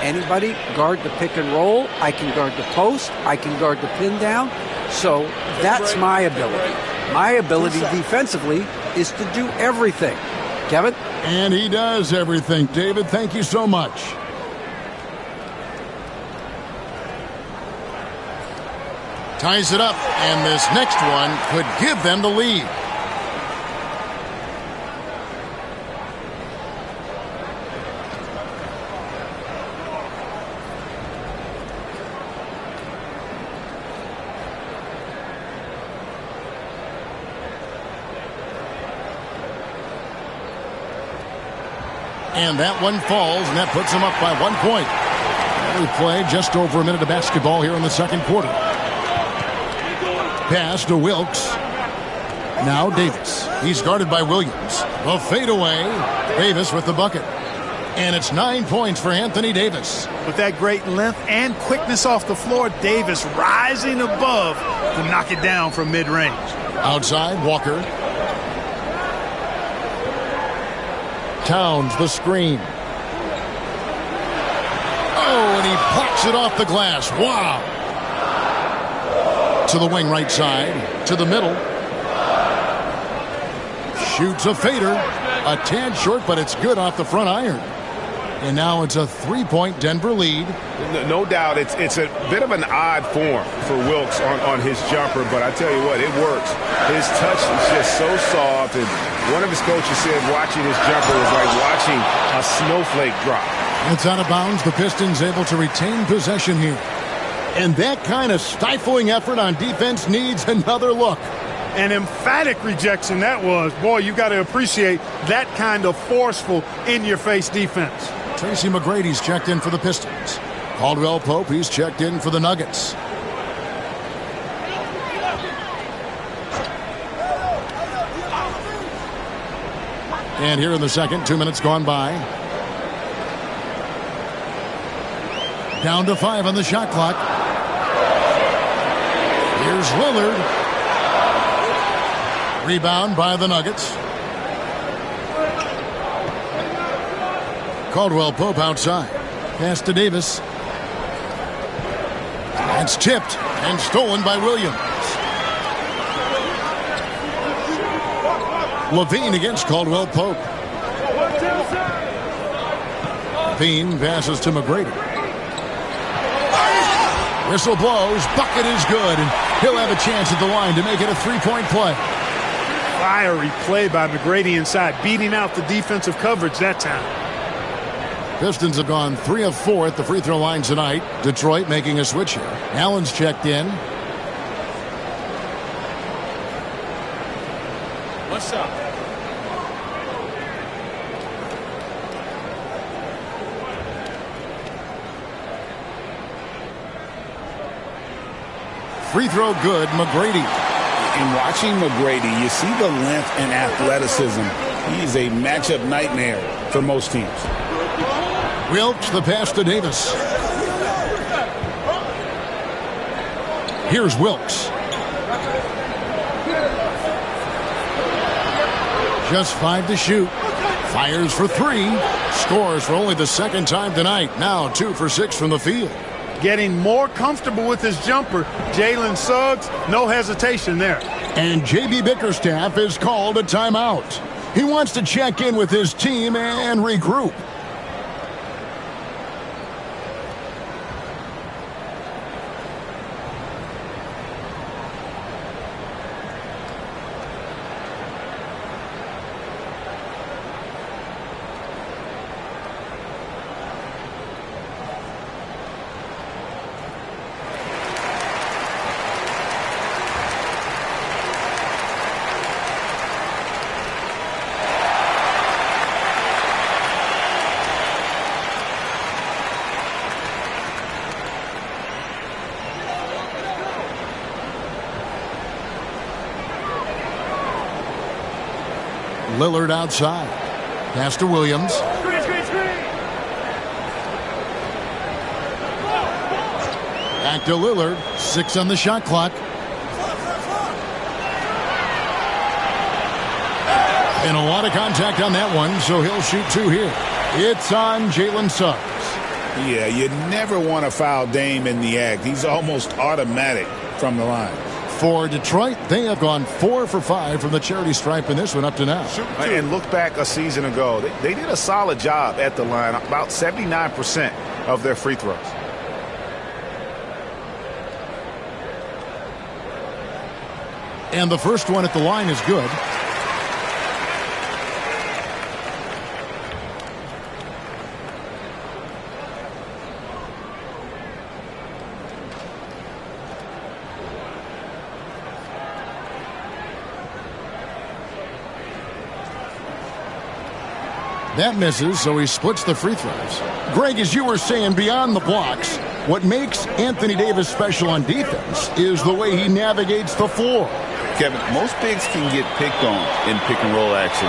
anybody guard the pick and roll. I can guard the post. I can guard the pin down. So that's my ability. My ability defensively is to do everything. Kevin? And he does everything. David, thank you so much. Ties it up, and this next one could give them the lead. And that one falls, and that puts them up by 1 point. We played just over a minute of basketball here in the second quarter. Pass to Wilkes. Now Davis. He's guarded by Williams. A fadeaway. Davis with the bucket. And it's 9 points for Anthony Davis. With that great length and quickness off the floor, Davis rising above to knock it down from mid-range. Outside, Walker. Towns, the screen. Oh, and he pops it off the glass. Wow. To the wing right side. To the middle. Shoots a fader. A tad short, but it's good off the front iron. And now it's a 3-point Denver lead. No doubt it's a bit of an odd form for Wilkes on his jumper, but I tell you what, it works. His touch is just so soft, and one of his coaches said watching his jumper is like watching a snowflake drop. It's out of bounds. The Pistons able to retain possession here. And that kind of stifling effort on defense needs another look. An emphatic rejection that was. Boy, you got to appreciate that kind of forceful, in-your-face defense. Tracy McGrady's checked in for the Pistons. Caldwell Pope, he's checked in for the Nuggets. And here in the second, 2 minutes gone by. Down to 5 on the shot clock. Here's Lillard. Rebound by the Nuggets. Caldwell Pope outside. Pass to Davis. It's tipped and stolen by Williams. Levine against Caldwell Pope. Levine passes to McGrady. Whistle blows. Bucket is good. And he'll have a chance at the line to make it a 3-point play. Fiery play by McGrady inside, beating out the defensive coverage that time. Pistons have gone 3 of 4 at the free throw line tonight. Detroit making a switch here. Allen's checked in. What's up? Free throw good, McGrady. In watching McGrady, you see the length and athleticism. He's a matchup nightmare for most teams. Wilkes, the pass to Davis. Here's Wilkes. Just 5 to shoot. Fires for 3. Scores for only the second time tonight. Now 2 for 6 from the field. Getting more comfortable with his jumper. Jalen Suggs, no hesitation there. And J.B. Bickerstaff is called a timeout. He wants to check in with his team and regroup. Lillard outside. Pass to Williams. Back to Lillard. 6 on the shot clock. And a lot of contact on that one, so he'll shoot 2 here. It's on Jalen Suggs. Yeah, you never want to foul Dame in the act. He's almost automatic from the line. For Detroit, they have gone 4 for 5 from the charity stripe in this one up to now. And look back a season ago. They did a solid job at the line, about 79% of their free throws. And the first one at the line is good. That misses, so he splits the free throws. Greg, as you were saying, beyond the blocks, what makes Anthony Davis special on defense is the way he navigates the floor. Kevin, most bigs can get picked on in pick-and-roll action.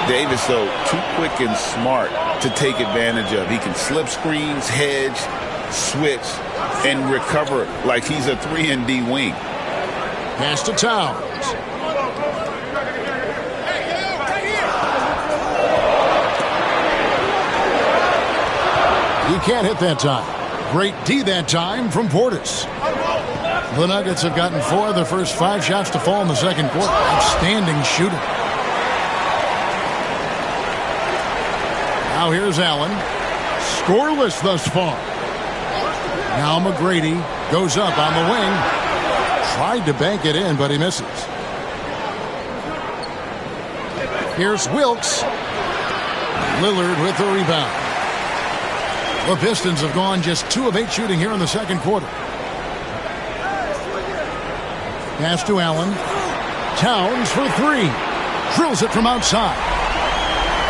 Davis, though, too quick and smart to take advantage of. He can slip screens, hedge, switch, and recover like he's a 3-and-D wing. Pass to Towns. He can't hit that time. Great D that time from Portis. The Nuggets have gotten 4 of their first 5 shots to fall in the second quarter. Outstanding shooting. Now here's Allen. Scoreless thus far. Now McGrady goes up on the wing. Tried to bank it in, but he misses. Here's Wilkes. Lillard with the rebound. The Pistons have gone just 2 of 8 shooting here in the second quarter. Pass to Allen. Towns for 3. Drills it from outside.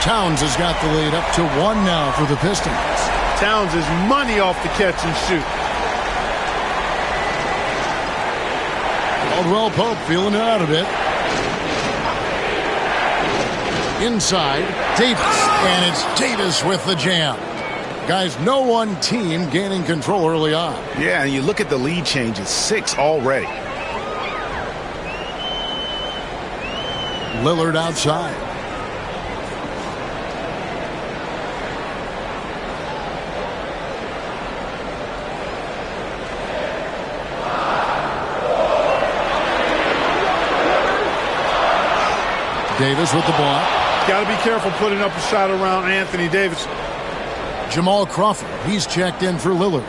Towns has got the lead up to 1 now for the Pistons. Towns is money off the catch and shoot. Caldwell Pope feeling it out a bit. Inside, Davis. And it's Davis with the jam. Guys, no one team gaining control early on. Yeah, and you look at the lead changes, 6 already. Lillard outside. Davis with the block. Got to be careful putting up a shot around Anthony Davis. Jamal Crawford, he's checked in for Lillard.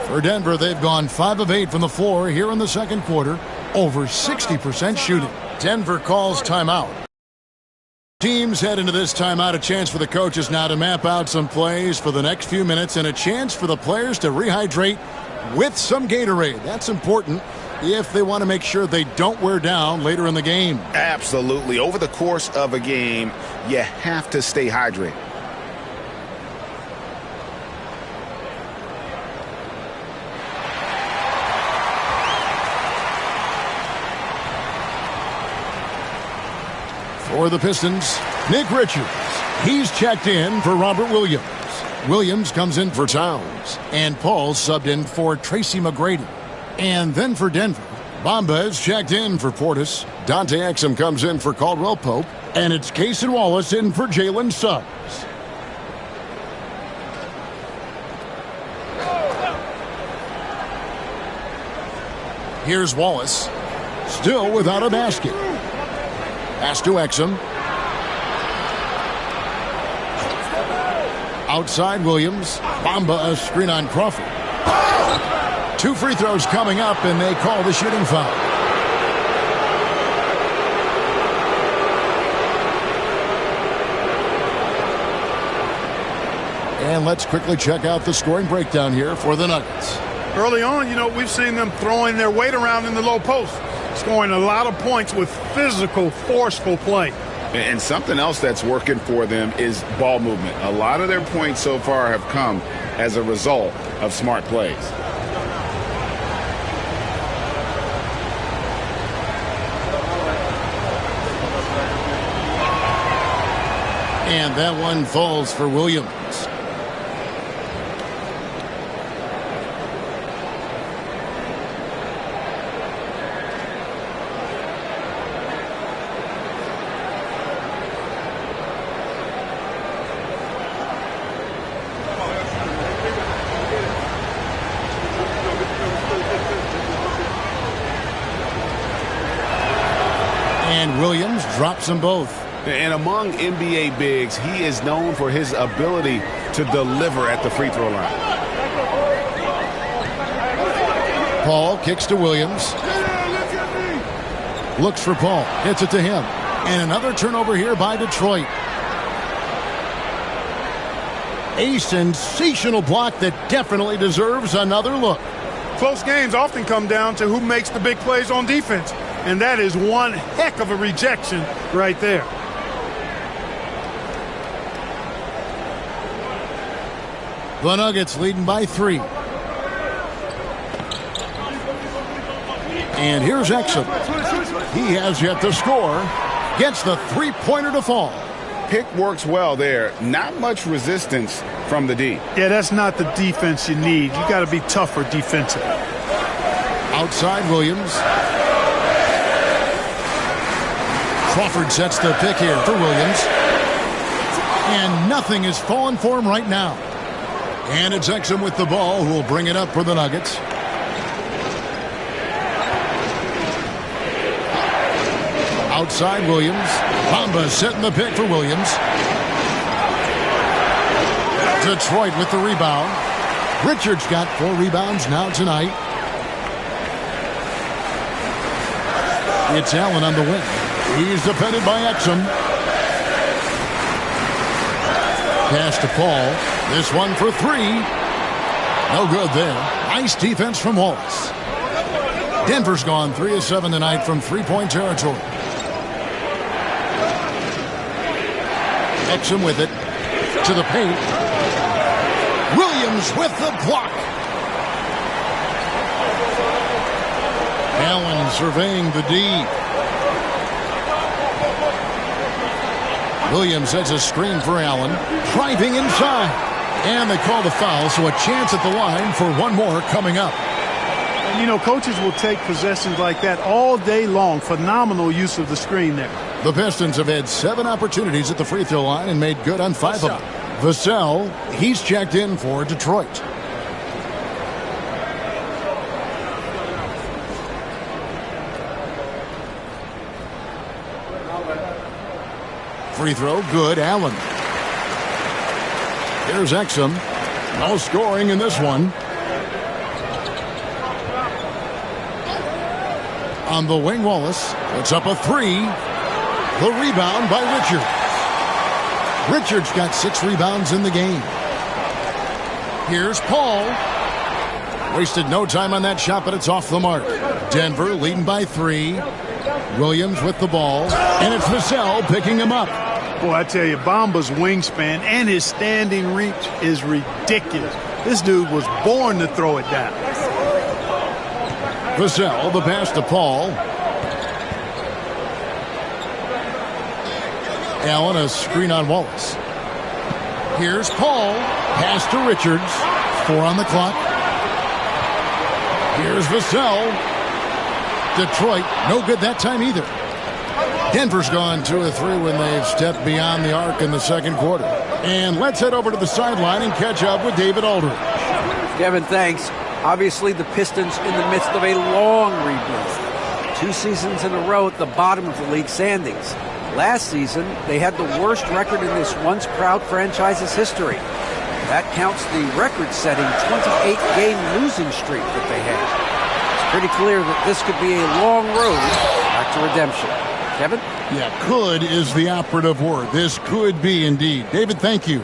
For Denver, they've gone 5 of 8 from the floor here in the second quarter. Over 60% shooting. Denver calls timeout. Teams head into this timeout. A chance for the coaches now to map out some plays for the next few minutes and a chance for the players to rehydrate with some Gatorade. That's important if they want to make sure they don't wear down later in the game. Absolutely. Over the course of a game, you have to stay hydrated. For the Pistons, Nick Richards. He's checked in for Robert Williams. Williams comes in for Towns. And Paul subbed in for Tracy McGrady. And then for Denver, Bamba is checked in for Portis. Dante Exum comes in for Caldwell Pope. And it's Cason Wallace in for Jalen Suggs. Here's Wallace. Still without a basket. Pass to Exum. Outside Williams. Bamba a screen on Crawford. 2 free throws coming up, and they call the shooting foul. And let's quickly check out the scoring breakdown here for the Nuggets. Early on, we've seen them throwing their weight around in the low post, scoring a lot of points with physical, forceful play. And something else that's working for them is ball movement. A lot of their points so far have come as a result of smart plays. And that one falls for Williams. And Williams drops them both. And among NBA bigs, he is known for his ability to deliver at the free throw line. Paul kicks to Williams. Looks for Paul. Hits it to him. And another turnover here by Detroit. A sensational block that definitely deserves another look. Close games often come down to who makes the big plays on defense. And that is one heck of a rejection right there. The Nuggets leading by 3. And here's Exum. He has yet to score. Gets the three-pointer to fall. Pick works well there. Not much resistance from the D. Yeah, that's not the defense you need. You got to be tougher defensively. Outside Williams. Crawford sets the pick here for Williams. And nothing is falling for him right now. And it's Exum with the ball, who will bring it up for the Nuggets. Outside Williams. Bamba setting the pick for Williams. Detroit with the rebound. Richards got 4 rebounds now tonight. It's Allen on the wing. He's defended by Exum. Pass to Paul. This one for 3. No good there. Nice defense from Wallace. Denver's gone 3 of 7 tonight from three-point territory. Exum with it. To the paint. Williams with the block. Allen surveying the D. Williams sets a screen for Allen. Driving inside. And they call the foul, so a chance at the line for one more coming up. And, you know, coaches will take possessions like that all day long. Phenomenal use of the screen there. The Pistons have had 7 opportunities at the free throw line and made good on 5 of them. Vassell, he's checked in for Detroit. Free throw, good. Allen. Here's Exum. No scoring in this one. On the wing, Wallace. It's up a 3. The rebound by Richards. Richards got 6 rebounds in the game. Here's Paul. Wasted no time on that shot, but it's off the mark. Denver leading by 3. Williams with the ball. And it's Vassell picking him up. Boy, I tell you, Bamba's wingspan and his standing reach is ridiculous. This dude was born to throw it down. Vassell, the pass to Paul. Allen, a screen on Wallace. Here's Paul. Pass to Richards. 4 on the clock. Here's Vassell. Detroit, no good that time either. Denver's gone 2 of 3 when they've stepped beyond the arc in the second quarter. And let's head over to the sideline and catch up with David Aldridge. Kevin, thanks. Obviously, the Pistons in the midst of a long rebuild. 2 seasons in a row at the bottom of the league standings. Last season, they had the worst record in this once-proud franchise's history. That counts the record-setting 28-game losing streak that they had. It's pretty clear that this could be a long road back to redemption. Kevin? Yeah, could is the operative word. This could be indeed. David, thank you.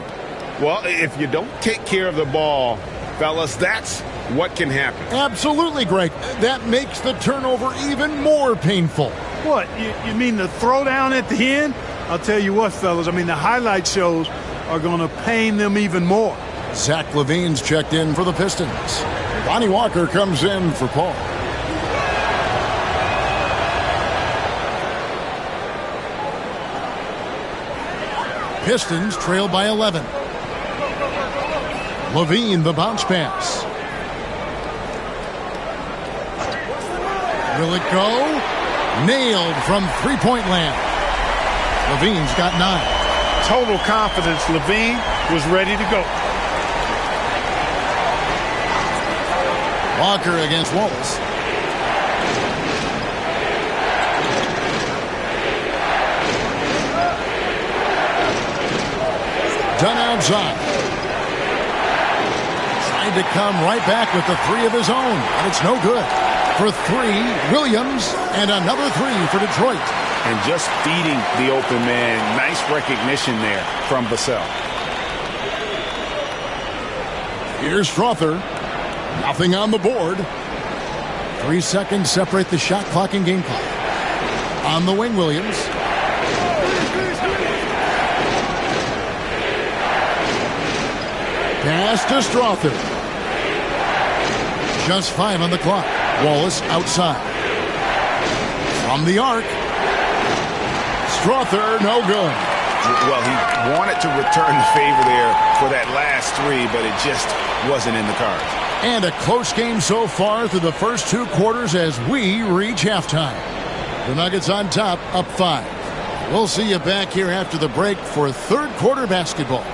Well, if you don't take care of the ball, fellas, that's what can happen. Absolutely, Greg. That makes the turnover even more painful. What, you mean the throwdown at the end? I'll tell you what, fellas, I mean, the highlight shows are going to pain them even more. Zach LaVine's checked in for the Pistons. Lonnie Walker comes in for Paul. Pistons trail by 11. LaVine, the bounce pass. Will it go? Nailed from three-point land. LaVine's got 9. Total confidence. LaVine was ready to go. Walker against Wallace. Done outside. Tried to come right back with the three of his own, and it's no good. For three, Williams, and another three for Detroit. And just feeding the open man. Nice recognition there from Vassell. Here's Strother. Nothing on the board. 3 seconds separate the shot clock and game clock. On the wing, Williams. Pass to Strother. Just 5 on the clock. Wallace outside. From the arc. Strother, no good. Well, he wanted to return the favor there for that last three, but it just wasn't in the cards. And a close game so far through the first 2 quarters as we reach halftime. The Nuggets on top, up 5. We'll see you back here after the break for third quarter basketball.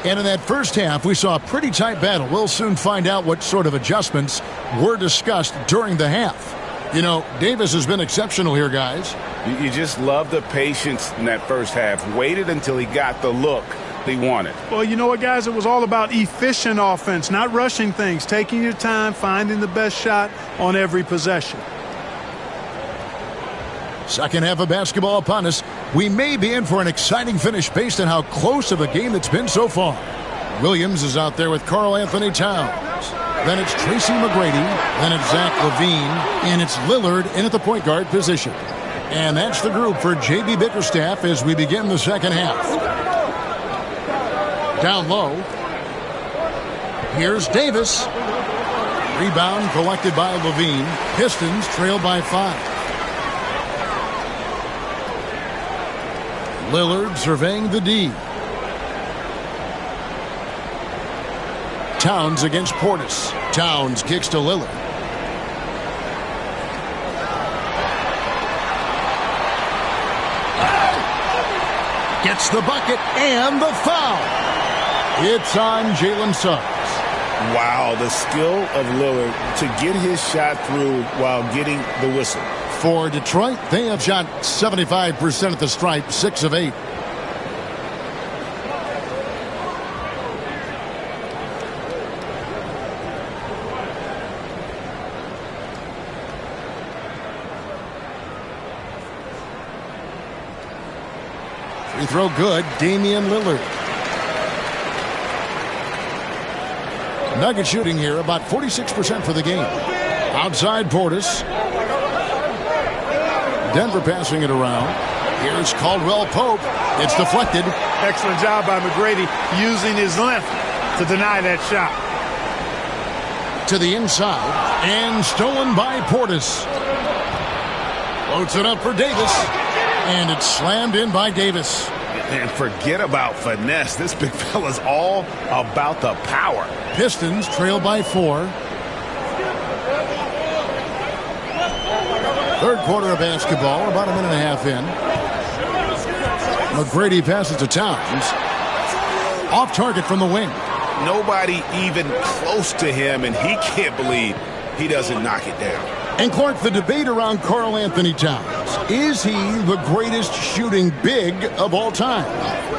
And in that first half, we saw a pretty tight battle. We'll soon find out what sort of adjustments were discussed during the half. You know, Davis has been exceptional here, guys. You just love the patience in that first half. Waited until he got the look he wanted. Well, you know what, guys? It was all about efficient offense, not rushing things, taking your time, finding the best shot on every possession. Second half of basketball upon us. We may be in for an exciting finish based on how close of a game it's been so far. Williams is out there with Karl-Anthony Towns. Then it's Tracy McGrady. Then it's Zach LaVine. And it's Lillard in at the point guard position. And that's the group for J.B. Bickerstaff as we begin the second half. Down low. Here's Davis. Rebound collected by LaVine. Pistons trail by 5. Lillard surveying the D. Towns against Portis. Towns kicks to Lillard. Gets the bucket and the foul. It's on Jalen Suggs. Wow, the skill of Lillard to get his shot through while getting the whistle. For Detroit, they have shot 75% at the stripe, 6 of 8. Free throw good, Damian Lillard. Nugget shooting here, about 46% for the game. Outside Portis. Denver passing it around. Here's Caldwell Pope. It's deflected. Excellent job by McGrady using his length to deny that shot. To the inside. And stolen by Portis. Floats it up for Davis. And it's slammed in by Davis. And forget about finesse. This big fella's all about the power. Pistons trail by 4. Third quarter of basketball, about a minute and a half in. McGrady passes to Towns. Off target from the wing. Nobody even close to him, and he can't believe he doesn't knock it down. And Clark, the debate around Karl-Anthony Towns. Is he the greatest shooting big of all time?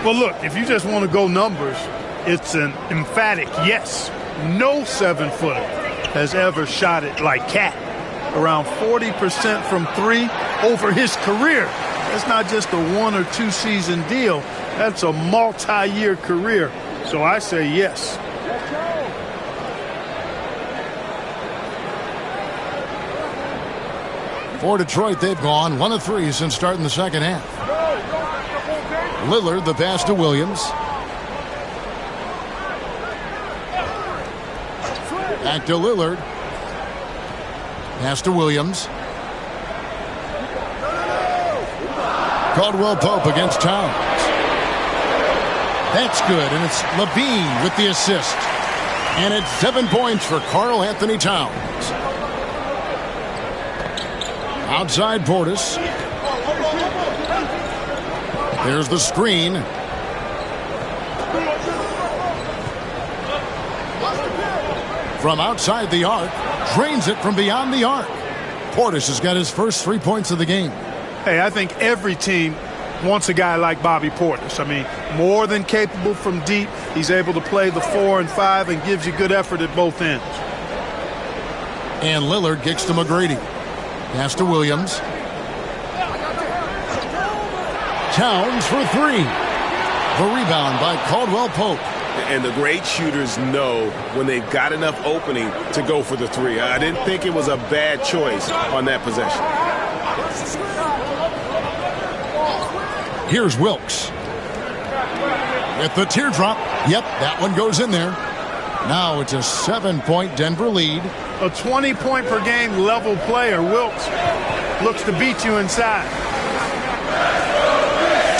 Well, look, if you just want to go numbers, it's an emphatic yes. No 7-footer has ever shot it like Cat. Around 40% from 3 over his career. That's not just a 1 or 2 season deal. That's a multi-year career. So I say yes. For Detroit, they've gone 1 of 3 since starting the second half. Lillard, the pass to Williams. Back to Lillard. Pass to Williams. Caldwell Pope against Towns. That's good, and it's Levine with the assist. And it's 7 points for Karl Anthony Towns. Outside Portis. There's the screen. From outside the arc, drains it from beyond the arc. Portis has got his first 3 points of the game. Hey, I think every team wants a guy like Bobby Portis. I mean, more than capable from deep. He's able to play the 4 and 5 and gives you good effort at both ends. And Lillard kicks to McGrady. Pass to Williams. Towns for 3. The rebound by Caldwell Pope. And the great shooters know when they've got enough opening to go for the 3. I didn't think it was a bad choice on that possession. Here's Wilkes. With the teardrop. Yep, that one goes in there. Now it's a 7-point Denver lead. A 20-point per game level player. Wilkes looks to beat you inside.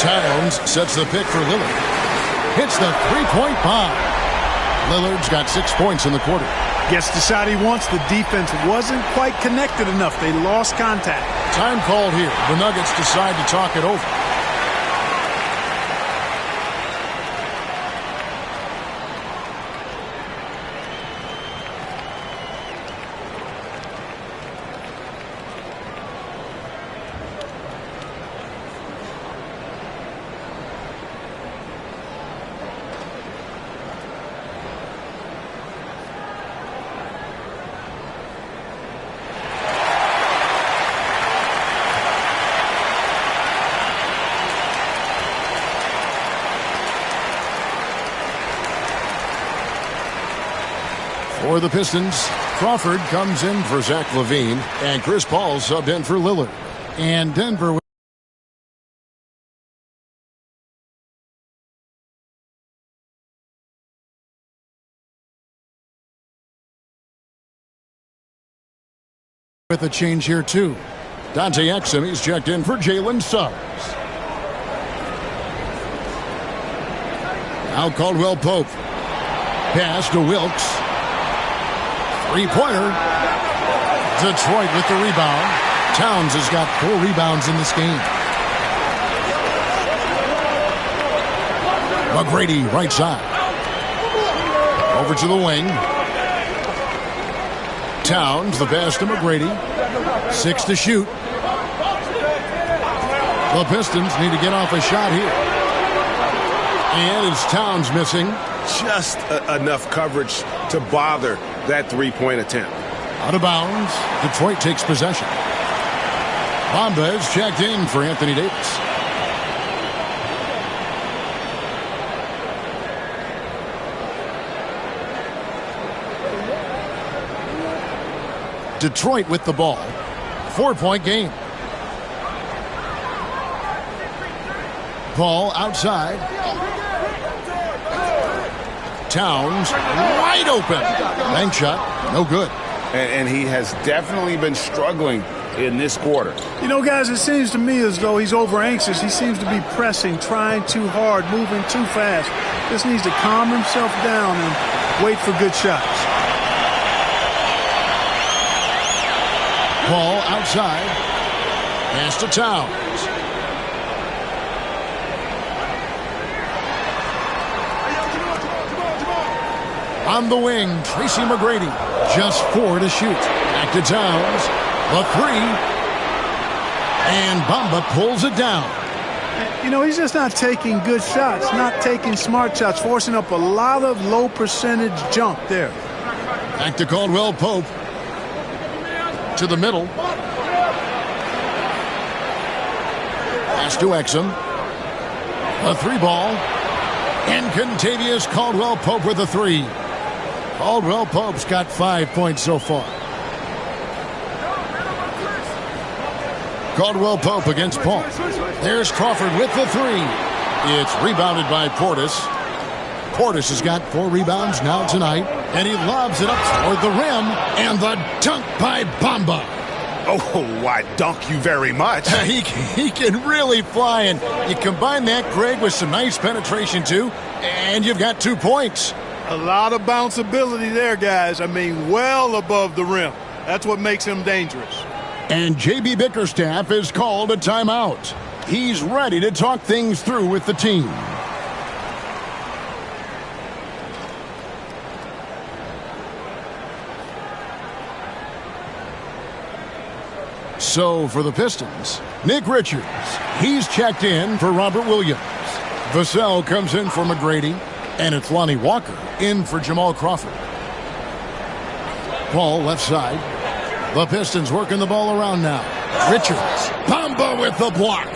Towns sets the pick for Lillard. Hits the 3-point bomb. Lillard's got 6 points in the quarter. Gets the shot he wants. The defense wasn't quite connected enough. They lost contact. Time called here. The Nuggets decide to talk it over. For the Pistons, Crawford comes in for Zach LaVine, and Chris Paul subbed in for Lillard. And Denver with a change here too. Dante Exum, he's checked in for Jalen Suggs. Now Caldwell Pope. Pass to Wilkes. Three-pointer. Detroit with the rebound. Towns has got 4 rebounds in this game. McGrady right side. Over to the wing. Towns, the pass to McGrady. 6 to shoot. The Pistons need to get off a shot here. And it's Towns missing. Just enough coverage to bother that 3-point attempt. Out of bounds. Detroit takes possession. Bamba is checked in for Anthony Davis. Detroit with the ball. 4-point game. Ball outside. Towns wide open. Bank shot, no good. And he has definitely been struggling in this quarter. You know, guys, it seems to me as though he's over anxious. He seems to be pressing, trying too hard, moving too fast. Just needs to calm himself down and wait for good shots. Ball outside. Pass to Towns. On the wing, Tracy McGrady. Just 4 to shoot. Back to Towns. The 3. And Bamba pulls it down. You know, he's just not taking good shots, not taking smart shots, forcing up a lot of low percentage jump there. Back to Caldwell Pope. To the middle. Pass to Exum. A 3 ball. And Contavious Caldwell Pope with a 3. Caldwell Pope's got 5 points so far. Caldwell Pope against Paul. There's Crawford with the 3. It's rebounded by Portis. Portis has got 4 rebounds now tonight. And he lobs it up toward the rim. And the dunk by Bamba. Oh, I dunk you very much. He can really fly, and you combine that, Greg, with some nice penetration, too, and you've got 2 points. A lot of bounceability there, guys. I mean, well above the rim. That's what makes him dangerous. And J.B. Bickerstaff is called a timeout. He's ready to talk things through with the team. So for the Pistons, Nick Richards. He's checked in for Robert Williams. Vassell comes in for McGrady. And it's Lonnie Walker in for Jamal Crawford. Paul left side. The Pistons working the ball around now. Richards. Bamba with the block.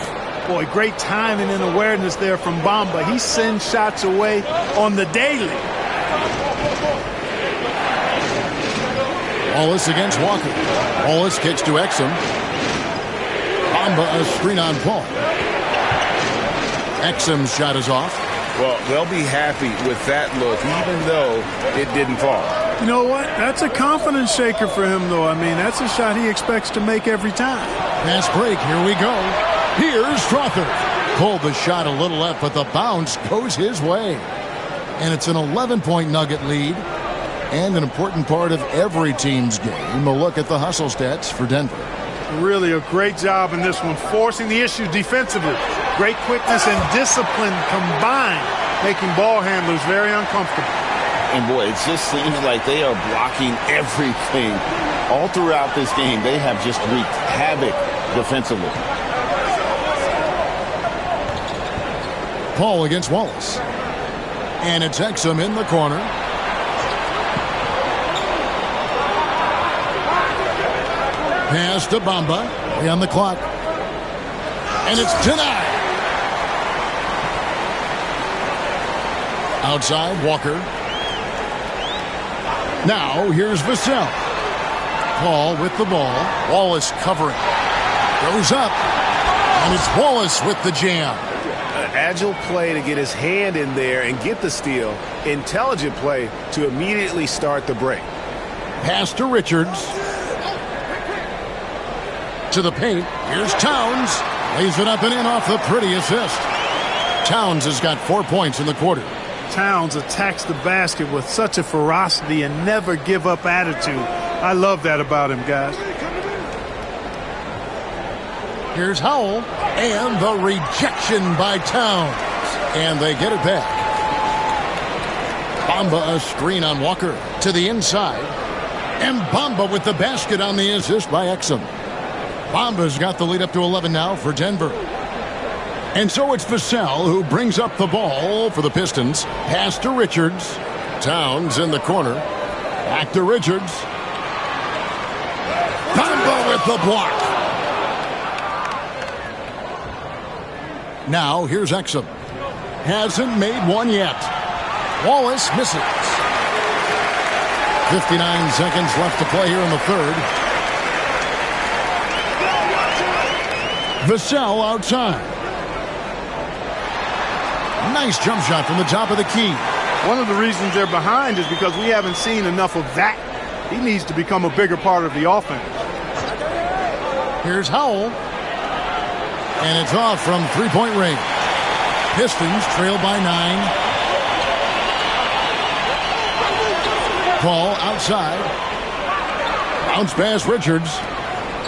Boy, great timing and awareness there from Bamba. He sends shots away on the daily. Wallace against Walker. Wallace kicks to Exum. Bamba a screen on Paul. Exum's shot is off. Well, they'll be happy with that look, even though it didn't fall. You know what? That's a confidence shaker for him, though. I mean, that's a shot he expects to make every time. Pass break. Here we go. Here's Strother. Pulled the shot a little left, but the bounce goes his way. And it's an 11-point Nugget lead. And an important part of every team's game. A look at the hustle stats for Denver. Really a great job in this one, forcing the issue defensively. Great quickness and discipline combined, making ball handlers very uncomfortable. And boy, it just seems like they are blocking everything. All throughout this game, they have just wreaked havoc defensively. Paul against Wallace. And it's Exum in the corner. Pass to Bamba. Way on the clock. And it's denied. Outside, Walker. Now, here's Vassell. Paul with the ball. Wallace covering. Goes up. And it's Wallace with the jam. An agile play to get his hand in there and get the steal. Intelligent play to immediately start the break. Pass to Richards. To the paint. Here's Towns. Lays it up and in off the pretty assist. Towns has got 4 points in the quarter. Towns attacks the basket with such a ferocity and never give up attitude. I love that about him, guys. Here's Howell. And the rejection by Towns. And they get it back. Bamba a screen on Walker to the inside. And Bamba with the basket on the assist by Exum. Bamba's got the lead up to 11 now for Denver. And so it's Vassell who brings up the ball for the Pistons. Pass to Richards. Towns in the corner. Back to Richards. Bamba with the block. Now here's Exum. Hasn't made one yet. Wallace misses. 59 seconds left to play here in the third. Vassell outside. Nice jump shot from the top of the key. One of the reasons they're behind is because we haven't seen enough of that. He needs to become a bigger part of the offense. Here's Howell. And it's off from three-point range. Pistons trail by 9. Paul outside. Bounce pass Richards.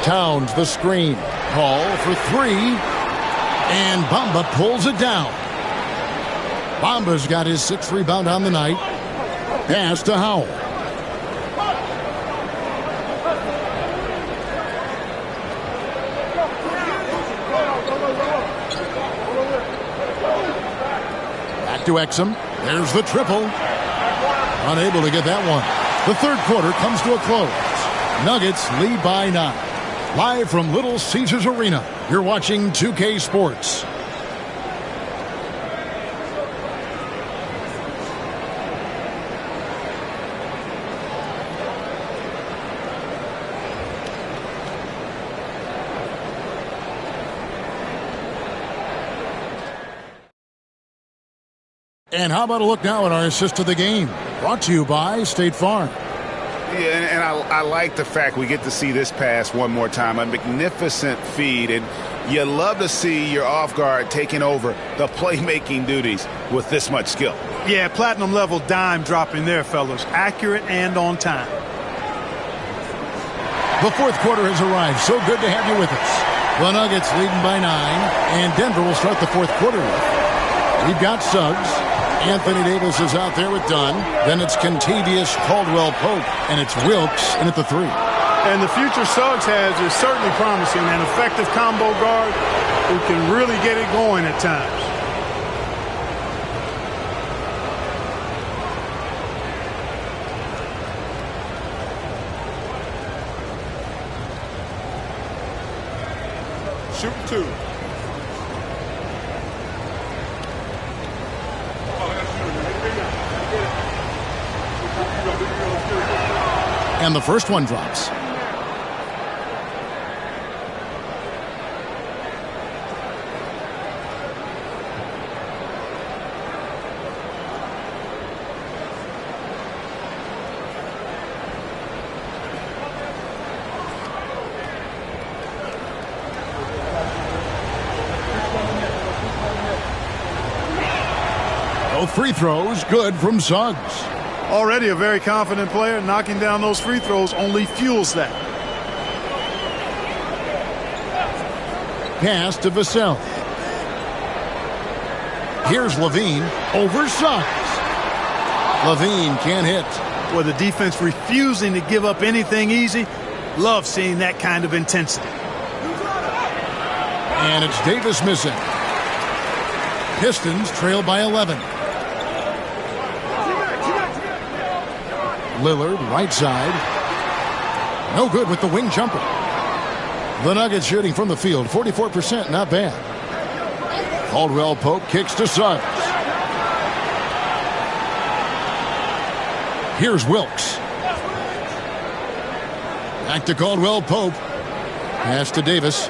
Towns the screen. Paul for 3. And Bamba pulls it down. Bamba's got his 6th rebound on the night. Pass to Howell. Back to Exum. There's the triple. Unable to get that one. The third quarter comes to a close. Nuggets lead by 9. Live from Little Caesars Arena, you're watching 2K Sports. And how about a look now at our assist of the game? Brought to you by State Farm. Yeah, and I like the fact we get to see this pass one more time. A magnificent feed, and you love to see your off guard taking over the playmaking duties with this much skill. Yeah, platinum level dime dropping there, fellas. Accurate and on time. The fourth quarter has arrived. So good to have you with us. The Nuggets leading by 9, and Denver will start the fourth quarter with. We've got Suggs. Anthony Davis is out there with Dunn. Then it's Kentavious Caldwell-Pope, and it's Wilkes in at the 3. And the future Suggs has is certainly promising. An effective combo guard who can really get it going at times. Shoot 2. And the first one drops. Both free throws good from Suggs. Already a very confident player. Knocking down those free throws only fuels that. Pass to Vassell. Here's Levine over Suggs. Levine can't hit. With the defense refusing to give up anything easy. Love seeing that kind of intensity. And it's Davis missing. Pistons trail by 11. Lillard, right side. No good with the wing jumper. The Nuggets shooting from the field, 44%, not bad. Caldwell-Pope kicks to Suggs. Here's Wilkes. Back to Caldwell-Pope. Pass to Davis.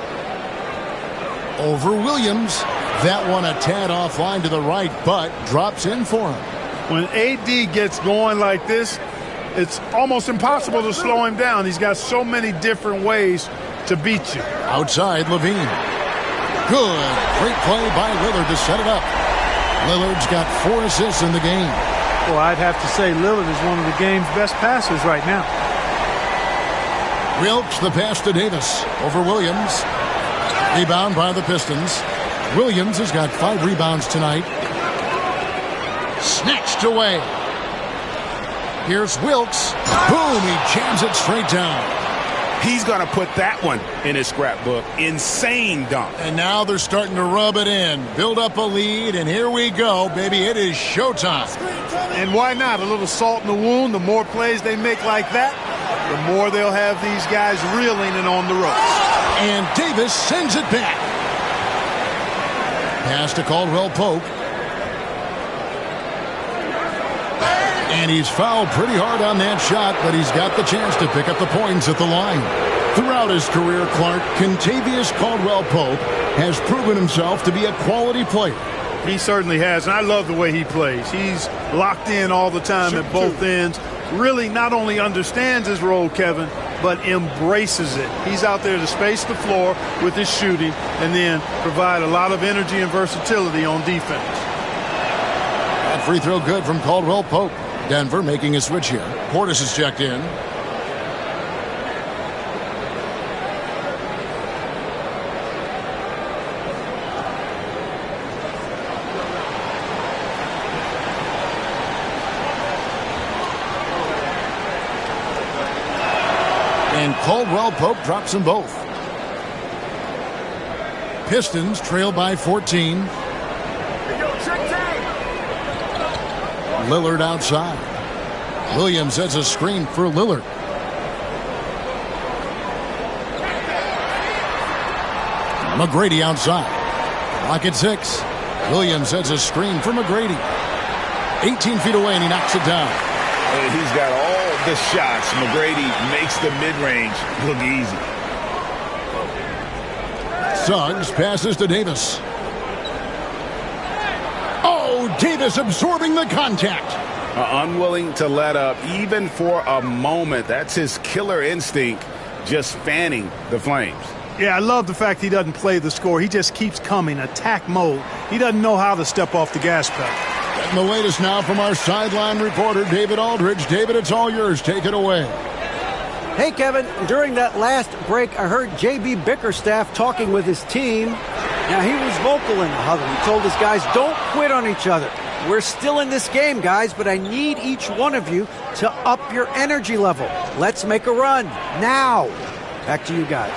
Over Williams. That one a tad offline to the right, but drops in for him. When AD gets going like this, it's almost impossible to slow him down. He's got so many different ways to beat you. Outside, Levine. Good. Great play by Lillard to set it up. Lillard's got 4 assists in the game. Well, I'd have to say Lillard is one of the game's best passers right now. Wilkes the pass to Davis. Over Williams. Rebound by the Pistons. Williams has got 5 rebounds tonight. Snatched away. Here's Wilkes. Boom, he jams it straight down. He's going to put that one in his scrapbook. Insane dunk. And now they're starting to rub it in. Build up a lead, and here we go, baby. It is showtime. And why not? A little salt in the wound. The more plays they make like that, the more they'll have these guys reeling and on the ropes. And Davis sends it back. Pass to Caldwell-Pope. And he's fouled pretty hard on that shot, but he's got the chance to pick up the points at the line. Throughout his career, Clark, Kentavious Caldwell-Pope has proven himself to be a quality player. He certainly has, and I love the way he plays. He's locked in all the time at both ends. Really not only understands his role, Kevin, but embraces it. He's out there to space the floor with his shooting and then provide a lot of energy and versatility on defense. That free throw good from Caldwell-Pope. Denver making a switch here. Portis is checked in. And Caldwell-Pope drops them both. Pistons trail by 14. Lillard outside. Williams has a screen for Lillard. McGrady outside. Clock at 6. Williams has a screen for McGrady. 18 feet away, and he knocks it down. And he's got all the shots. McGrady makes the mid-range look easy. Suggs passes to Davis. Oh, Davis absorbing the contact. unwilling to let up even for a moment. That's his killer instinct, just fanning the flames. Yeah, I love the fact he doesn't play the score. He just keeps coming, attack mode. He doesn't know how to step off the gas pedal. Getting the latest now from our sideline reporter, David Aldridge. David, it's all yours. Take it away. Hey, Kevin, during that last break, I heard J.B. Bickerstaff talking with his team. Now, he was vocal in the huddle. He told his guys, don't quit on each other. We're still in this game, guys, but I need each one of you to up your energy level. Let's make a run now. Back to you guys.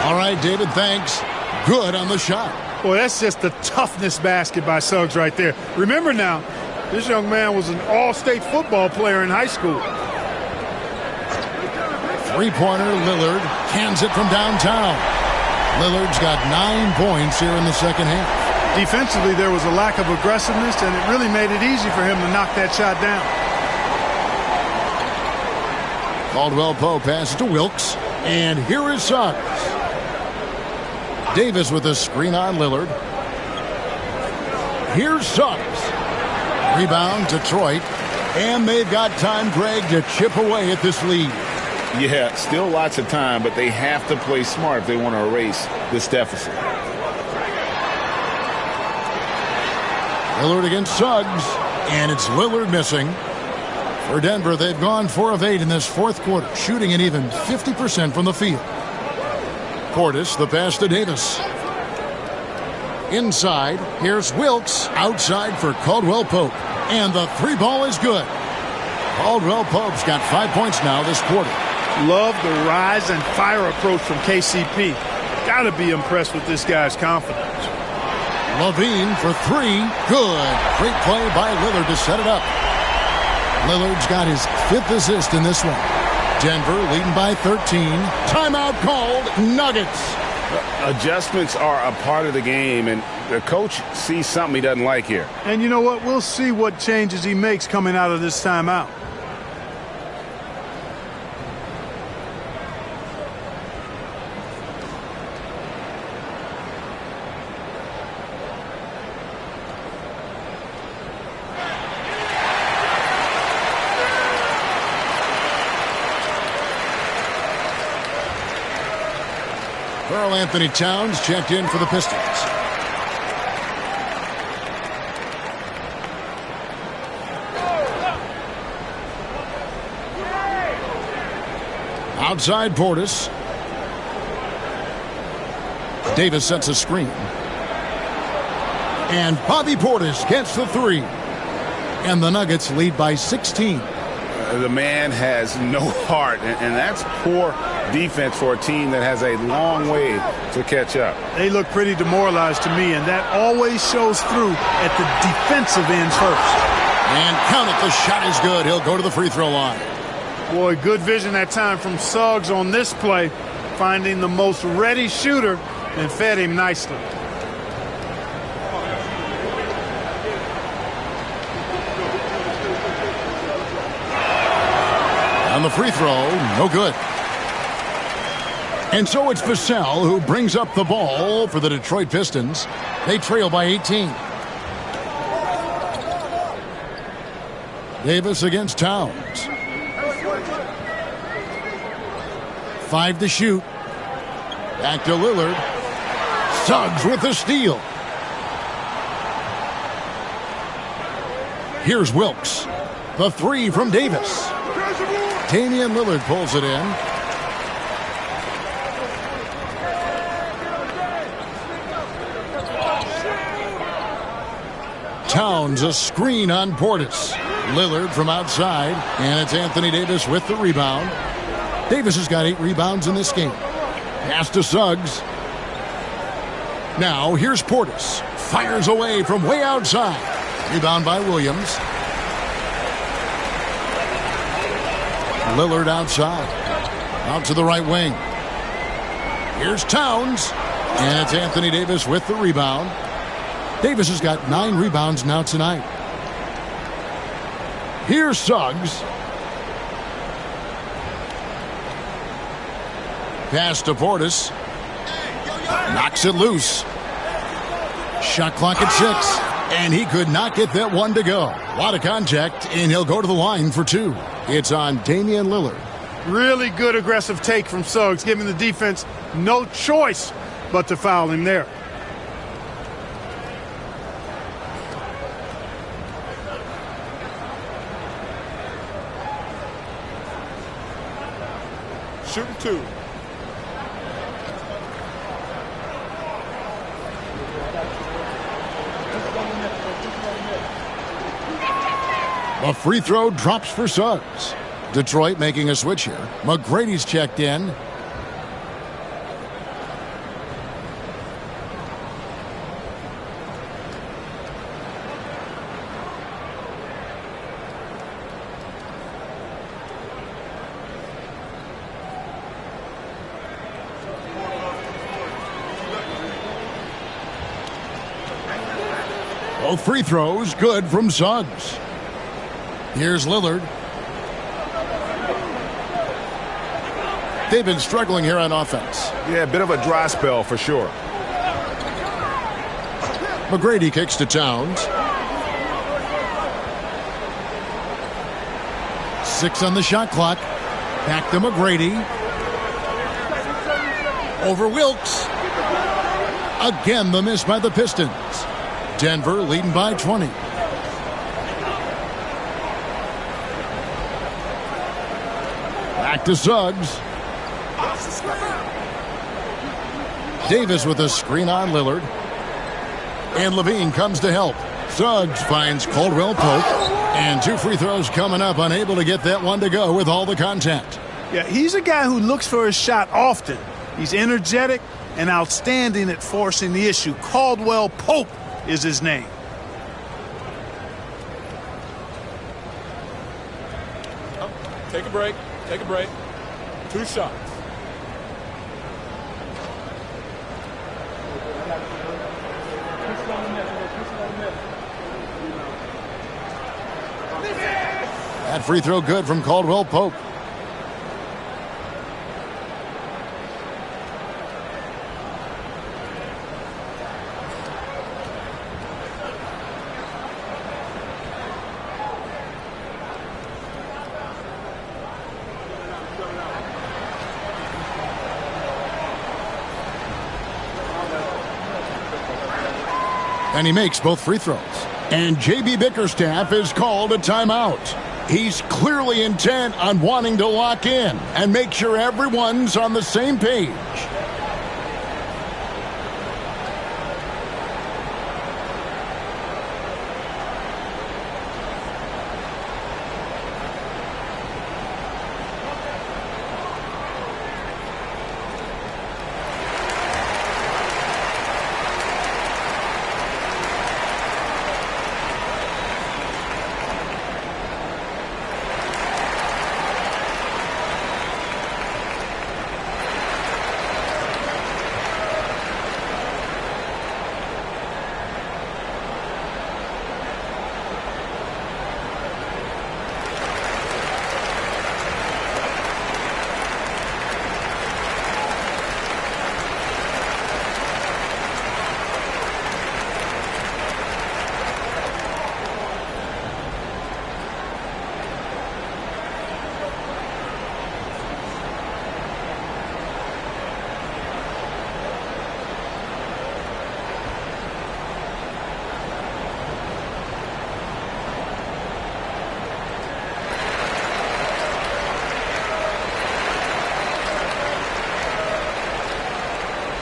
All right, David, thanks. Good on the shot. Boy, that's just the toughness basket by Suggs right there. Remember now, this young man was an all-state football player in high school. Three-pointer, Lillard cans it from downtown. Lillard's got 9 points here in the second half. Defensively, there was a lack of aggressiveness, and it really made it easy for him to knock that shot down. Caldwell Pope passes to Wilkes, and here is Suggs. Davis with a screen on Lillard. Here's Suggs. Rebound, Detroit. And they've got time, Greg, to chip away at this lead. Yeah, still lots of time, but they have to play smart if they want to erase this deficit. Lillard against Suggs, and it's Lillard missing. For Denver, they've gone 4 of 8 in this fourth quarter, shooting an even 50% from the field. Portis, the pass to Davis. Inside, here's Wilkes, outside for Caldwell Pope. And the three ball is good. Caldwell Pope's got 5 points now this quarter. Love the rise and fire approach from KCP. Got to be impressed with this guy's confidence. Levine for 3. Good. Great play by Lillard to set it up. Lillard's got his 5th assist in this one. Denver leading by 13. Timeout called. Nuggets. Adjustments are a part of the game, and the coach sees something he doesn't like here. And you know what? We'll see what changes he makes coming out of this timeout. Karl-Anthony Towns checked in for the Pistons. Outside Portis. Davis sets a screen. And Bobby Portis gets the 3. And the Nuggets lead by 16. The man has no heart, and that's poor defense for a team that has a long way to catch up. They look pretty demoralized to me, and that always shows through at the defensive ends first. And count it, the shot is good. He'll go to the free throw line. Boy, good vision that time from Suggs on this play, finding the most ready shooter and fed him nicely. On the free throw, no good. And so it's Vassell who brings up the ball for the Detroit Pistons. They trail by 18. Davis against Towns. 5 to shoot. Back to Lillard. Suggs with the steal. Here's Wilkes. The 3 from Davis. Damian Lillard pulls it in. Towns a screen on Portis. Lillard from outside, and it's Anthony Davis with the rebound. Davis has got 8 rebounds in this game. Pass to Suggs. Now here's Portis. Fires away from way outside. Rebound by Williams. Lillard outside. Out to the right wing. Here's Towns. And it's Anthony Davis with the rebound. Davis has got 9 rebounds now tonight. Here's Suggs. Pass to Portis. Knocks it loose. Shot clock at 6. And he could not get that one to go. A lot of contact, and he'll go to the line for 2. It's on Damian Lillard. Really good aggressive take from Suggs, giving the defense no choice but to foul him there. Shooting 2. A free throw drops for Suggs. Detroit making a switch here. McGrady's checked in. Both free throws good from Suggs. Here's Lillard. They've been struggling here on offense. Yeah, a bit of a dry spell for sure. McGrady kicks to Towns. 6 on the shot clock. Back to McGrady. Over Wilkes. Again, the miss by the Pistons. Denver leading by 20. Back to Suggs. Davis with a screen on Lillard. And Levine comes to help. Suggs finds Caldwell Pope. And 2 free throws coming up, unable to get that one to go with all the contact. Yeah, he's a guy who looks for his shot often. He's energetic and outstanding at forcing the issue. Caldwell Pope is his name. Take a break. Take a break. 2 shots. That free throw good from Caldwell Pope. And he makes both free throws. And J.B. Bickerstaff is called a timeout. He's clearly intent on wanting to lock in and make sure everyone's on the same page.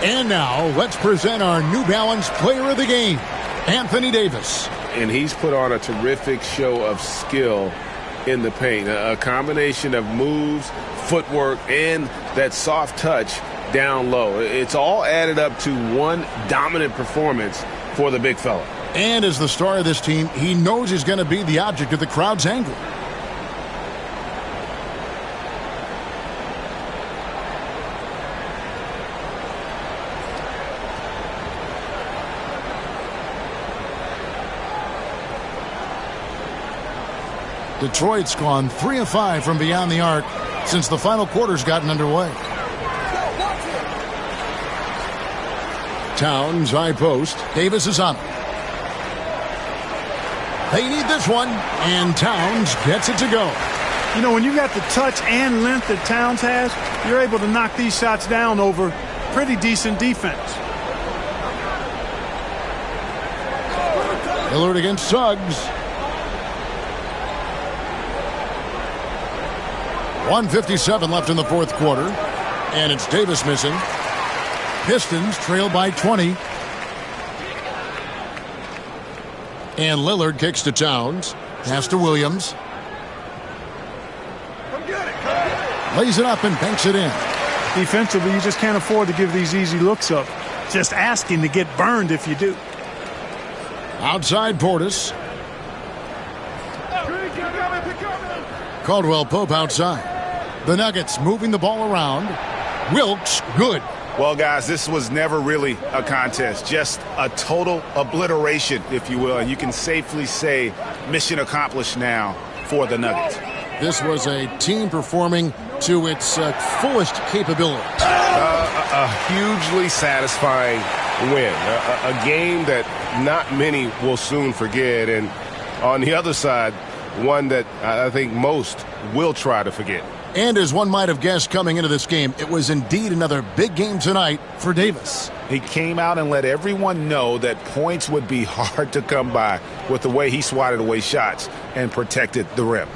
And now, let's present our New Balance Player of the Game, Anthony Davis. And he's put on a terrific show of skill in the paint. A combination of moves, footwork, and that soft touch down low. It's all added up to one dominant performance for the big fella. And as the star of this team, he knows he's going to be the object of the crowd's anger. Detroit's gone 3 of 5 from beyond the arc since the final quarter's gotten underway. Towns high post. Davis is on him. They need this one, and Towns gets it to go. You know, when you got the touch and length that Towns has, you're able to knock these shots down over pretty decent defense. Lillard against Suggs. 1:57 left in the fourth quarter, and it's Davis missing. Pistons trail by 20. And Lillard kicks to Towns. Pass to Williams. Lays it up and banks it in. Defensively, you just can't afford to give these easy looks up. Just asking to get burned if you do. Outside Portis. Caldwell Pope outside. The Nuggets moving the ball around. Wilkes, good. Well, guys, this was never really a contest, just a total obliteration, if you will. And you can safely say mission accomplished now for the Nuggets. This was a team performing to its fullest capability. A hugely satisfying win, a game that not many will soon forget. And on the other side, one that I think most will try to forget. And as one might have guessed coming into this game, it was indeed another big game tonight for Davis. He came out and let everyone know that points would be hard to come by with the way he swatted away shots and protected the rim.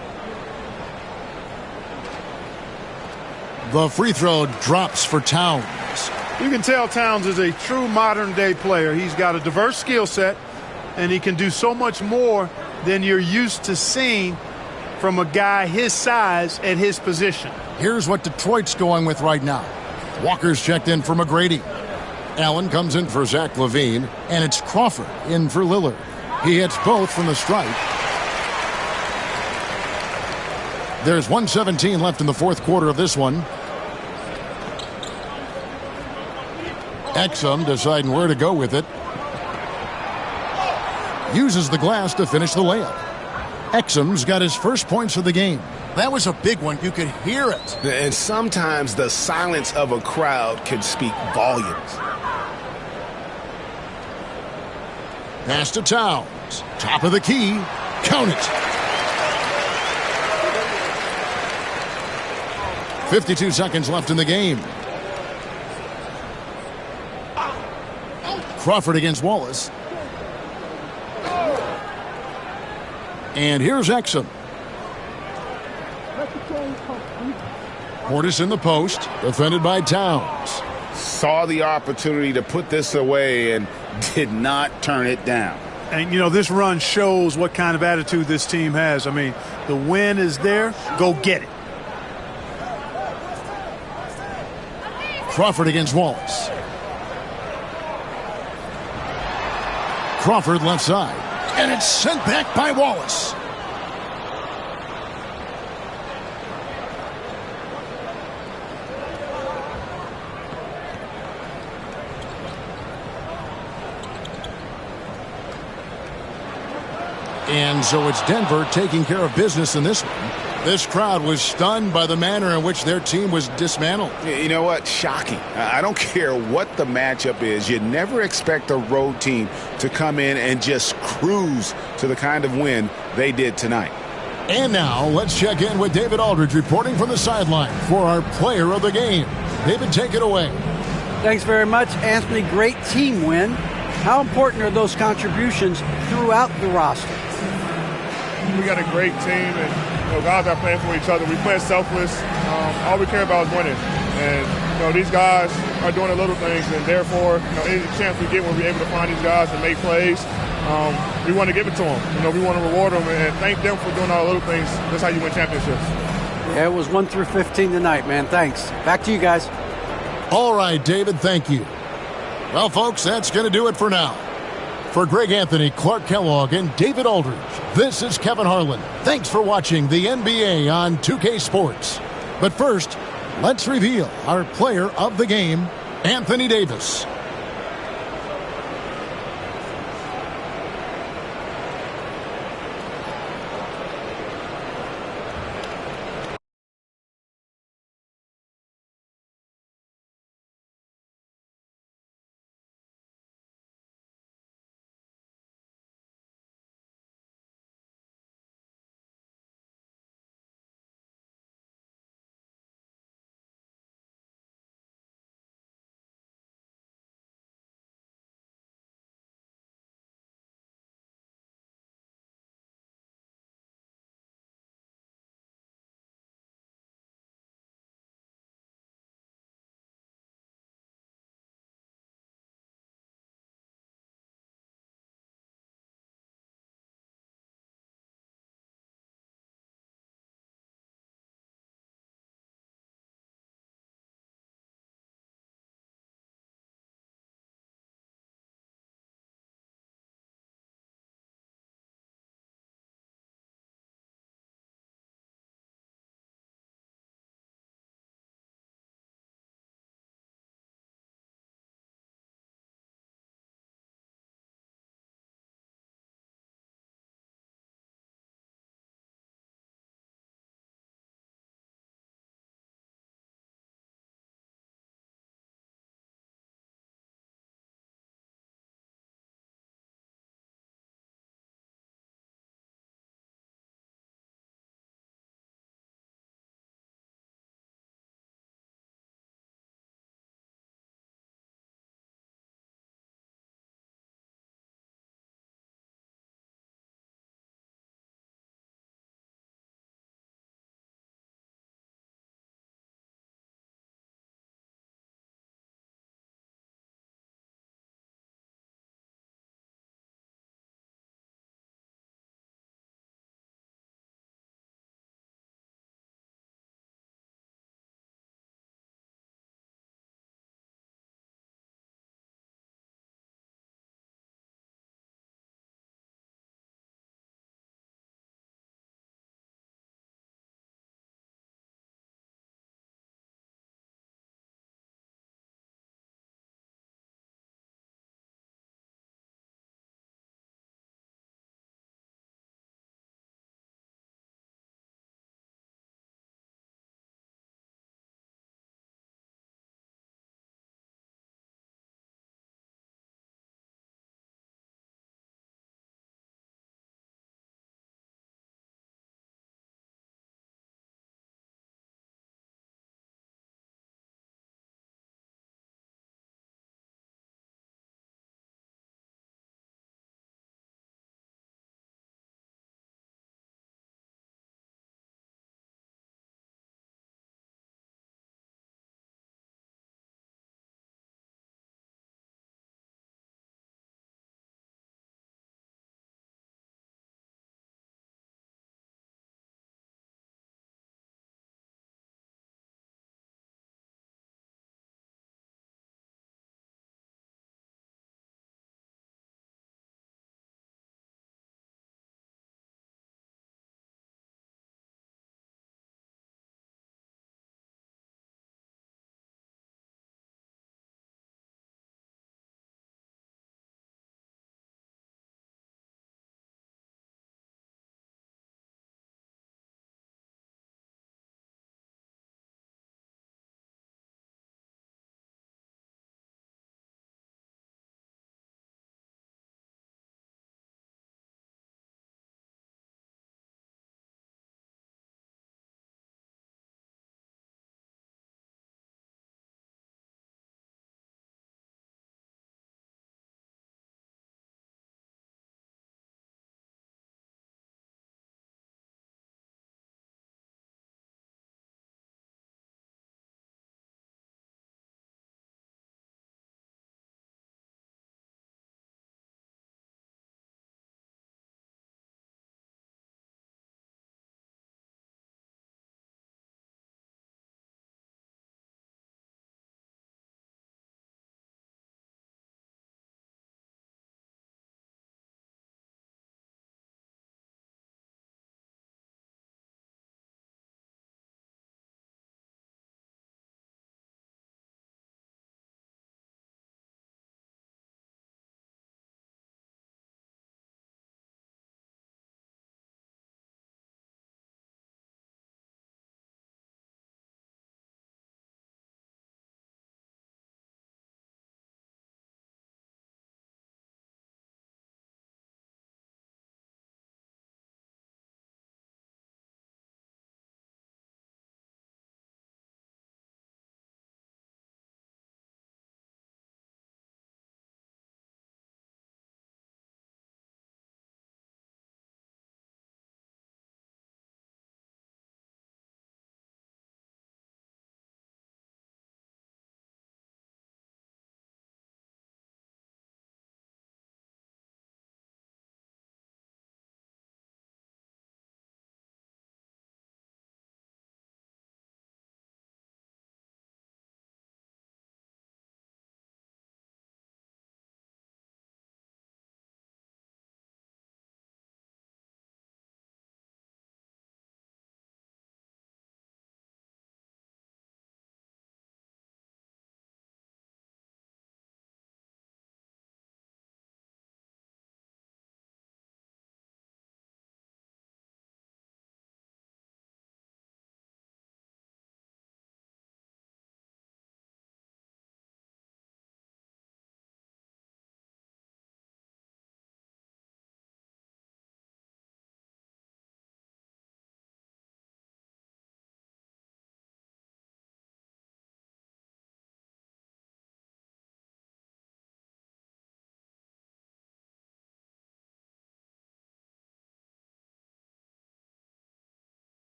The free throw drops for Towns. You can tell Towns is a true modern-day player. He's got a diverse skill set, and he can do so much more than you're used to seeing from a guy his size at his position. Here's what Detroit's going with right now. Walker's checked in for McGrady. Allen comes in for Zach LaVine, and it's Crawford in for Lillard. He hits both from the stripe. There's 1:17 left in the fourth quarter of this one. Exum deciding where to go with it. Uses the glass to finish the layup. Exum's got his first points of the game. That was a big one. You could hear it. And sometimes the silence of a crowd can speak volumes. Pass to Towns. Top of the key. Count it. 52 seconds left in the game. Crawford against Wallace. And here's Exum. Portis in the post, defended by Towns. Saw the opportunity to put this away and did not turn it down. And, you know, this run shows what kind of attitude this team has. I mean, the win is there. Go get it. Crawford against Wallace. Crawford left side. And it's sent back by Wallace. And so it's Denver taking care of business in this one. This crowd was stunned by the manner in which their team was dismantled. You know what? Shocking. I don't care what the matchup is. You never expect a road team to come in and just cruise to the kind of win they did tonight. And now let's check in with David Aldridge reporting from the sideline for our player of the game. David, take it away. Thanks very much, Anthony. Great team win. How important are those contributions throughout the roster? We got a great team, and guys are playing for each other. We play selfless. All we care about is winning. And these guys are doing the little things, and therefore, any chance we get when we're able to find these guys and make plays, we want to give it to them. We want to reward them and thank them for doing all the little things. That's how you win championships. Yeah, it was 1 through 15 tonight, man. Thanks. Back to you guys. All right, David, thank you. Well, folks, that's going to do it for now. For Greg Anthony, Clark Kellogg, and David Aldridge, this is Kevin Harlan. Thanks for watching the NBA on 2K Sports. But first, let's reveal our player of the game, Anthony Davis.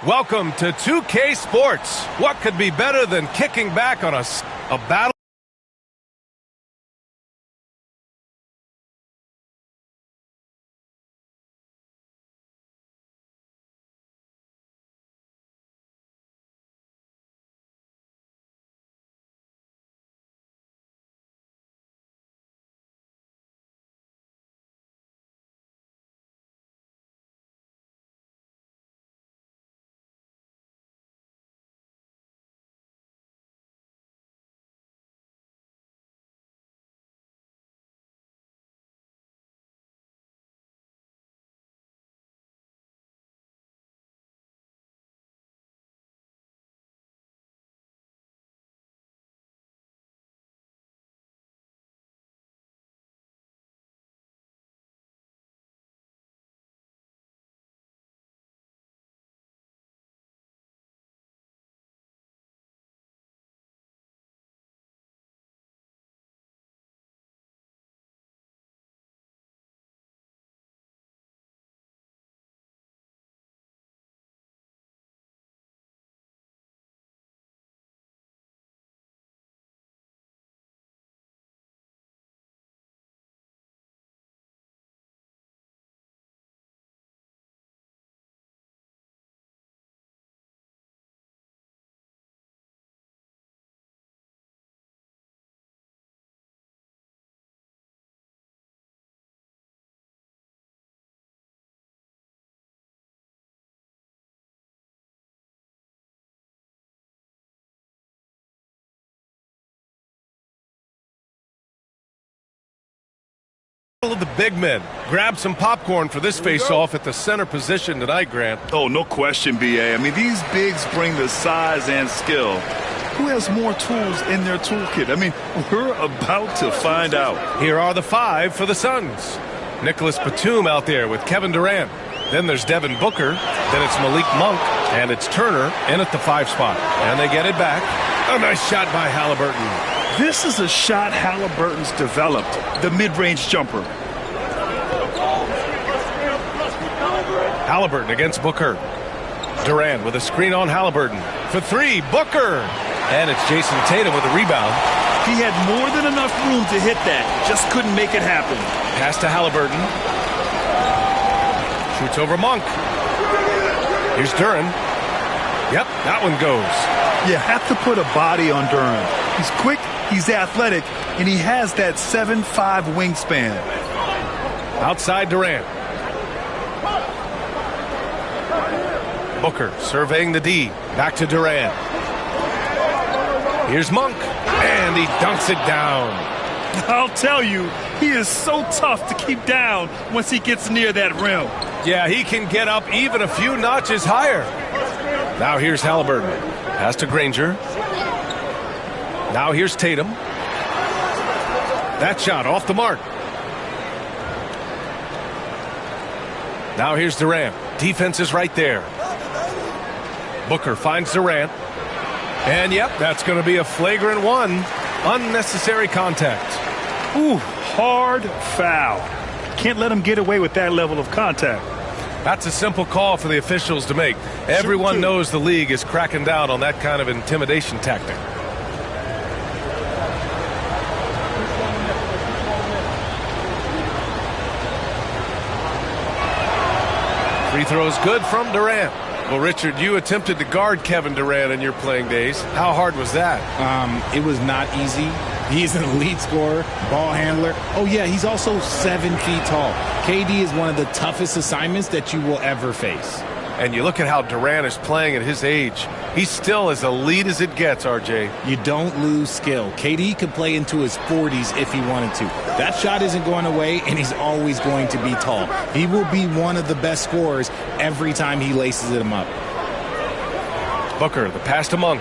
Welcome to 2K Sports. What could be better than kicking back on a battle? Of the big men. Grab some popcorn for this face-off at the center position tonight, Grant. Oh, no question, B.A. I mean, these bigs bring the size and skill. Who has more tools in their toolkit? I mean, we're about to find out. Here are the five for the Suns. Nicholas Batum out there with Kevin Durant. Then there's Devin Booker. Then it's Malik Monk. And it's Turner in at the 5 spot. And they get it back. A nice shot by Halliburton. This is a shot Halliburton's developed, the mid-range jumper. Halliburton against Booker. Durant with a screen on Halliburton. For 3, Booker. And it's Jason Tatum with a rebound. He had more than enough room to hit that. Just couldn't make it happen. Pass to Halliburton. Shoots over Monk. Here's Duren. Yep, that one goes. You have to put a body on Duren. He's quick, he's athletic, and he has that 7'5" wingspan. Outside Durant. Booker surveying the D. Back to Durant. Here's Monk. And he dunks it down. I'll tell you, he is so tough to keep down once he gets near that rim. Yeah, he can get up even a few notches higher. Now here's Halliburton. Pass to Granger. Now here's Tatum. That shot off the mark. Now here's Durant. Defense is right there. Booker finds Durant. And yep, that's going to be a flagrant 1. Unnecessary contact. Ooh, hard foul. Can't let him get away with that level of contact. That's a simple call for the officials to make. Everyone knows the league is cracking down on that kind of intimidation tactic. Free throw is good from Durant. Well, Richard, you attempted to guard Kevin Durant in your playing days. How hard was that? It was not easy. He's an elite scorer, ball handler. Oh, yeah, he's also 7 feet tall. KD is one of the toughest assignments that you will ever face. And you look at how Durant is playing at his age. He's still as elite as it gets, RJ. You don't lose skill. KD could play into his 40s if he wanted to. That shot isn't going away, and he's always going to be tall. He will be one of the best scorers every time he laces them up. Booker, the pass to Monk.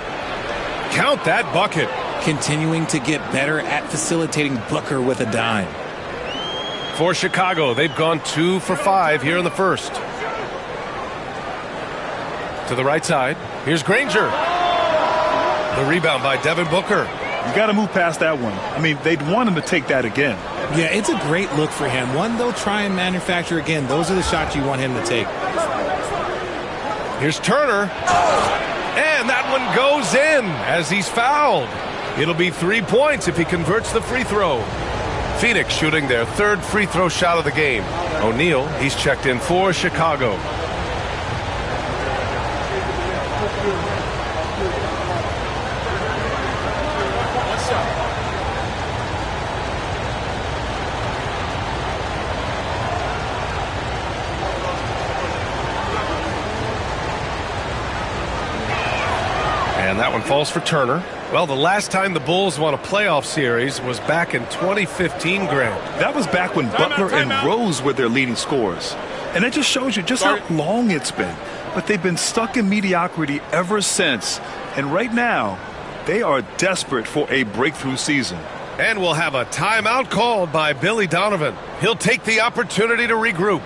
Count that bucket. Continuing to get better at facilitating Booker with a dime. For Chicago, they've gone 2 for 5 here in the first. To the right side. Here's Granger. The rebound by Devin Booker. You got to move past that one. I mean, they'd want him to take that again. Yeah, it's a great look for him. One they'll try and manufacture again. Those are the shots you want him to take. Here's Turner. And that one goes in as he's fouled. It'll be 3 points if he converts the free throw. Phoenix shooting their third free throw shot of the game. O'Neal, he's checked in for Chicago. And that one falls for Turner. Well, the last time the Bulls won a playoff series was back in 2015, Grant. That was back when Butler and Rose were their leading scorers. And it just shows you just how long it's been. But they've been stuck in mediocrity ever since. And right now, they are desperate for a breakthrough season. And we'll have a timeout called by Billy Donovan. He'll take the opportunity to regroup.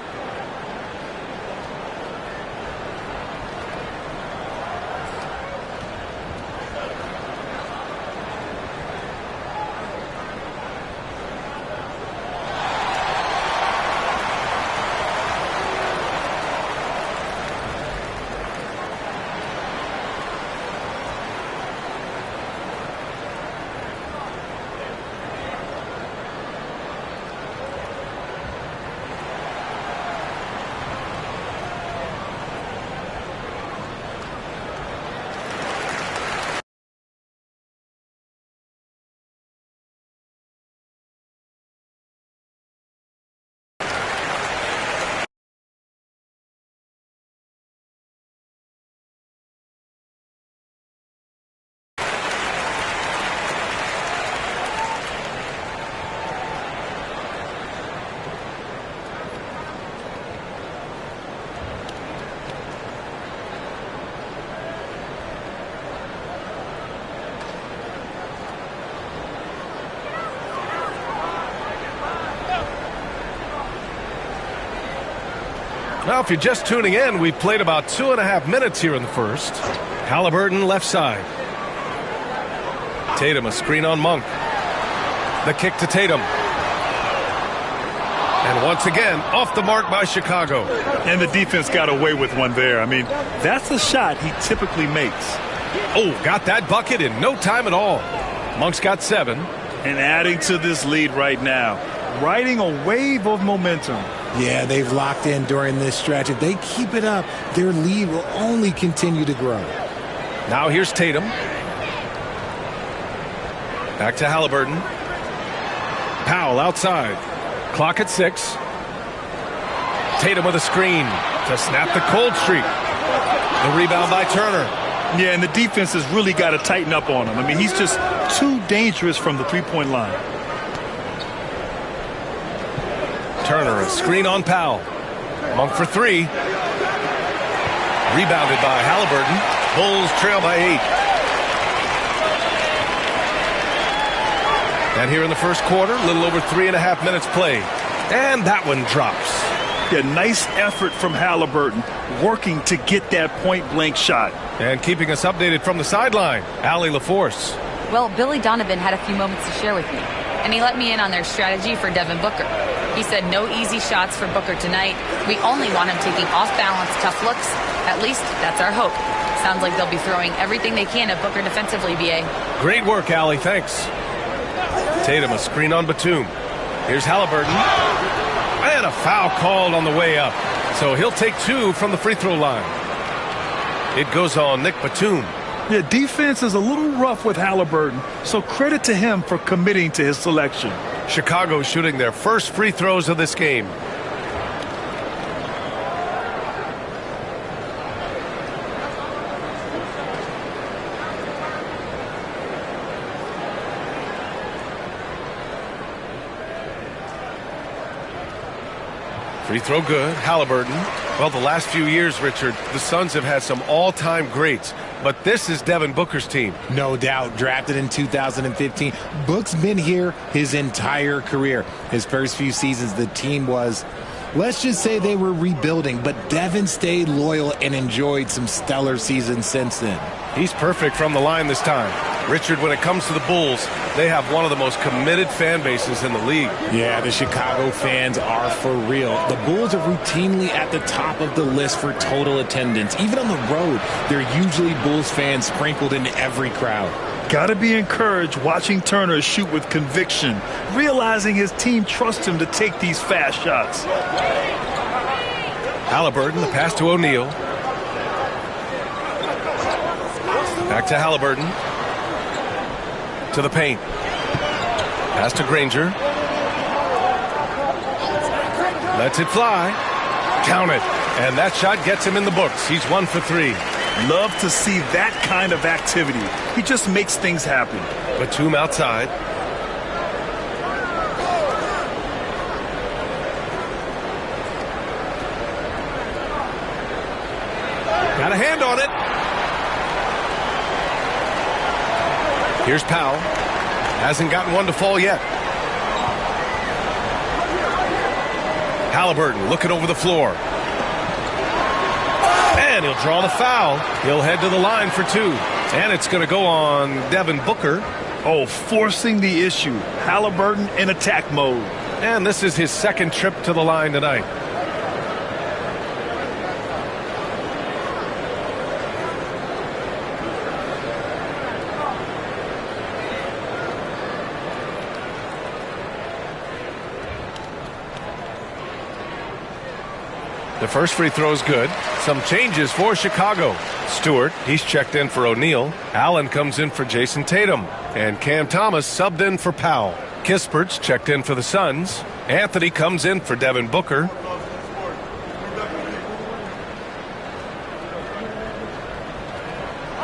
Now, if you're just tuning in, we've played about 2.5 minutes here in the first. Halliburton left side. Tatum, a screen on Monk. The kick to Tatum. And once again, off the mark by Chicago. And the defense got away with one there. I mean, that's the shot he typically makes. Oh, got that bucket in no time at all. Monk's got 7. And adding to this lead right now, riding a wave of momentum. Yeah, they've locked in during this stretch. If they keep it up, their lead will only continue to grow. Now here's Tatum. Back to Halliburton. Powell outside. Clock at 6. Tatum with a screen to snap the cold streak. The rebound by Turner. Yeah, and the defense has really got to tighten up on him. I mean, he's just too dangerous from the three-point line. Turner, a screen on Powell. Monk for 3. Rebounded by Halliburton. Bulls trail by 8. And here in the first quarter, a little over 3.5 minutes played. And that one drops. Yeah, nice effort from Halliburton, working to get that point-blank shot. And keeping us updated from the sideline, Allie LaForce. Well, Billy Donovan had a few moments to share with me, and he let me in on their strategy for Devin Booker. He said no easy shots for Booker tonight. We only want him taking off-balance tough looks. At least that's our hope. Sounds like they'll be throwing everything they can at Booker defensively, B.A. Great work, Allie. Thanks. Tatum, a screen on Batum. Here's Halliburton. And a foul called on the way up. So he'll take 2 from the free throw line. It goes on Nick Batum. Yeah, defense is a little rough with Halliburton, so credit to him for committing to his selection. Chicago shooting their first free throws of this game. Free throw good. Halliburton. Well, the last few years, Richard, the Suns have had some all-time greats. But this is Devin Booker's team. No doubt. Drafted in 2015. Book's been here his entire career. His first few seasons, the team was, let's just say they were rebuilding. But Devin stayed loyal and enjoyed some stellar seasons since then. He's perfect from the line this time. Richard, when it comes to the Bulls, they have one of the most committed fan bases in the league. Yeah, the Chicago fans are for real. The Bulls are routinely at the top of the list for total attendance. Even on the road, there are usually Bulls fans sprinkled into every crowd. Got to be encouraged watching Turner shoot with conviction, realizing his team trusts him to take these fast shots. Halliburton, the pass to O'Neal. Back to Halliburton. To the paint. Pass to Granger. Lets it fly. Count it. And that shot gets him in the books. He's 1 for 3. Love to see that kind of activity. He just makes things happen. Batum outside. Got a hand on it. Here's Powell. Hasn't gotten one to fall yet. Halliburton looking over the floor. And he'll draw the foul. He'll head to the line for 2. And it's going to go on Devin Booker. Oh, forcing the issue. Halliburton in attack mode. And this is his second trip to the line tonight. The first free throw is good. Some changes for Chicago. Stewart, he's checked in for O'Neal. Allen comes in for Jason Tatum. And Cam Thomas subbed in for Powell. Kispert's checked in for the Suns. Anthony comes in for Devin Booker.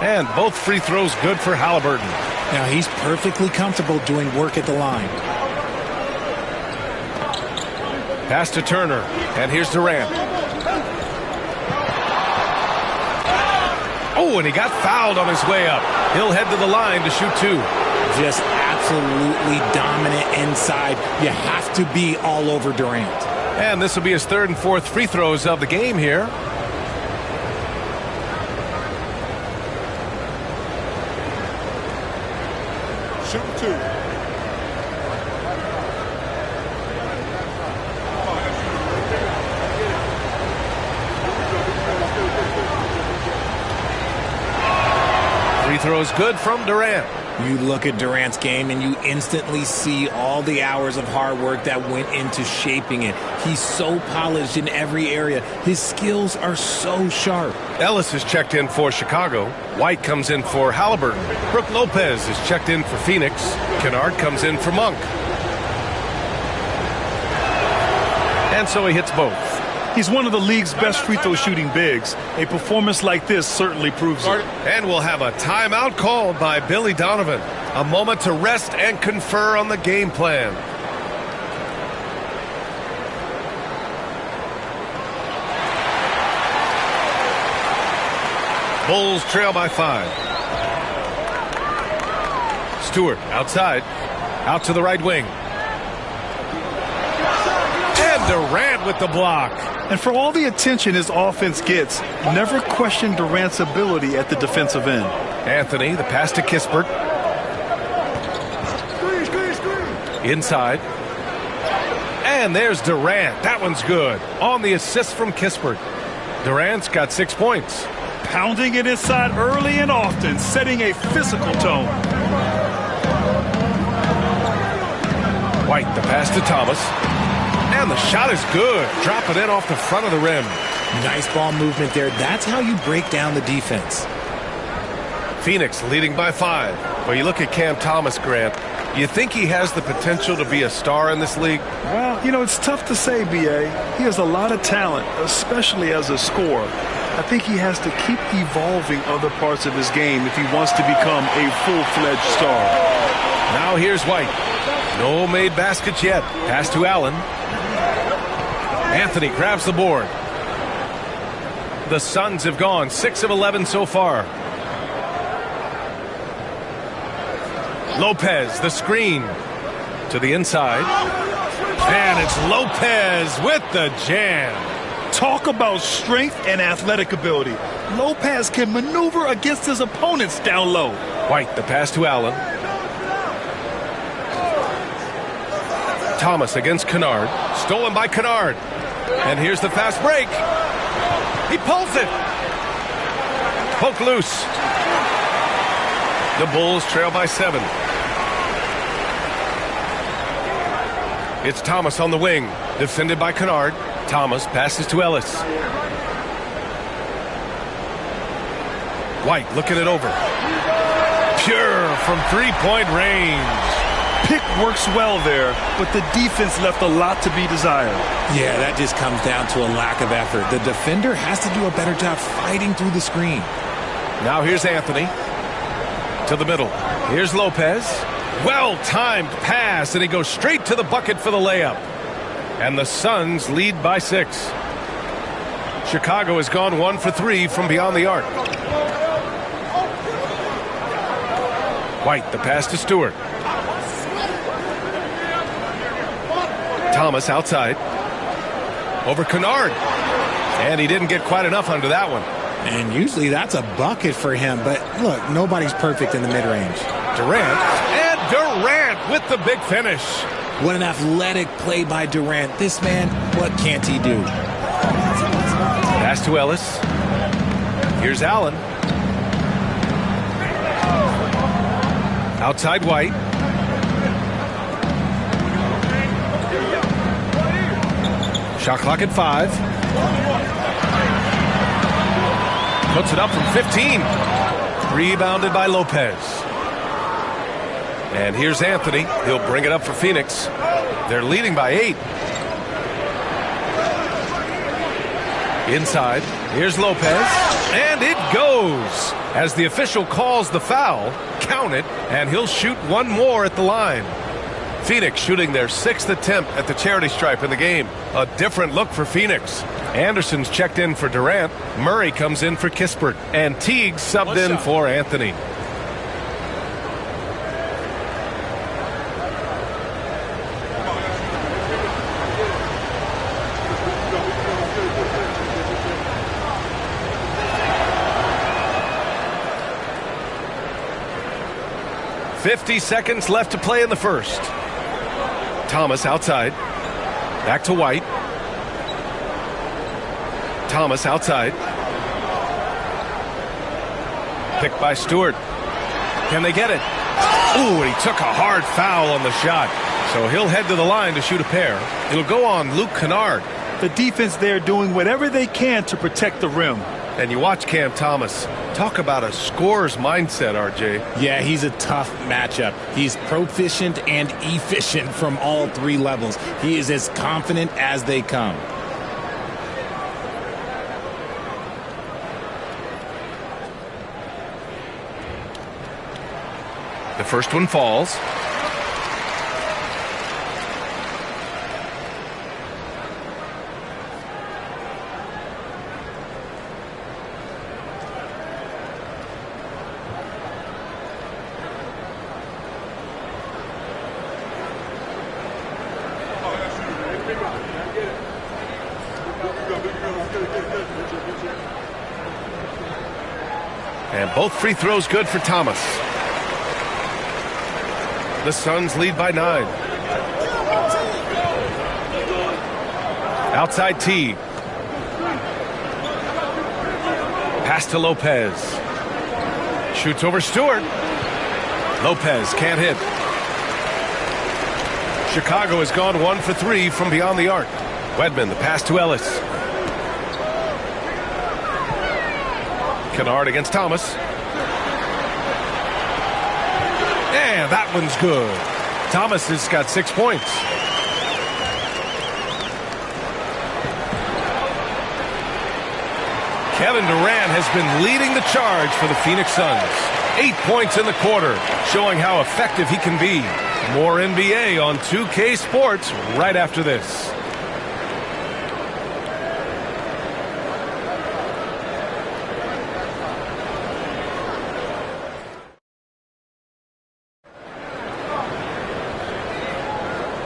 And both free throws good for Halliburton. Now he's perfectly comfortable doing work at the line. Pass to Turner. And here's Durant. Oh, and he got fouled on his way up. He'll head to the line to shoot 2. Just absolutely dominant inside. You have to be all over Durant. And this will be his 3rd and 4th free throws of the game here. Shoot 2. Free throws good from Durant. You look at Durant's game and you instantly see all the hours of hard work that went into shaping it. He's so polished in every area. His skills are so sharp. Ellis is checked in for Chicago. White comes in for Halliburton. Brook Lopez is checked in for Phoenix. Kennard comes in for Monk. And so he hits both. He's one of the league's best free throw shooting bigs. A performance like this certainly proves it. And we'll have a timeout called by Billy Donovan. A moment to rest and confer on the game plan. Bulls trail by 5. Stewart outside. Out to the right wing. And Durant with the block. And for all the attention his offense gets, never question Durant's ability at the defensive end. Anthony, the pass to Kispert. Inside. And there's Durant. That one's good. On the assist from Kispert. Durant's got 6 points. Pounding it inside early and often, setting a physical tone. White, the pass to Thomas. And the shot is good. Dropping in off the front of the rim. Nice ball movement there. That's how you break down the defense. Phoenix leading by 5. Well, you look at Cam Thomas, Grant. You think he has the potential to be a star in this league? Well, you know, it's tough to say, B.A. He has a lot of talent, especially as a scorer. I think he has to keep evolving other parts of his game if he wants to become a full-fledged star. Now here's White. No made baskets yet. Pass to Allen. Anthony grabs the board. The Suns have gone 6 of 11 so far. Lopez, the screen to the inside. And it's Lopez with the jam. Talk about strength and athletic ability. Lopez can maneuver against his opponents down low. White, the pass to Allen. Thomas against Kennard. Stolen by Kennard. And here's the fast break. He pulls it. Poke loose. The Bulls trail by 7. It's Thomas on the wing. Defended by Kennard. Thomas passes to Ellis. White looking it over. Pure from three-point range. Pick works well there, but the defense left a lot to be desired. Yeah, that just comes down to a lack of effort. The defender has to do a better job fighting through the screen. Now here's Anthony. To the middle. Here's Lopez. Well-timed pass, and he goes straight to the bucket for the layup. And the Suns lead by 6. Chicago has gone 1 for 3 from beyond the arc. White, the pass to Stewart. Thomas outside. Over Kennard. And he didn't get quite enough under that one. And usually that's a bucket for him. But look, nobody's perfect in the mid-range. Durant. And Durant with the big finish. What an athletic play by Durant. This man, what can't he do? Pass to Ellis. Here's Allen. Outside White. Shot clock at 5. Puts it up from 15. Rebounded by Lopez. And here's Anthony. He'll bring it up for Phoenix. They're leading by 8. Inside. Here's Lopez. And it goes. As the official calls the foul, count it, and he'll shoot one more at the line. Phoenix shooting their 6th attempt at the charity stripe in the game. A different look for Phoenix. Anderson's checked in for Durant. Murray comes in for Kispert. And Teague subbed in for Anthony. .50 seconds left to play in the first. Thomas outside. Back to White. Thomas outside. Picked by Stewart. Can they get it? Ooh, and he took a hard foul on the shot. So he'll head to the line to shoot a pair. It'll go on Luke Kennard. The defense there doing whatever they can to protect the rim. And you watch Cam Thomas. Talk about a scorer's mindset, RJ. Yeah, he's a tough matchup. He's proficient and efficient from all 3 levels. He is as confident as they come. The first one falls. And both free throws good for Thomas. The Suns lead by 9. Outside T. Pass to Lopez. Shoots over Stewart. Lopez can't hit. Chicago has gone 1 for 3 from beyond the arc. Wedman, the pass to Ellis. Kennard against Thomas. And that one's good. Thomas has got 6 points. Kevin Durant has been leading the charge for the Phoenix Suns. 8 points in the quarter, showing how effective he can be. More NBA on 2K Sports right after this.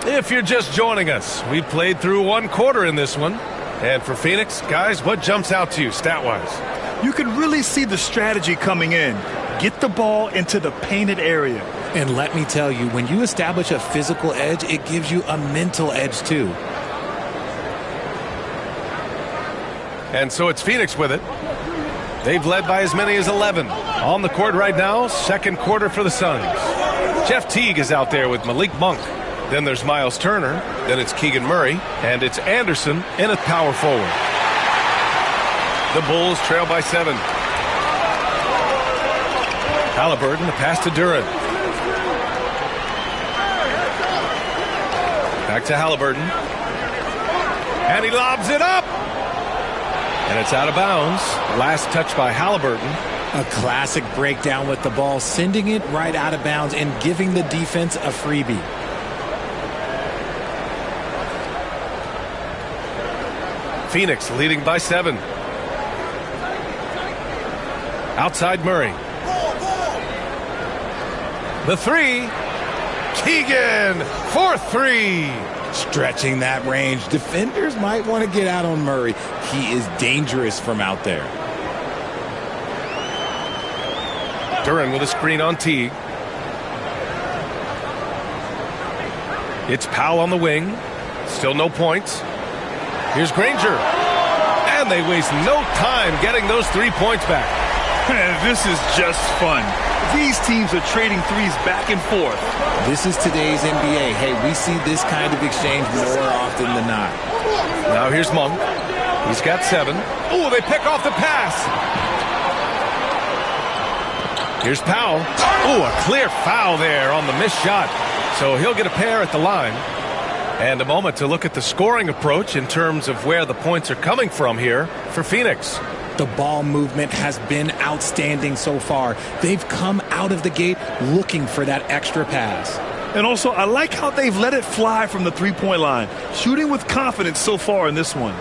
If you're just joining us, we played through 1 quarter in this one. And for Phoenix, guys, what jumps out to you stat-wise? You can really see the strategy coming in. Get the ball into the painted area. And let me tell you, when you establish a physical edge, it gives you a mental edge too. And so it's Phoenix with it. They've led by as many as 11. On the court right now, second quarter for the Suns. Jeff Teague is out there with Malik Monk. Then there's Miles Turner. Then it's Keegan Murray. And it's Anderson in at power forward. The Bulls trail by 7. Halliburton, the pass to Duren. Back to Halliburton. And he lobs it up. And it's out of bounds. Last touch by Halliburton. A classic breakdown with the ball, sending it right out of bounds and giving the defense a freebie. Phoenix leading by 7. Outside Murray. The three. Keegan for 3. Stretching that range. Defenders might want to get out on Murray. He is dangerous from out there. Duren with a screen on Teague. It's Powell on the wing. Still no points. Here's Granger. And they waste no time getting those 3 points back. This is just fun. These teams are trading threes back and forth. This is today's NBA. Hey, we see this kind of exchange more often than not. Now here's Monk. He's got 7. Oh, they pick off the pass. Here's Powell. Oh, a clear foul there on the missed shot. So he'll get a pair at the line. And a moment to look at the scoring approach in terms of where the points are coming from here for Phoenix. The ball movement has been outstanding so far. They've come out of the gate looking for that extra pass. And also, I like how they've let it fly from the three-point line. Shooting with confidence so far in this one.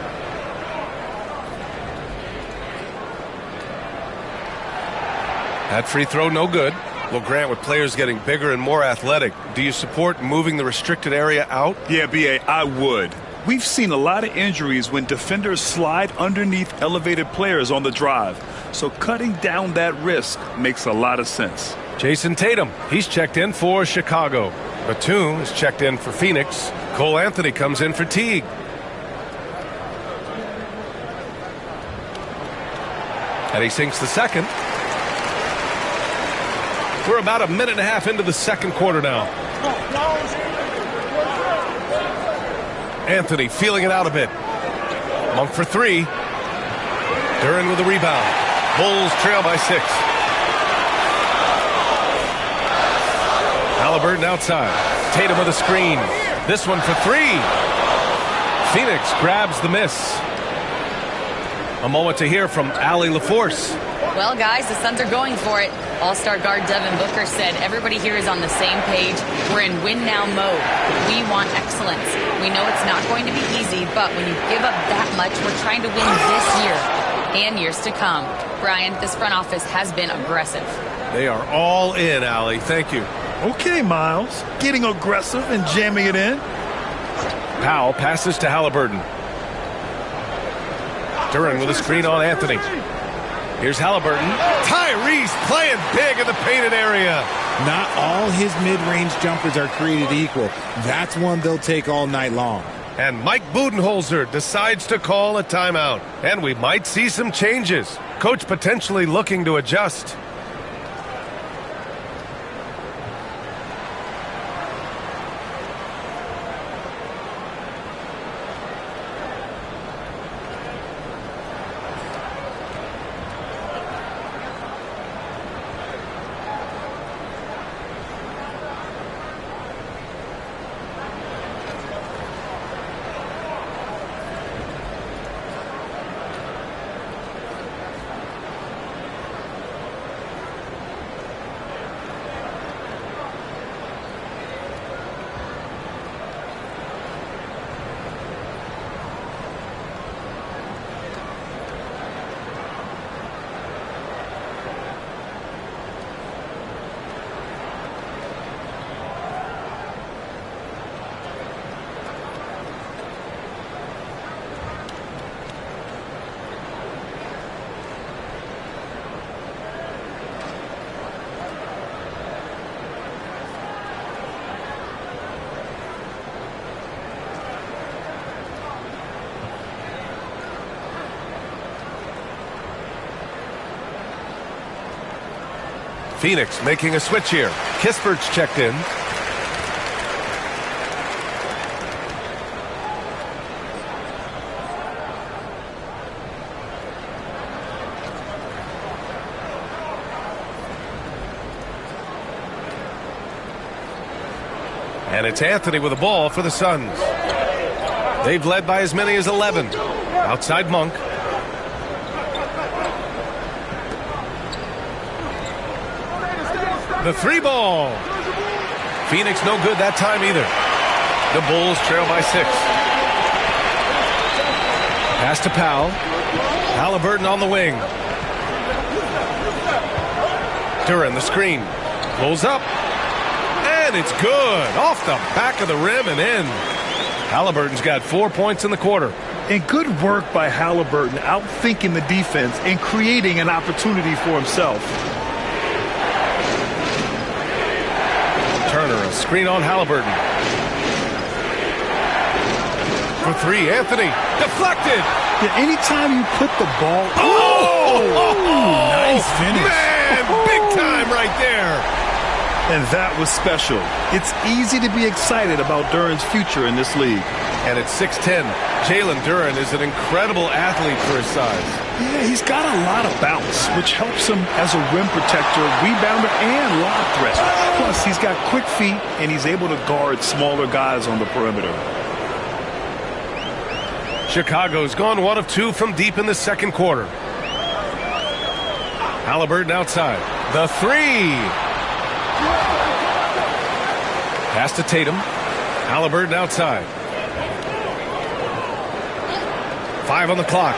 That free throw, no good. Well, Grant, with players getting bigger and more athletic, do you support moving the restricted area out? Yeah, B.A., I would. We've seen a lot of injuries when defenders slide underneath elevated players on the drive. So cutting down that risk makes a lot of sense. Jason Tatum, he's checked in for Chicago. Batum is checked in for Phoenix. Cole Anthony comes in for Teague. And he sinks the second. We're about a minute and a half into the second quarter now. Anthony feeling it out a bit. Monk for 3. Duren with a rebound. Bulls trail by 6. Halliburton outside. Tatum with a screen. This one for 3. Phoenix grabs the miss. A moment to hear from Allie LaForce. Well, guys, the Suns are going for it. All-star guard Devin Booker said everybody here is on the same page. We're in win-now mode. We want excellence. We know it's not going to be easy, but when you give up that much, we're trying to win this year and years to come. Brian, this front office has been aggressive. They are all in, Allie. Thank you. Okay, Miles. Getting aggressive and jamming it in. Powell passes to Halliburton. Duren with a screen on Anthony. Here's Halliburton. Tyrese playing big in the painted area. Not all his mid-range jumpers are created equal. That's one they'll take all night long. And Mike Budenholzer decides to call a timeout. And we might see some changes. Coach potentially looking to adjust. Phoenix making a switch here. Kispert's checked in. And it's Anthony with the ball for the Suns. They've led by as many as 11. Outside Monk. The 3 ball. Phoenix no good that time either. The Bulls trail by 6. Pass to Powell. Halliburton on the wing. Duran the screen. Pulls up. And it's good. Off the back of the rim and in. Halliburton's got 4 points in the quarter. And good work by Halliburton, outthinking the defense and creating an opportunity for himself. Turner, a screen on Halliburton. For 3, Anthony. Deflected. Yeah, anytime you put the ball... Nice finish. Man, big time right there. And that was special. It's easy to be excited about Duran's future in this league. And at 6'10", Jalen Duran is an incredible athlete for his size. Yeah, he's got a lot of bounce, which helps him as a rim protector, rebounder, and lob threat. Plus, he's got quick feet, and he's able to guard smaller guys on the perimeter. Chicago's gone 1 of 2 from deep in the second quarter. Halliburton outside. The 3. Pass to Tatum. Halliburton outside. 5 on the clock.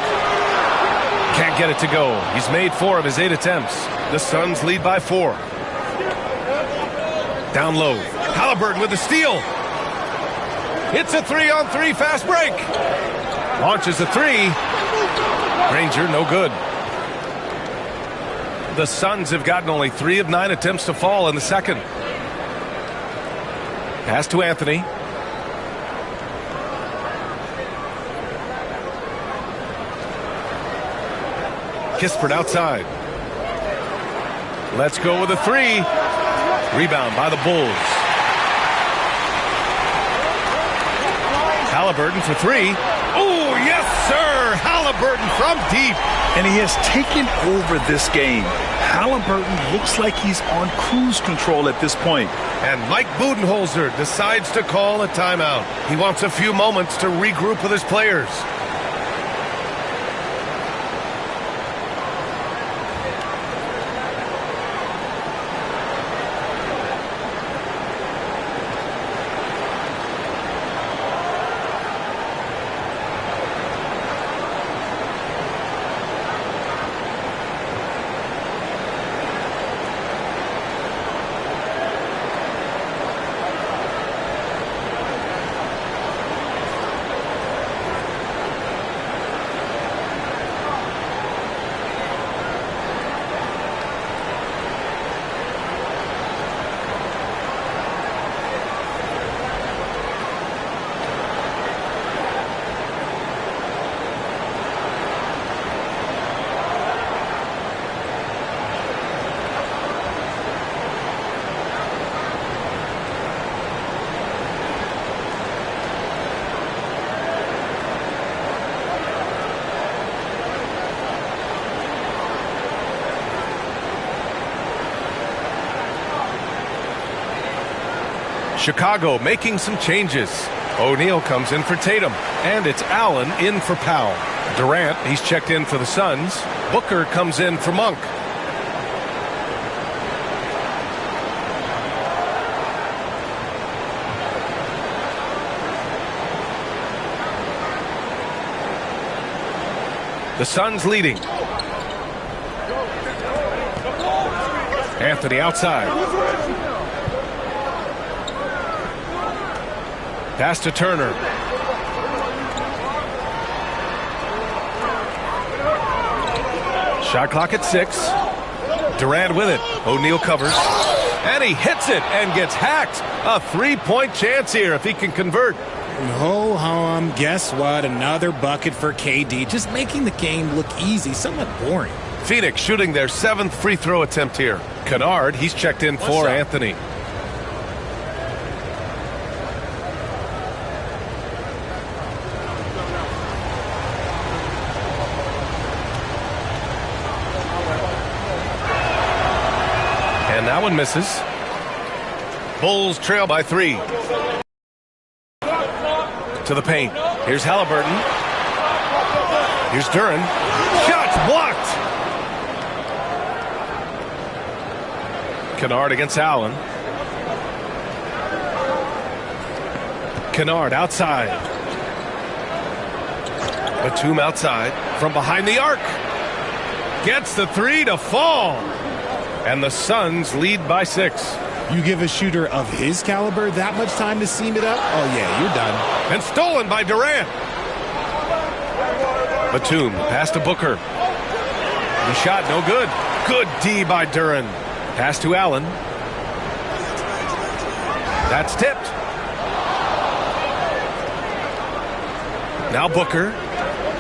Can't get it to go. He's made 4 of his 8 attempts. The Suns lead by 4. Down low. Halliburton with the steal. Hits a 3-on-3 fast break. Launches a 3. Granger no good. The Suns have gotten only 3 of 9 attempts to fall in the second. Pass to Anthony. Kispert outside. Let's go with a 3. Rebound by the Bulls. Halliburton for 3. Oh, yes, sir. Halliburton from deep. And he has taken over this game. Halliburton looks like he's on cruise control at this point. And Mike Budenholzer decides to call a timeout. He wants a few moments to regroup with his players. Chicago making some changes. O'Neal comes in for Tatum, and it's Allen in for Powell. Durant, he's checked in for the Suns. Booker comes in for Monk. The Suns leading. Anthony outside. Pass to Turner. Shot clock at 6. Durant with it. O'Neal covers. And he hits it and gets hacked. A 3-point chance here if he can convert. Guess what? Another bucket for KD. Just making the game look easy, somewhat boring. Phoenix shooting their 7th free throw attempt here. Kennard, he's checked in for Anthony. And that one misses. Bulls trail by 3. To the paint. Here's Halliburton. Here's Duren. Shots blocked. Kennard against Allen. Kennard outside. Batum outside from behind the arc. Gets the 3 to fall. And the Suns lead by 6. You give a shooter of his caliber that much time to seam it up? Oh, yeah, you're done. And stolen by Durant. Batum, pass to Booker. The shot, no good. Good D by Duren. Pass to Allen. That's tipped. Now Booker.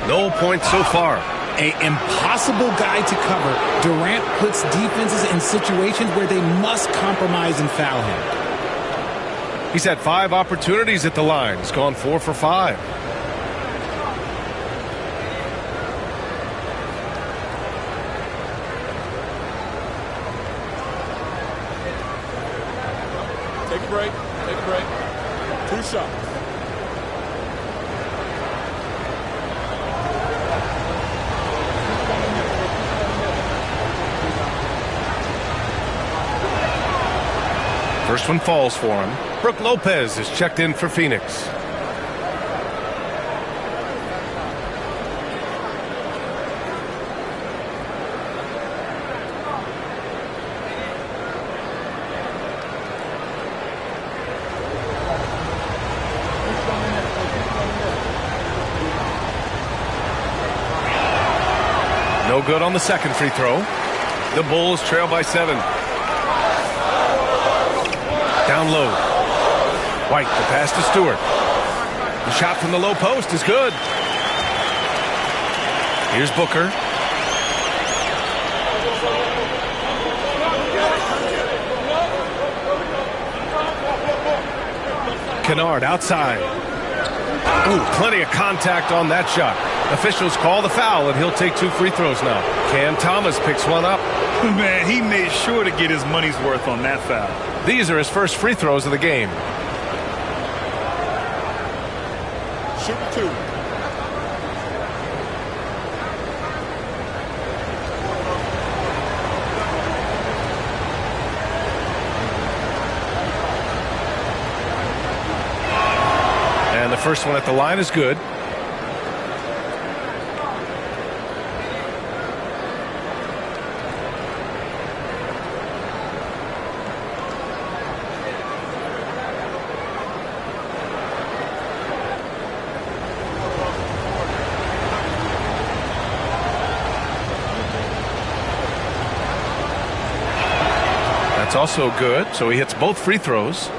No points so far. An impossible guy to cover. Durant puts defenses in situations where they must compromise and foul him. He's had 5 opportunities at the line. He's gone 4 for 5. Take a break. Take a break. 2 shots. First one falls for him. Brook Lopez is checked in for Phoenix. No good on the second free throw. The Bulls trail by 7. Down low. White, the pass to Stewart. The shot from the low post is good. Here's Booker. Kennard outside. Ooh, plenty of contact on that shot. Officials call the foul, and he'll take 2 free throws now. Cam Thomas picks one up. Man, he made sure to get his money's worth on that foul. These are his first free throws of the game. Shoot 2. And the first one at the line is good. That's also good, so he hits both free throws.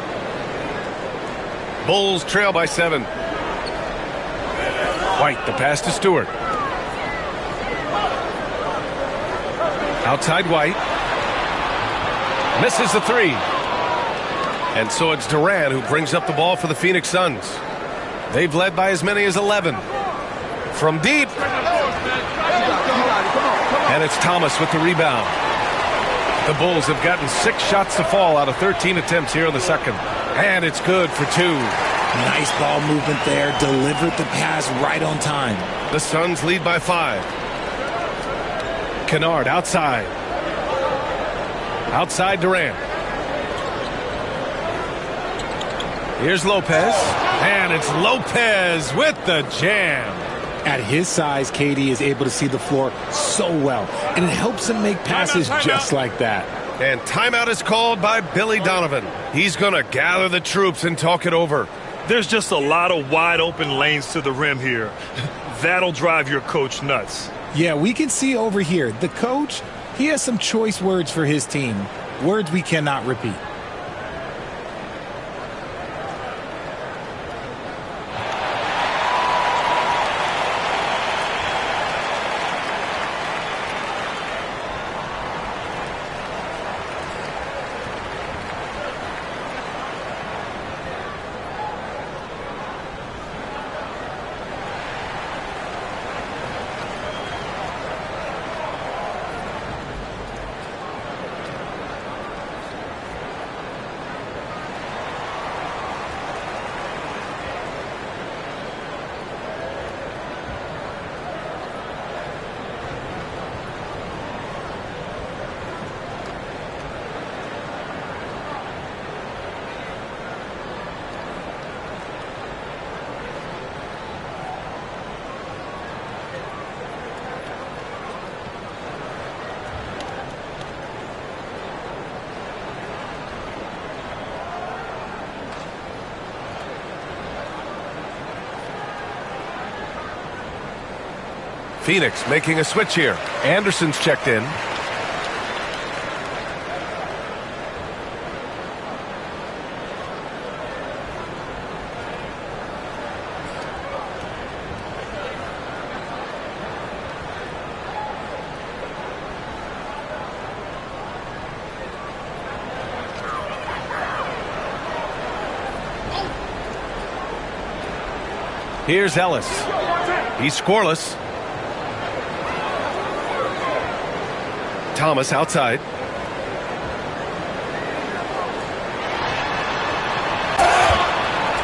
Bulls trail by 7. White, the pass to Stewart. Outside White. Misses the 3. And so it's Durant who brings up the ball for the Phoenix Suns. They've led by as many as 11. From deep. And it's Thomas with the rebound. The Bulls have gotten 6 shots to fall out of 13 attempts here in the second. And it's good for 2. Nice ball movement there. Delivered the pass right on time. The Suns lead by 5. Kennard outside. Outside Durant. Here's Lopez. And it's Lopez with the jam. At his size, KD is able to see the floor so well, and it helps him make passes just like that. And timeout is called by Billy Donovan. He's going to gather the troops and talk it over. There's just a lot of wide open lanes to the rim here. That'll drive your coach nuts. Yeah, we can see over here. The coach, he has some choice words for his team. Words we cannot repeat. Phoenix making a switch here. Anderson's checked in. Here's Ellis. He's scoreless. Thomas outside.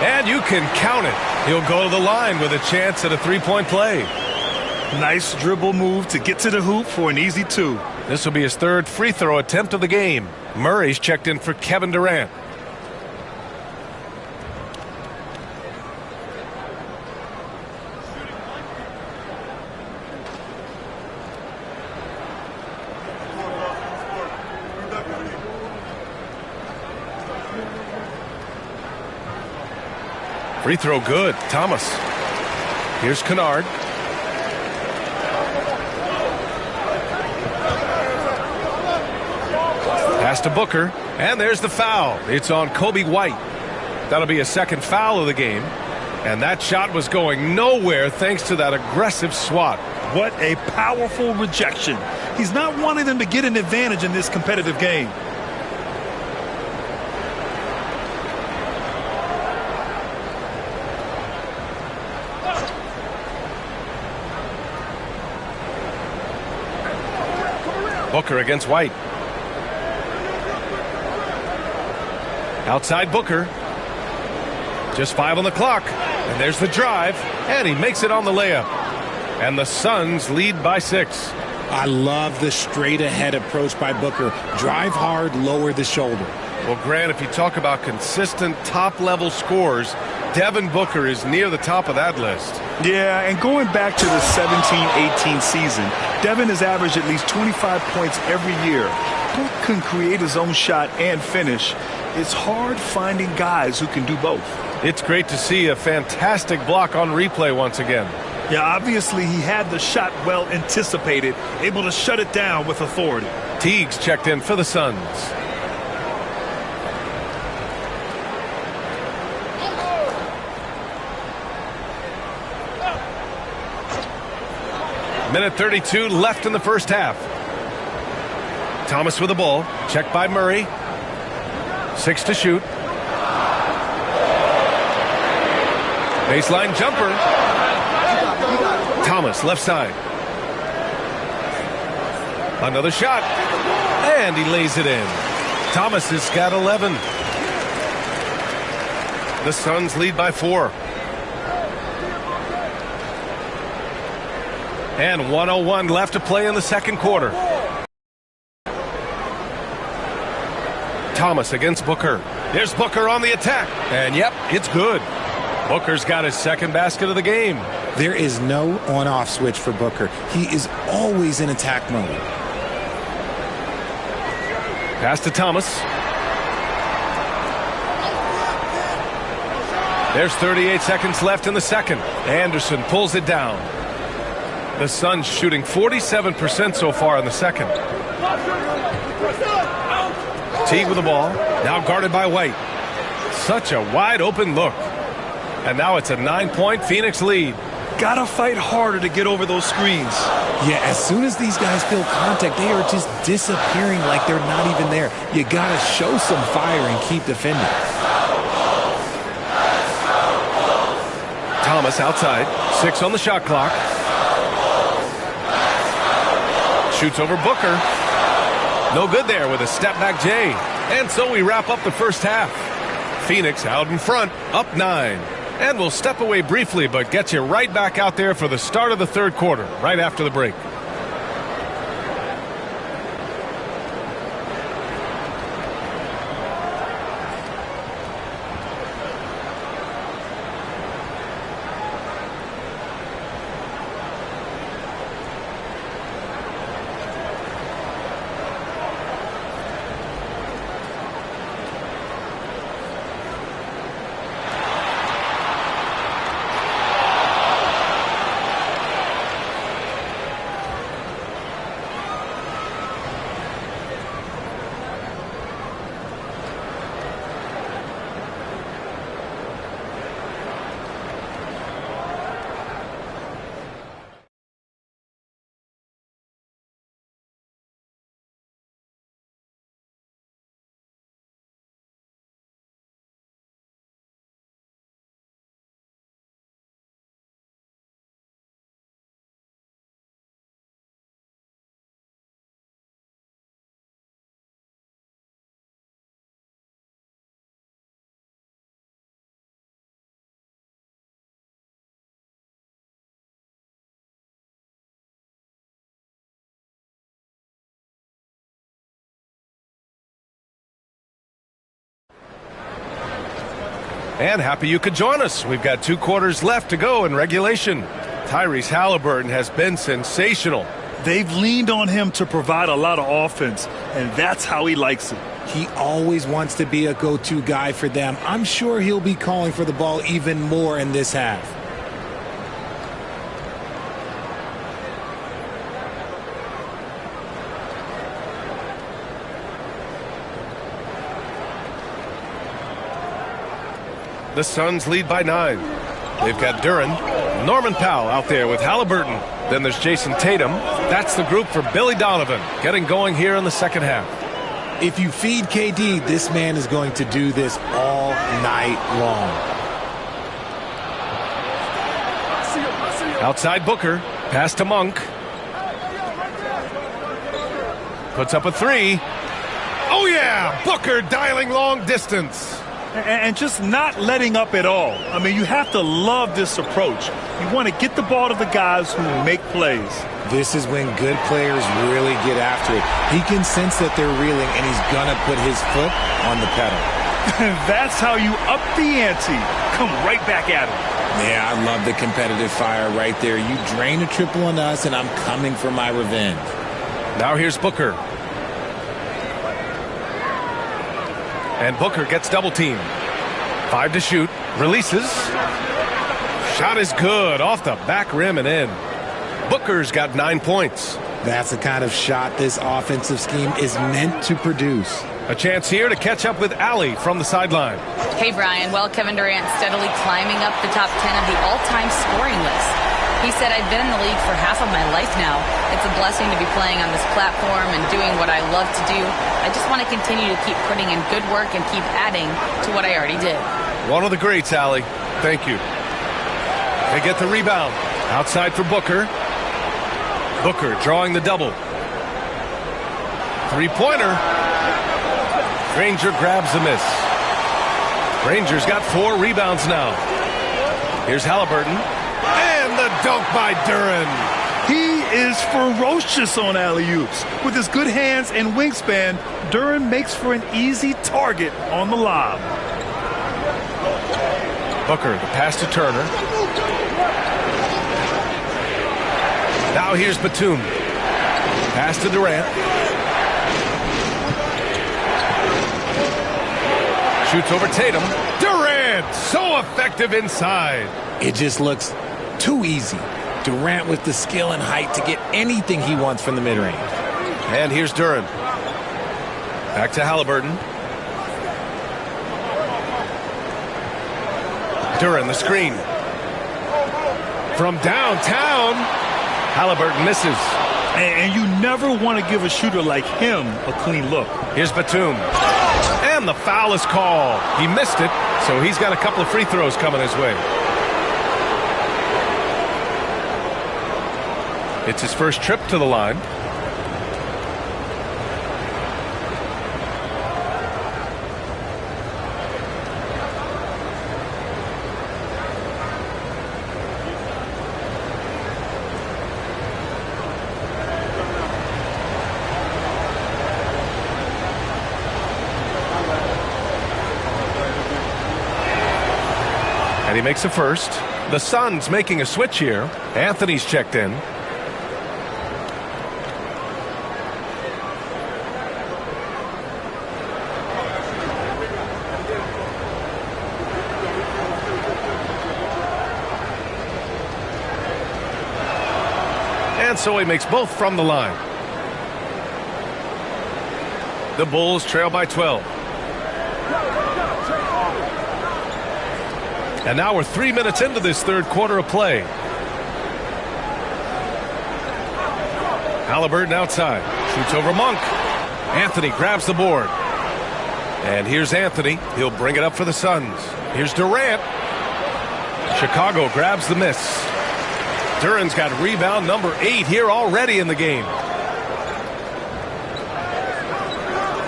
And you can count it. He'll go to the line with a chance at a three-point play. Nice dribble move to get to the hoop for an easy 2. This will be his third free throw attempt of the game. Murray's checked in for Kevin Durant. Free throw good. Thomas. Here's Kennard. Pass to Booker. And there's the foul. It's on Kobe White. That'll be a second foul of the game. And that shot was going nowhere thanks to that aggressive swat. What a powerful rejection. He's not wanting them to get an advantage in this competitive game. Booker against White. Outside Booker. Just 5 on the clock. And there's the drive. And he makes it on the layup. And the Suns lead by 6. I love the straight-ahead approach by Booker. Drive hard, lower the shoulder. Well, Grant, if you talk about consistent top-level scores, Devin Booker is near the top of that list. Yeah, and going back to the 17-18 season, Devin has averaged at least 25 points every year. Book can create his own shot and finish. It's hard finding guys who can do both. It's great to see a fantastic block on replay once again. Yeah, obviously he had the shot well anticipated, able to shut it down with authority. Teague's checked in for the Suns. Minute 32 left in the first half. Thomas with the ball. Checked by Murray. 6 to shoot. Baseline jumper. Thomas left side. Another shot. And he lays it in. Thomas has got 11. The Suns lead by 4. And 1:01 left to play in the second quarter. Thomas against Booker. There's Booker on the attack. And yep, it's good. Booker's got his second basket of the game. There is no on-off switch for Booker. He is always in attack mode. Pass to Thomas. There's 38 seconds left in the second. Anderson pulls it down. The Suns shooting 47% so far in the second. Teague with the ball. Now guarded by White. Such a wide open look. And now it's a 9-point Phoenix lead. Gotta fight harder to get over those screens. Yeah, as soon as these guys feel contact, they are just disappearing like they're not even there. You gotta show some fire and keep defending. Thomas outside. 6 on the shot clock. Shoots over Booker. No good there with a step-back J. And so we wrap up the first half. Phoenix out in front, up 9. And we'll step away briefly, but get you right back out there for the start of the third quarter, right after the break. And happy you could join us. We've got 2 quarters left to go in regulation. Tyrese Halliburton has been sensational. They've leaned on him to provide a lot of offense, and that's how he likes it. He always wants to be a go-to guy for them. I'm sure he'll be calling for the ball even more in this half. The Suns lead by 9. They've got Duren, Norman Powell out there with Halliburton. Then there's Jason Tatum. That's the group for Billy Donovan, getting going here in the second half. If you feed KD, this man is going to do this all night long. Outside Booker, pass to Monk. Puts up a 3. Oh yeah, Booker dialing long distance. And just not letting up at all. I mean, you have to love this approach. You want to get the ball to the guys who make plays. This is when good players really get after it. He can sense that they're reeling, and he's going to put his foot on the pedal. That's how you up the ante. Come right back at him. Yeah, I love the competitive fire right there. You drain a triple on us, and I'm coming for my revenge. Now here's Booker. And Booker gets double teamed. 5 to shoot. Releases. Shot is good. Off the back rim and in. Booker's got 9 points. That's the kind of shot this offensive scheme is meant to produce. A chance here to catch up with Allie from the sideline. Hey, Brian. Well, Kevin Durant steadily climbing up the top 10 of the all-time scoring list. He said, I've been in the league for half of my life now. It's a blessing to be playing on this platform and doing what I love to do. I just want to continue to keep putting in good work and keep adding to what I already did. One of the greats, Allie. Thank you. They get the rebound. Outside for Booker. Booker drawing the double. 3-pointer. Granger grabs the miss. Granger's got 4 rebounds now. Here's Halliburton. And the dunk by Duren. He is ferocious on alley-oops. With his good hands and wingspan, Duren makes for an easy target on the lob. Booker, the pass to Turner. Now here's Batum. Pass to Durant. Shoots over Tatum. Durant, so effective inside. It just looks too easy. Durant with the skill and height to get anything he wants from the mid-range. And here's Duren. Back to Halliburton. Duren, the screen. From downtown, Halliburton misses. And you never want to give a shooter like him a clean look. Here's Batum. And the foul is called. He missed it, so he's got a couple of free throws coming his way. It's his first trip to the line. And he makes a first. The Suns making a switch here. Anthony's checked in. And so he makes both from the line. The Bulls trail by 12. And now we're 3 minutes into this third quarter of play. Halliburton outside. Shoots over Monk. Anthony grabs the board. And here's Anthony. He'll bring it up for the Suns. Here's Durant. Chicago grabs the miss. Duren's got rebound number 8 here already in the game.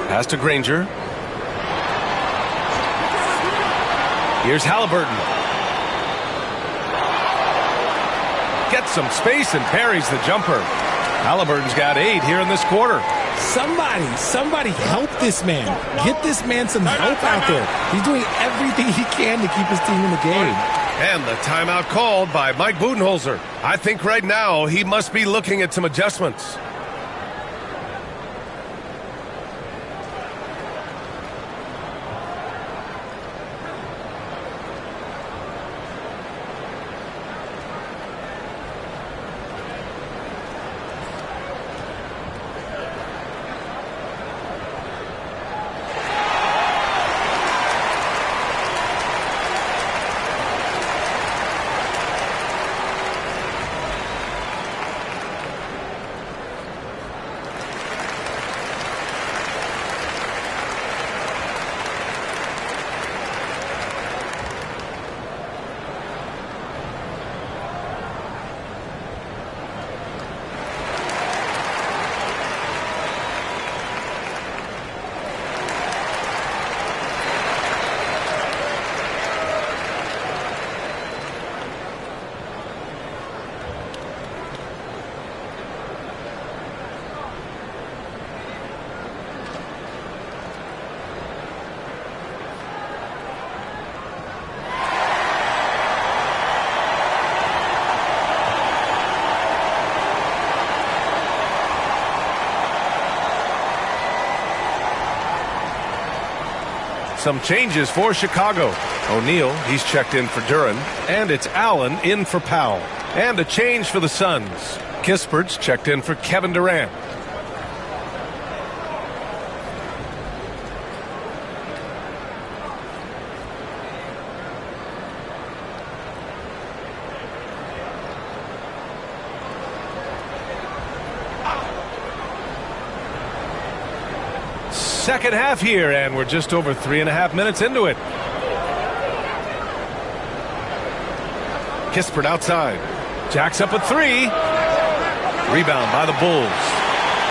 Pass to Granger. Here's Halliburton. Gets some space and parries the jumper. Halliburton's got 8 here in this quarter. Somebody help this man. Get this man some help out there. He's doing everything he can to keep his team in the game. And the timeout called by Mike Budenholzer. I think right now he must be looking at some adjustments. Some changes for Chicago. O'Neal, he's checked in for Duren. And it's Allen in for Powell. And a change for the Suns. Kispert's checked in for Kevin Durant. Second half here, and we're just over 3.5 minutes into it. Kispert outside. Jacks up a three. Rebound by the Bulls.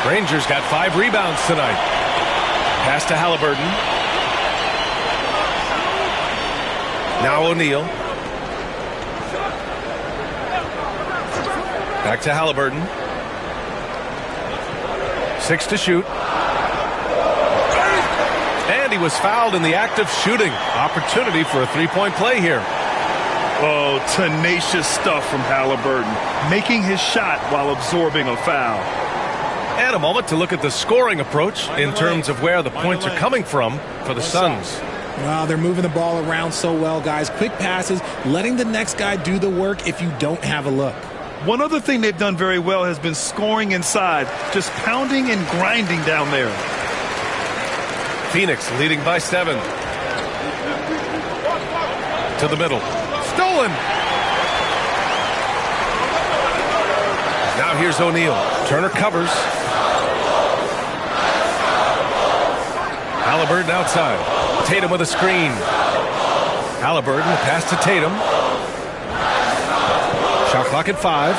Rangers got 5 rebounds tonight. Pass to Halliburton. Now O'Neal. Back to Halliburton. 6 to shoot. And he was fouled in the act of shooting. Opportunity for a three-point play here. Oh, tenacious stuff from Halliburton, making his shot while absorbing a foul. And a moment to look at the scoring approach in terms of where the points are coming from for the Suns. Well, they're moving the ball around so well, guys. Quick passes, letting the next guy do the work if you don't have a look. One other thing they've done very well has been scoring inside, just pounding and grinding down there. Phoenix leading by 7. To the middle. Stolen! Now here's O'Neal. Turner covers. Halliburton outside. Tatum with a screen. Halliburton, pass to Tatum. Shot clock at 5.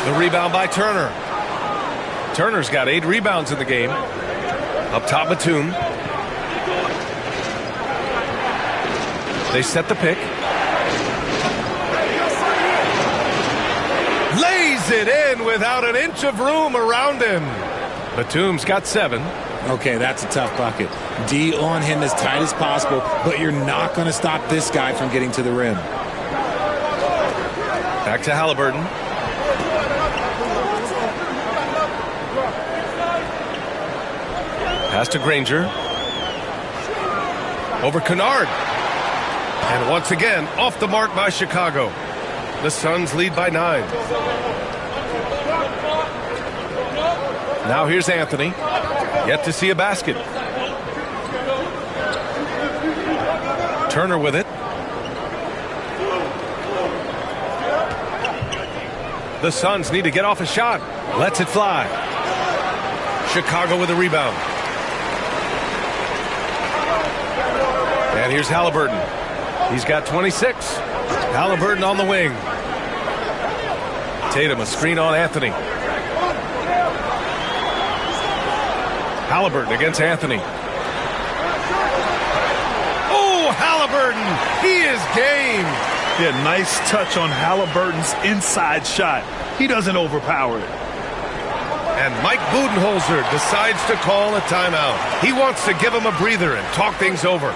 The rebound by Turner. Turner's got 8 rebounds in the game. Up top, Batum. They set the pick. Lays it in without an inch of room around him. Batum's got 7. Okay, that's a tough bucket. D on him as tight as possible, but you're not going to stop this guy from getting to the rim. Back to Halliburton. Pass to Granger. Over Kennard. And once again, off the mark by Chicago. The Suns lead by 9. Now here's Anthony. Yet to see a basket. Turner with it. The Suns need to get off a shot. Lets it fly. Chicago with a rebound. And here's Halliburton. He's got 26. Halliburton on the wing. Tatum, a screen on Anthony. Halliburton against Anthony. Oh, Halliburton! He is game! Yeah, nice touch on Halliburton's inside shot. He doesn't overpower it. And Mike Budenholzer decides to call a timeout. He wants to give him a breather and talk things over.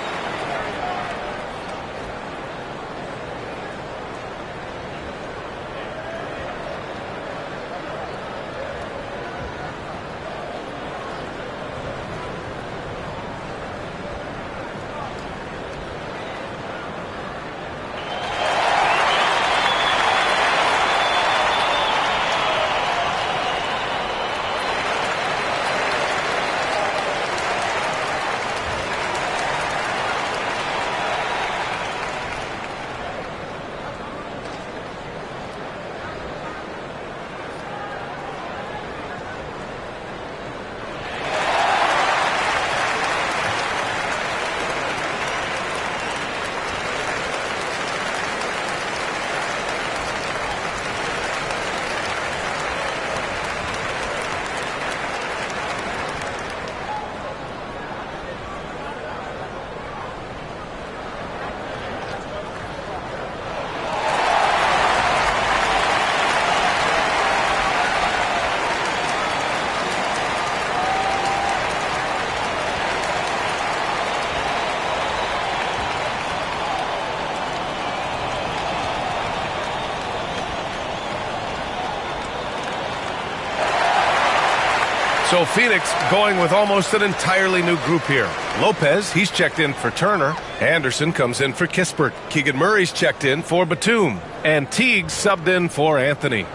So Phoenix going with almost an entirely new group here. Lopez, he's checked in for Turner. Anderson comes in for Kispert. Keegan Murray's checked in for Batum. And Teague subbed in for Anthony.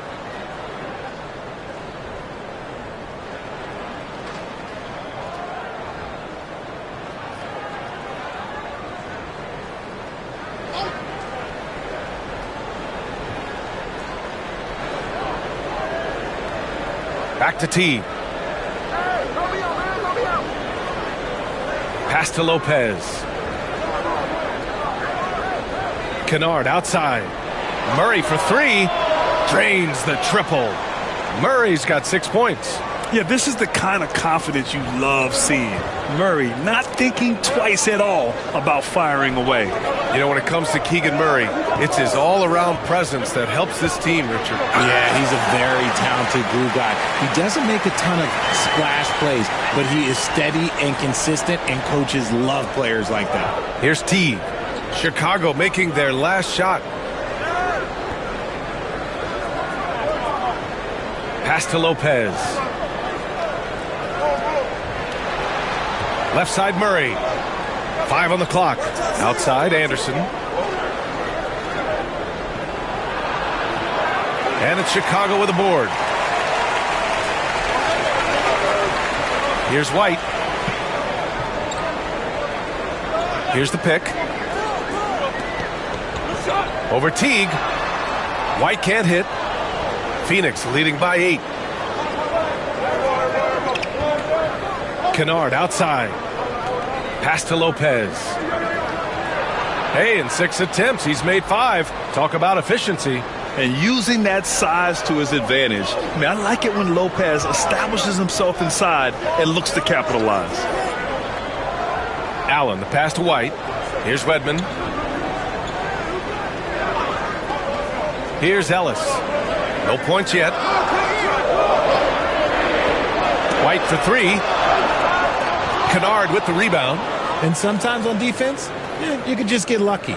Back to Teague. Pass to Lopez. Kennard outside. Murray for three. Drains the triple. Murray's got 6 points. Yeah, this is the kind of confidence you love seeing. Murray not thinking twice at all about firing away. You know, when it comes to Keegan Murray, it's his all-around presence that helps this team, Richard. Yeah, he's a very talented glue guy. He doesn't make a ton of splash plays, but he is steady and consistent, and coaches love players like that. Here's Teague. Chicago making their last shot. Pass to Lopez. Left side Murray. 5 on the clock. Outside Anderson. And it's Chicago with a board. Here's White. Here's the pick. Over Teague. White can't hit. Phoenix leading by 8. Kennard outside. Pass to Lopez. Hey, in 6 attempts, he's made 5. Talk about efficiency. And using that size to his advantage. I mean, I like it when Lopez establishes himself inside and looks to capitalize. Allen, the pass to White. Here's Redmond. Here's Ellis. No points yet. White for 3. Kennard with the rebound. And sometimes on defense, you could just get lucky.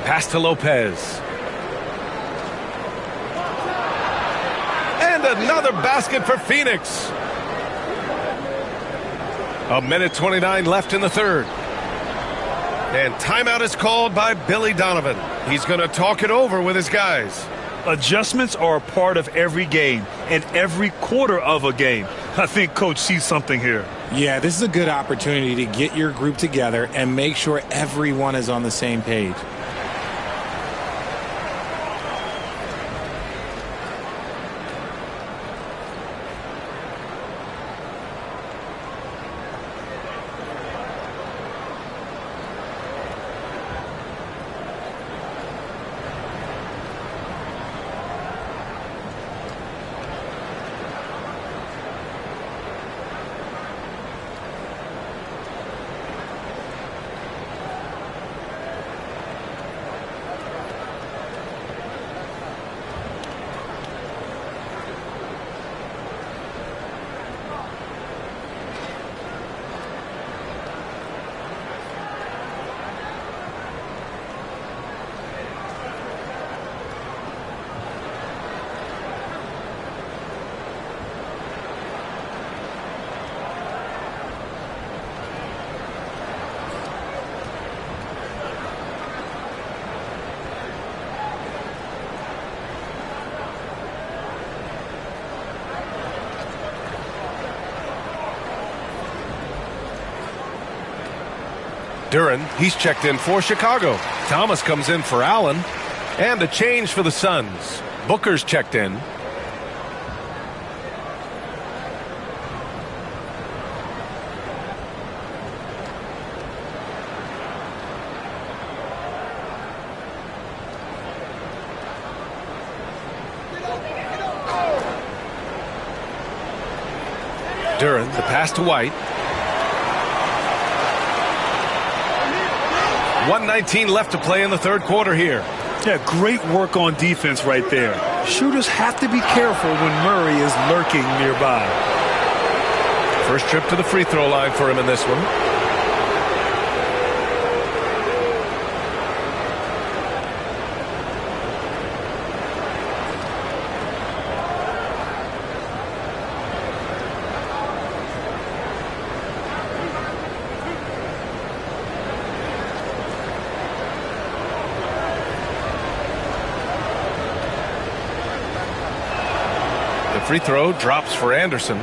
Pass to Lopez. And another basket for Phoenix. 1:29 left in the third. And timeout is called by Billy Donovan. He's going to talk it over with his guys. Adjustments are a part of every game and every quarter of a game. I think Coach sees something here. Yeah, this is a good opportunity to get your group together and make sure everyone is on the same page. Duren, he's checked in for Chicago. Thomas comes in for Allen. And a change for the Suns. Booker's checked in. Duren, the pass to White. 1:19 left to play in the third quarter here. Yeah, great work on defense right there. Shooters have to be careful when Murray is lurking nearby. First trip to the free throw line for him in this one. Free throw drops for Anderson.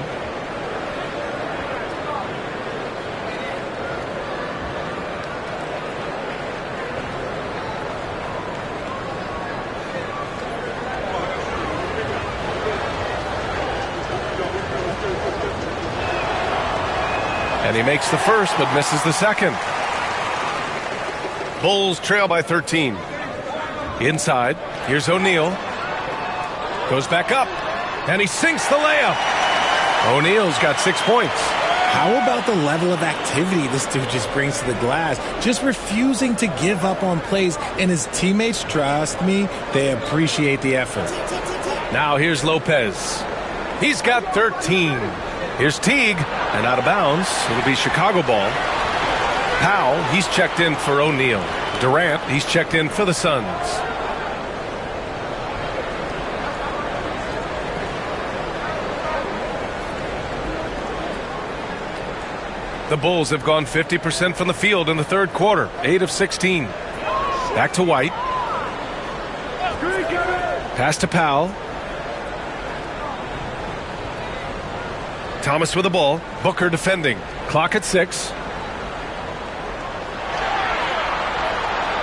And he makes the first but misses the second. Bulls trail by 13. Inside, here's O'Neal. Goes back up. And he sinks the layup. O'Neal's got 6 points. How about the level of activity this dude just brings to the glass? Just refusing to give up on plays. And his teammates, trust me, they appreciate the effort. Now here's Lopez. He's got 13. Here's Teague. And out of bounds. It'll be Chicago ball. Powell, he's checked in for O'Neal. Durant, he's checked in for the Suns. The Bulls have gone 50% from the field in the third quarter, 8 of 16. Back to White. Pass to Powell. Thomas with the ball. Booker defending. Clock at 6.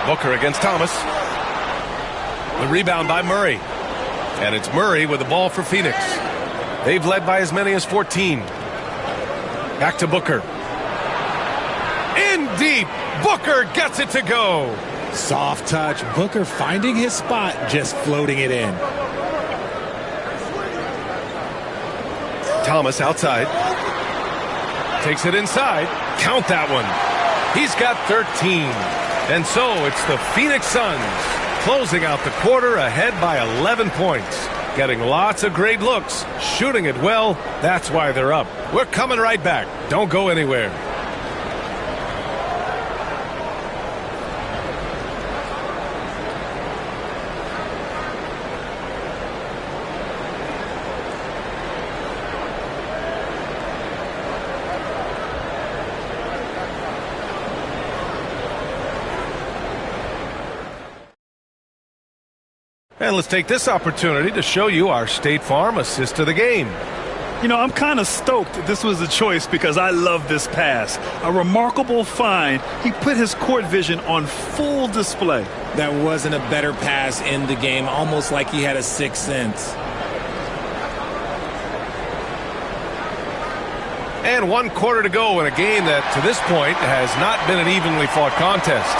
Booker against Thomas. The rebound by Murray. And it's Murray with the ball for Phoenix. They've led by as many as 14. Back to Booker. In deep. Booker gets it to go. Soft touch. Booker finding his spot, just floating it in. Thomas outside. Takes it inside. Count that one. He's got 13. And so it's the Phoenix Suns closing out the quarter ahead by 11 points. Getting lots of great looks. Shooting it well. That's why they're up. We're coming right back. Don't go anywhere. And let's take this opportunity to show you our State Farm assist of the game. You know, I'm kind of stoked this was a choice because I love this pass. A remarkable find. He put his court vision on full display. That wasn't a better pass in the game, almost like he had a sixth sense. And 1 quarter to go in a game that, to this point, has not been an evenly fought contest.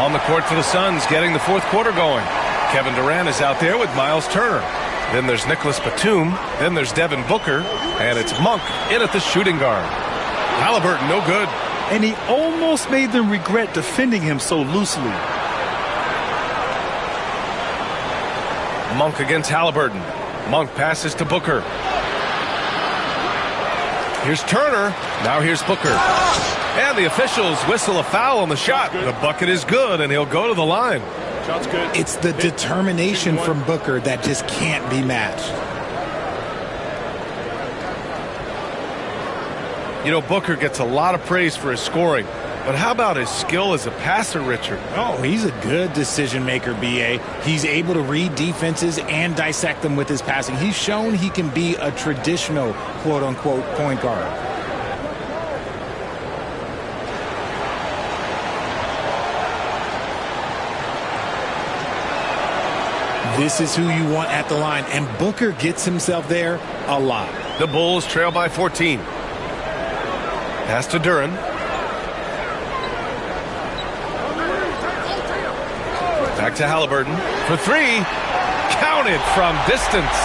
On the court for the Suns, getting the fourth quarter going. Kevin Durant is out there with Miles Turner. Then there's Nicholas Batum. Then there's Devin Booker. And it's Monk in at the shooting guard. Halliburton, no good. And he almost made them regret defending him so loosely. Monk against Halliburton. Monk passes to Booker. Here's Turner. Now here's Booker. And the officials whistle a foul on the shot. The bucket is good, and he'll go to the line. Shot's good. It's the determination from Booker that just can't be matched. You know, Booker gets a lot of praise for his scoring. But how about his skill as a passer, Richard? Oh, he's a good decision maker, B.A. He's able to read defenses and dissect them with his passing. He's shown he can be a traditional, quote-unquote, point guard. This is who you want at the line, and Booker gets himself there a lot. The Bulls trail by 14. Pass to Duren. Back to Halliburton for three. Counted from distance.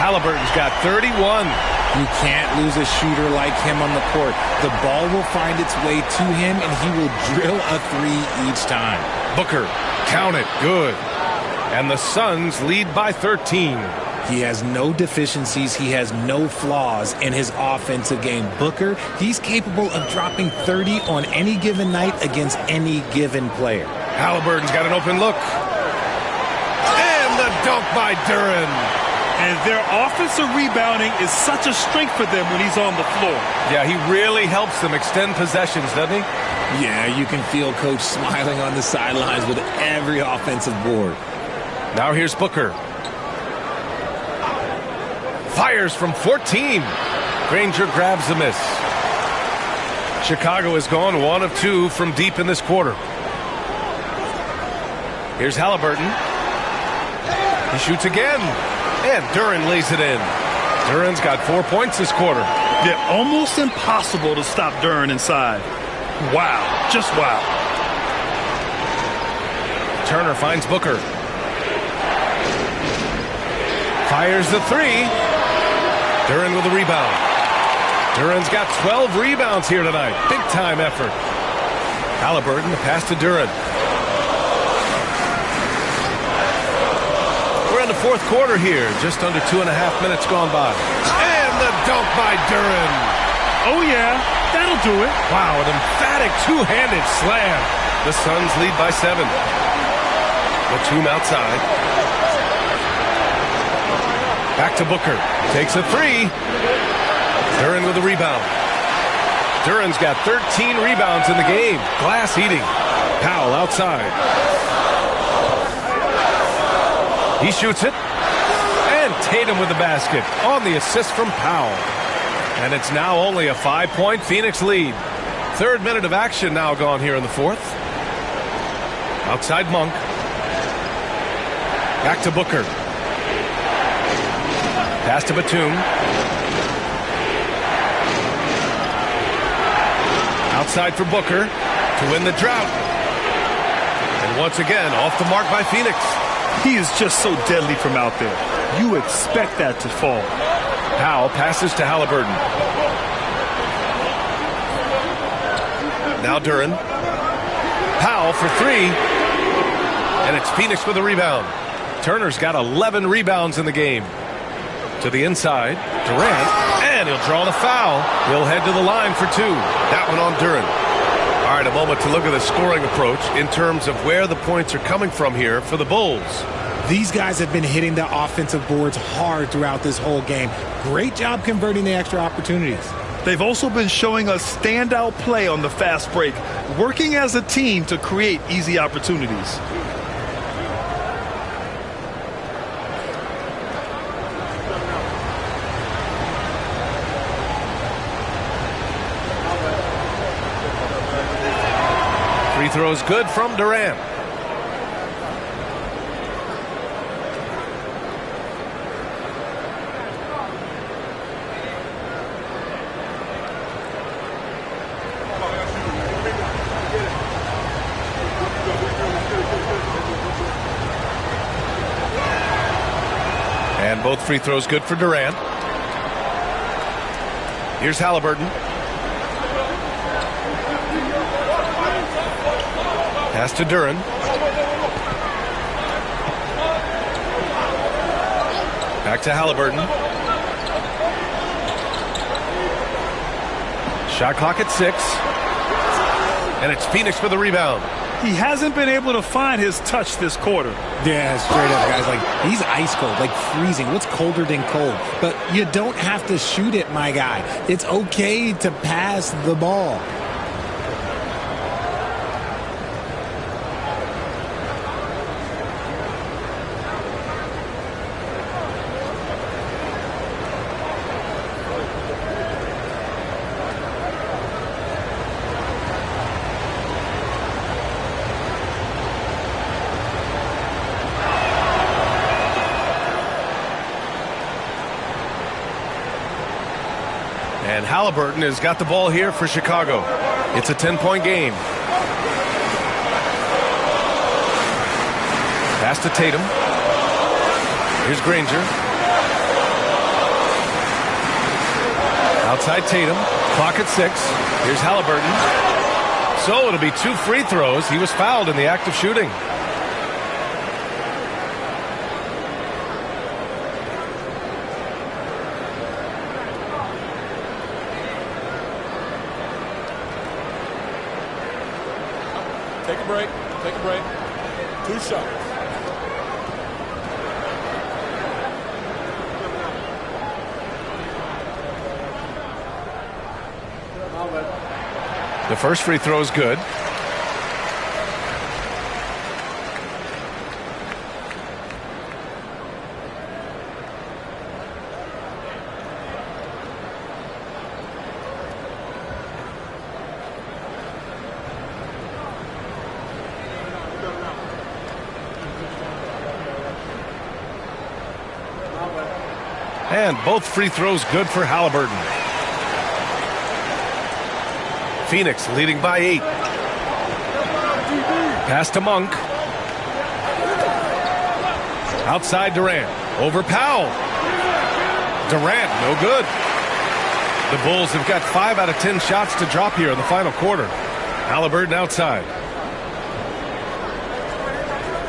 Halliburton's got 31. You can't lose a shooter like him on the court. The ball will find its way to him, and he will drill a three each time. Booker, count it, good. And the Suns lead by 13. He has no deficiencies. He has no flaws in his offensive game. Booker, he's capable of dropping 30 on any given night against any given player. Halliburton's got an open look. And the dunk by Duren. And their offensive rebounding is such a strength for them when he's on the floor. Yeah, he really helps them extend possessions, doesn't he? Yeah, you can feel Coach smiling on the sidelines with every offensive board. Now here's Booker. Fires from 14. Granger grabs the miss. Chicago has gone 1 of 2 from deep in this quarter. Here's Halliburton. He shoots again. And Duren lays it in. Duren's got 4 points this quarter. They're almost impossible to stop Duren inside. Wow. Just wow. Turner finds Booker. Fires the three. Duren with a rebound. Duren's got 12 rebounds here tonight. Big time effort. Halliburton, the pass to Duren. The fourth quarter here, just under 2.5 minutes gone by. And the dunk by Duren. Oh, yeah, that'll do it. Wow, an emphatic two-handed slam. The Suns lead by 7. Batum outside. Back to Booker. Takes a three. Duren with a rebound. Duren's got 13 rebounds in the game. Glass eating. Powell outside. He shoots it. And Tatum with the basket on the assist from Powell. And it's now only a 5-point Phoenix lead. 3rd minute of action now gone here in the 4th. Outside Monk. Back to Booker. Pass to Batum. Outside for Booker to win the drought. And once again, off the mark by Phoenix. He is just so deadly from out there. You expect that to fall. Powell passes to Halliburton. Now Duren. Powell for three. And it's Phoenix with a rebound. Turner's got 11 rebounds in the game. To the inside. Durant. And he'll draw the foul. He'll head to the line for 2. That one on Duren. All right, a moment to look at the scoring approach in terms of where the points are coming from here for the Bulls. These guys have been hitting the offensive boards hard throughout this whole game. Great job converting the extra opportunities. They've also been showing us standout play on the fast break, working as a team to create easy opportunities. Free throws good from Durant. And both free throws good for Durant. Here's Halliburton. Pass to Duren. Back to Halliburton. Shot clock at 6. And it's Phoenix for the rebound. He hasn't been able to find his touch this quarter. Yeah, straight up, guys. Like, he's ice cold, like freezing. What's colder than cold? But you don't have to shoot it, my guy. It's okay to pass the ball. And Halliburton has got the ball here for Chicago. It's a 10-point game. Pass to Tatum. Here's Granger. Outside Tatum. Clock at 6. Here's Halliburton. So it'll be 2 free throws. He was fouled in the act of shooting. Take a break. Take a break. 2 shots. The first free throw is good. And both free throws good for Halliburton. Phoenix leading by 8. Pass to Monk. Outside Durant. Over Powell. Durant, no good. The Bulls have got 5 out of 10 shots to drop here in the final quarter. Halliburton outside.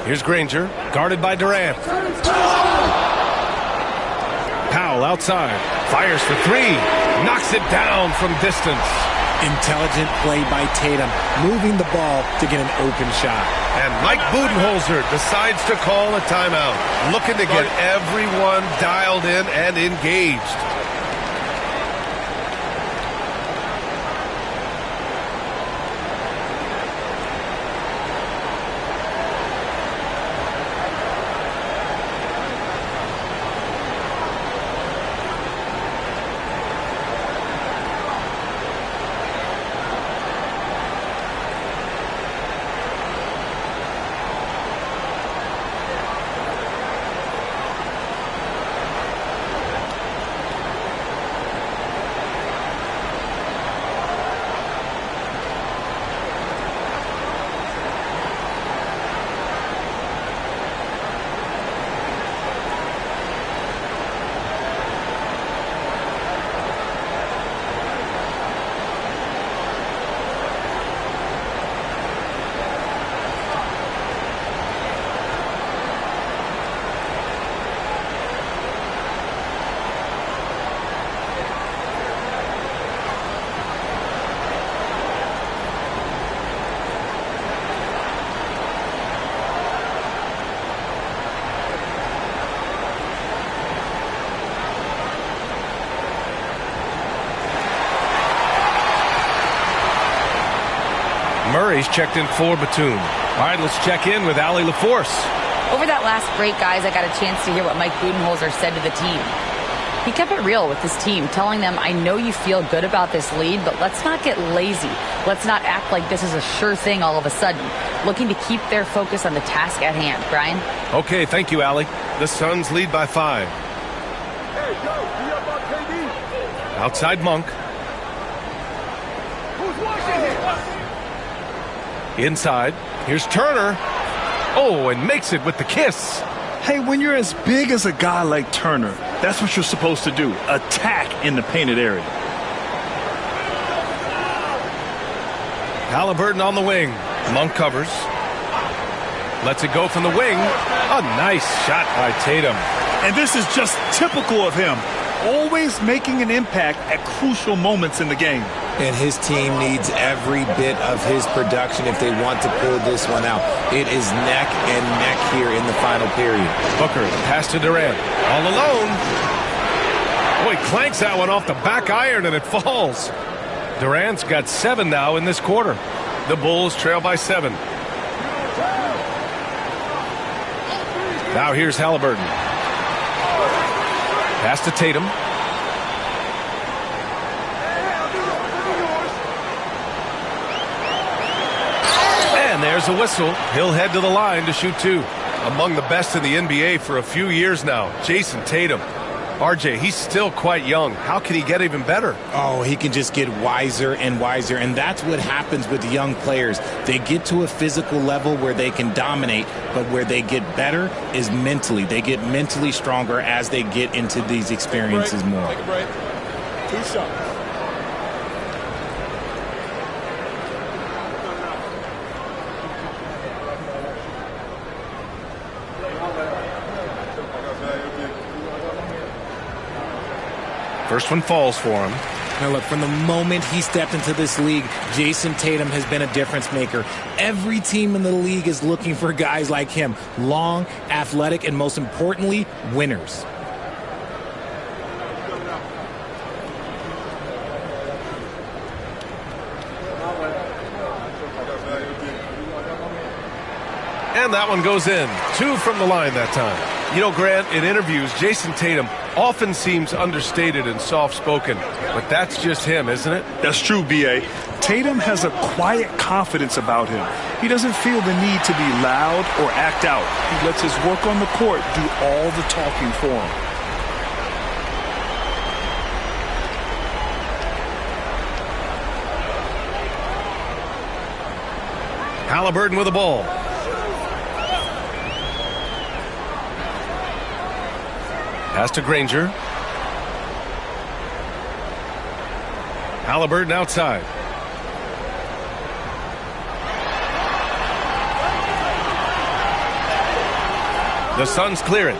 Here's Granger, guarded by Durant. Powell outside. Fires for 3. Knocks it down from distance. Intelligent play by Tatum, moving the ball to get an open shot. And Mike Budenholzer decides to call a timeout, looking to get everyone dialed in and engaged. Murray's checked in for Batum. All right, let's check in with Allie LaForce. Over that last break, guys, I got a chance to hear what Mike Budenholzer said to the team. He kept it real with his team, telling them, I know you feel good about this lead, but let's not get lazy. Let's not act like this is a sure thing all of a sudden. Looking to keep their focus on the task at hand. Brian? Okay, thank you, Allie. The Suns lead by 5. Outside Monk. Inside. Here's Turner. Oh, and makes it with the kiss. Hey, when you're as big as a guy like Turner, that's what you're supposed to do. Attack in the painted area. Halliburton on the wing. Monk covers. Lets it go from the wing. A nice shot by Tatum. And this is just typical of him. Always making an impact at crucial moments in the game. And his team needs every bit of his production if they want to pull this one out. It is neck and neck here in the final period. Booker, pass to Durant. All alone. Oh, he clanks that one off the back iron and it falls. Durant's got 7 now in this quarter. The Bulls trail by 7. Now here's Halliburton. Pass to Tatum. And there's a whistle. He'll head to the line to shoot 2. Among the best in the NBA for a few years now, Jason Tatum. RJ, he's still quite young. How can he get even better? Oh, he can just get wiser and wiser, and that's what happens with young players. They get to a physical level where they can dominate, but where they get better is mentally. They get mentally stronger as they get into these experiences more. Take a break. 2 shots. First one falls for him. Now look, from the moment he stepped into this league, Jason Tatum has been a difference maker. Every team in the league is looking for guys like him. Long, athletic, and most importantly, winners. And that one goes in. 2 from the line that time. You know, Grant, in interviews, Jason Tatum often seems understated and soft-spoken, but that's just him, isn't it? That's true, B.A. Tatum has a quiet confidence about him. He doesn't feel the need to be loud or act out. He lets his work on the court do all the talking for him. Halliburton with the ball. Pass to Granger. Halliburton outside. The Suns clear it.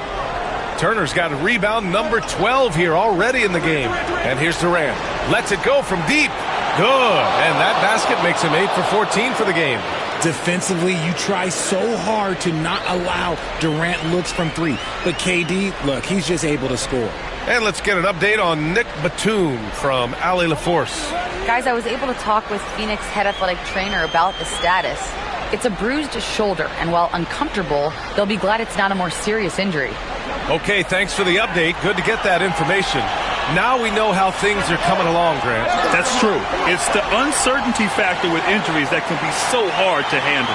Turner's got a rebound, number 12 here already in the game. And here's Durant. Lets it go from deep. Good. And that basket makes him 8 for 14 for the game. Defensively, you try so hard to not allow Durant looks from 3. But KD, look, he's just able to score. And let's get an update on Nick Batum from Allie LaForce. Guys, I was able to talk with Phoenix head athletic trainer about the status. It's a bruised shoulder, and while uncomfortable, they'll be glad it's not a more serious injury. Okay, thanks for the update. Good to get that information. Now we know how things are coming along, Grant. That's true. It's the uncertainty factor with injuries that can be so hard to handle.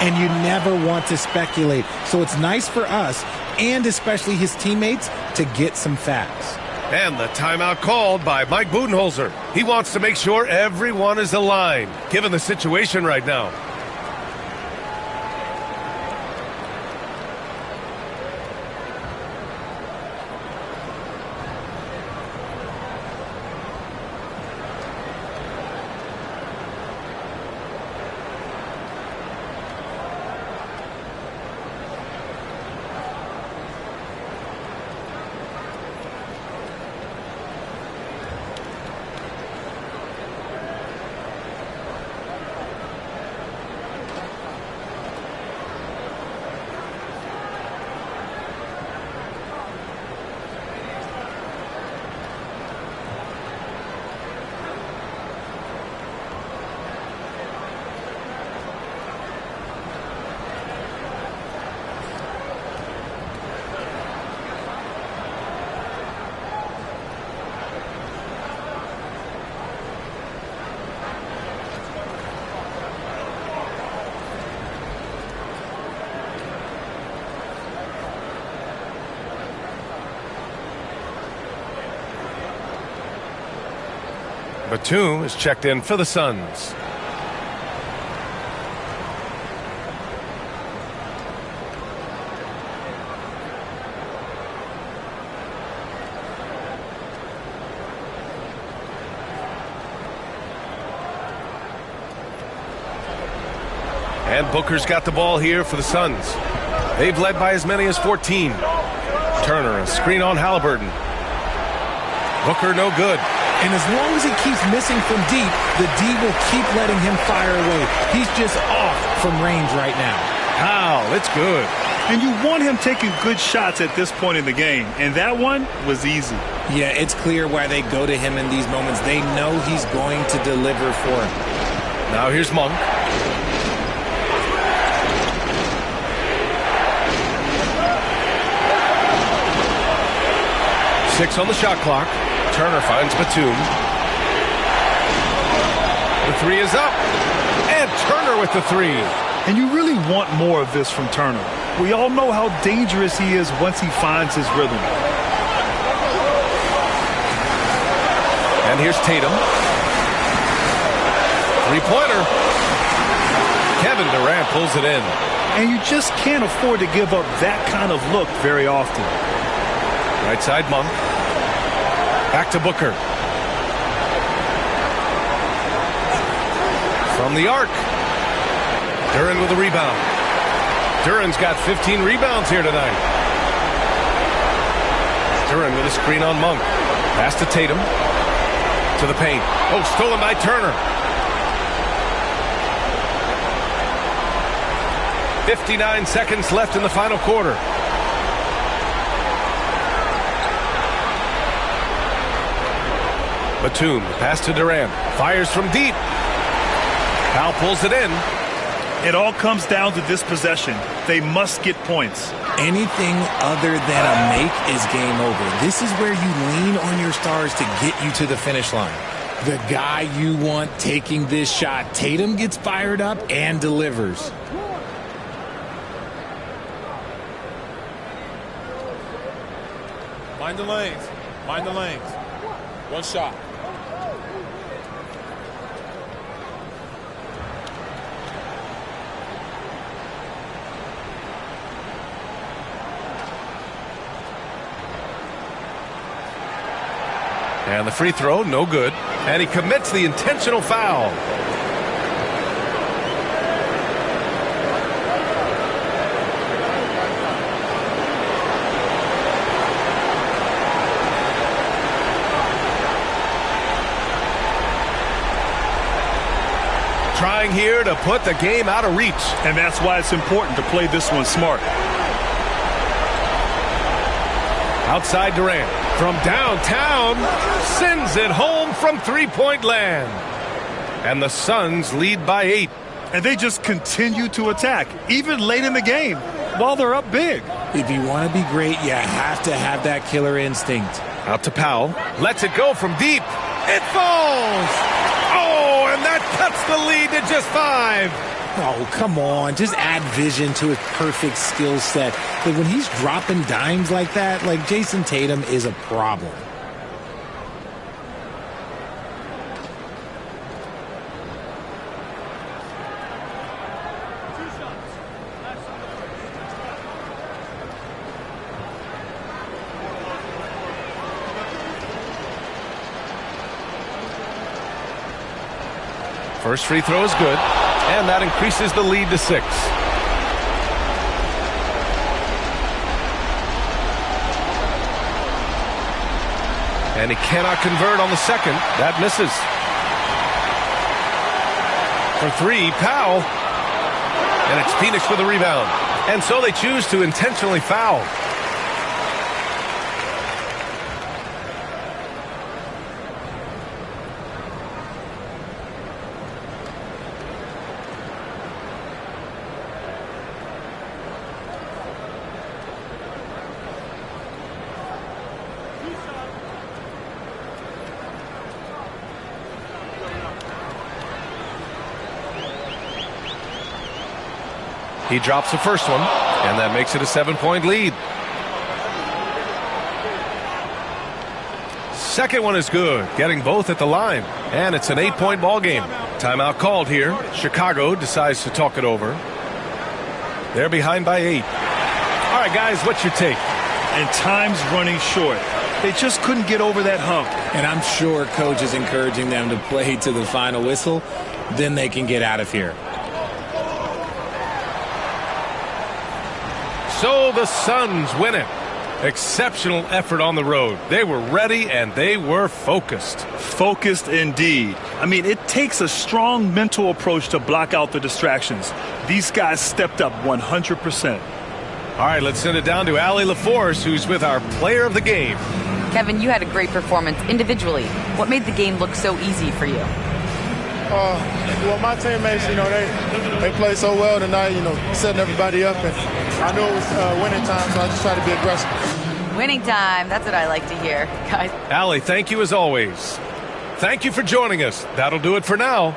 And you never want to speculate. So it's nice for us, and especially his teammates, to get some facts. And the timeout called by Mike Budenholzer. He wants to make sure everyone is aligned, given the situation right now. Batum is checked in for the Suns. And Booker's got the ball here for the Suns. They've led by as many as 14. Turner, a screen on Halliburton. Booker no good. And as long as he keeps missing from deep, the D will keep letting him fire away. He's just off from range right now. Wow, it's good. And you want him taking good shots at this point in the game. And that one was easy. Yeah, it's clear why they go to him in these moments. They know he's going to deliver for him. Now here's Monk. Six on the shot clock. Turner finds Batum. The 3 is up. And Turner with the 3. And you really want more of this from Turner. We all know how dangerous he is once he finds his rhythm. And here's Tatum. Three-pointer. Kevin Durant pulls it in. And you just can't afford to give up that kind of look very often. Right side Monk. Back to Booker. From the arc. Duren with a rebound. Duren's got 15 rebounds here tonight. Duren with a screen on Monk. Pass to Tatum. To the paint. Oh, stolen by Turner. 59 seconds left in the final quarter. Batum, pass to Durant. Fires from deep. Powell pulls it in. It all comes down to this possession. They must get points. Anything other than a make is game over. This is where you lean on your stars to get you to the finish line. The guy you want taking this shot. Tatum gets fired up and delivers. Mind the lanes. Mind the lanes. One shot. And the free throw, no good. And he commits the intentional foul. Trying here to put the game out of reach. And that's why it's important to play this one smart. Outside Durant. From downtown, sends it home from three-point land. And the Suns lead by 8. And they just continue to attack, even late in the game, while they're up big. If you want to be great, you have to have that killer instinct. Out to Powell. Lets it go from deep. It falls! Oh, and that cuts the lead to just 5. Oh, come on. Just add vision to his perfect skill set. But when he's dropping dimes like that, like Jason Tatum is a problem. First free throw is good. And that increases the lead to 6. And he cannot convert on the second. That misses. For 3, Powell. And it's Phoenix with a rebound. And so they choose to intentionally foul. He drops the first one, and that makes it a 7-point lead. Second one is good, getting both at the line, and it's an 8-point ball game. Timeout called here. Chicago decides to talk it over. They're behind by 8. All right, guys, what's your take? And time's running short. They just couldn't get over that hump. And I'm sure coach is encouraging them to play to the final whistle. Then they can get out of here. So the Suns win it. Exceptional effort on the road. They were ready and they were focused. Focused indeed. I mean, it takes a strong mental approach to block out the distractions. These guys stepped up 100%. All right, let's send it down to Allie LaForce, who's with our player of the game. Kevin, you had a great performance individually. What made the game look so easy for you? Well, my teammates, they played so well tonight, setting everybody up. And I knew it was winning time, so I just tried to be aggressive. Winning time. That's what I like to hear, guys. Allie, thank you as always. Thank you for joining us. That'll do it for now.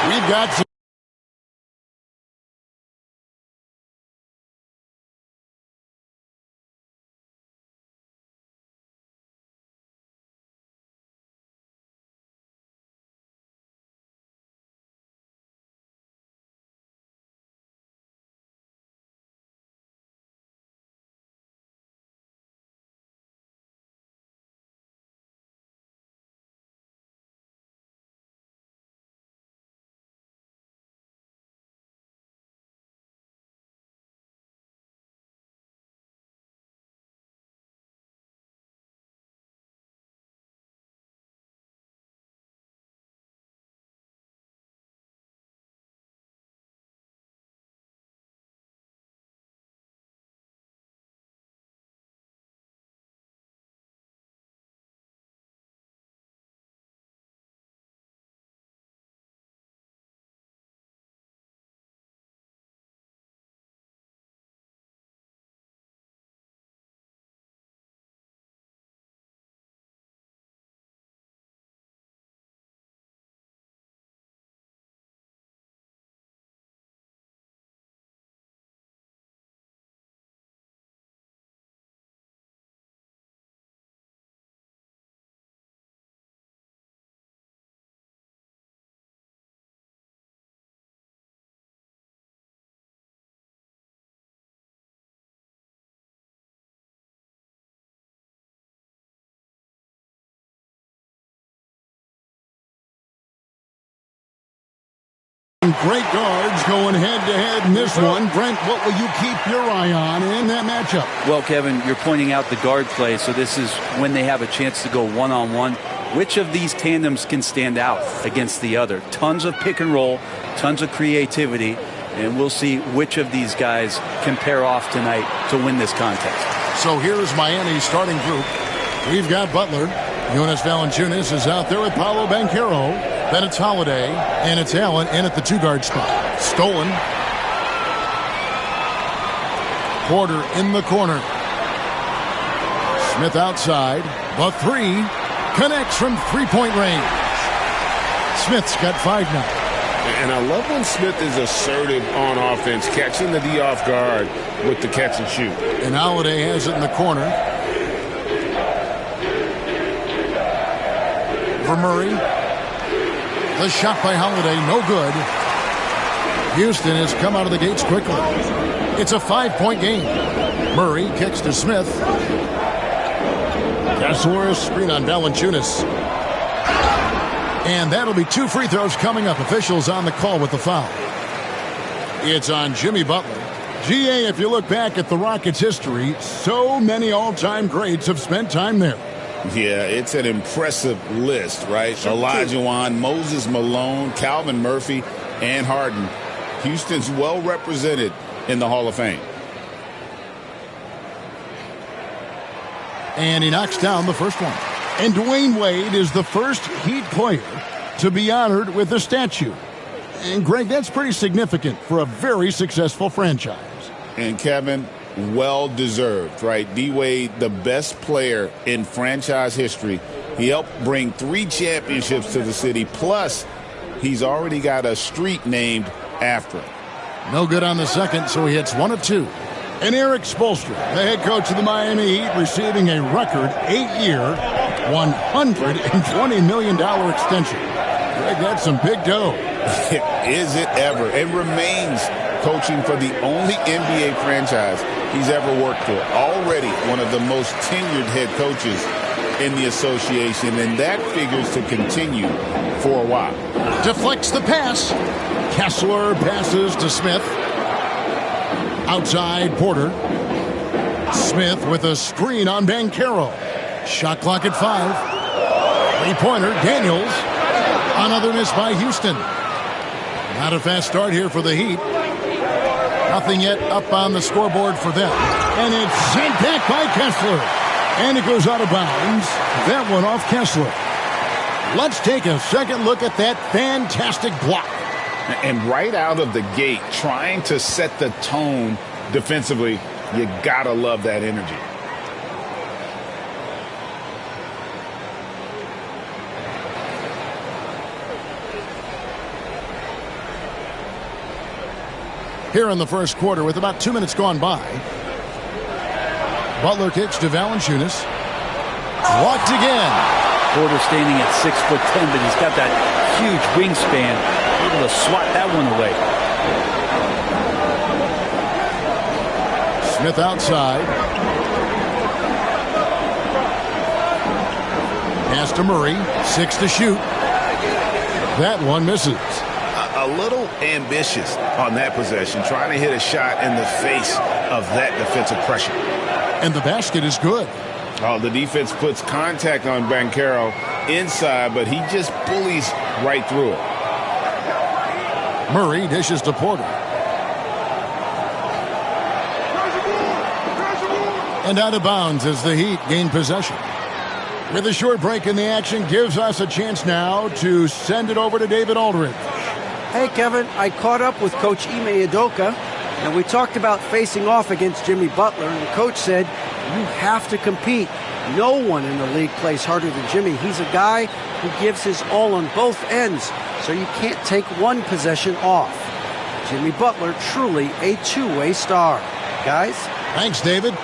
We've got some. Great guards going head-to-head in this one. Brent, what will you keep your eye on in that matchup? Well, Kevin, you're pointing out the guard play, so this is when they have a chance to go one-on-one. Which of these tandems can stand out against the other? Tons of pick and roll, tons of creativity, and we'll see which of these guys can pair off tonight to win this contest. So here's Miami's starting group. We've got Butler. Jonas Valanciunas is out there with Paolo Banchero. Then it's Holiday, and it's Allen in at the two-guard spot. Stolen. Porter in the corner. Smith outside. The three connects from three-point range. Smith's got 5 now. And I love when Smith is assertive on offense, catching the D off guard with the catch and shoot. And Holiday has it in the corner. For Murray. The shot by Holiday, no good. Houston has come out of the gates quickly. It's a 5-point game. Murray kicks to Smith. Castleworth screen on Valanciunas. And that'll be 2 free throws coming up. Officials on the call with the foul. It's on Jimmy Butler. GA, if you look back at the Rockets' history, so many all-time greats have spent time there. Yeah, it's an impressive list, right? Olajuwon, Moses Malone, Calvin Murphy, and Harden. Houston's well represented in the Hall of Fame. And he knocks down the first one. And Dwayne Wade is the first Heat player to be honored with a statue. And, Greg, that's pretty significant for a very successful franchise. And, Kevin, well-deserved, right? D-Wade, the best player in franchise history. He helped bring 3 championships to the city. Plus, he's already got a street named after him. No good on the second, so he hits 1 of 2. And Eric Spoelstra, the head coach of the Miami Heat, receiving a record 8-year, $120 million extension. Greg, that's some big dough. Is it ever? It remains coaching for the only NBA franchise he's ever worked for. Already one of the most tenured head coaches in the association, and that figures to continue for a while. Deflects the pass. Kessler passes to Smith. Outside Porter. Smith with a screen on Banchero. Shot clock at 5. Three-pointer, Daniels. Another miss by Houston. Not a fast start here for the Heat. Nothing yet up on the scoreboard for them. And it's sent back by Kessler. And it goes out of bounds. That one off Kessler. Let's take a second look at that fantastic block. And right out of the gate, trying to set the tone defensively, you gotta love that energy. here in the first quarter with about 2 minutes gone by. Butler kicks to Valanciunas. Blocked again. Porter standing at 6'10", but he's got that huge wingspan, able to swat that one away. Smith outside. Pass to Murray. 6 to shoot. That one misses. A little ambitious on that possession, trying to hit a shot in the face of that defensive pressure. And the basket is good. Oh, the defense puts contact on Banchero inside, but he just bullies right through it. Murray dishes to Porter. And out of bounds as the Heat gain possession. With a short break in the action, gives us a chance now to send it over to David Aldridge. Hey, Kevin, I caught up with Coach Ime Udoka, and we talked about facing off against Jimmy Butler, and the coach said, you have to compete. No one in the league plays harder than Jimmy. He's a guy who gives his all on both ends, so you can't take one possession off. Jimmy Butler, truly a two-way star. Guys? Thanks, David.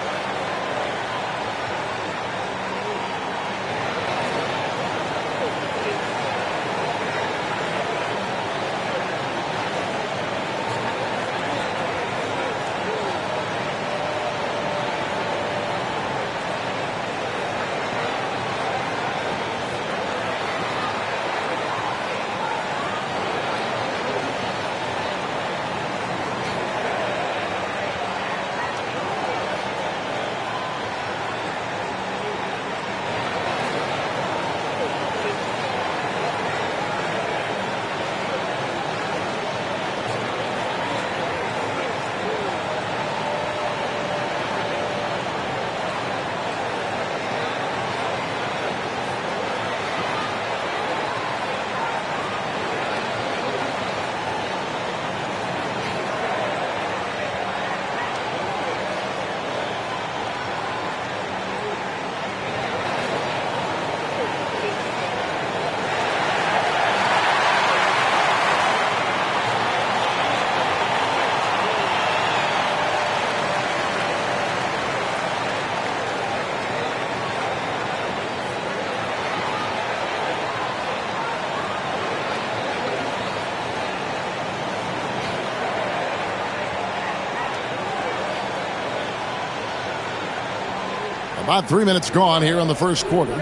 About 3 minutes gone here in the first quarter.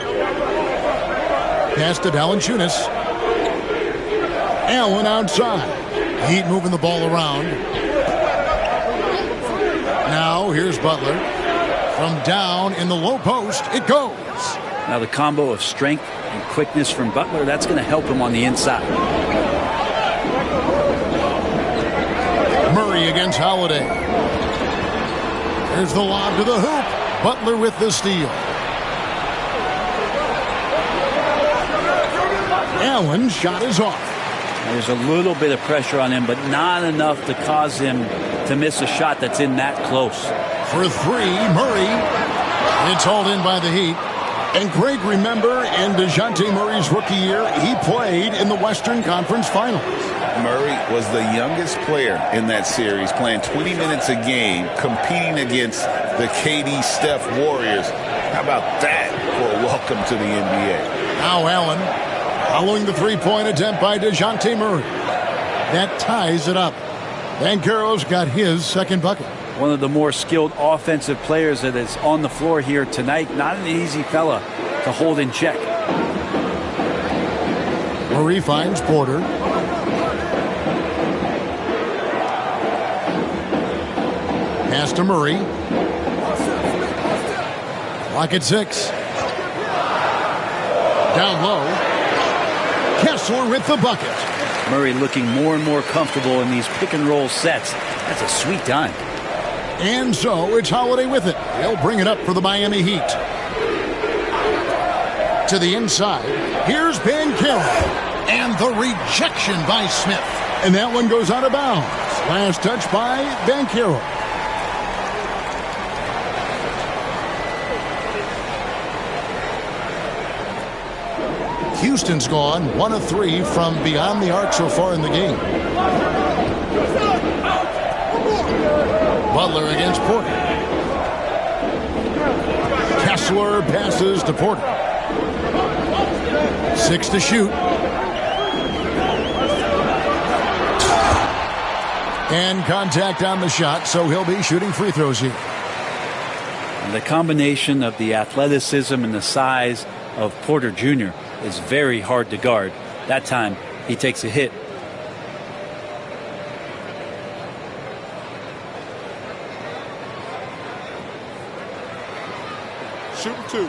Pass to Valanciunas. Allen outside. Heat moving the ball around. Now here's Butler. From down in the low post, it goes. Now the combo of strength and quickness from Butler, that's going to help him on the inside. Murray against Holiday. There's the lob to the hoop. Butler with the steal. Allen's shot is off. There's a little bit of pressure on him, but not enough to cause him to miss a shot that's in that close. For three, Murray. It's hauled in by the Heat. And Greg, remember, in DeJounte Murray's rookie year, he played in the Western Conference Finals. Murray was the youngest player in that series, playing 20 minutes a game, competing against the KD Steph Warriors. How about that for a welcome to the NBA? Now Allen, following the three-point attempt by DeJounte Murray. That ties it up. Banchero's got his second bucket. One of the more skilled offensive players that is on the floor here tonight. Not an easy fella to hold in check. Murray finds Porter. Pass to Murray. Clock at 6. Down low. Kessler with the bucket. Murray looking more and more comfortable in these pick and roll sets. That's a sweet dime. And so it's Holiday with it. They'll bring it up for the Miami Heat. To the inside. Here's Banchero. And the rejection by Smith. And that one goes out of bounds. Last touch by Banchero. Houston's gone 1 of 3 from beyond the arc so far in the game. Butler against Porter. Kessler passes to Porter. 6 to shoot. And contact on the shot, so he'll be shooting free throws here. And the combination of the athleticism and the size of Porter Jr. is very hard to guard. That time, he takes a hit. Shooting 2.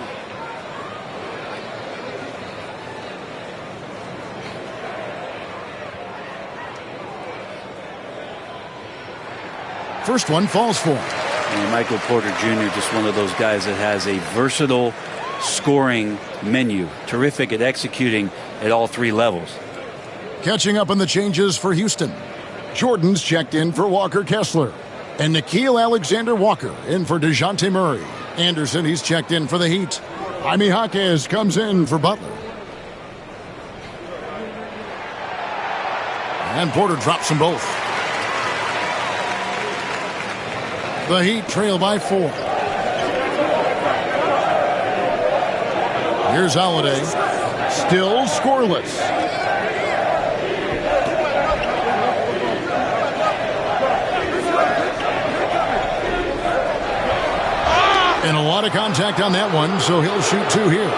First one falls for him. And Michael Porter Jr., just one of those guys that has a versatile scoring menu. Terrific at executing at all 3 levels. Catching up on the changes for Houston. Jordan's checked in for Walker Kessler. And Nickeil Alexander-Walker in for DeJounte Murray. Anderson, he's checked in for the Heat. Jaime Jaquez comes in for Butler. And Porter drops them both. The Heat trail by 4. Here's Holiday. Still scoreless. And a lot of contact on that one, so he'll shoot 2 here.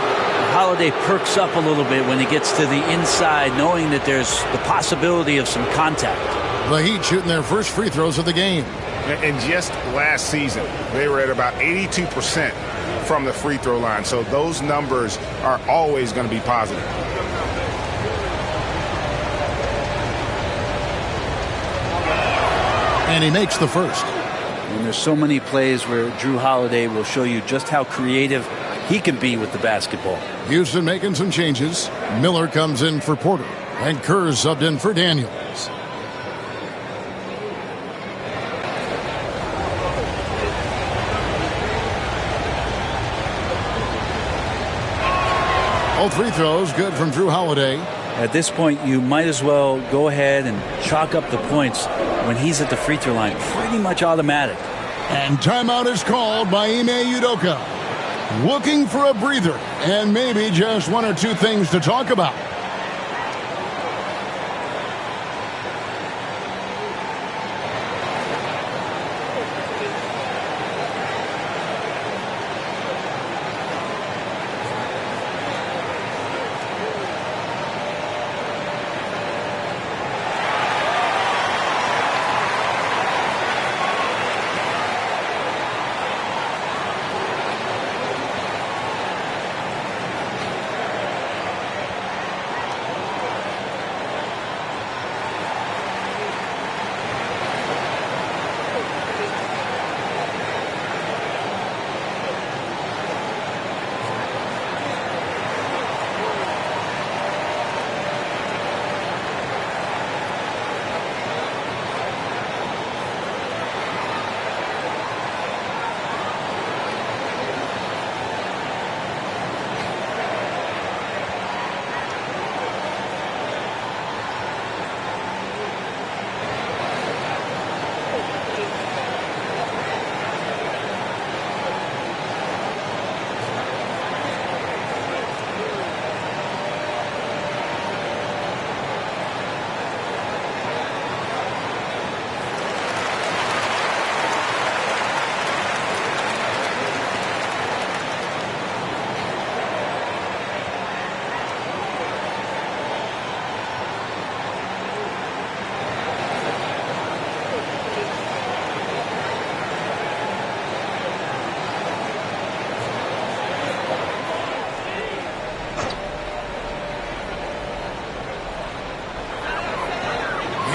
Holiday perks up a little bit when he gets to the inside, knowing that there's the possibility of some contact. The Heat shooting their first free throws of the game. And just last season, they were at about 82% from the free throw line. So those numbers are always going to be positive. And he makes the first. And there's so many plays where Jrue Holiday will show you just how creative he can be with the basketball. Houston making some changes. Miller comes in for Porter. And Kerr subbed in for Daniels. All free throws good from Jrue Holiday. At this point, you might as well go ahead and chalk up the points when he's at the free throw line. Pretty much automatic. And timeout is called by Ime Udoka. Looking for a breather and maybe just 1 or 2 things to talk about.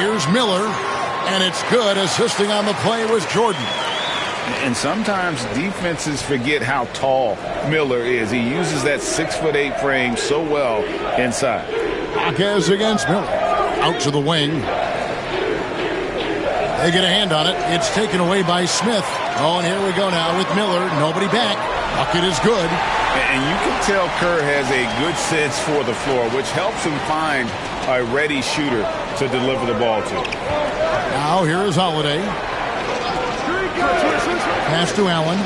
Here's Miller, and it's good. Assisting on the play was Jordan. And sometimes defenses forget how tall Miller is. He uses that 6'8" frame so well inside. Jaquez against Miller. Out to the wing. They get a hand on it. It's taken away by Smith. Oh, and here we go now with Miller. Nobody back. Bucket is good. And you can tell Kerr has a good sense for the floor, which helps him find a ready shooter to deliver the ball to. Now here is Holiday. Pass to Allen.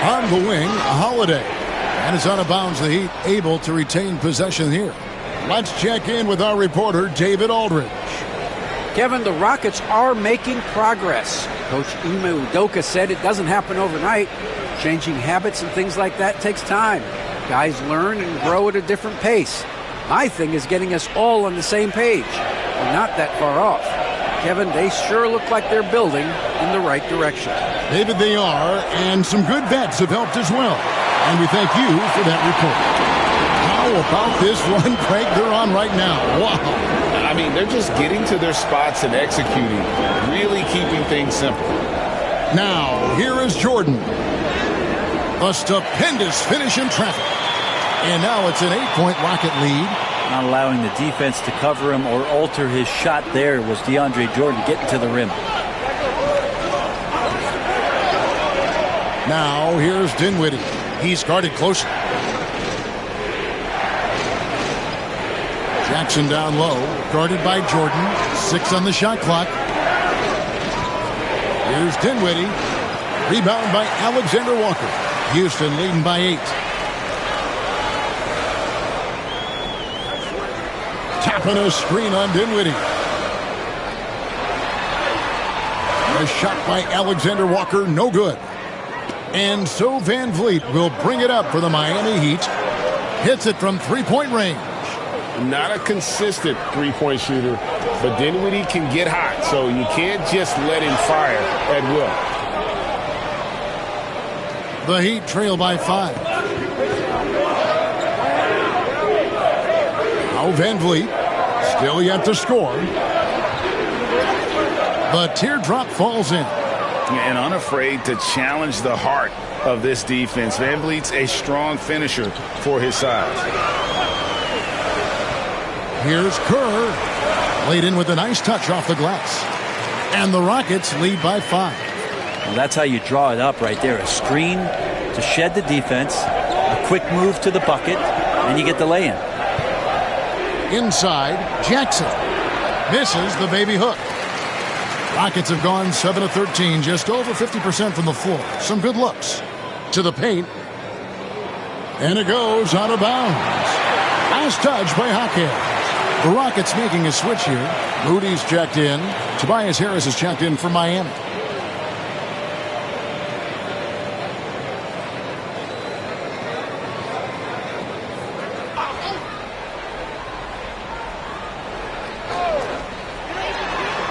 On the wing, Holiday. And it's out of bounds. The Heat able to retain possession here. Let's check in with our reporter, David Aldridge. Kevin, the Rockets are making progress. Coach Ime Udoka said it doesn't happen overnight. Changing habits and things like that takes time. Guys learn and grow at a different pace. My thing is getting us all on the same page. We're not that far off. Kevin, they sure look like they're building in the right direction. David, they are, and some good vets have helped as well. And we thank you for that report. How about this run, Craig, they're on right now? Wow. I mean, they're just getting to their spots and executing, really keeping things simple. Now, here is Jordan. A stupendous finish in traffic. And now it's an 8-point Rocket lead. Not allowing the defense to cover him or alter his shot there was DeAndre Jordan getting to the rim. Now, here's Dinwiddie. He's guarded closely. Jackson down low, guarded by Jordan. 6 on the shot clock. Here's Dinwiddie. Rebound by Alexander Walker. Houston leading by 8. Tapping a screen on Dinwiddie. A shot by Alexander Walker, no good. And so Van Vliet will bring it up for the Miami Heat. Hits it from 3-point range. Not a consistent three-point shooter, but Dinwiddie can get hot, so you can't just let him fire at will. The Heat trail by 5. Now Van Vliet, still yet to score. The teardrop falls in. And unafraid to challenge the heart of this defense. Van Vliet's a strong finisher for his size. Here's Kerr. Laid in with a nice touch off the glass. And the Rockets lead by 5. Well, that's how you draw it up right there. A screen to shed the defense, a quick move to the bucket, and you get the lay-in. Inside, Jackson. Misses the baby hook. Rockets have gone 7 of 13, just over 50% from the floor. Some good looks. To the paint. And it goes out of bounds. Last touch by Jaquez. The Rockets making a switch here. Moody's checked in. Tobias Harris is checked in for Miami.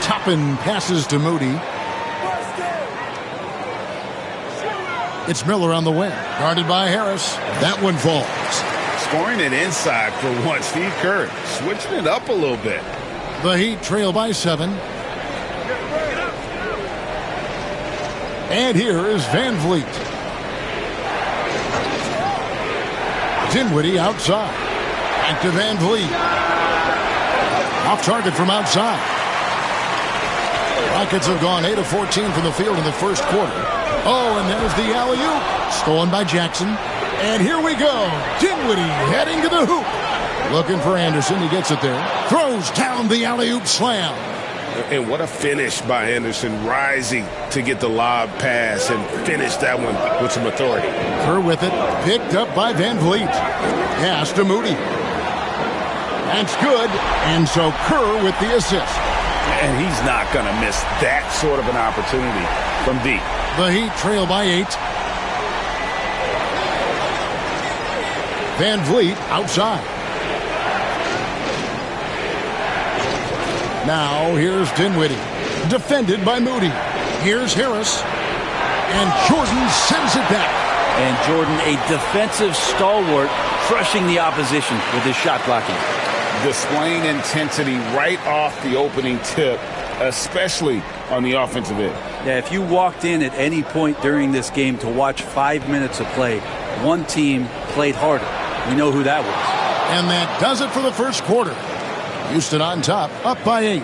Toppin passes to Moody. It's Miller on the wing. Guarded by Harris. That one falls. Scoring it inside for once. Steve Kerr switching it up a little bit. The Heat trail by 7. And here is Van Vliet. Dinwiddie outside. Back to Van Vliet. Off target from outside. Rockets have gone 8 of 14 from the field in the first quarter. Oh, and there's the alley-oop. Stolen by Jackson. And here we go. Dinwiddie heading to the hoop. Looking for Anderson. He gets it there. Throws down the alley-oop slam. And what a finish by Anderson, rising to get the lob pass and finish that one with some authority. Kerr with it. Picked up by Van Vliet. Pass to Moody. That's good. And so Kerr with the assist. And he's not going to miss that sort of an opportunity from deep. The Heat trail by 8. Van Vliet outside. Now here's Dinwiddie. Defended by Moody. Here's Harris. And Jordan sends it back. And Jordan, a defensive stalwart, crushing the opposition with his shot blocking. Displaying intensity right off the opening tip, especially on the offensive end. Yeah, if you walked in at any point during this game to watch 5 minutes of play, one team played harder. We know who that was. And that does it for the first quarter. Houston on top, up by 8.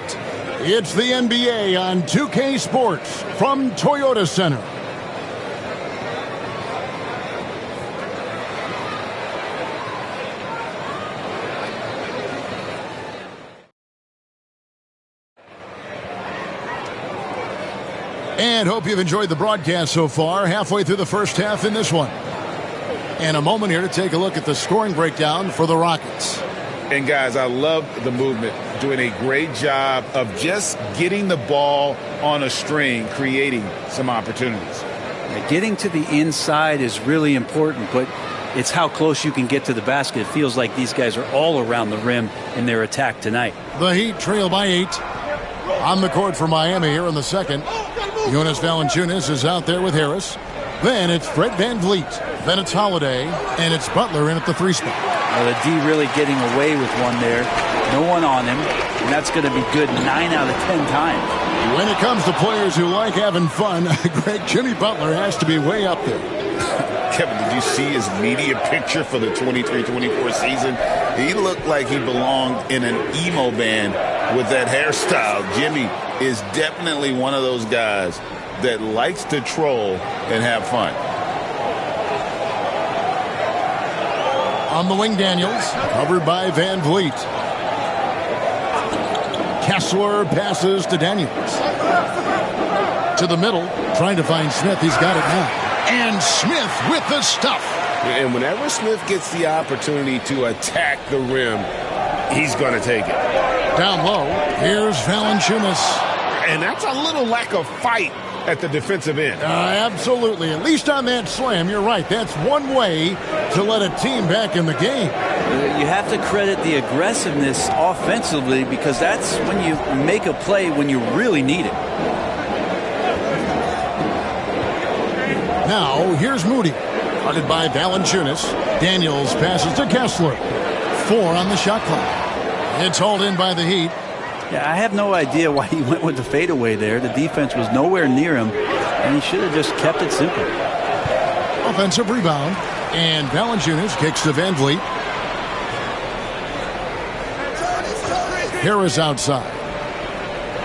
It's the NBA on 2K Sports from Toyota Center. And hope you've enjoyed the broadcast so far. Halfway through the first half in this one. And a moment here to take a look at the scoring breakdown for the Rockets. And guys, I love the movement. Doing a great job of just getting the ball on a string, creating some opportunities. Getting to the inside is really important, but it's how close you can get to the basket. It feels like these guys are all around the rim in their attack tonight. The Heat trail by 8. On the court for Miami here in the second. Jonas Valanciunas is out there with Harris. Then it's Fred VanVleet. Then it's Holiday. And it's Butler in at the 3 spot. The D really getting away with one there. No one on him. And that's going to be good 9 out of 10 times. When it comes to players who like having fun, Greg, Jimmy Butler has to be way up there. Kevin, did you see his media picture for the 23-24 season? He looked like he belonged in an emo band with that hairstyle. Jimmy is definitely one of those guys that likes to troll and have fun. On the wing, Daniels, covered by VanVleet. Kessler passes to Daniels. To the middle, trying to find Smith. He's got it now. And Smith with the stuff. And whenever Smith gets the opportunity to attack the rim, he's going to take it. Down low, here's Valanciunas. And that's a little lack of fight at the defensive end. Absolutely. At least on that slam, you're right. That's one way to let a team back in the game. You have to credit the aggressiveness offensively because that's when you make a play when you really need it. Now, here's Moody. Guarded by Valanciunas. Daniels passes to Kessler. 4 on the shot clock. It's hauled in by the Heat. Yeah, I have no idea why he went with the fadeaway there. The defense was nowhere near him, and he should have just kept it simple. Offensive rebound, and Valanciunas kicks to VanVleet. Harris outside.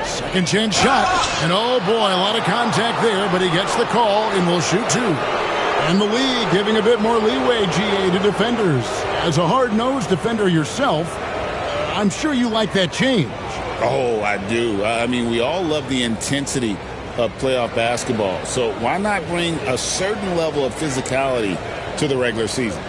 Second chance shot, and oh boy, a lot of contact there, but he gets the call and will shoot 2. And the league giving a bit more leeway, GA, to defenders. As a hard-nosed defender yourself, I'm sure you like that change. Oh, I do. I mean, we all love the intensity of playoff basketball. So why not bring a certain level of physicality to the regular season?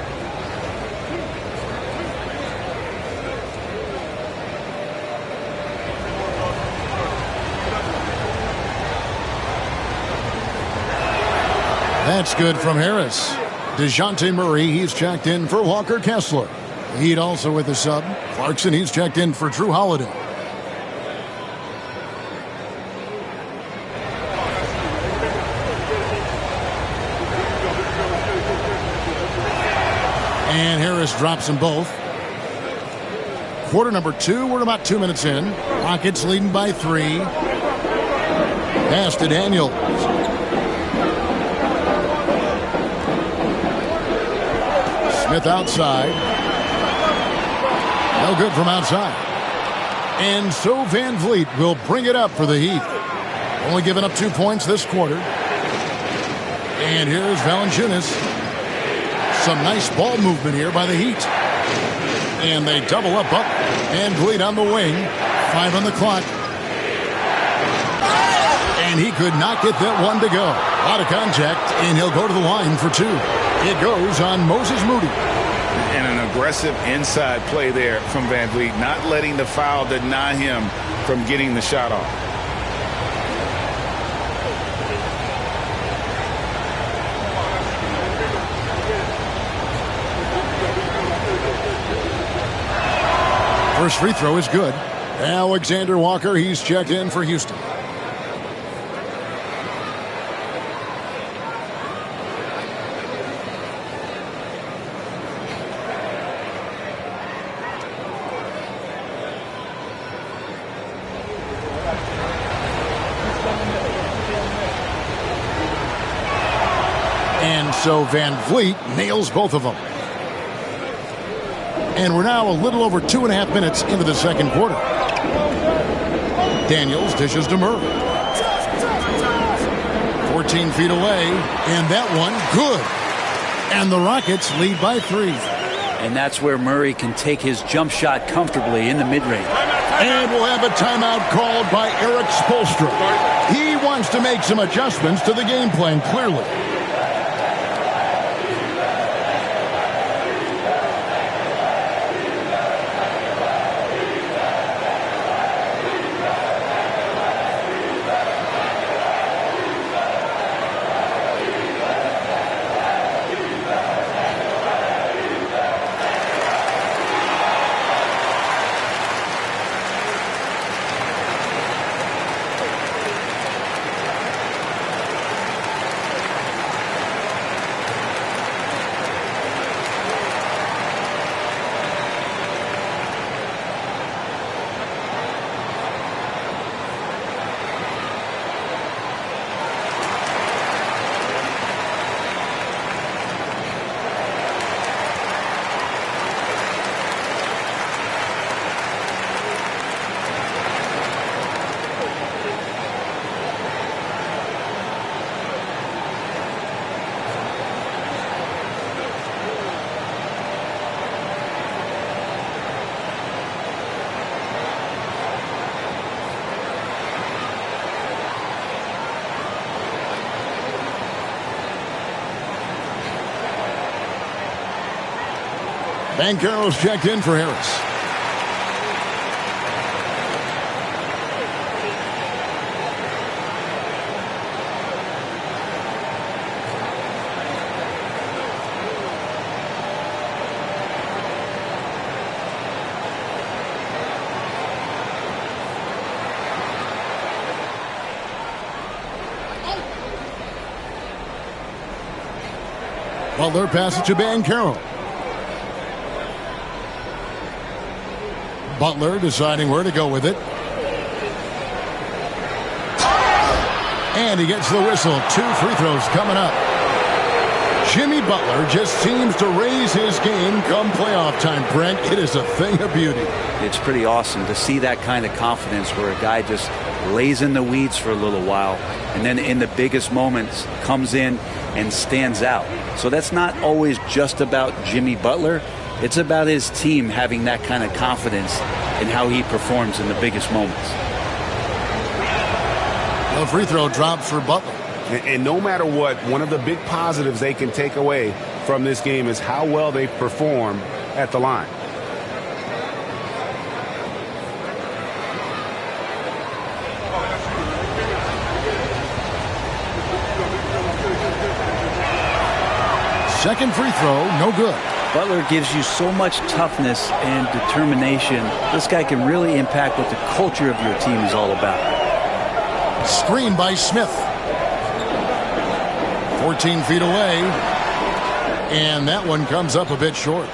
That's good from Harris. DeJounte Murray, he's checked in for Walker Kessler. Heat also with the sub. Clarkson, he's checked in for Drew Holiday. And Harris drops them both. Quarter number 2, we're about 2 minutes in. Rockets leading by 3. Pass to Daniels. Smith outside. No good from outside. And so VanVleet will bring it up for the Heat. Only giving up 2 points this quarter. And here's Valanciunas. Some nice ball movement here by the Heat. And they double up Butler. VanVleet on the wing. 5 on the clock. And he could not get that one to go. A lot of contact, and he'll go to the line for 2. It goes on Moses Moody. And an aggressive inside play there from VanVleet, not letting the foul deny him from getting the shot off. First free throw is good. Alexander Walker, he's checked in for Houston. And so VanVleet nails both of them. And we're now a little over 2.5 minutes into the second quarter. Daniels dishes to Murray. 14 feet away, and that one good. And the Rockets lead by 3. And that's where Murray can take his jump shot comfortably in the mid-range. And we'll have a timeout called by Eric Spoelstra. He wants to make some adjustments to the game plan, clearly. Banchero's checked in for Harris. Butler passes to Banchero. Butler deciding where to go with it. And he gets the whistle. 2 free throws coming up. Jimmy Butler just seems to raise his game come playoff time, Brent. It is a thing of beauty. It's pretty awesome to see that kind of confidence where a guy just lays in the weeds for a little while and then in the biggest moments comes in and stands out. So that's not always just about Jimmy Butler. It's about his team having that kind of confidence in how he performs in the biggest moments. A free throw drops for Butler. And no matter what, one of the big positives they can take away from this game is how well they perform at the line. Second free throw, no good. Butler gives you so much toughness and determination. This guy can really impact what the culture of your team is all about. Screen by Smith. 14 feet away. And that one comes up a bit short.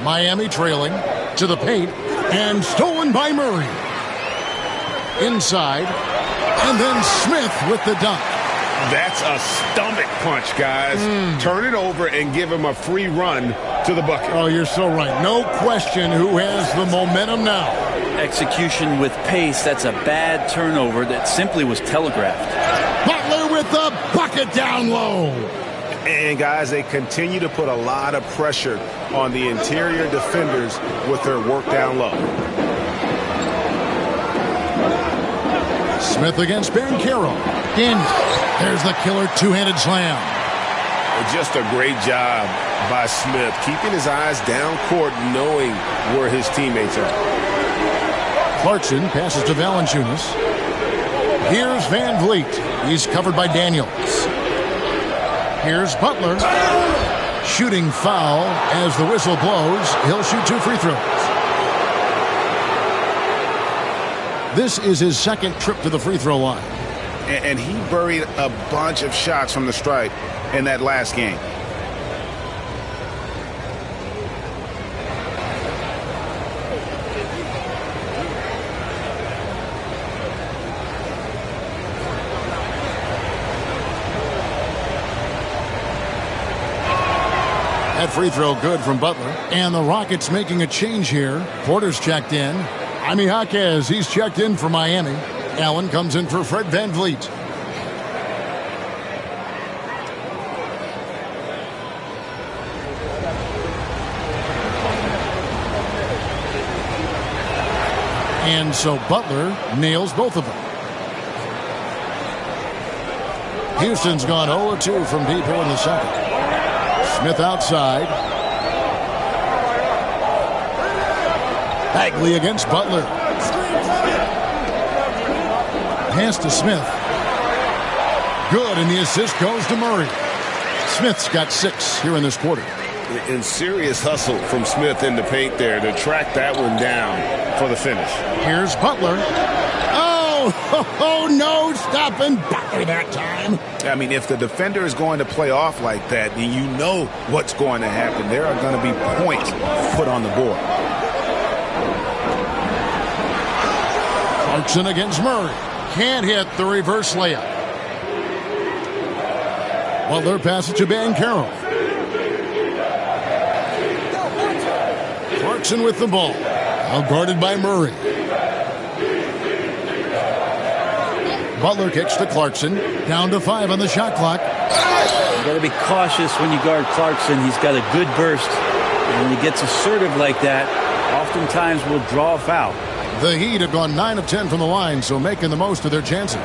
Miami trailing to the paint. And stolen by Murray. Inside. And then Smith with the dunk. That's a stomach punch, guys. Turn it over and give him a free run to the bucket. Oh, you're so right. No question who has the momentum now. Execution with pace. That's a bad turnover that simply was telegraphed. Butler with the bucket down low. And, guys, they continue to put a lot of pressure on the interior defenders with their work down low. Smith against Banchero. In. There's the killer two-handed slam. Just a great job by Smith, keeping his eyes down court, knowing where his teammates are. Clarkson passes to Valanciunas. Here's Van Vliet. He's covered by Daniels. Here's Butler. Shooting foul as the whistle blows. He'll shoot 2 free throws. This is his second trip to the free throw line. And he buried a bunch of shots from the stripe in that last game. That free throw good from Butler. And the Rockets making a change here. Porter's checked in. Jaime Jaquez, he's checked in for Miami. Allen comes in for Fred Van Vliet. And so Butler nails both of them. Houston's gone 0-2 from deep here in the second. Smith outside. Bagley against Butler. Pass to Smith. Good, and the assist goes to Murray. Smith's got 6 here in this quarter. And serious hustle from Smith in the paint there to track that one down for the finish. Here's Butler. Oh, no, stopping Butler that time. I mean, if the defender is going to play off like that, then you know what's going to happen. There are going to be points put on the board. Clarkson against Murray. Can't hit the reverse layup. Butler passes to Banchero. Clarkson with the ball. Now guarded by Murray. Butler kicks to Clarkson. Down to 5 on the shot clock. You got to be cautious when you guard Clarkson. He's got a good burst. And when he gets assertive like that, oftentimes will draw a foul. The Heat have gone 9 of 10 from the line, so making the most of their chances.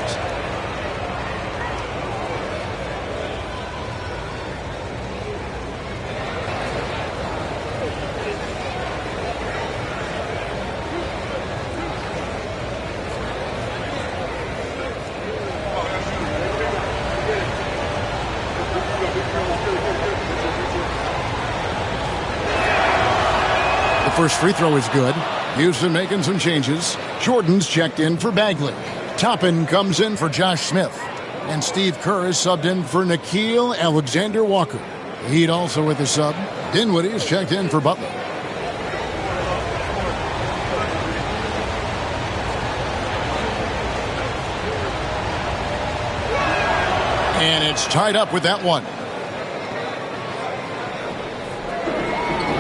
First free throw is good. Houston making some changes. Jordan's checked in for Bagley. Toppin comes in for Josh Smith. And Steve Kerr is subbed in for Nickeil Alexander-Walker. Heat also with the sub. Dinwiddie is checked in for Butler. And it's tied up with that one.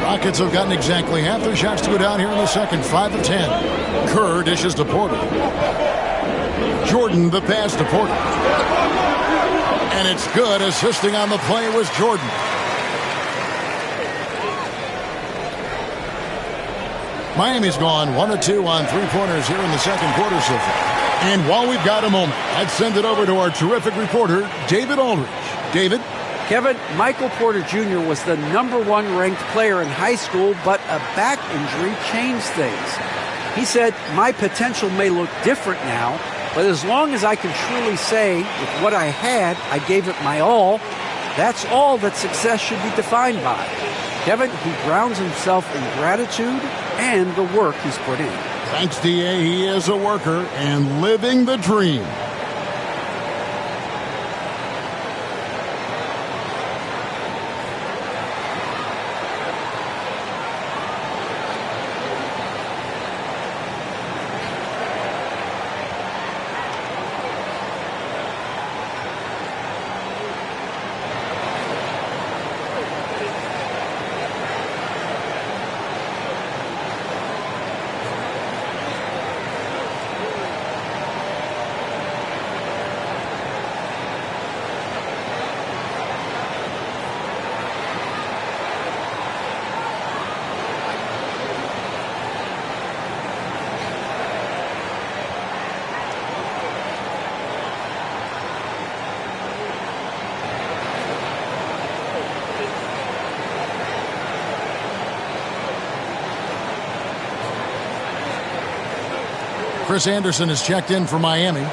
Rockets have gotten exactly half their shots to go down here in the second. 5 of 10. Kerr dishes to Porter. Jordan the pass to Porter. And it's good. Assisting on the play was Jordan. Miami's gone 1 of 2 on three-pointers here in the second quarter so far. And while we've got a moment, I'd send it over to our terrific reporter, David Aldridge. David? Kevin, Michael Porter Jr. was the #1 ranked player in high school, but a back injury changed things. He said, "My potential may look different now, but as long as I can truly say with what I had, I gave it my all, that's all that success should be defined by." Kevin, he grounds himself in gratitude and the work he's put in. Thanks, D.A. He is a worker and living the dream. Chris Anderson is checked in for Miami.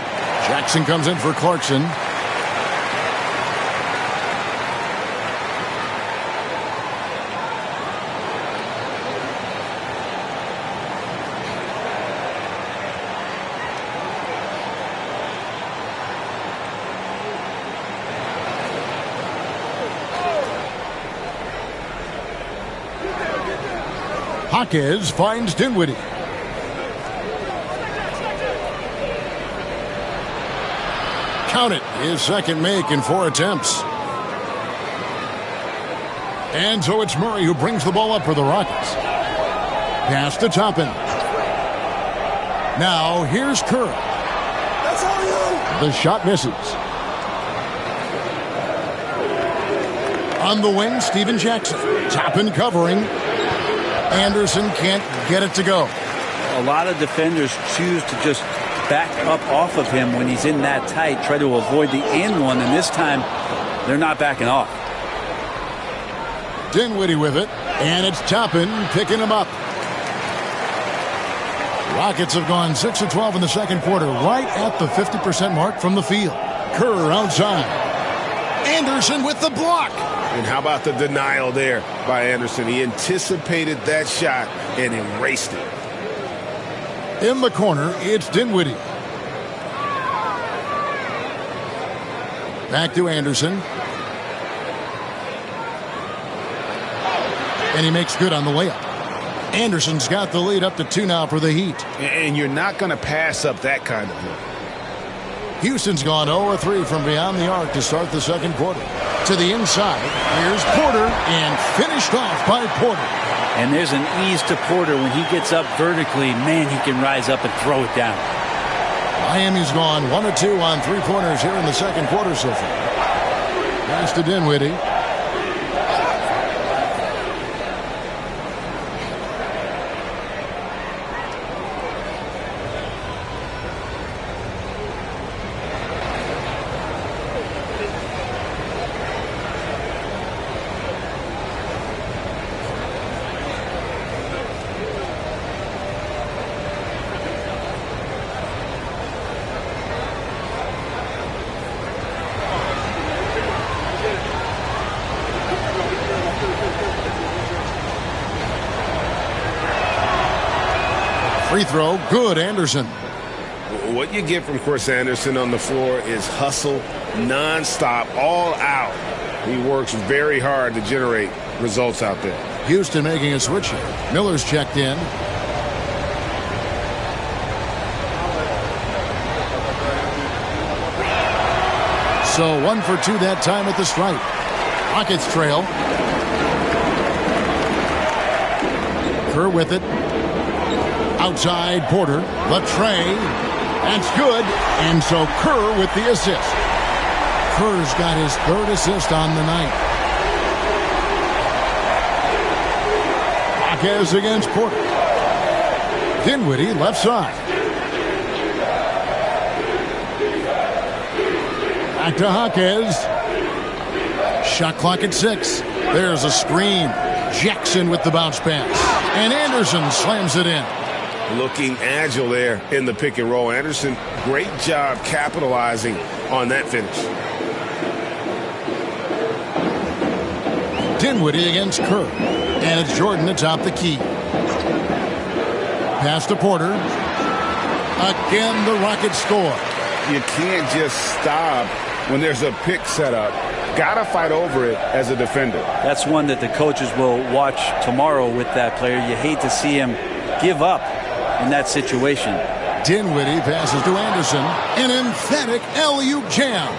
Jackson comes in for Clarkson. Jaquez finds Dinwiddie. Count it, his second make in 4 attempts. And so it's Murray who brings the ball up for the Rockets. Pass to Toppin. Now here's Kerr. That's all you. The shot misses. On the wing, Stephen Jackson. Toppin covering. Anderson can't get it to go. a lot of defenders choose to just back up off of him when he's in that tight, try to avoid the and one, and this time they're not backing off. Dinwiddie with it, and it's Toppin picking him up. Rockets have gone 6 of 12 in the second quarter, right at the 50% mark from the field. Kerr outside. Anderson with the block. And how about the denial there by Anderson? He anticipated that shot and erased it. In the corner, it's Dinwiddie. Back to Anderson. And he makes good on the layup. Anderson's got the lead up to 2 now for the Heat. And you're not going to pass up that kind of look. Houston's gone 0-3 from beyond the arc to start the second quarter. To the inside, here's Porter, and finished off by Porter. And there's an ease to Porter when he gets up vertically. Man, he can rise up and throw it down. Miami's gone 1 of 2 on three-pointers here in the second quarter so far. Pass to Dinwiddie. Free throw, good, Anderson. What you get from Chris Anderson on the floor is hustle, nonstop, all out. He works very hard to generate results out there. Houston making a switch here. Miller's checked in. So 1 for 2 that time at the stripe. Rockets trail. Kerr with it. Outside Porter, the tray, that's good, and so Kerr with the assist. Kerr's got his 3rd assist on the night. Jaquez against Porter. Dinwiddie left side. Back to Jaquez. Shot clock at 6. There's a screen. Jackson with the bounce pass, and Anderson slams it in. Looking agile there in the pick and roll. Anderson, great job capitalizing on that finish. Dinwiddie against Kerr. And it's Jordan atop the key. Pass to Porter. Again, the Rockets score. You can't just stop when there's a pick set up. Gotta fight over it as a defender. That's one that the coaches will watch tomorrow with that player. You hate to see him give up in that situation. Dinwiddie passes to Anderson. An emphatic alley-oop jam.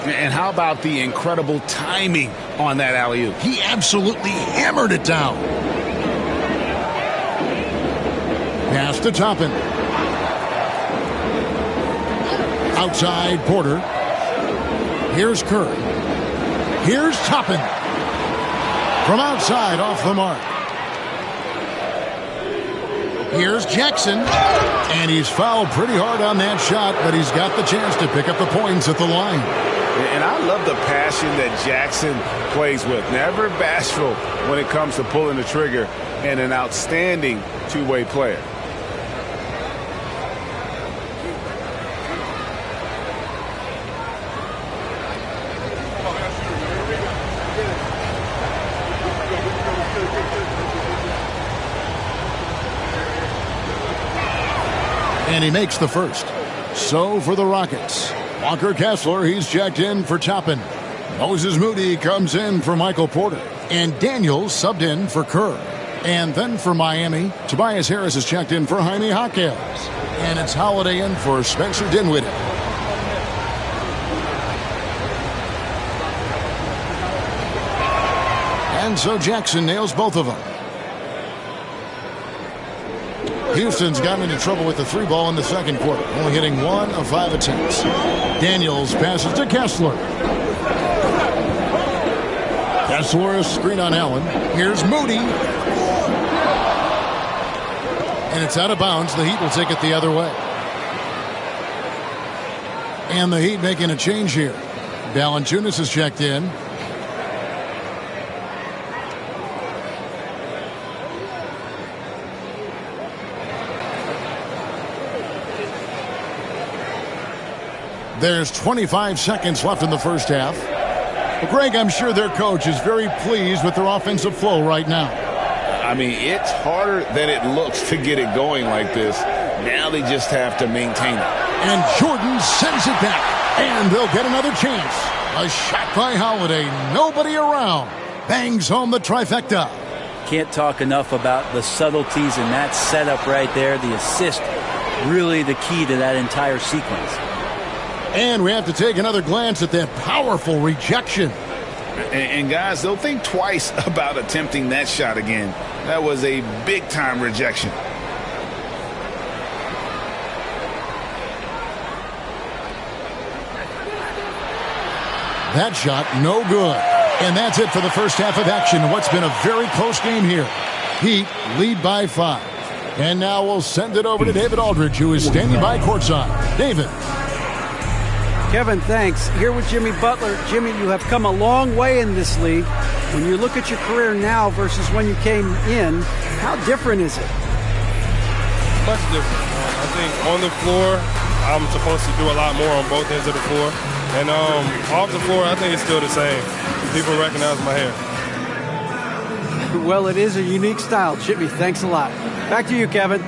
And how about the incredible timing on that alley-oop? He absolutely hammered it down. Pass to Toppin. Outside Porter. Here's Kerr. Here's Toppin. From outside off the mark. Here's Jackson, and he's fouled pretty hard on that shot, but he's got the chance to pick up the points at the line. And I love the passion that Jackson plays with. Never bashful when it comes to pulling the trigger, and an outstanding two-way player. And he makes the first. So for the Rockets, Walker Kessler, he's checked in for Toppin. Moses Moody comes in for Michael Porter. And Daniels subbed in for Kerr. And then for Miami, Tobias Harris is checked in for Jaime Jaquez. And it's Holiday in for Spencer Dinwiddie. And so Jackson nails both of them. Houston's gotten into trouble with the 3 ball in the second quarter, only hitting 1 of 5 attempts. Daniels passes to Kessler. Kessler, a screen on Allen. Here's Moody. And it's out of bounds. The Heat will take it the other way. And the Heat making a change here. Valanciunas is checked in. There's 25 seconds left in the first half. Well, Greg, I'm sure their coach is very pleased with their offensive flow right now. I mean, it's harder than it looks to get it going like this. Now they just have to maintain it. And Jordan sends it back. And they'll get another chance. A shot by Holiday. Nobody around. Bangs home the trifecta. Can't talk enough about the subtleties in that setup right there. The assist, really the key to that entire sequence. And we have to take another glance at that powerful rejection. And guys, they'll think twice about attempting that shot again. That was a big-time rejection. That shot, no good. And that's it for the first half of action. What's been a very close game here. Heat lead by 5. And now we'll send it over to David Aldridge, who is standing by courtside. David. Kevin, thanks. Here with Jimmy Butler. Jimmy, you have come a long way in this league. When you look at your career now versus when you came in, how different is it? Much different. I think on the floor, I'm supposed to do a lot more on both ends of the floor. And off the floor, I think it's still the same. People recognize my hair. Well, it is a unique style. Jimmy, thanks a lot. Back to you, Kevin.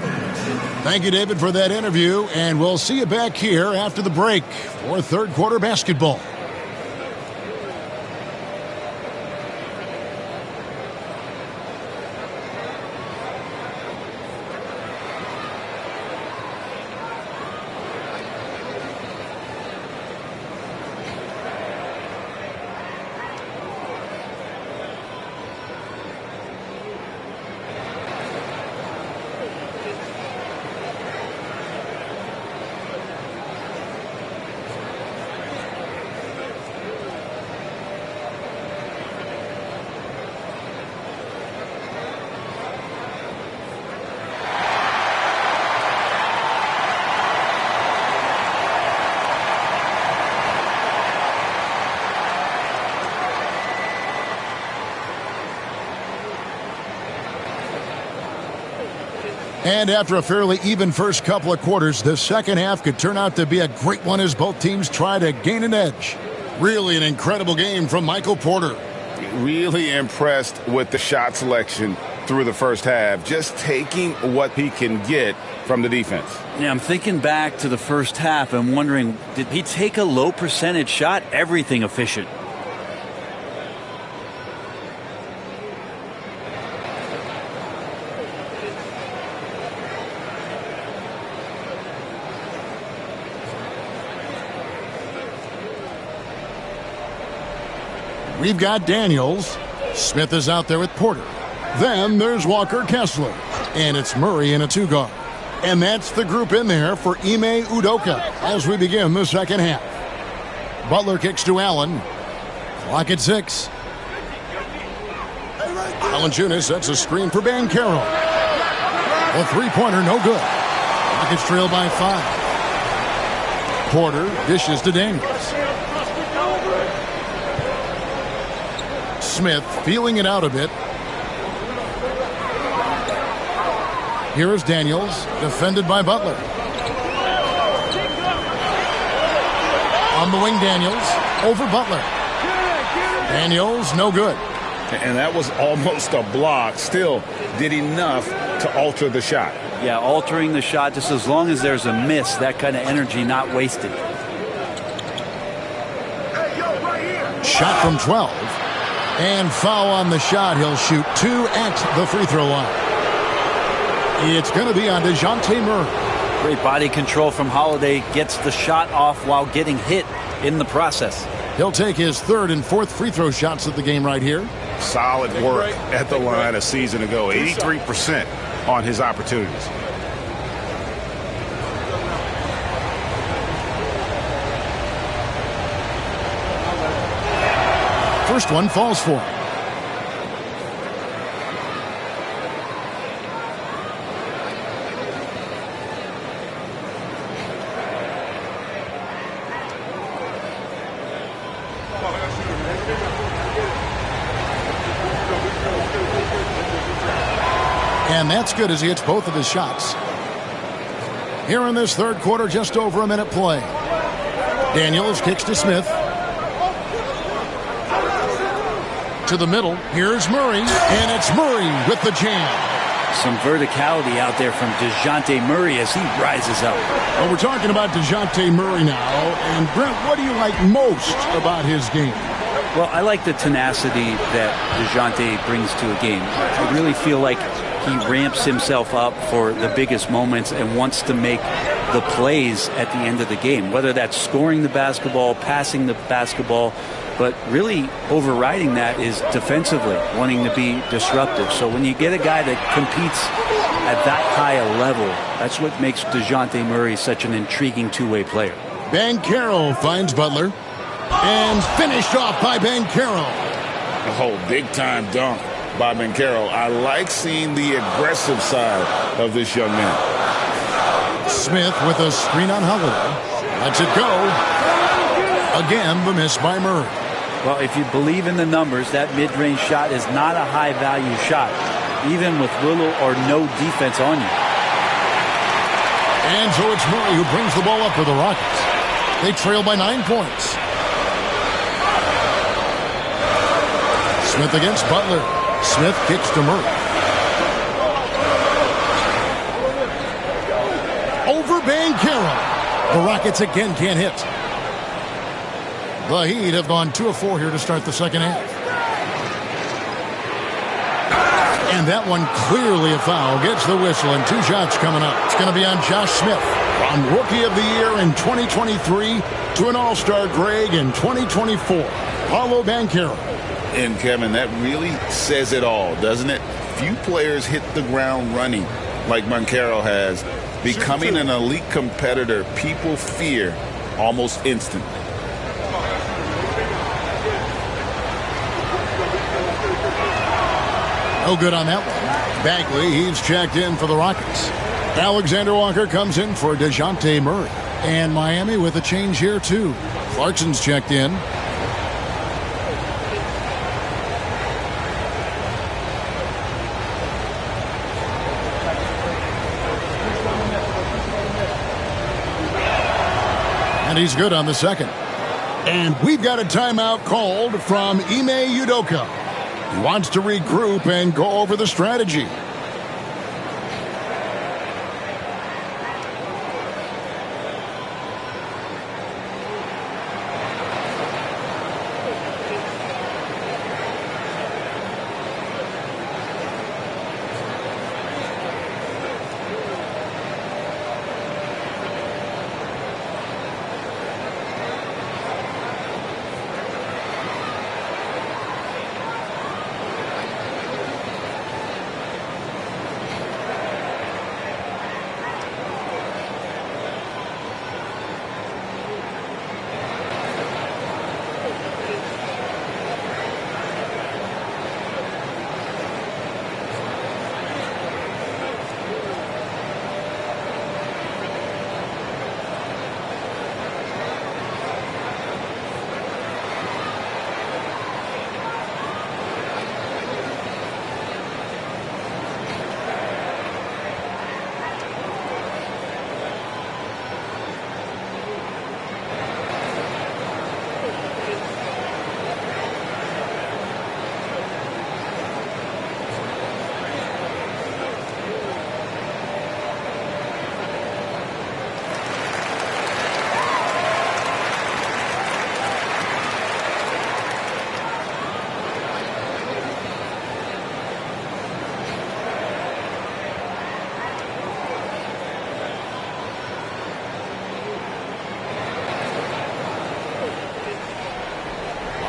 Thank you, David, for that interview. And we'll see you back here after the break for third quarter basketball. And after a fairly even first couple of quarters, the second half could turn out to be a great one as both teams try to gain an edge. Really an incredible game from Michael Porter. Really impressed with the shot selection through the first half, just taking what he can get from the defense. Yeah, I'm thinking back to the first half and wondering, did he take a low percentage shot? Everything efficient. We've got Daniels. Smith is out there with Porter. Then there's Walker Kessler. And it's Murray in a 2-guard. And that's the group in there for Ime Udoka as we begin the second half. Butler kicks to Allen. Clock at 6. Valanciunas sets a screen for Banchero. A three-pointer, no good. Rockets trail by 5. Porter dishes to Daniels. Smith feeling it out a bit. Here is Daniels, defended by Butler. On the wing, Daniels, over Butler. Daniels, no good. And that was almost a block. Still did enough to alter the shot. Yeah, altering the shot, just as long as there's a miss, that kind of energy not wasted. Shot from 12. And foul on the shot. He'll shoot 2 at the free throw line. It's going to be on DeJounte Murray. Great body control from Holiday. Gets the shot off while getting hit in the process. He'll take his third and fourth free throw shots of the game right here. Solid work at the line a season ago. 83% on his opportunities. First one falls for him. And that's good as he hits both of his shots. Here in this third quarter, just over a minute play. Daniels kicks to Smith. To the middle. Here's Murray. And it's Murray with the jam. Some verticality out there from DeJounte Murray as he rises up. Well, we're talking about DeJounte Murray now. And Brent, what do you like most about his game? Well, I like the tenacity that DeJounte brings to a game. I really feel like he ramps himself up for the biggest moments and wants to make the plays at the end of the game, whether that's scoring the basketball, passing the basketball, but really overriding that is defensively, wanting to be disruptive. So when you get a guy that competes at that high a level, that's what makes DeJounte Murray such an intriguing two-way player. Banchero finds Butler. And finished off by Banchero. Oh, big-time dunk by Banchero. I like seeing the aggressive side of this young man. Smith with a screen on Holiday. Lets it go. Again, the miss by Murray. Well, if you believe in the numbers, that mid-range shot is not a high-value shot, even with little or no defense on you. And so it's Murray who brings the ball up for the Rockets. They trail by 9 points. Smith against Butler. Smith kicks to Murray. Over Banchero. The Rockets again can't hit. The Heat have gone 2 of 4 here to start the second half. And that one clearly a foul. Gets the whistle and 2 shots coming up. It's going to be on Josh Smith. From Rookie of the Year in 2023 to an All-Star grade in 2024. Paolo Banchero. And, Kevin, that really says it all, doesn't it? Few players hit the ground running like Banchero has. Becoming an elite competitor, people fear almost instantly. No good on that one. Bagley, he's checked in for the Rockets. Alexander Walker comes in for DeJounte Murray. And Miami with a change here, too. Clarkson's checked in. And he's good on the second. And we've got a timeout called from Ime Udoka. He wants to regroup and go over the strategy.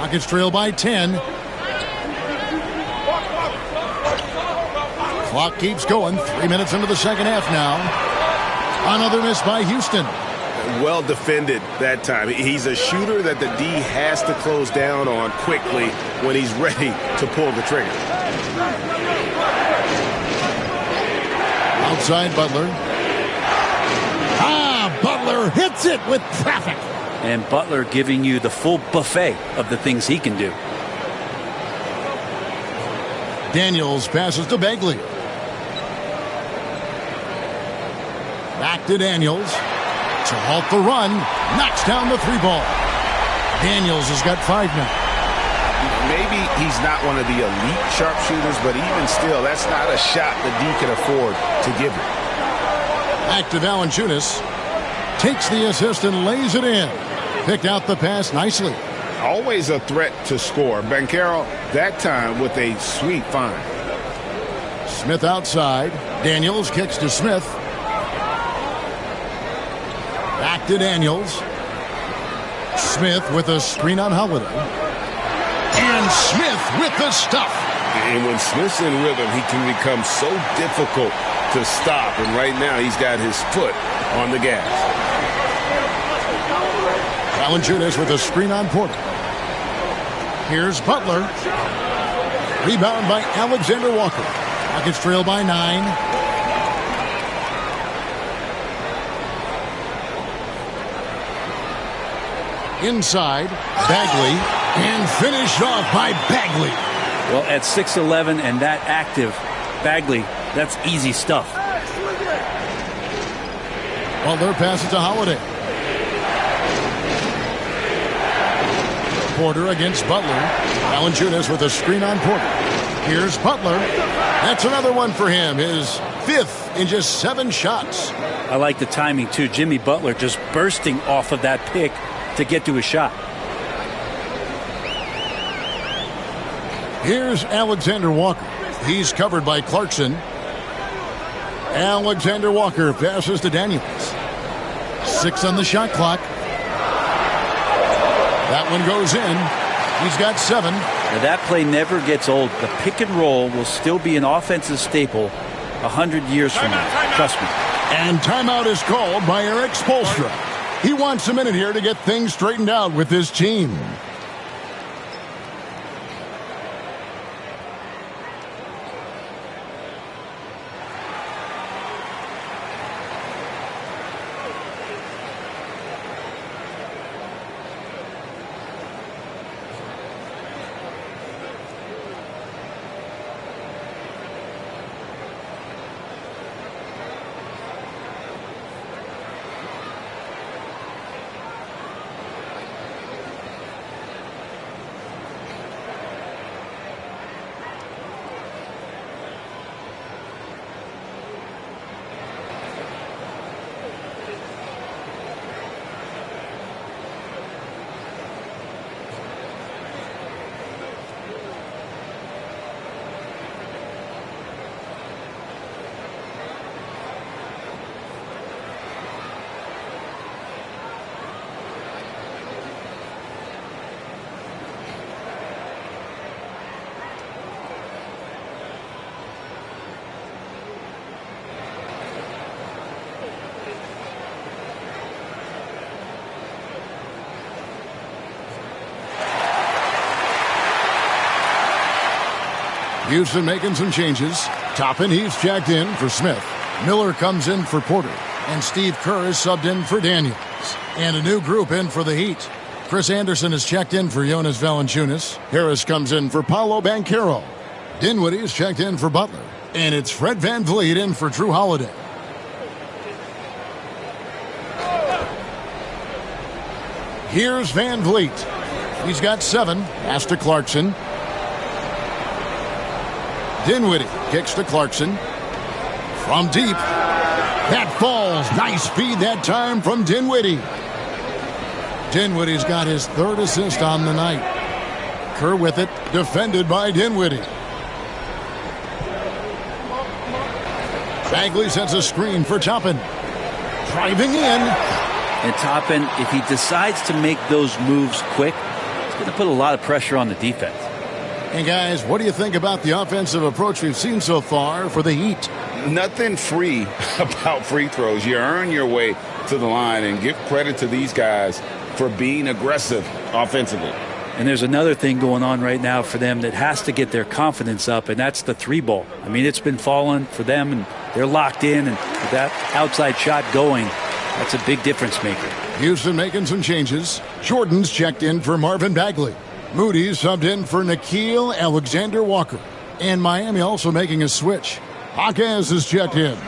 Rockets trail by 10. Clock keeps going. 3 minutes into the second half now. Another miss by Houston. Well defended that time. He's a shooter that the D has to close down on quickly when he's ready to pull the trigger. Outside Butler. Butler hits it with traffic. And Butler giving you the full buffet of the things he can do. Daniels passes to Bagley. Back to Daniels. To halt the run. Knocks down the 3-ball. Daniels has got 5 now. Maybe he's not one of the elite sharpshooters, but even still, that's not a shot that D can afford to give him. Back to Valanciunas. Takes the assist and lays it in. Picked out the pass nicely. Always a threat to score. Banchero, that time with a sweet find. Smith outside. Daniels kicks to Smith. Back to Daniels. Smith with a screen on Holiday. And Smith with the stuff. And when Smith's in rhythm, he can become so difficult to stop. And right now, he's got his foot on the gas. Valanciunas with a screen on Porter. Here's Butler. Rebound by Alexander Walker. Rockets trail by 9. Inside, Bagley, and finished off by Bagley. Well, at 6'11" and that active, Bagley, that's easy stuff. Butler passes to Holiday. Porter against Butler. Valanciunas with a screen on Porter. Here's Butler. That's another one for him. His 5th in just 7 shots. I like the timing, too. Jimmy Butler just bursting off of that pick to get to a shot. Here's Alexander Walker. He's covered by Clarkson. Alexander Walker passes to Daniels. 6 on the shot clock. That one goes in. He's got 7. Now that play never gets old. The pick and roll will still be an offensive staple 100 years from now. Trust me. And timeout is called by Eric Spoelstra. He wants a minute here to get things straightened out with his team. Houston making some changes. Toppin, he's checked in for Smith. Miller comes in for Porter. And Steve Kerr is subbed in for Daniels. And a new group in for the Heat. Chris Anderson is checked in for Jonas Valanciunas. Harris comes in for Paolo Banchero. Dinwiddie is checked in for Butler. And it's Fred VanVleet in for Drew Holiday. Here's VanVleet. He's got 7. Pass to Clarkson. Dinwiddie kicks to Clarkson. From deep. That falls. Nice feed that time from Dinwiddie. Dinwiddie's got his 3rd assist on the night. Kerr with it. Defended by Dinwiddie. Bagley sets a screen for Toppin. Driving in. And Toppin, if he decides to make those moves quick, it's going to put a lot of pressure on the defense. And guys, what do you think about the offensive approach we've seen so far for the Heat? Nothing free about free throws. You earn your way to the line, and give credit to these guys for being aggressive offensively. And there's another thing going on right now for them that has to get their confidence up, and that's the 3-ball. I mean, it's been falling for them, and they're locked in, and with that outside shot going, that's a big difference maker. Houston making some changes. Jordan's checked in for Marvin Bagley. Moody subbed in for Nickeil Alexander-Walker. And Miami also making a switch. Hawkins is checked in.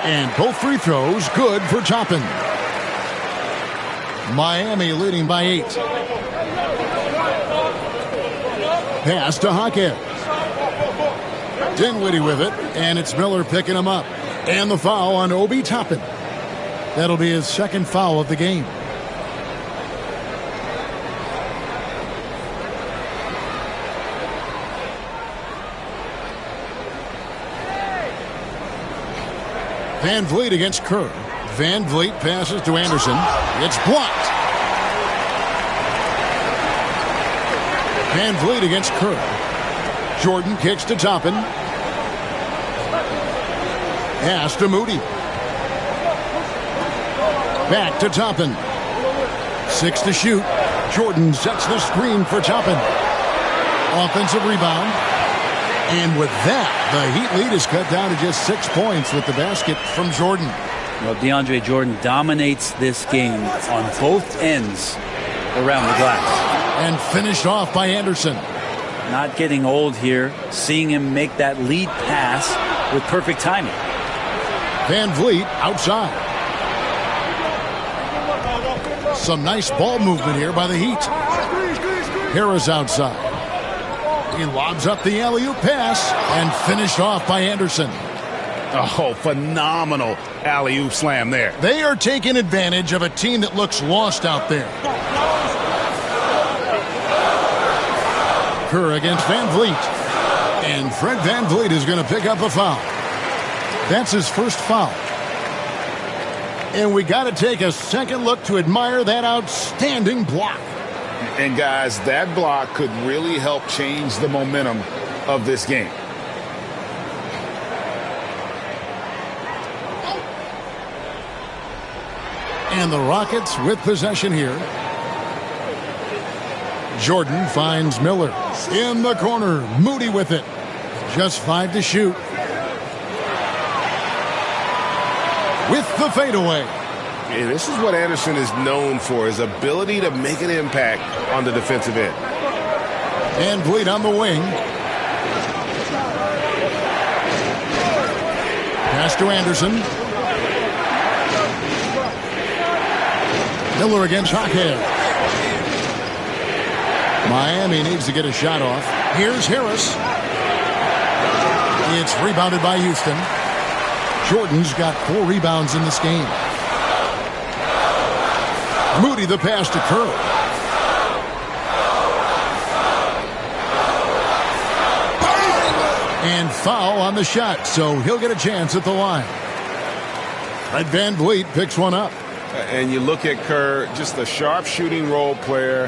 And both free throws good for Toppin. Miami leading by 8. Pass to Hawkins. Dinwiddie with it, and it's Miller picking him up. And the foul on Obi Toppin. That'll be his second foul of the game. Van Vliet against Kerr. Van Vliet passes to Anderson. It's blocked. Van Vliet against Kerr. Jordan kicks to Toppin. Pass to Moody. Back to Toppin. 6 to shoot. Jordan sets the screen for Toppin. Offensive rebound. And with that, the Heat lead is cut down to just 6 points with the basket from Jordan. Well, DeAndre Jordan dominates this game on both ends around the glass. And finished off by Anderson. Not getting old here. Seeing him make that lead pass with perfect timing. Van Vliet outside. Some nice ball movement here by the Heat. Harris outside. He lobs up the alley-oop pass and finished off by Anderson. Oh, phenomenal alley-oop slam there. They are taking advantage of a team that looks lost out there. Kerr against Van Vliet. And Fred Van Vliet is going to pick up a foul. That's his first foul. And we got to take a second look to admire that outstanding block. And guys, that block could really help change the momentum of this game. And the Rockets with possession here. Jordan finds Miller in the corner. Moody with it. Just 5 to shoot. With the fadeaway. Yeah, this is what Anderson is known for, his ability to make an impact on the defensive end. And Vliet on the wing. Pass to Anderson. Miller against Hawkins. Miami needs to get a shot off. Here's Harris. It's rebounded by Houston. Jordan's got 4 rebounds in this game. Moody the pass to Kerr. And foul on the shot, so he'll get a chance at the line. Fred Van Vliet picks one up. And you look at Kerr, just a sharp shooting role player.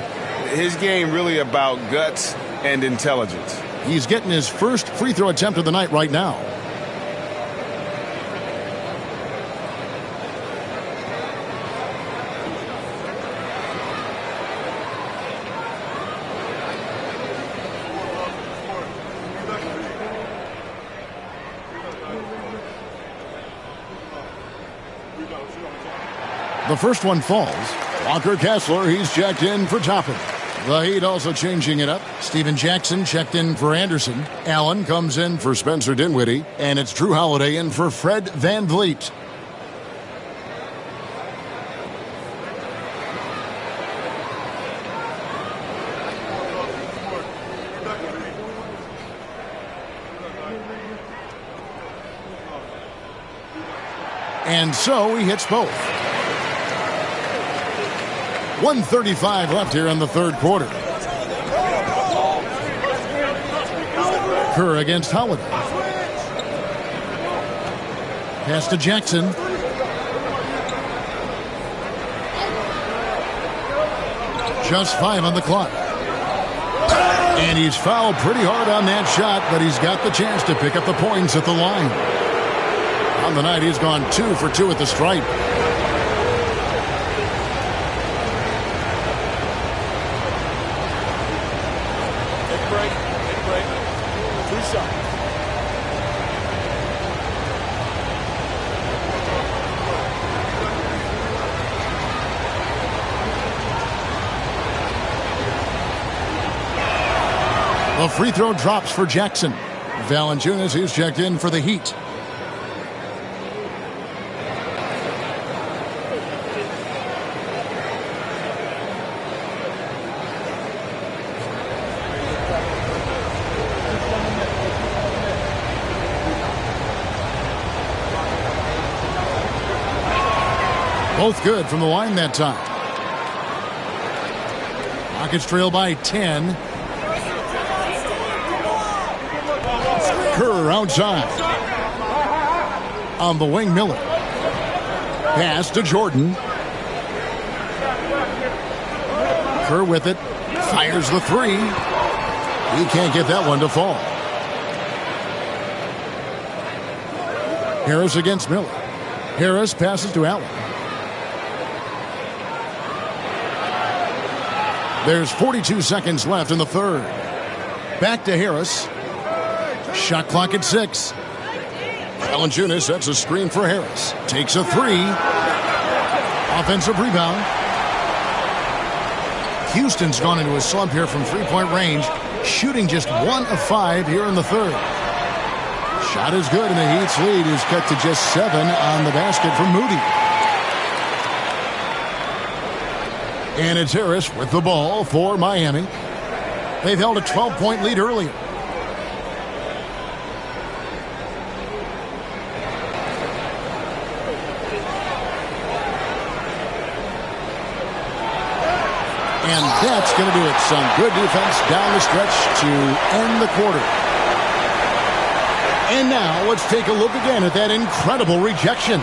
His game really about guts and intelligence. He's getting his first free throw attempt of the night right now. The first one falls. Walker Kessler, he's checked in for Toppin. The Heat also changing it up. Steven Jackson checked in for Anderson. Allen comes in for Spencer Dinwiddie. And it's Drew Holiday in for Fred Van Vliet. And so he hits both. 1:35 left here in the third quarter. Kerr against Holiday. Pass to Jackson. Just 5 on the clock. And he's fouled pretty hard on that shot, but he's got the chance to pick up the points at the line. On the night, he's gone 2 for 2 at the stripe. The free throw drops for Jackson. Valanciunas, who's checked in for the Heat. Both good from the line that time. Rockets trail by 10. Kerr outside. On the wing, Miller. Pass to Jordan. Kerr with it. Fires the three. He can't get that one to fall. Harris against Miller. Harris passes to Allen. There's 42 seconds left in the third. Back to Harris. Shot clock at 6. Valanciunas sets a screen for Harris. Takes a three. Offensive rebound. Houston's gone into a slump here from three-point range, shooting just 1 of 5 here in the third. Shot is good, and the Heat's lead is cut to just 7 on the basket from Moody. And it's Harris with the ball for Miami. They've held a 12-point lead earlier. And that's going to do it. Some good defense down the stretch to end the quarter. And now let's take a look again at that incredible rejection.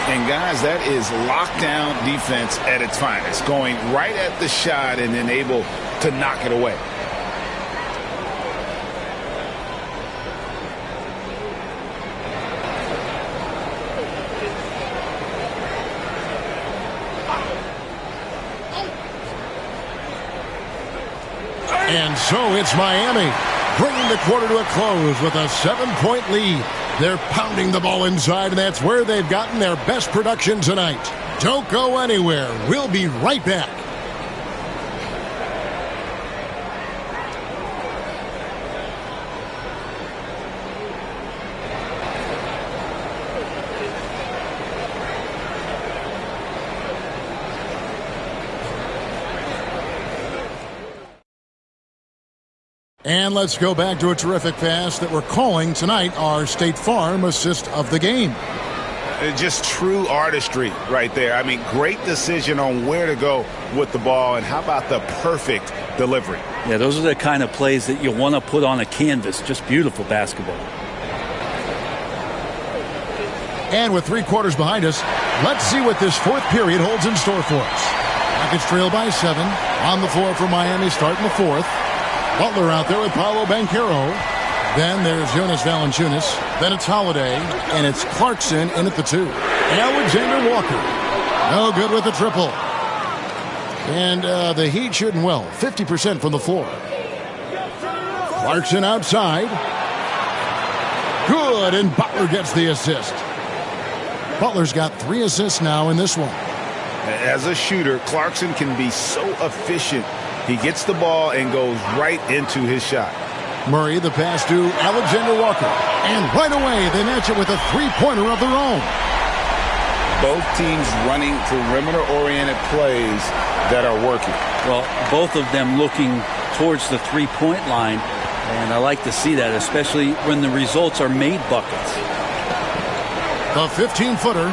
And guys, that is lockdown defense at its finest. Going right at the shot and then able to knock it away. And so it's Miami, bringing the quarter to a close with a 7-point lead. They're pounding the ball inside, and that's where they've gotten their best production tonight. Don't go anywhere. We'll be right back. And let's go back to a terrific pass that we're calling tonight our State Farm assist of the game. Just true artistry right there. I mean, great decision on where to go with the ball, and how about the perfect delivery? Yeah, those are the kind of plays that you want to put on a canvas. Just beautiful basketball. And with 3 quarters behind us, let's see what this fourth period holds in store for us. Rockets trail by 7. On the floor for Miami starting the fourth. Butler out there with Paolo Banchero. Then there's Jonas Valanciunas. Then it's Holiday. And it's Clarkson in at the 2. Alexander Walker. No good with the triple. And the Heat shooting well. 50% from the floor. Clarkson outside. Good, and Butler gets the assist. Butler's got 3 assists now in this one. As a shooter, Clarkson can be so efficient. He gets the ball and goes right into his shot. Murray, the pass to Alexander Walker. And right away, they match it with a three-pointer of their own. Both teams running perimeter-oriented plays that are working. Well, both of them looking towards the three-point line. And I like to see that, especially when the results are made buckets. The 15-footer.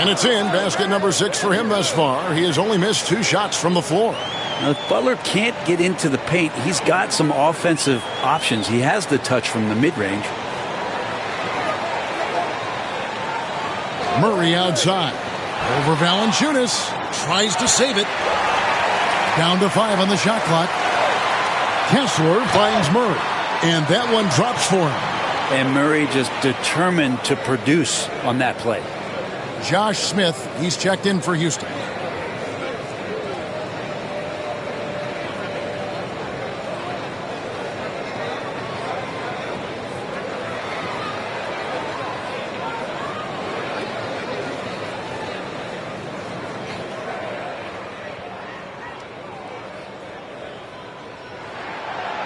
And it's in. Basket number 6 for him thus far. He has only missed 2 shots from the floor. Now, if Butler can't get into the paint, he's got some offensive options. He has the touch from the mid-range. Murray outside. Over Valanciunas. Tries to save it. Down to 5 on the shot clock. Kessler finds Murray. And that one drops for him. And Murray just determined to produce on that play. Josh Smith, he's checked in for Houston.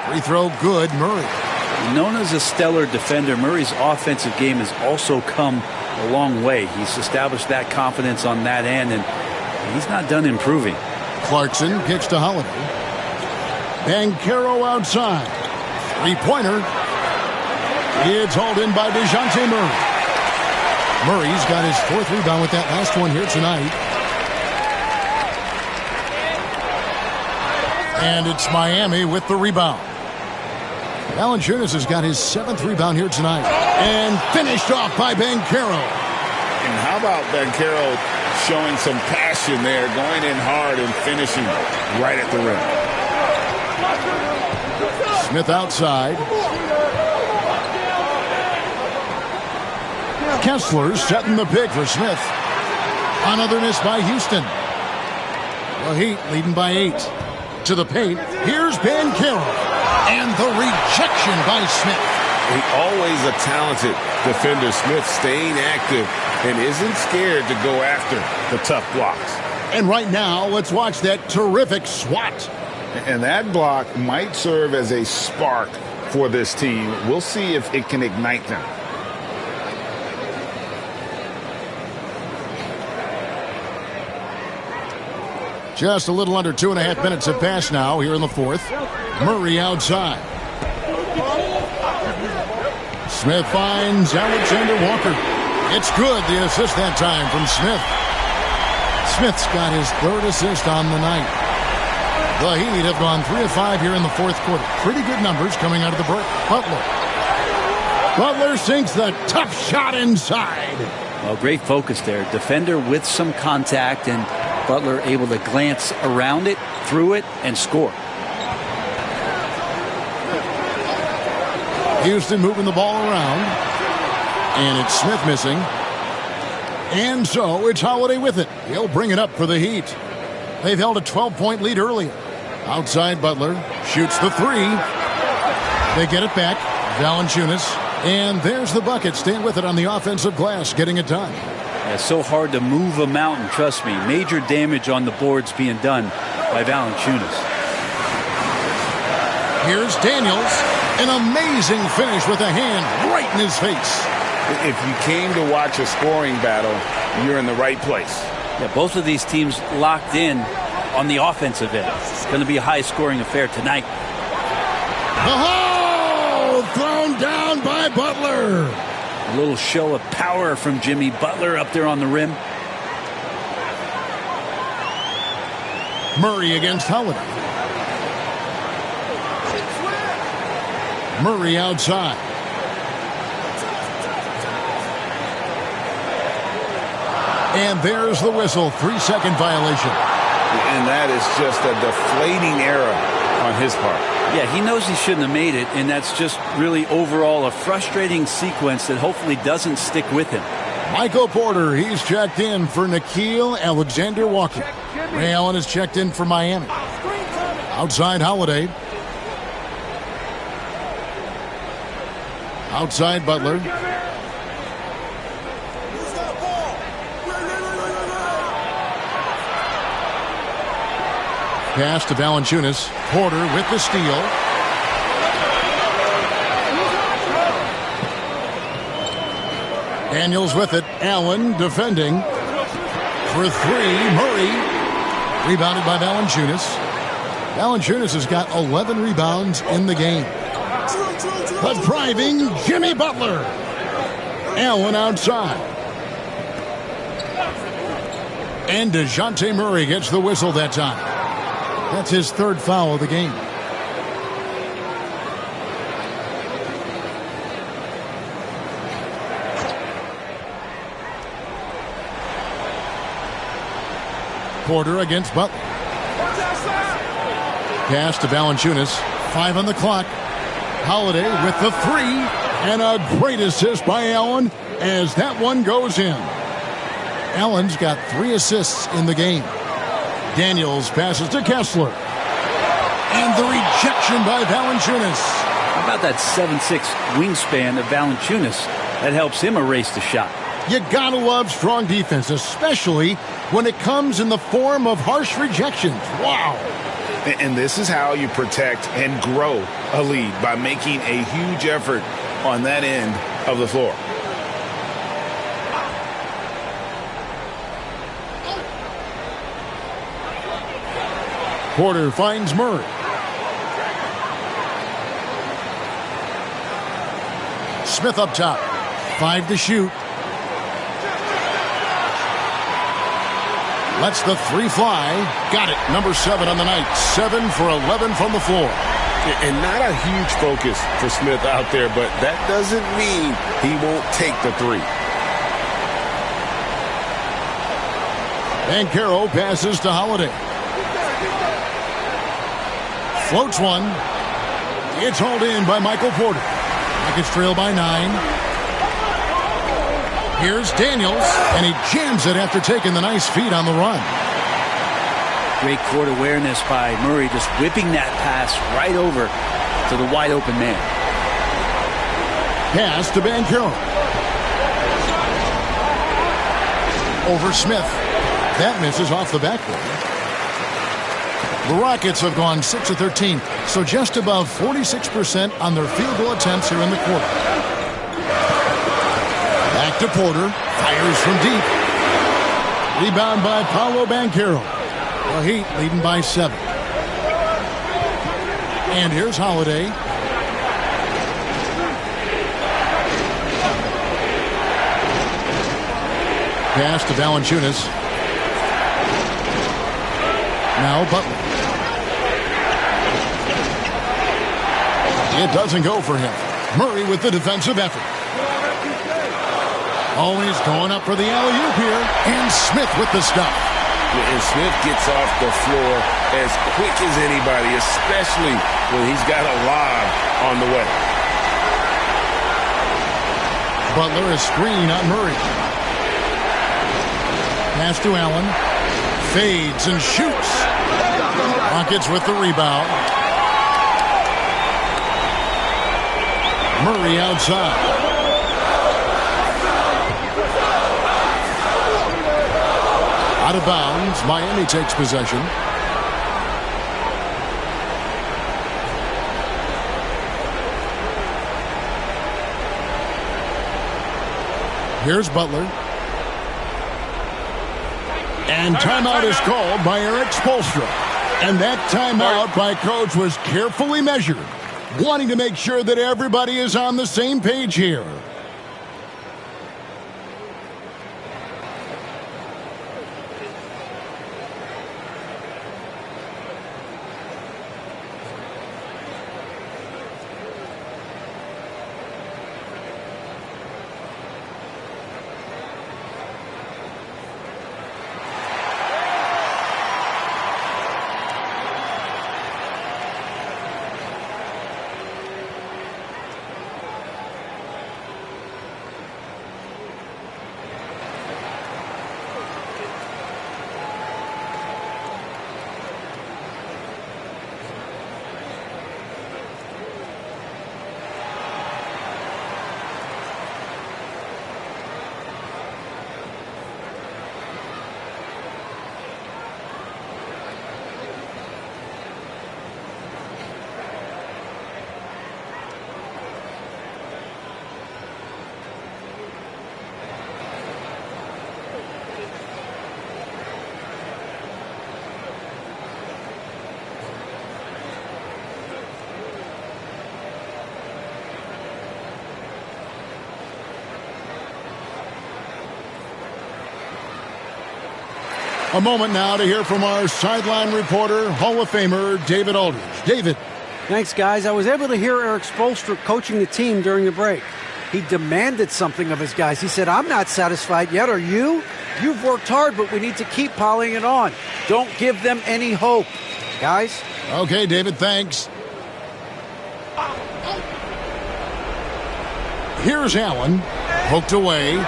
Free throw good, Murray. Known as a stellar defender, Murray's offensive game has also come a long way. He's established that confidence on that end, and he's not done improving. Clarkson kicks to Holiday. Banchero outside. Three-pointer. It's hauled in by DeJounte Murray. Murray's got his 4th rebound with that last one here tonight. And it's Miami with the rebound. Valanciunas has got his 7th rebound here tonight. And finished off by Banchero. And how about Banchero showing some passion there, going in hard and finishing right at the rim. Smith outside. Kessler setting the pick for Smith. Another miss by Houston. The Heat leading by 8. To the paint. Here's Banchero. And the rejection by Smith. Always a talented defender. Smith staying active and isn't scared to go after the tough blocks. And right now, let's watch that terrific swat. And that block might serve as a spark for this team. We'll see if it can ignite them. Just a little under 2.5 minutes have passed now here in the 4th. Murray outside. Smith finds Alexander Walker. It's good, the assist that time from Smith. Smith's got his 3rd assist on the night. The Heat have gone 3 of 5 here in the 4th quarter. Pretty good numbers coming out of the break. Butler sinks the tough shot inside. Well, great focus there. Defender with some contact, and Butler able to glance around it, through it, and score. Houston moving the ball around. And it's Smith missing. And so it's Holiday with it. He'll bring it up for the Heat. They've held a 12-point lead earlier. Outside Butler. Shoots the 3. They get it back. Valanciunas. And there's the bucket. Staying with it on the offensive glass. Getting it done. Yeah, so hard to move a mountain, trust me. Major damage on the boards being done by Valanciunas. Here's Daniels. An amazing finish with a hand right in his face. If you came to watch a scoring battle, you're in the right place. Yeah, both of these teams locked in on the offensive end. It's going to be a high-scoring affair tonight. Oh, thrown down by Butler. A little show of power from Jimmy Butler up there on the rim. Murray against Holiday. Murray outside. And there's the whistle. 3-second violation. And that is just a deflating error on his part. Yeah, he knows he shouldn't have made it, and that's just really overall a frustrating sequence that hopefully doesn't stick with him. Michael Porter, he's checked in for Nickeil Alexander-Walker. Ray Allen is checked in for Miami. Outside Holiday. Outside Butler. Pass to Valanciunas. Porter with the steal. Daniels with it. Allen defending. For 3, Murray. Rebounded by Valanciunas. Valanciunas has got 11 rebounds in the game. But driving, Jimmy Butler. Allen outside. And DeJounte Murray gets the whistle that time. That's his 3rd foul of the game. Porter against Butler. Pass to Valanciunas. 5 on the clock. Holiday with the 3. And a great assist by Allen as that one goes in. Allen's got 3 assists in the game. Daniels passes to Kessler. And the rejection by Valanciunas. How about that 7'6" wingspan of Valanciunas? That helps him erase the shot. You gotta love strong defense, especially when it comes in the form of harsh rejections. Wow. And this is how you protect and grow a lead, by making a huge effort on that end of the floor. Porter finds Murray. Smith up top. 5 to shoot. Lets the three fly. Got it. Number 7 on the night. 7 for 11 from the floor. And not a huge focus for Smith out there, but that doesn't mean he won't take the three. Banchero passes to Holiday. Floats one. It's hauled in by Michael Porter. Rockets trail by 9. Here's Daniels, and he jams it after taking the nice feed on the run. Great court awareness by Murray, just whipping that pass right over to the wide open man. Pass to Banchero. Over Smith. That misses off the backboard. The Rockets have gone 6 of 13, so just above 46% on their field goal attempts here in the quarter. Back to Porter. Fires from deep. Rebound by Paolo Banchero. The Heat leading by 7. And here's Holiday. Pass to Valanciunas. Now Butler. It doesn't go for him. Murray with the defensive effort. Always going up for the alley-oop here. And Smith with the stop. And Smith gets off the floor as quick as anybody, especially when he's got a lob on the way. Butler a screen on Murray. Pass to Allen. Fades and shoots. Rockets with the rebound. Murray outside. Out of bounds. Miami takes possession. Here's Butler. And timeout is called by Eric Spoelstra. And that timeout by Coach was carefully measured, wanting to make sure that everybody is on the same page here. A moment now to hear from our sideline reporter, Hall of Famer David Aldridge. David. Thanks, guys. I was able to hear Eric Spoelstra coaching the team during the break. He demanded something of his guys. He said, I'm not satisfied yet. Are you? You've worked hard, but we need to keep piling it on. Don't give them any hope. Guys? Okay, David, thanks. Here's Allen. Hooked away.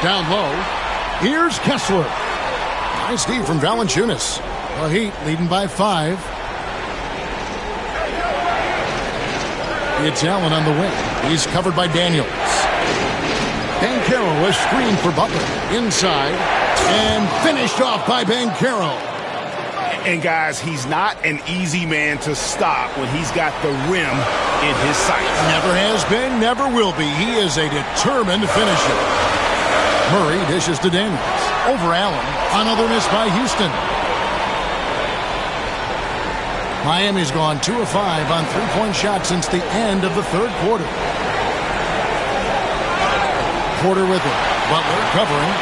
Down low. Here's Kessler. Nice D from Valanciunas. The Heat leading by 5. It's Allen on the wing. He's covered by Daniels. Banchero was screened for Butler. Inside. And finished off by Banchero. And guys, he's not an easy man to stop when he's got the rim in his sights. Never has been, never will be. He is a determined finisher. Murray dishes to Daniels. Over Allen. Another miss by Houston. Miami's gone 2 of 5 on three-point shots since the end of the third quarter. quarter with it. Butler covering.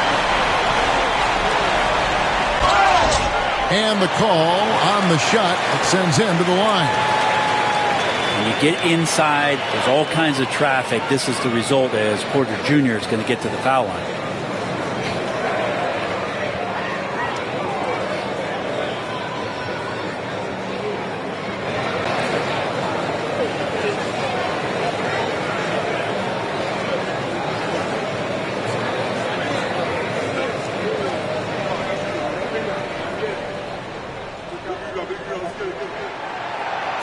And the call on the shot that sends him to the line. When you get inside, there's all kinds of traffic. This is the result as Porter Jr. is going to get to the foul line.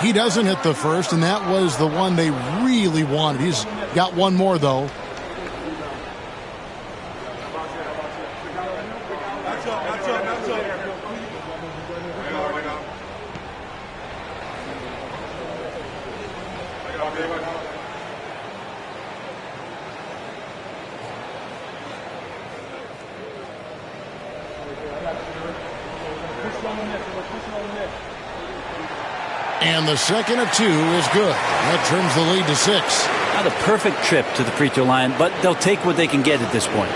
He doesn't hit the first, and that was the one they really wanted. He's got one more, though. And the second of two is good. That trims the lead to 6. Not a perfect trip to the free throw line, but they'll take what they can get at this point.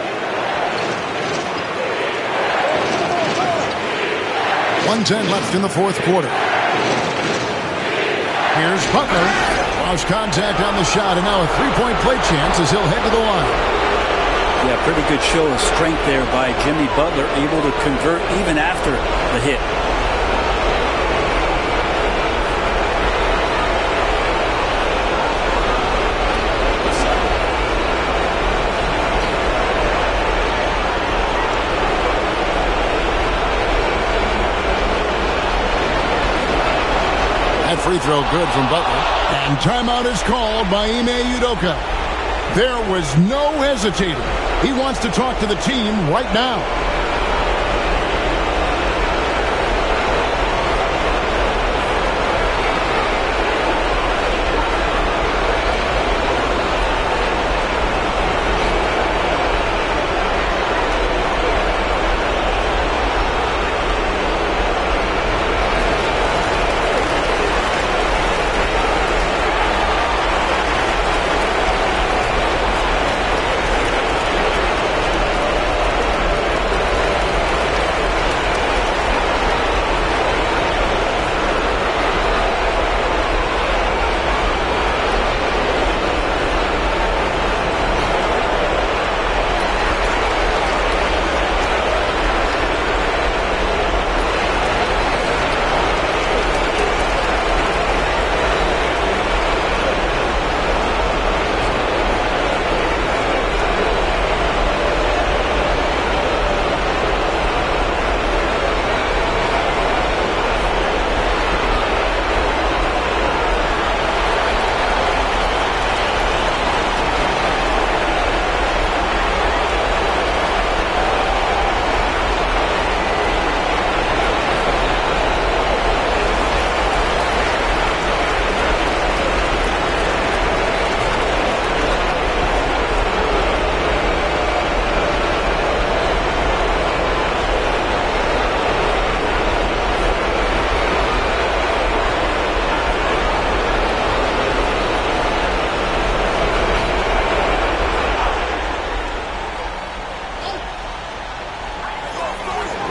1:10 left in the fourth quarter. Here's Butler. Lost contact on the shot, and now a three-point play chance as he'll head to the line. Yeah, pretty good show of strength there by Jimmy Butler, able to convert even after the hit. Free throw good from Butler. And timeout is called by Ime Udoka. There was no hesitating. He wants to talk to the team right now.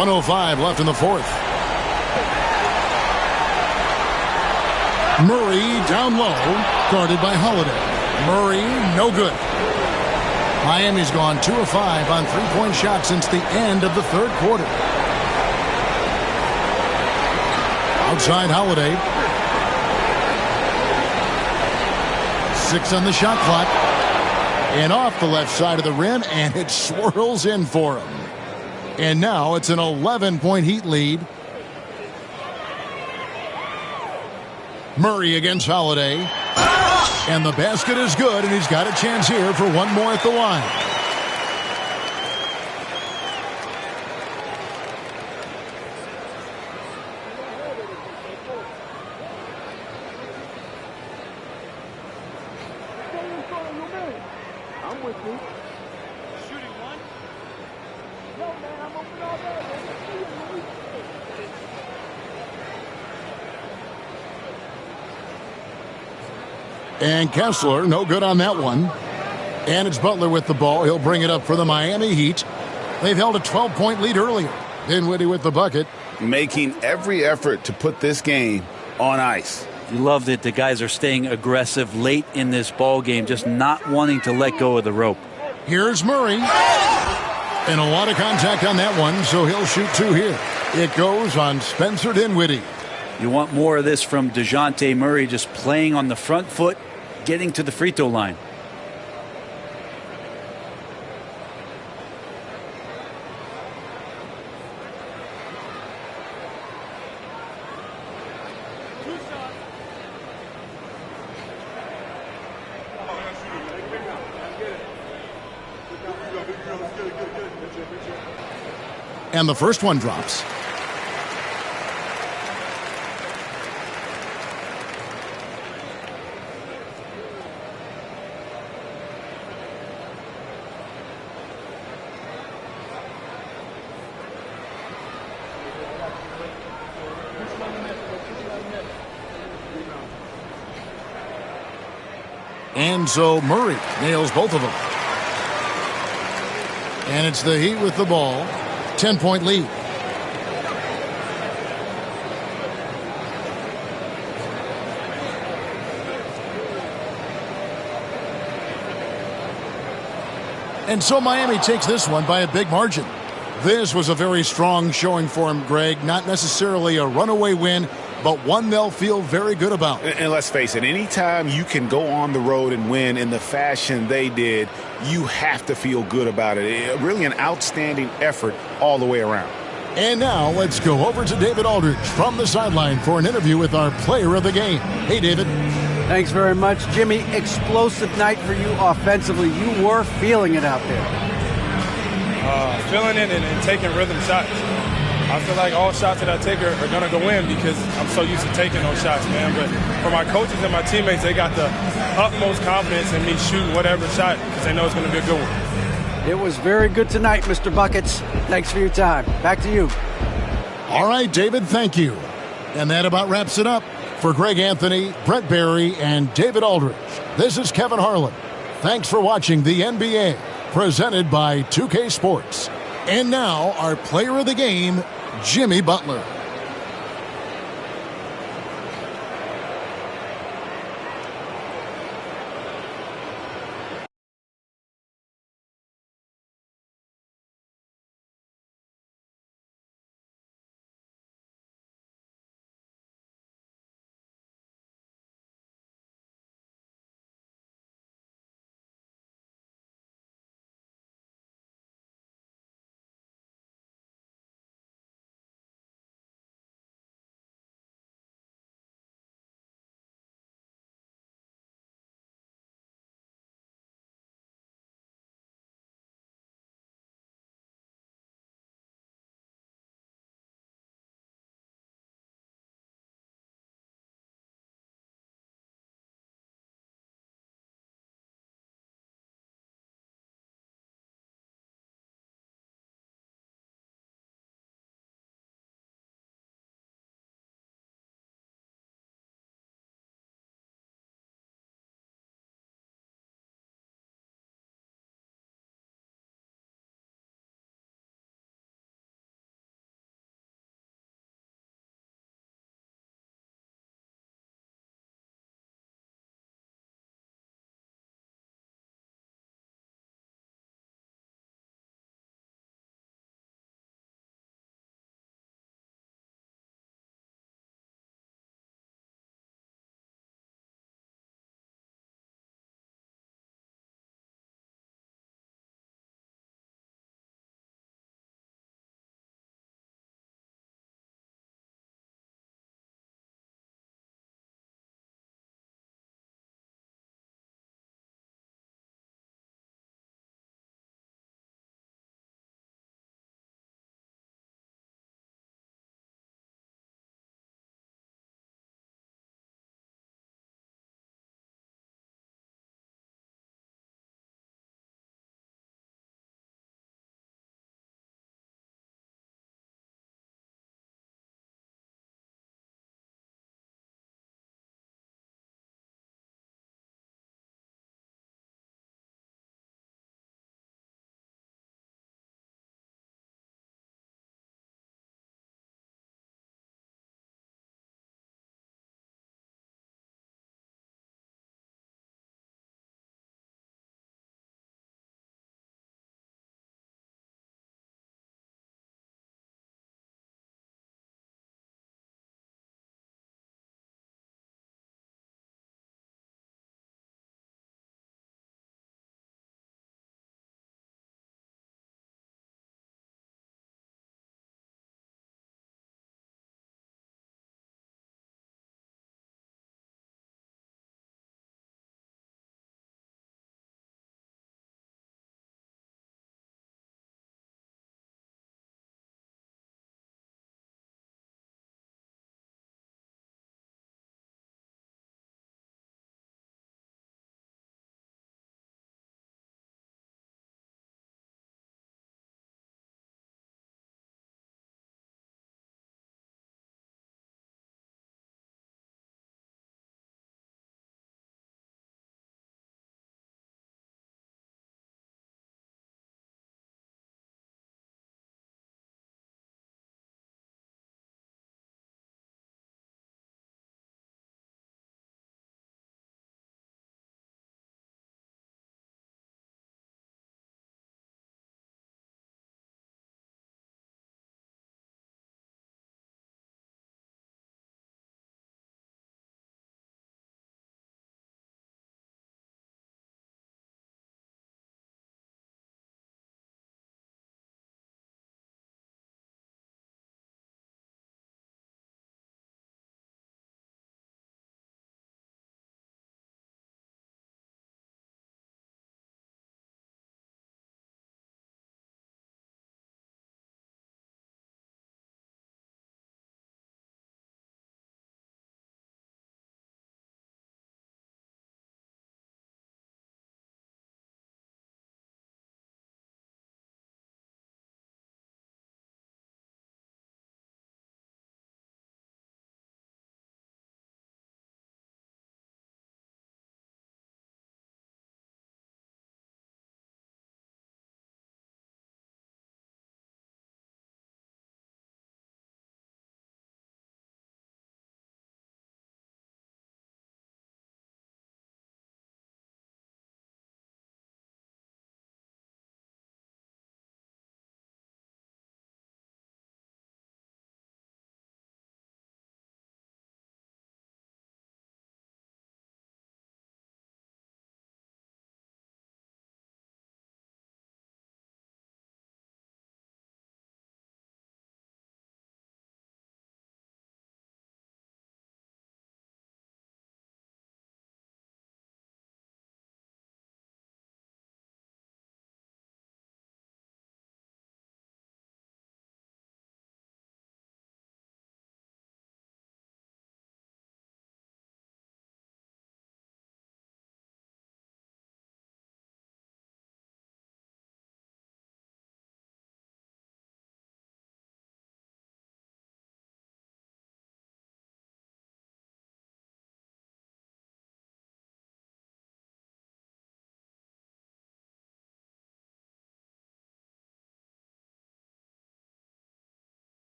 .105 left in the fourth. Murray down low, guarded by Holiday. Murray, no good. Miami's gone 2 of 5 on three-point shots since the end of the third quarter. Outside Holiday. 6 on the shot clock. And off the left side of the rim, and it swirls in for him. And now it's an 11-point Heat lead. Murray against Holiday. And the basket is good, and he's got a chance here for one more at the line. I'm with you. Shooting one. No, man, I'm open all day. And Kessler, no good on that one. And it's Butler with the ball. He'll bring it up for the Miami Heat. They've held a 12-point lead earlier. Dinwiddie with the bucket. Making every effort to put this game on ice. You love that the guys are staying aggressive late in this ball game, just not wanting to let go of the rope. Here's Murray. And a lot of contact on that one, so he'll shoot 2 here. It goes on Spencer Dinwiddie. You want more of this from DeJounte Murray, just playing on the front foot, getting to the free throw line. And the first one drops. And so Murray nails both of them. And it's the Heat with the ball. 10-point lead. And so Miami takes this one by a big margin. This was a very strong showing for him, Greg. Not necessarily a runaway win, but one they'll feel very good about. And let's face it, anytime you can go on the road and win in the fashion they did, you have to feel good about it. Really an outstanding effort all the way around. And now let's go over to David Aldridge from the sideline for an interview with our player of the game. Hey, David. Thanks very much, Jimmy. Explosive night for you offensively. You were feeling it out there. Feeling it and taking rhythm shots. I feel like all shots that I take are going to go in because I'm so used to taking those shots, man. But for my coaches and my teammates, they got the utmost confidence in me shooting whatever shot because they know it's going to be a good one. It was very good tonight, Mr. Buckets. Thanks for your time. Back to you. All right, David, thank you. And that about wraps it up. For Greg Anthony, Brett Barry, and David Aldridge, this is Kevin Harlan. Thanks for watching the NBA, presented by 2K Sports. And now, our player of the game, Jimmy Butler.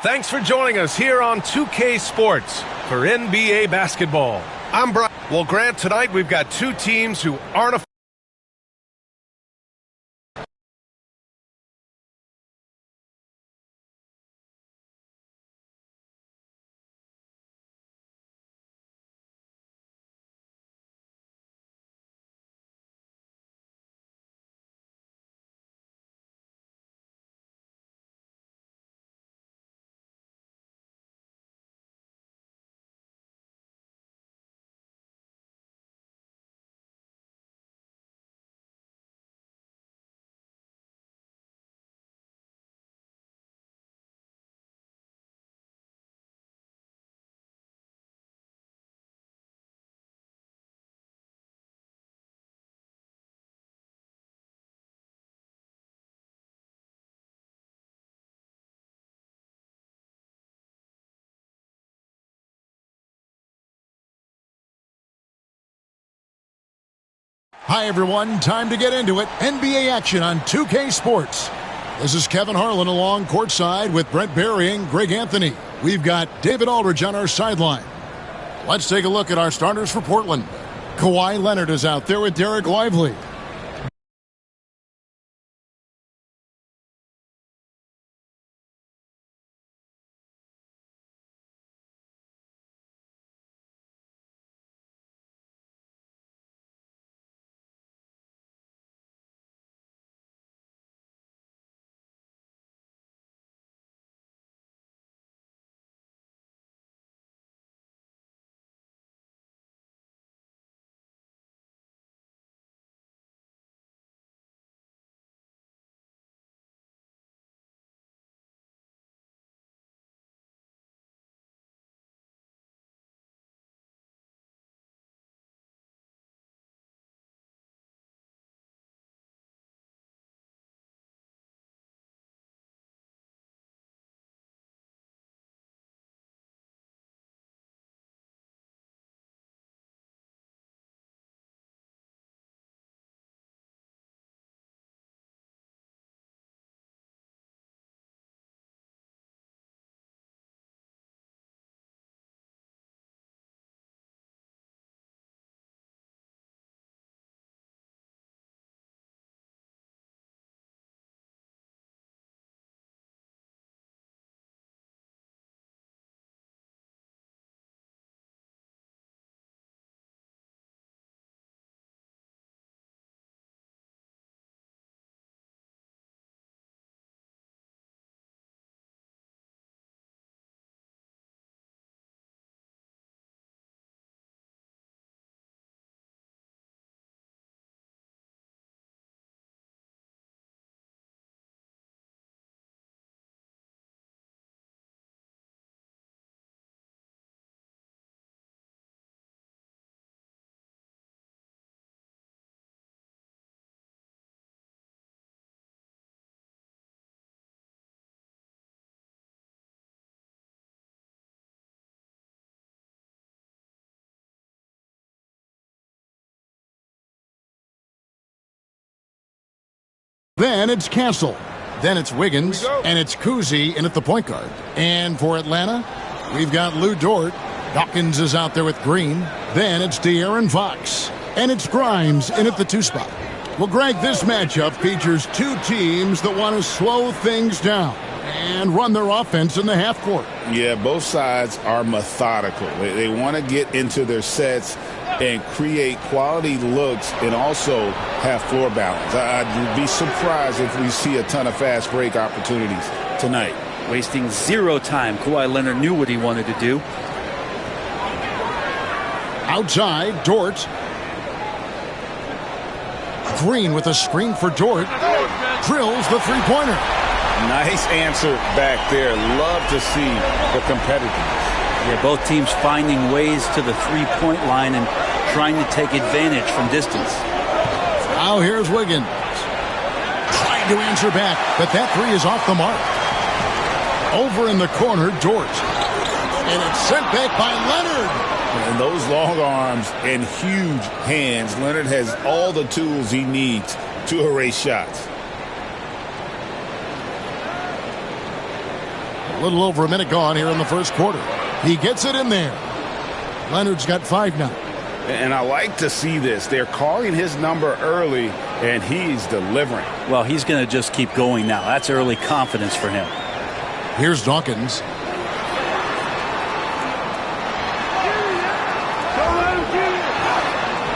Thanks for joining us here on 2K Sports for NBA basketball. I'm Brian. Well, Grant, tonight we've got two teams who aren't Hi, everyone. Time to get into it. NBA action on 2K Sports. This is Kevin Harlan along courtside with Brent Barry and Greg Anthony. We've got David Aldridge on our sideline. Let's take a look at our starters for Portland. Kawhi Leonard is out there with Derek Lively. Then it's Castle. Then it's Wiggins. And it's Cousy in at the point guard. And for Atlanta, we've got Lou Dort. Dawkins is out there with Green. Then it's De'Aaron Fox. And it's Grimes in at the 2 spot. Well, Greg, this matchup features two teams that want to slow things down and run their offense in the half court. Yeah, both sides are methodical. They want to get into their sets and create quality looks and also have floor balance. I'd be surprised if we see a ton of fast break opportunities tonight. Wasting zero time. Kawhi Leonard knew what he wanted to do. Outside, Dort. Green with a screen for Dort. Drills the three-pointer. Nice answer back there. Love to see the competitiveness. Yeah, both teams finding ways to the three-point line and trying to take advantage from distance. Now here's Wiggins. Trying to answer back, but that three is off the mark. Over in the corner, Dort. And it's sent back by Leonard. And those long arms and huge hands, Leonard has all the tools he needs to erase shots. A little over a minute gone here in the first quarter. He gets it in there. Leonard's got 5 now. And I like to see this. They're calling his number early, and he's delivering. Well, he's going to just keep going now. That's early confidence for him. Here's Dawkins.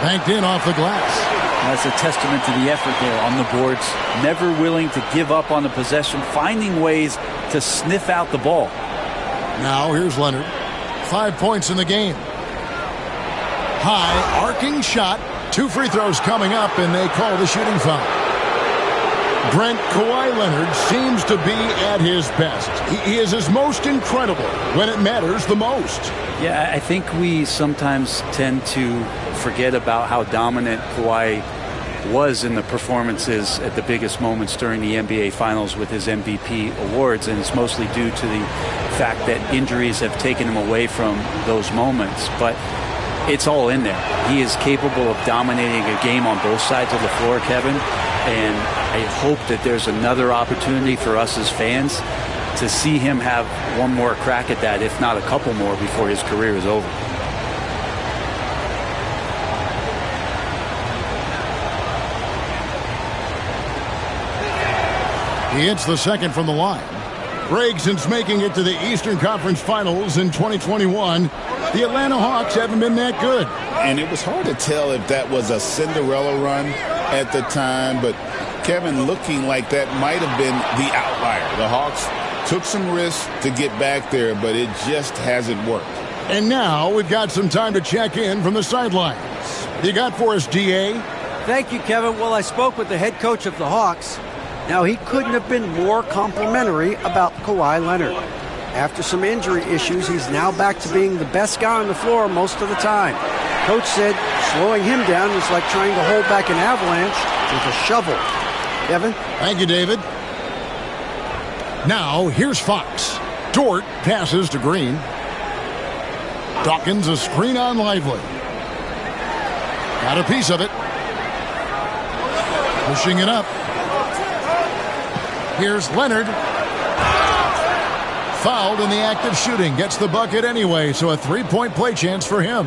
Banked in off the glass. That's a testament to the effort there on the boards. Never willing to give up on the possession, finding ways to sniff out the ball. Now here's Leonard. 5 points in the game. High arcing shot. 2 free throws coming up, and they call the shooting foul. Brent, Kawhi Leonard seems to be at his best. He is his most incredible when it matters the most. Yeah, I think we sometimes tend to forget about how dominant Kawhi was in the performances at the biggest moments during the NBA Finals with his MVP awards, and it's mostly due to the fact that injuries have taken him away from those moments. But it's all in there. He is capable of dominating a game on both sides of the floor, Kevin, and I hope that there's another opportunity for us as fans to see him have one more crack at that, if not a couple more, before his career is over. He hits the second from the line. Greg, since making it to the Eastern Conference Finals in 2021, the Atlanta Hawks haven't been that good. And it was hard to tell if that was a Cinderella run at the time, but Kevin, looking like that might have been the outlier. The Hawks took some risks to get back there, but it just hasn't worked. And now we've got some time to check in from the sidelines. You got for us, DA? Thank you, Kevin. Well, I spoke with the head coach of the Hawks. Now, he couldn't have been more complimentary about Kawhi Leonard. After some injury issues, he's now back to being the best guy on the floor most of the time. Coach said slowing him down is like trying to hold back an avalanche with a shovel. Kevin? Thank you, David. Now, here's Fox. Dort passes to Green. Dawkins a screen on Lively. Got a piece of it. Pushing it up. Here's Leonard. Fouled in the act of shooting. Gets the bucket anyway, so a 3-point play chance for him.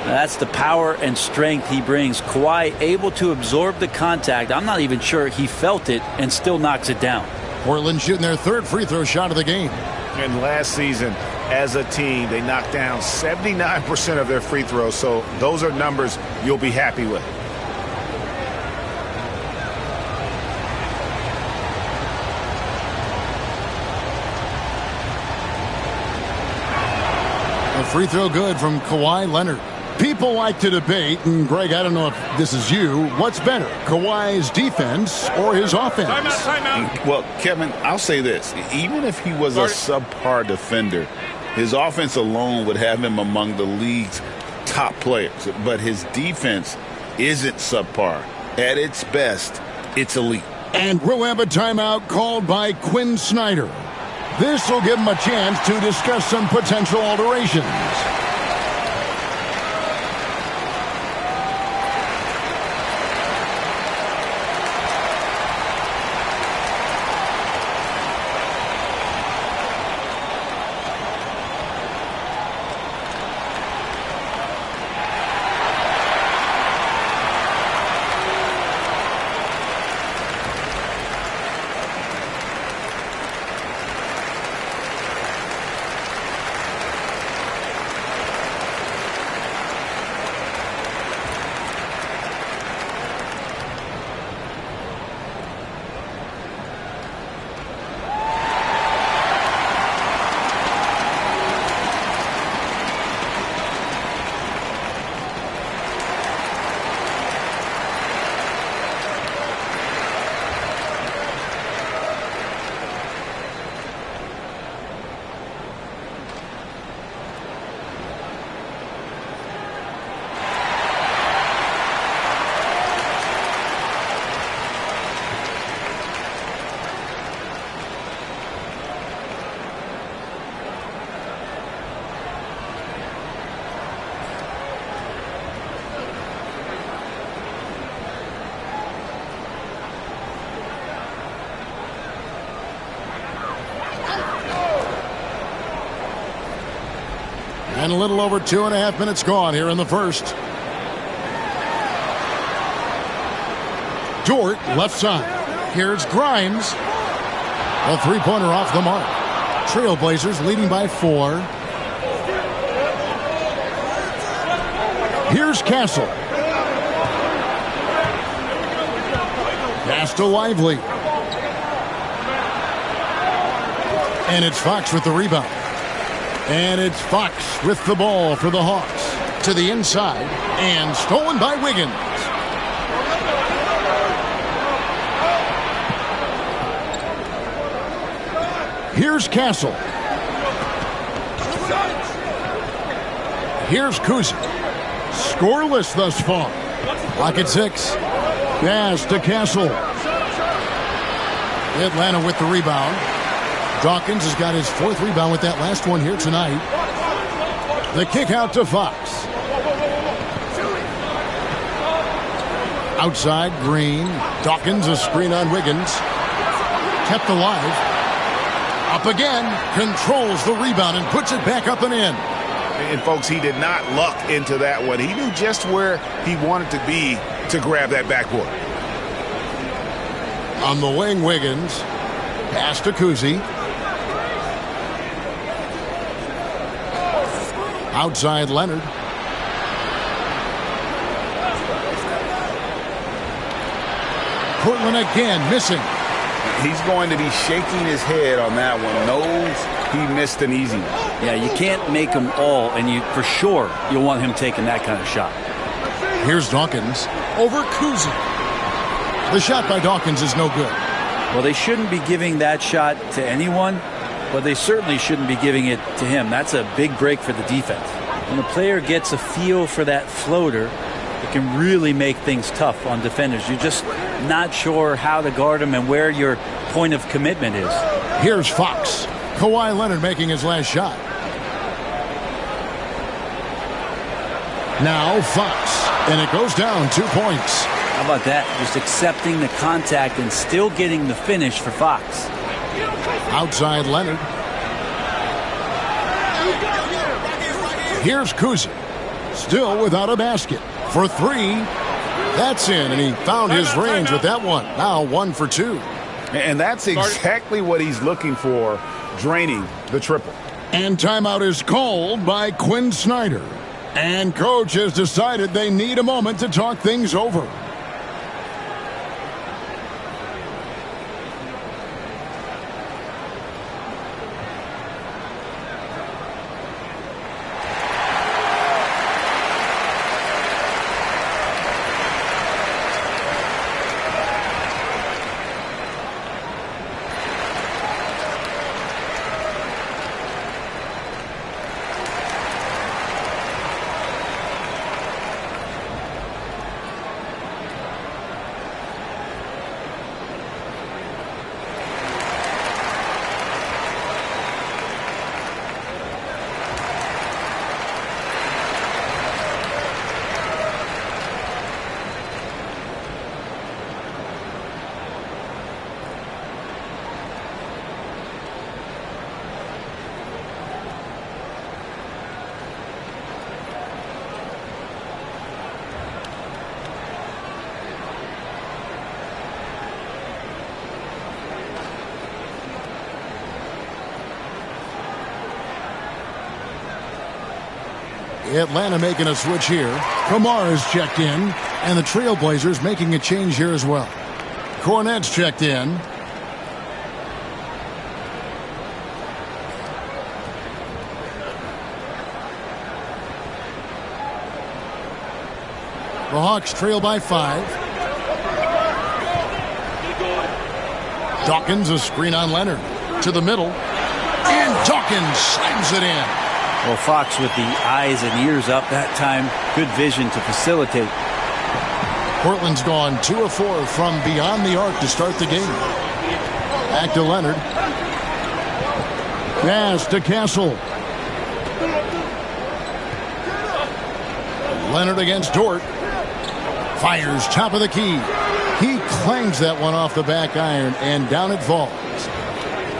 That's the power and strength he brings. Kawhi able to absorb the contact. I'm not even sure he felt it and still knocks it down. Portland shooting their 3rd free throw shot of the game. And last season, as a team, they knocked down 79% of their free throws, so those are numbers you'll be happy with. A free throw good from Kawhi Leonard. People like to debate, and Greg, I don't know if this is you, what's better, Kawhi's defense or his offense? Timeout. Well, Kevin, I'll say this. Even if he was a subpar defender, his offense alone would have him among the league's top players. But his defense isn't subpar. At its best, it's elite. And we'll have a timeout called by Quinn Snyder. This will give him a chance to discuss some potential alterations. And a little over 2.5 minutes gone here in the first. Dort, left side. Here's Grimes. A three-pointer off the mark. Trailblazers leading by 4. Here's Castle. Pass to Lively. And it's Fox with the rebound. And it's Fox with the ball for the Hawks. To the inside. And stolen by Wiggins. Here's Castle. Here's Kuzic. Scoreless thus far. Lock at 6. Pass to Castle. Atlanta with the rebound. Dawkins has got his 4th rebound with that last one here tonight. The kick out to Fox. Outside, Green. Dawkins, a screen on Wiggins. Kept alive. Up again. Controls the rebound and puts it back up and in. And, folks, he did not luck into that one. He knew just where he wanted to be to grab that backboard. On the wing, Wiggins. Pass to Kuzi. Outside, Leonard. Portland again missing. He's going to be shaking his head on that one. Knows he missed an easy one. Yeah, you can't make them all, and you for sure you'll want him taking that kind of shot. Here's Dawkins over Kuzi. The shot by Dawkins is no good. Well, they shouldn't be giving that shot to anyone, but they certainly shouldn't be giving it to him. That's a big break for the defense. When a player gets a feel for that floater, it can really make things tough on defenders. You're just not sure how to guard him and where your point of commitment is. Here's Fox. Kawhi Leonard making his last shot. Now Fox, and it goes down 2 points. How about that? Just accepting the contact and still getting the finish for Fox. Outside Leonard. Here's Kuzic. Still without a basket. For 3. That's in, and he found his range with that one. Now 1 for 2. And that's exactly what he's looking for, draining the triple. And timeout is called by Quinn Snyder. And coach has decided they need a moment to talk things over. Atlanta making a switch here. Kamar is checked in, and the Trailblazers making a change here as well. Cornette's checked in. The Hawks trail by 5. Dawkins, a screen on Leonard. To the middle. And Dawkins slams it in. Well, Fox with the eyes and ears up that time. Good vision to facilitate. Portland's gone 2 of 4 from beyond the arc to start the game. Back to Leonard. Pass to Castle. Leonard against Dort. Fires top of the key. He clangs that one off the back iron, and down it falls.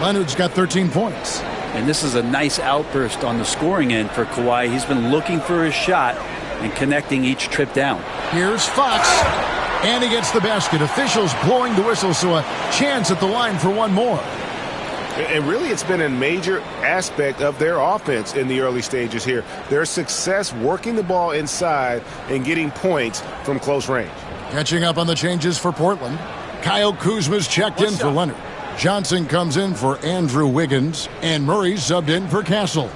Leonard's got 13 points. And this is a nice outburst on the scoring end for Kawhi. He's been looking for his shot and connecting each trip down. Here's Fox. And he gets the basket. Officials blowing the whistle, so a chance at the line for one more. And really, it's been a major aspect of their offense in the early stages here. Their success working the ball inside and getting points from close range. Catching up on the changes for Portland. Kyle Kuzma's checked in for Leonard. Johnson comes in for Andrew Wiggins. And Murray subbed in for Castle.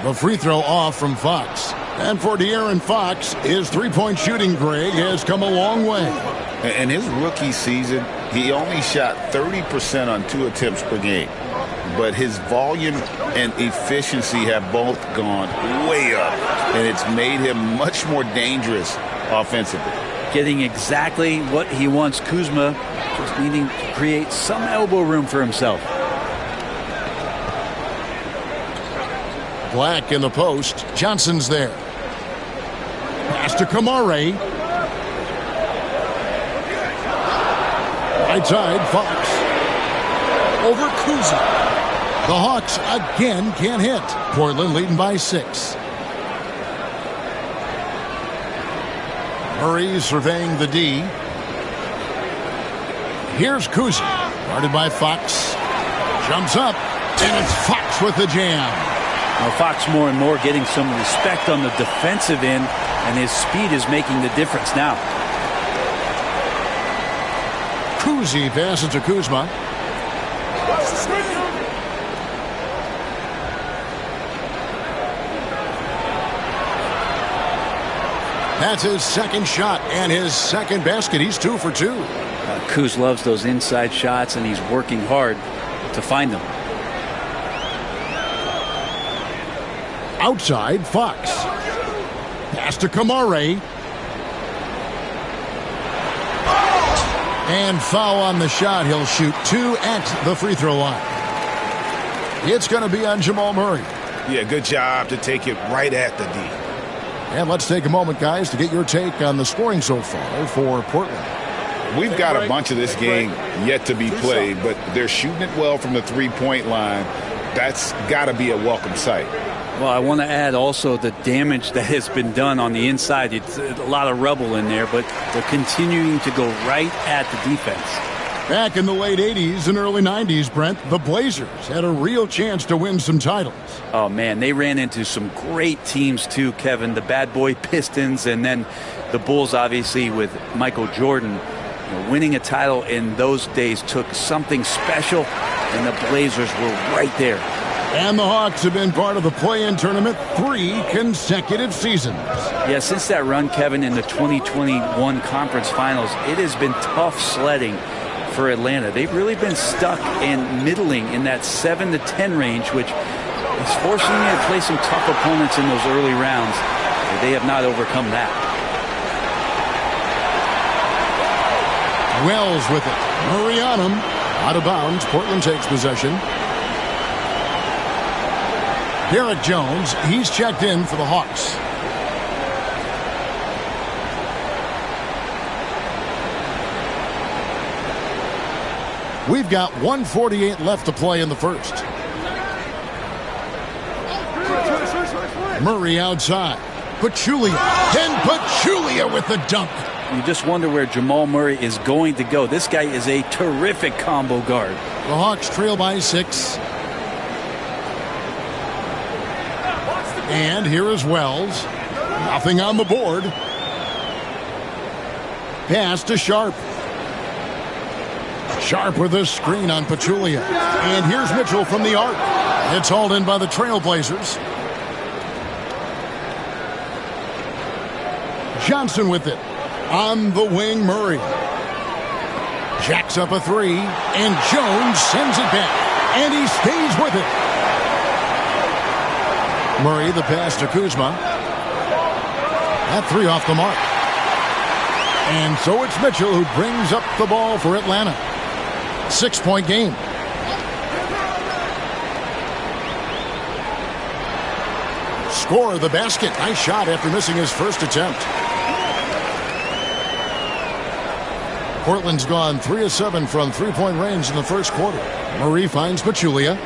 The free throw off from Fox. And for De'Aaron Fox, his three-point shooting, Greg, has come a long way. In his rookie season, he only shot 30% on 2 attempts per game. But his volume and efficiency have both gone way up. And it's made him much more dangerous offensively. Getting exactly what he wants. Kuzma just needing to create some elbow room for himself. Black in the post. Johnson's there. Pass to Kamare. Right side, Fox. Over Kuzma. The Hawks again can't hit. Portland leading by 6. Murray surveying the D. Here's Kuzma. Guarded by Fox. Jumps up. And it's Fox with the jam. Now Fox more and more getting some respect on the defensive end, and his speed is making the difference now. Kuzi passes to Kuzma. That's his second shot and his second basket. He's 2 for 2. Kuz loves those inside shots, and he's working hard to find them. Outside, Fox. Pass to Kamare. And foul on the shot. He'll shoot 2 at the free throw line. It's going to be on Jamal Murray. Yeah, good job to take it right at the D. And let's take a moment, guys, to get your take on the scoring so far for Portland. We've got a bunch of this game yet to be played, but they're shooting it well from the three-point line. That's got to be a welcome sight. Well, I want to add also the damage that has been done on the inside. It's a lot of rubble in there, but they're continuing to go right at the defense. Back in the late 80s and early 90s, Brent, the Blazers had a real chance to win some titles. Oh, man, they ran into some great teams, too, Kevin. The bad boy Pistons, and then the Bulls, obviously, with Michael Jordan. You know, winning a title in those days took something special, and the Blazers were right there. And the Hawks have been part of the play-in tournament 3 consecutive seasons. Yeah, since that run, Kevin, in the 2021 conference finals, it has been tough sledding for Atlanta. They've really been stuck in middling in that 7 to 10 range, which is forcing them to play some tough opponents in those early rounds. They have not overcome that. Wells with it. Murray on him. Out of bounds. Portland takes possession. Derek Jones, he's checked in for the Hawks. We've got 1:48 left to play in the first. Murray outside. Pachulia. And Pachulia with the dunk. You just wonder where Jamal Murray is going to go. This guy is a terrific combo guard. The Hawks trail by 6. And here is Wells. Nothing on the board. Pass to Sharp. Sharp with a screen on Pachulia. And here's Mitchell from the arc. It's hauled in by the Trailblazers. Johnson with it. On the wing, Murray. Jacks up a 3. And Jones sends it back. And he stays with it. Murray, the pass to Kuzma. That 3 off the mark. And so it's Mitchell who brings up the ball for Atlanta. 6-point game. Score the basket. Nice shot after missing his first attempt. Portland's gone 3 of 7 from three-point range in the first quarter. Murray finds Pachulia.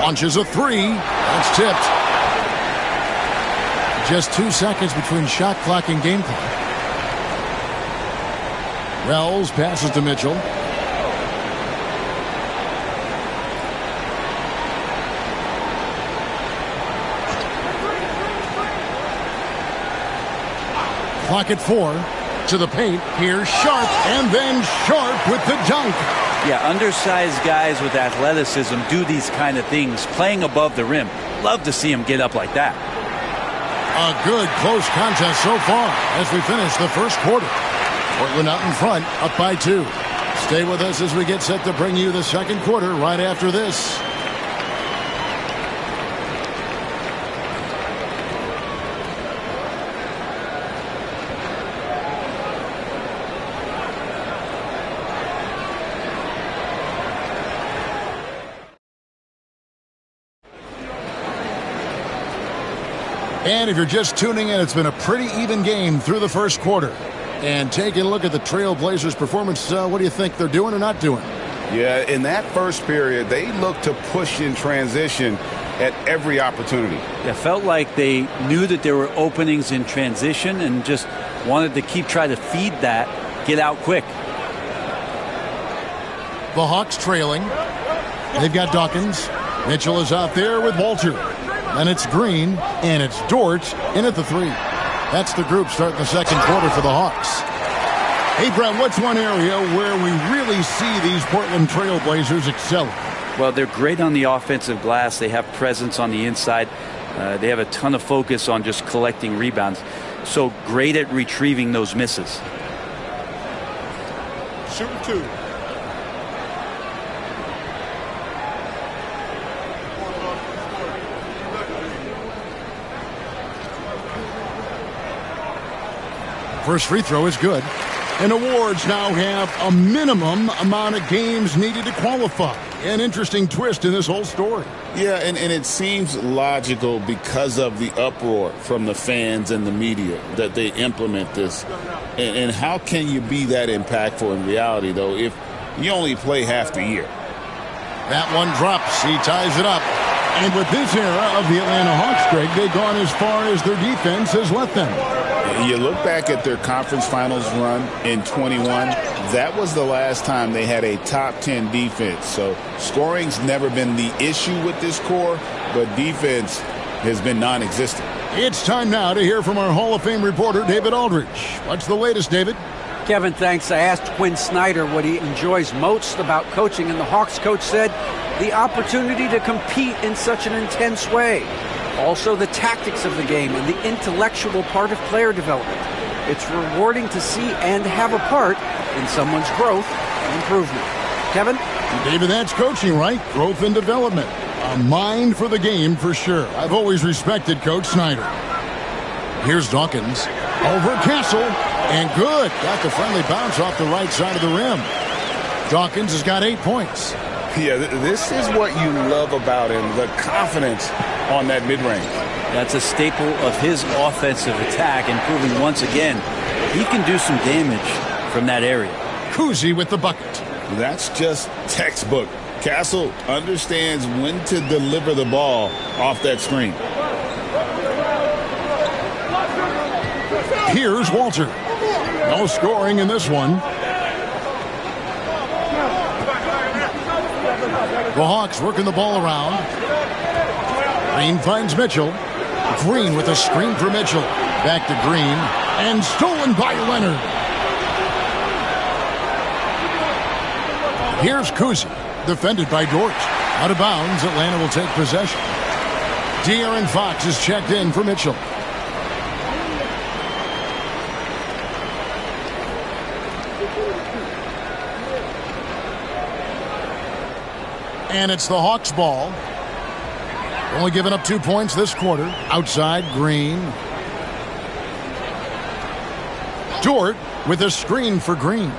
Launches a three. That's tipped. Just 2 seconds between shot clock and game clock. Wells passes to Mitchell. Clock at 4. To the paint. Here's Sharp. And then Sharp with the dunk. Yeah, undersized guys with athleticism do these kind of things, playing above the rim. Love to see him get up like that. A good close contest so far as we finish the first quarter. Portland out in front, up by 2. Stay with us as we get set to bring you the second quarter right after this. And if you're just tuning in, it's been a pretty even game through the first quarter. And taking a look at the Trailblazers' performance, what do you think they're doing or not doing? Yeah, in that first period, they looked to push in transition at every opportunity. It felt like they knew that there were openings in transition and just wanted to keep trying to feed that, get out quick. The Hawks trailing. They've got Dawkins. Mitchell is out there with Walter. And it's Green, and it's Dort in at the 3. That's the group starting the second quarter for the Hawks. Hey, Brett, what's one area where we really see these Portland Trailblazers excelling? Well, they're great on the offensive glass. They have presence on the inside. They have a ton of focus on just collecting rebounds. So great at retrieving those misses. Shooting 2. First free throw is good. And awards now have a minimum amount of games needed to qualify. An interesting twist in this whole story. Yeah, and it seems logical because of the uproar from the fans and the media that they implement this. And how can you be that impactful in reality, though, if you only play half the year? That one drops. He ties it up. And with this era of the Atlanta Hawks, Greg, they've gone as far as their defense has let them. You look back at their conference finals run in 21, that was the last time they had a top 10 defense. So scoring's never been the issue with this core, but defense has been non-existent. It's time now to hear from our Hall of Fame reporter, David Aldridge. What's the latest, David? Kevin, thanks. I asked Quinn Snyder what he enjoys most about coaching, and the Hawks coach said the opportunity to compete in such an intense way. Also, the tactics of the game and the intellectual part of player development. It's rewarding to see and have a part in someone's growth and improvement. Kevin? David, that's coaching, right? Growth and development. A mind for the game for sure. I've always respected Coach Snyder. Here's Dawkins. Over Castle. And good. Got the friendly bounce off the right side of the rim. Dawkins has got 8 points. Yeah, this is what you love about him, the confidence on that mid-range. That's a staple of his offensive attack, and proving once again he can do some damage from that area. Cousy with the bucket. That's just textbook. Castle understands when to deliver the ball off that screen. Here's Walter. No scoring in this one. The Hawks working the ball around. Green finds Mitchell. Green with a screen for Mitchell. Back to Green. And stolen by Leonard. Here's Cousy. Defended by Dort. Out of bounds, Atlanta will take possession. De'Aaron Fox is checked in for Mitchell. And it's the Hawks' ball. Only giving up 2 points this quarter. Outside, Green. Dort with a screen for Green.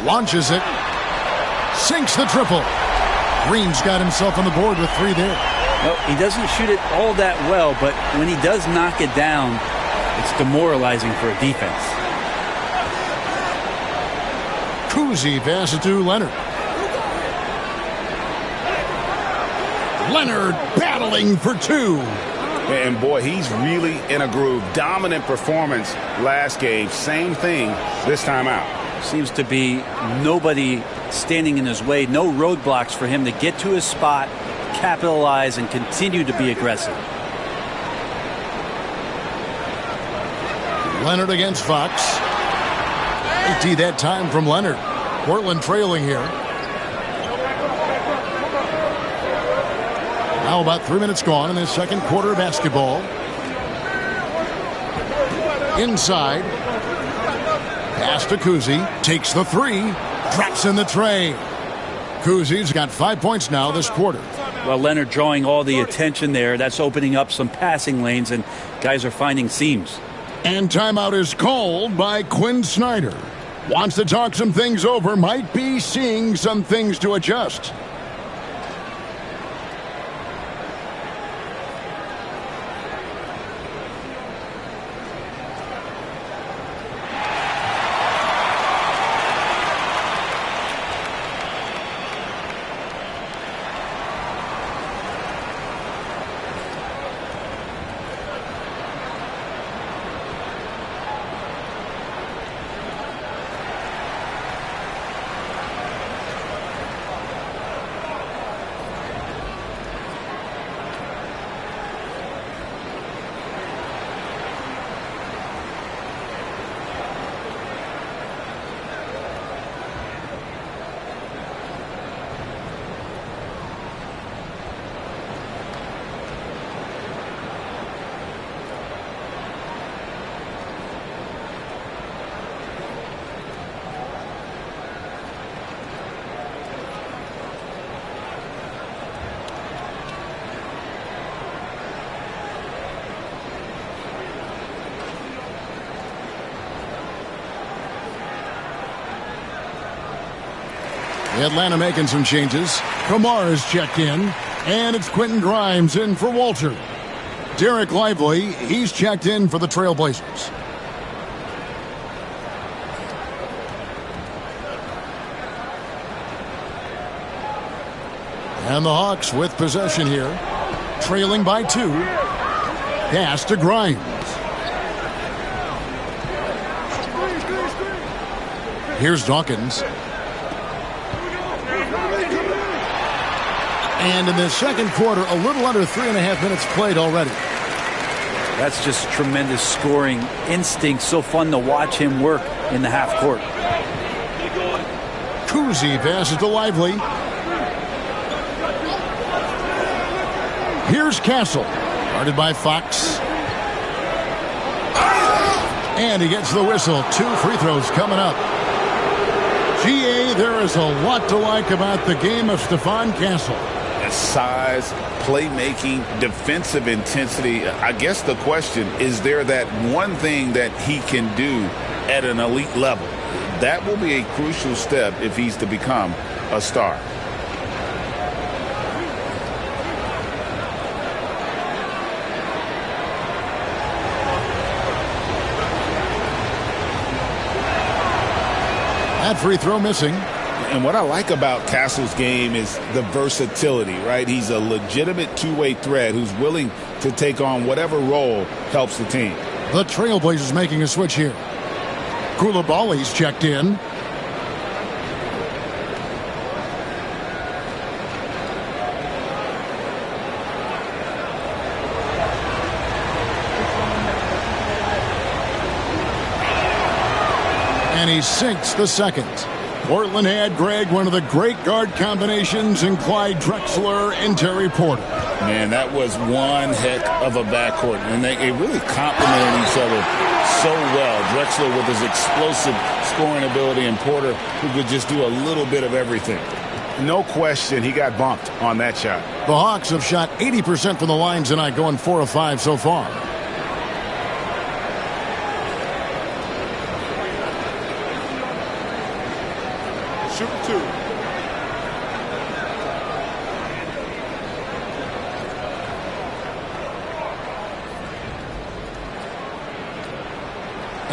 Launches it. Sinks the triple. Green's got himself on the board with 3 there. Well, he doesn't shoot it all that well, but when he does knock it down, It's demoralizing for a defense. Cousy passes to Leonard. Leonard battling for two. And boy, he's really in a groove. Dominant performance last game. Same thing this time out. Seems to be nobody standing in his way. No roadblocks for him to get to his spot, capitalize, and continue to be aggressive. Leonard against Fox. 80 that time from Leonard. Portland trailing here. Now about 3 minutes gone in this second quarter of basketball. Inside. Pass to Cousy. Takes the three. Drops in the tray. Cousy's got 5 points now this quarter. Well, Leonard drawing all the attention there. That's opening up some passing lanes, and guys are finding seams. And timeout is called by Quinn Snyder. Wants to talk some things over. Might be seeing some things to adjust. Atlanta making some changes. Kamar is checked in, and it's Quentin Grimes in for Walter. Derek Lively, he's checked in for the Trailblazers. And the Hawks with possession here, trailing by 2. Pass to Grimes. Here's Dawkins. And in the second quarter, a little under 3.5 minutes played already. That's just tremendous scoring instinct. So fun to watch him work in the half court. Cousy passes to Lively. Here's Castle. Guarded by Fox. And he gets the whistle. 2 free throws coming up. GA, there is a lot to like about the game of Stephon Castle. Size, playmaking, defensive intensity. I guess the question, is there that one thing that he can do at an elite level? That will be a crucial step if he's to become a star. That free throw missing. And what I like about Castle's game is the versatility, right? He's a legitimate two-way threat who's willing to take on whatever role helps the team. The Trailblazers making a switch here. Koulibaly's checked in. And he sinks the second. Portland had, Greg, one of the great guard combinations in Clyde Drexler and Terry Porter. Man, that was one heck of a backcourt. And they really complemented each other so well. Drexler with his explosive scoring ability and Porter who could just do a little bit of everything. No question he got bumped on that shot. The Hawks have shot 80% from the line tonight, going 4 of 5 so far. Shoot 2.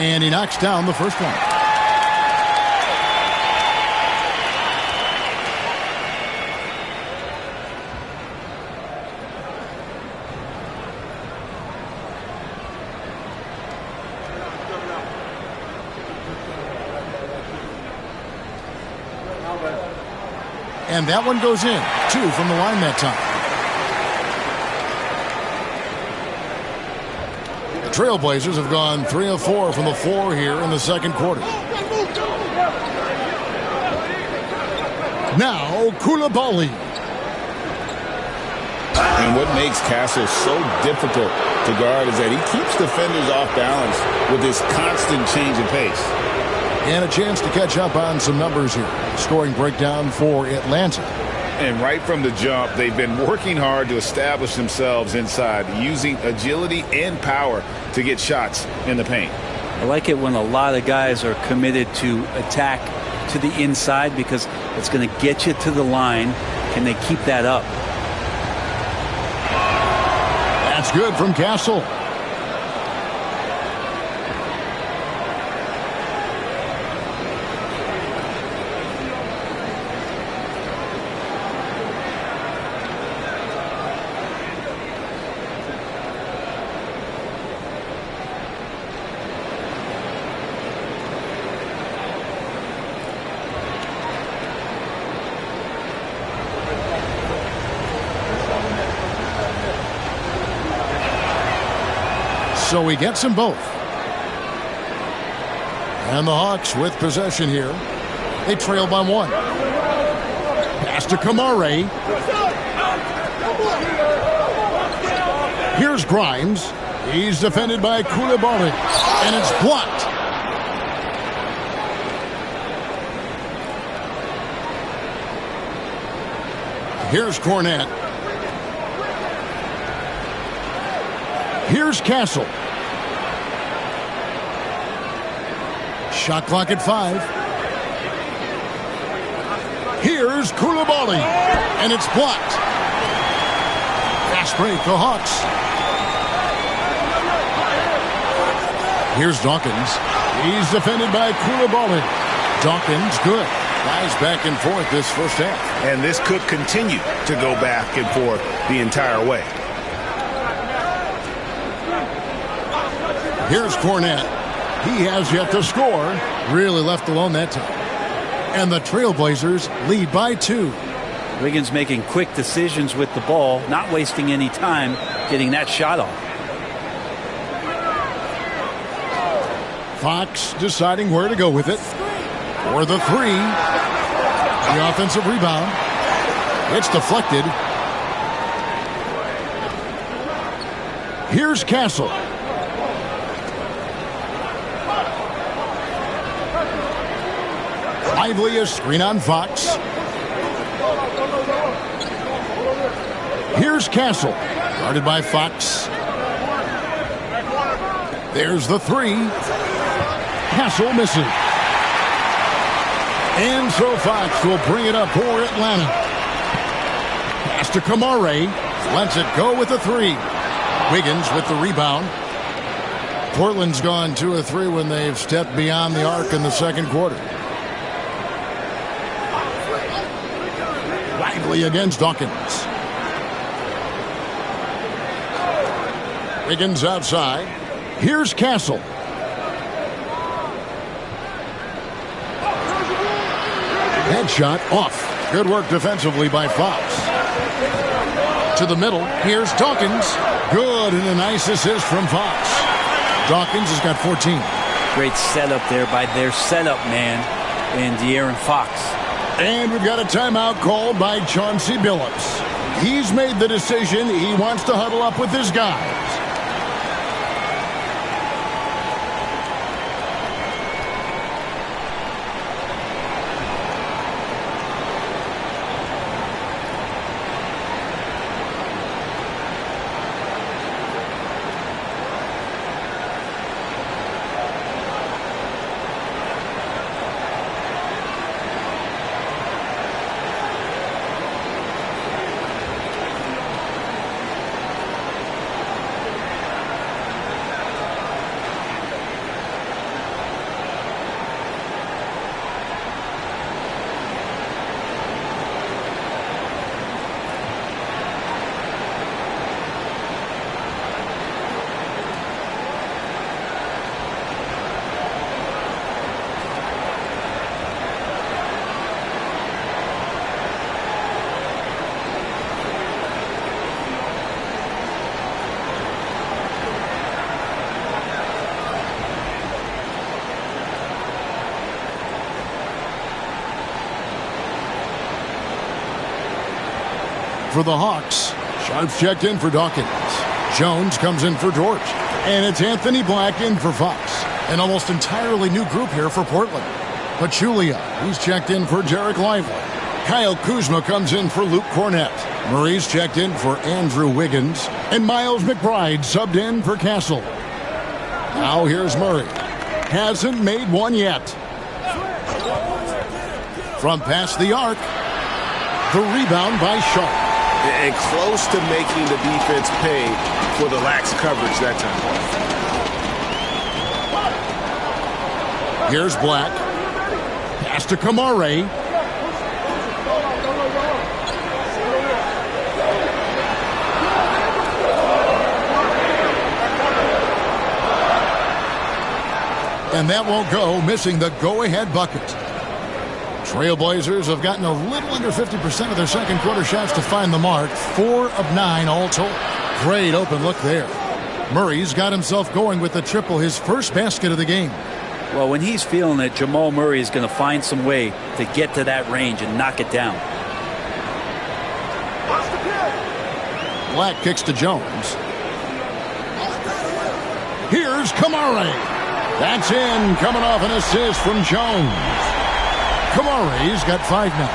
And he knocks down the first one. And that one goes in. 2 from the line that time. The Trailblazers have gone 3 of 4 from the floor here in the second quarter. Now, Coulibaly. And what makes Castle so difficult to guard is that he keeps defenders off balance with his constant change of pace. And a chance to catch up on some numbers here. Scoring breakdown for Atlanta. And right from the jump, they've been working hard to establish themselves inside, using agility and power to get shots in the paint. I like it when a lot of guys are committed to attack to the inside because it's going to get you to the line. Can they keep that up? That's good from Castle. So he gets them both. And the Hawks with possession here. They trail by 1. Pass to Kamare. Here's Grimes. He's defended by Coulibaly. And it's blocked. Here's Cornette. Here's Castle. Shot clock at 5. Here's Coulibaly. And it's blocked. Fast break, the Hawks. Here's Dawkins. He's defended by Coulibaly. Dawkins, good. Guys back and forth this first half. And this could continue to go back and forth the entire way. Here's Cornette. He has yet to score. Really left alone that time. And the Trailblazers lead by 2. Wiggins making quick decisions with the ball, not wasting any time getting that shot off. Fox deciding where to go with it. For the 3. The offensive rebound. It's deflected. Here's Castle. Lively a screen on Fox. Here's Castle. Guarded by Fox. There's the 3. Castle misses. And so Fox will bring it up for Atlanta. Pass to Kamare. Lets it go with the 3. Wiggins with the rebound. Portland's gone 2 of 3 when they've stepped beyond the arc in the second quarter. Lively against Dawkins. Wiggins outside. Here's Castle. Headshot off. Good work defensively by Fox. To the middle. Here's Dawkins. Good, and a nice assist from Fox. Dawkins has got 14. Great setup there by their setup man and De'Aaron Fox. And we've got a timeout called by Chauncey Billups. He's made the decision. He wants to huddle up with his guys. For the Hawks, Sharp's checked in for Dawkins. Jones comes in for George. And it's Anthony Black in for Fox. An almost entirely new group here for Portland. Pachulia, he's checked in for Derek Lively. Kyle Kuzma comes in for Luke Cornett. Murray's checked in for Andrew Wiggins. And Miles McBride subbed in for Castle. Now here's Murray. Hasn't made one yet. From past the arc, the rebound by Sharp. And close to making the defense pay for the lax coverage that time. Here's Black. Pass to Kamare. And that won't go, missing the go-ahead bucket. Trailblazers have gotten a little under 50% of their second quarter shots to find the mark. 4 of 9 all told. Great open look there. Murray's got himself going with the triple, his first basket of the game. Well, when he's feeling it, Jamal Murray is going to find some way to get to that range and knock it down. Black kicks to Jones. Here's Kamare. That's in, coming off an assist from Jones. Kamare's got 5 now.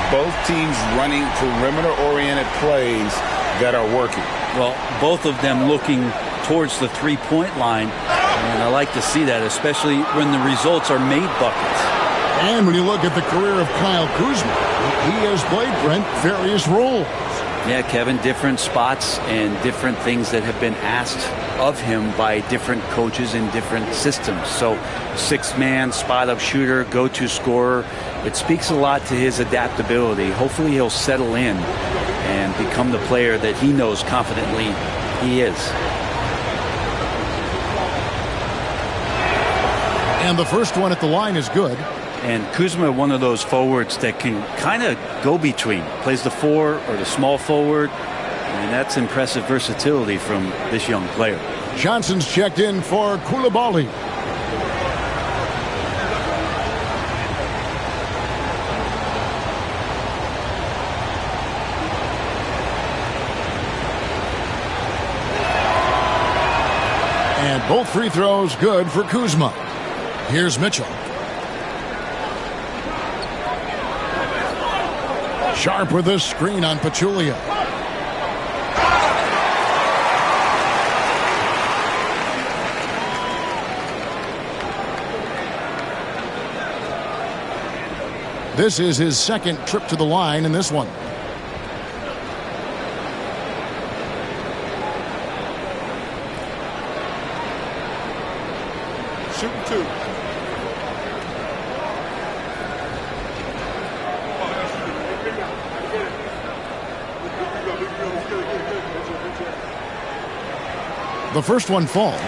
Both teams running perimeter-oriented plays that are working. Well, both of them looking towards the three-point line, and I like to see that, especially when the results are made buckets. And when you look at the career of Kyle Kuzma, he has played, Brent, various roles. Yeah, Kevin, different spots and different things that have been asked of him by different coaches in different systems. So, 6-man, spot-up shooter, go-to scorer. It speaks a lot to his adaptability. Hopefully he'll settle in and become the player that he knows confidently he is. And the first one at the line is good. And Kuzma, one of those forwards that can kind of go between. Plays the 4 or the small forward. And that's impressive versatility from this young player. Johnson's checked in for Coulibaly. And both free throws good for Kuzma. Here's Mitchell. Sharp with a screen on Pachulia. This is his second trip to the line in this one. Shooting 2. The first one falls.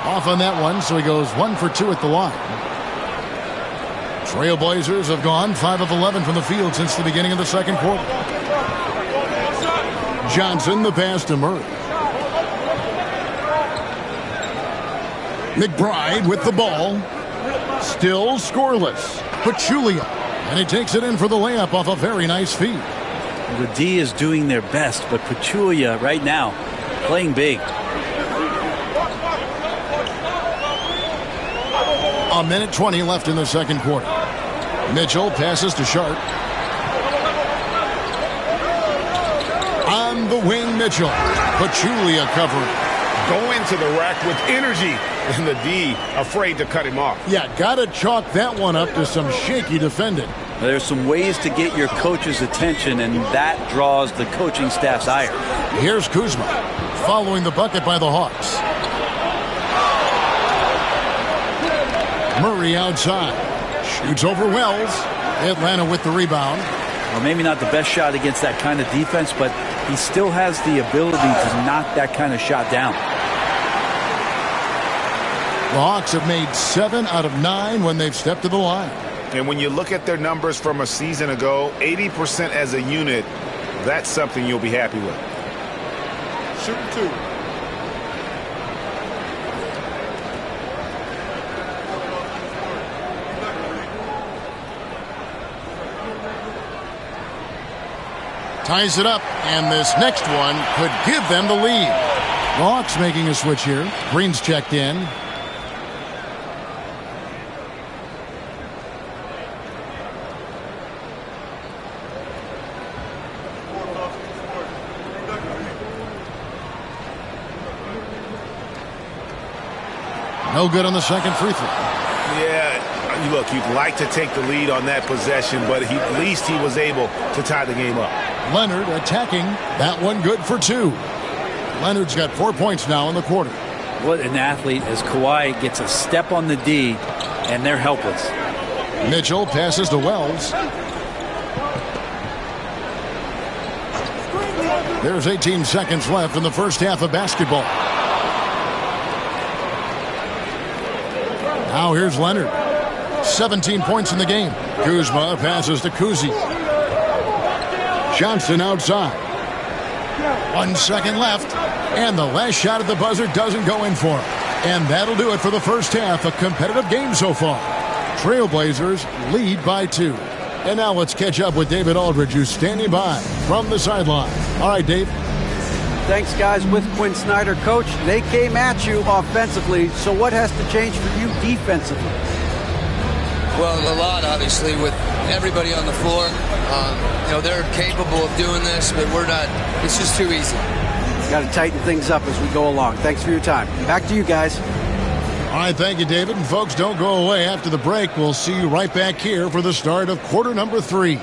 Off on that one, so he goes 1 for 2 at the line. Trailblazers have gone 5 of 11 from the field since the beginning of the second quarter. Johnson, the pass to Murray. McBride with the ball. Still scoreless. Pachulia. And he takes it in for the layup off a very nice feed. The D is doing their best, but Pachulia right now playing big. A minute 20 left in the second quarter. Mitchell passes to Sharp. On the wing, Mitchell. Pachulia covering. Go into the rack with energy, and the D afraid to cut him off. Yeah, gotta chalk that one up to some shaky defending. There's some ways to get your coach's attention, and that draws the coaching staff's ire. Here's Kuzma, following the bucket by the Hawks. Murray outside. Shoots over Wells. Atlanta with the rebound. Well, maybe not the best shot against that kind of defense, but he still has the ability to knock that kind of shot down. The Hawks have made 7 out of 9 when they've stepped to the line. And when you look at their numbers from a season ago, 80% as a unit, that's something you'll be happy with. Shooting 2. Ties it up, and this next one could give them the lead. The Hawks making a switch here. Green's checked in. No good on the second free throw. Yeah, look, you'd like to take the lead on that possession, but at least he was able to tie the game up. Leonard attacking. That one good for 2. Leonard's got 4 points now in the quarter. What an athlete as Kawhi gets a step on the D, and they're helpless. Mitchell passes to Wells. There's 18 seconds left in the first half of basketball. Now here's Leonard. 17 points in the game. Kuzma passes to Kuzi. Johnson outside. 1 second left. And the last shot at the buzzer doesn't go in for him. And that'll do it for the first half. A competitive game so far. Trailblazers lead by 2. And now let's catch up with David Aldridge, who's standing by from the sideline. All right, Dave. Thanks, guys. With Quinn Snyder, Coach, they came at you offensively. So what has to change for you defensively? Well, a lot, obviously, with everybody on the floor. They're capable of doing this, but we're not. It's just too easy. Got to tighten things up as we go along. Thanks for your time. Back to you guys. All right, thank you, David. And folks, don't go away. After the break, we'll see you right back here for the start of quarter number 3.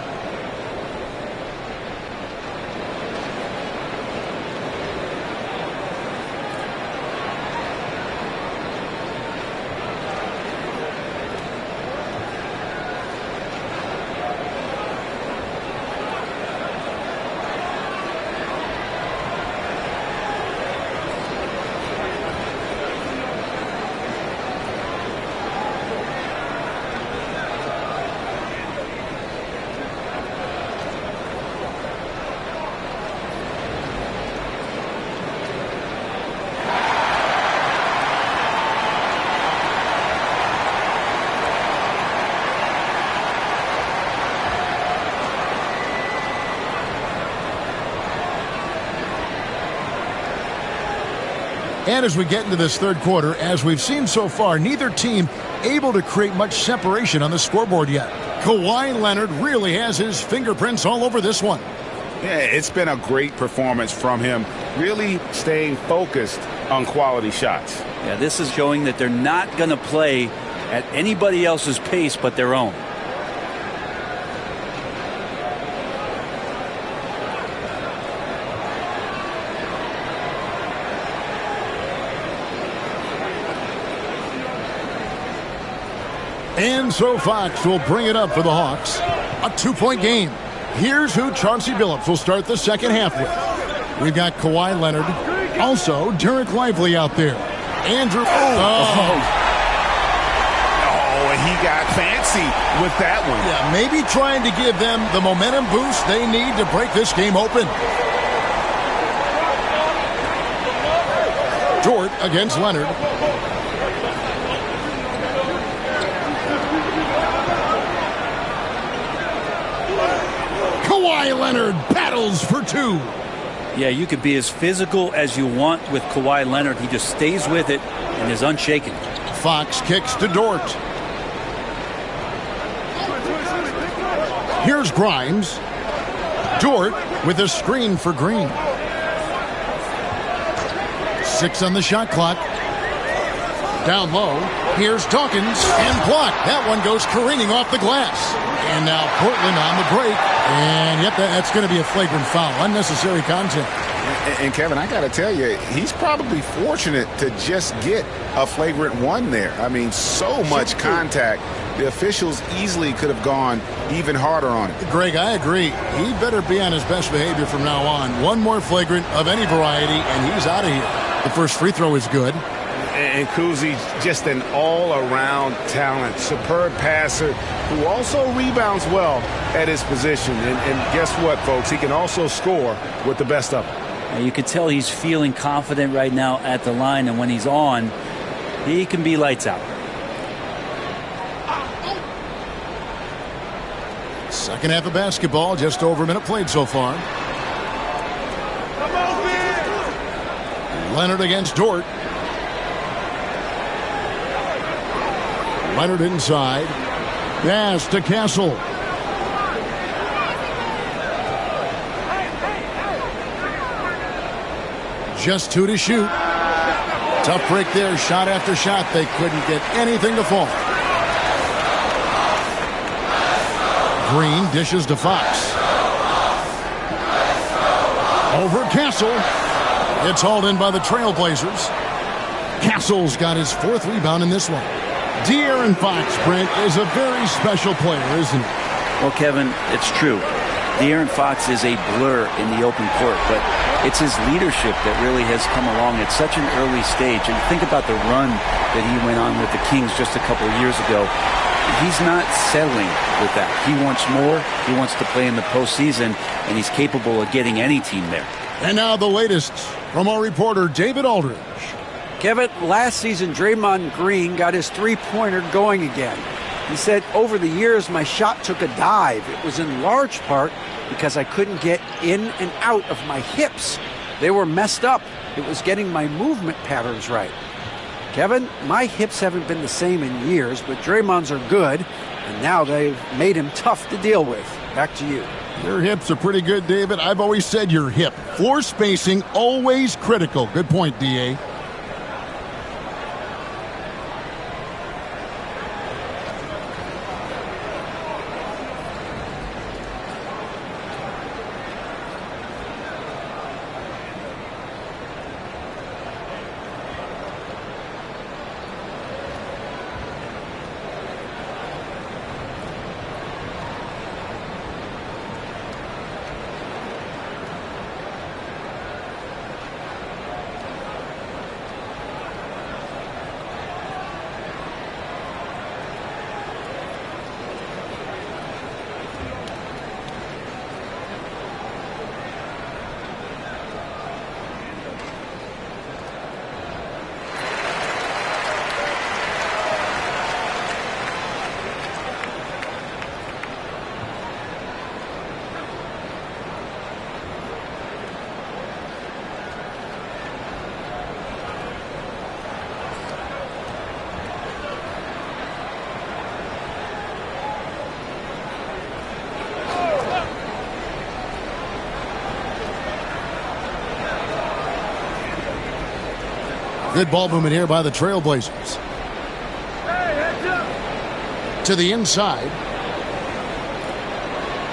And as we get into this third quarter, as we've seen so far, neither team able to create much separation on the scoreboard yet. Kawhi Leonard really has his fingerprints all over this one. Yeah, it's been a great performance from him, really staying focused on quality shots. Yeah, this is showing that they're not going to play at anybody else's pace but their own. And so Fox will bring it up for the Hawks. A 2-point game. Here's who Chauncey Billups will start the second half with. We've got Kawhi Leonard. Also, Derek Lively out there. Andrew. Oh, he got fancy with that one. Yeah, maybe trying to give them the momentum boost they need to break this game open. Dort against Leonard. Kawhi Leonard battles for 2. Yeah, you could be as physical as you want with Kawhi Leonard. He just stays with it and is unshaken. Fox kicks to Dort. Here's Grimes. Dort with a screen for Green. 6 on the shot clock. Down low. Here's Dawkins and blocked. That one goes careening off the glass. And now Portland on the break. And yep, that's going to be a flagrant foul. Unnecessary contact. And Kevin, I got to tell you, he's probably fortunate to just get a flagrant 1 there. I mean, so much contact. The officials easily could have gone even harder on it. Greg, I agree. He better be on his best behavior from now on. One more flagrant of any variety, and he's out of here. The first free throw is good. And Kuzi, just an all-around talent, superb passer who also rebounds well at his position. And guess what, folks? He can also score with the best of them. You can tell he's feeling confident right now at the line, and when he's on, he can be lights out. Second half of basketball, just over a minute played so far. Leonard against Dort. Leonard inside. Pass to Castle. Just 2 to shoot. Tough break there. Shot after shot. They couldn't get anything to fall. Green dishes to Fox. Over Castle. It's hauled in by the Trailblazers. Castle's got his 4th rebound in this one. De'Aaron Fox, Brent, is a very special player, isn't he? Well, Kevin, it's true. De'Aaron Fox is a blur in the open court, but it's his leadership that really has come along at such an early stage. And think about the run that he went on with the Kings just a couple of years ago. He's not settling with that. He wants more. He wants to play in the postseason, and he's capable of getting any team there. And now the latest from our reporter, David Aldridge. Kevin, last season, Draymond Green got his three-pointer going again. He said, over the years, my shot took a dive. It was in large part because I couldn't get in and out of my hips. They were messed up. It was getting my movement patterns right. Kevin, my hips haven't been the same in years, but Draymond's are good, and now they've made him tough to deal with. Back to you. Your hips are pretty good, David. I've always said your hip. Floor spacing, always critical. Good point, D.A. Good ball movement here by the Trailblazers. To the inside.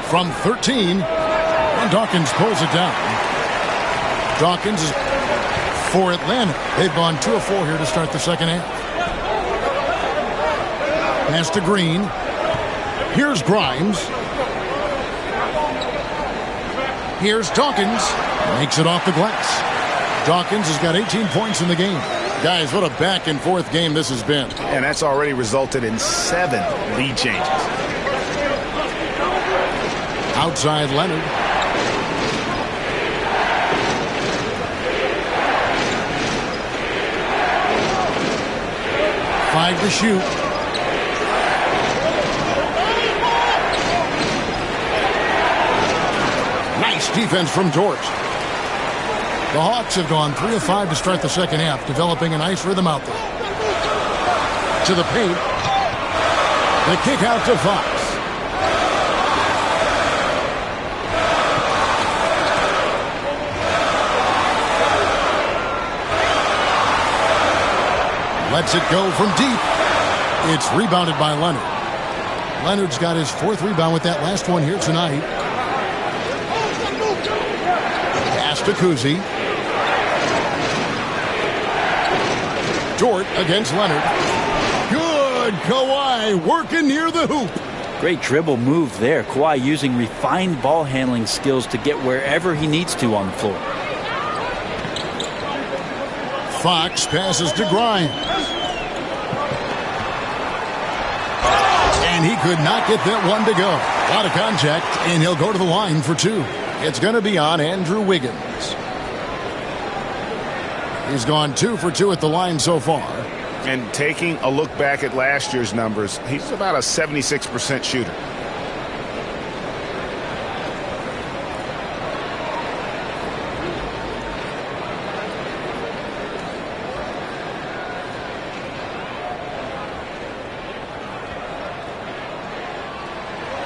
From 13. And Dawkins pulls it down. Dawkins is for Atlanta. They've gone 2 of 4 here to start the second half. Pass to Green. Here's Grimes. Here's Dawkins. Makes it off the glass. Dawkins has got 18 points in the game. Guys, what a back-and-forth game this has been. And that's already resulted in 7 lead changes. Outside Leonard. Five to shoot. Nice defense from George. The Hawks have gone 3 of 5 to start the second half, developing a nice rhythm out there. To the paint. The kick out to Fox. Lets it go from deep. It's rebounded by Leonard. Leonard's got his 4th rebound with that last one here tonight. Pass to Kuzi. Dort against Leonard. Good. Kawhi working near the hoop. Great dribble move there. Kawhi using refined ball handling skills to get wherever he needs to on the floor. Fox passes to Grimes. And he could not get that one to go. A lot of contact, and he'll go to the line for 2. It's going to be on Andrew Wiggins. He's gone 2 for 2 at the line so far. And taking a look back at last year's numbers, he's about a 76% shooter.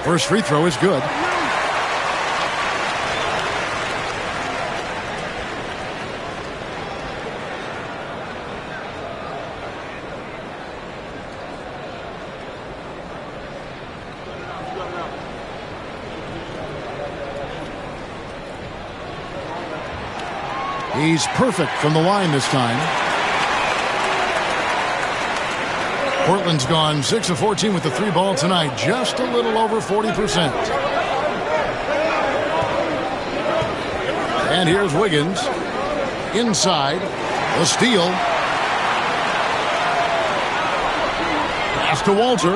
First free throw is good. He's perfect from the line this time. Portland's gone 6 of 14 with the 3 ball tonight, just a little over 40%. And here's Wiggins. Inside, the steal. Pass to Walter.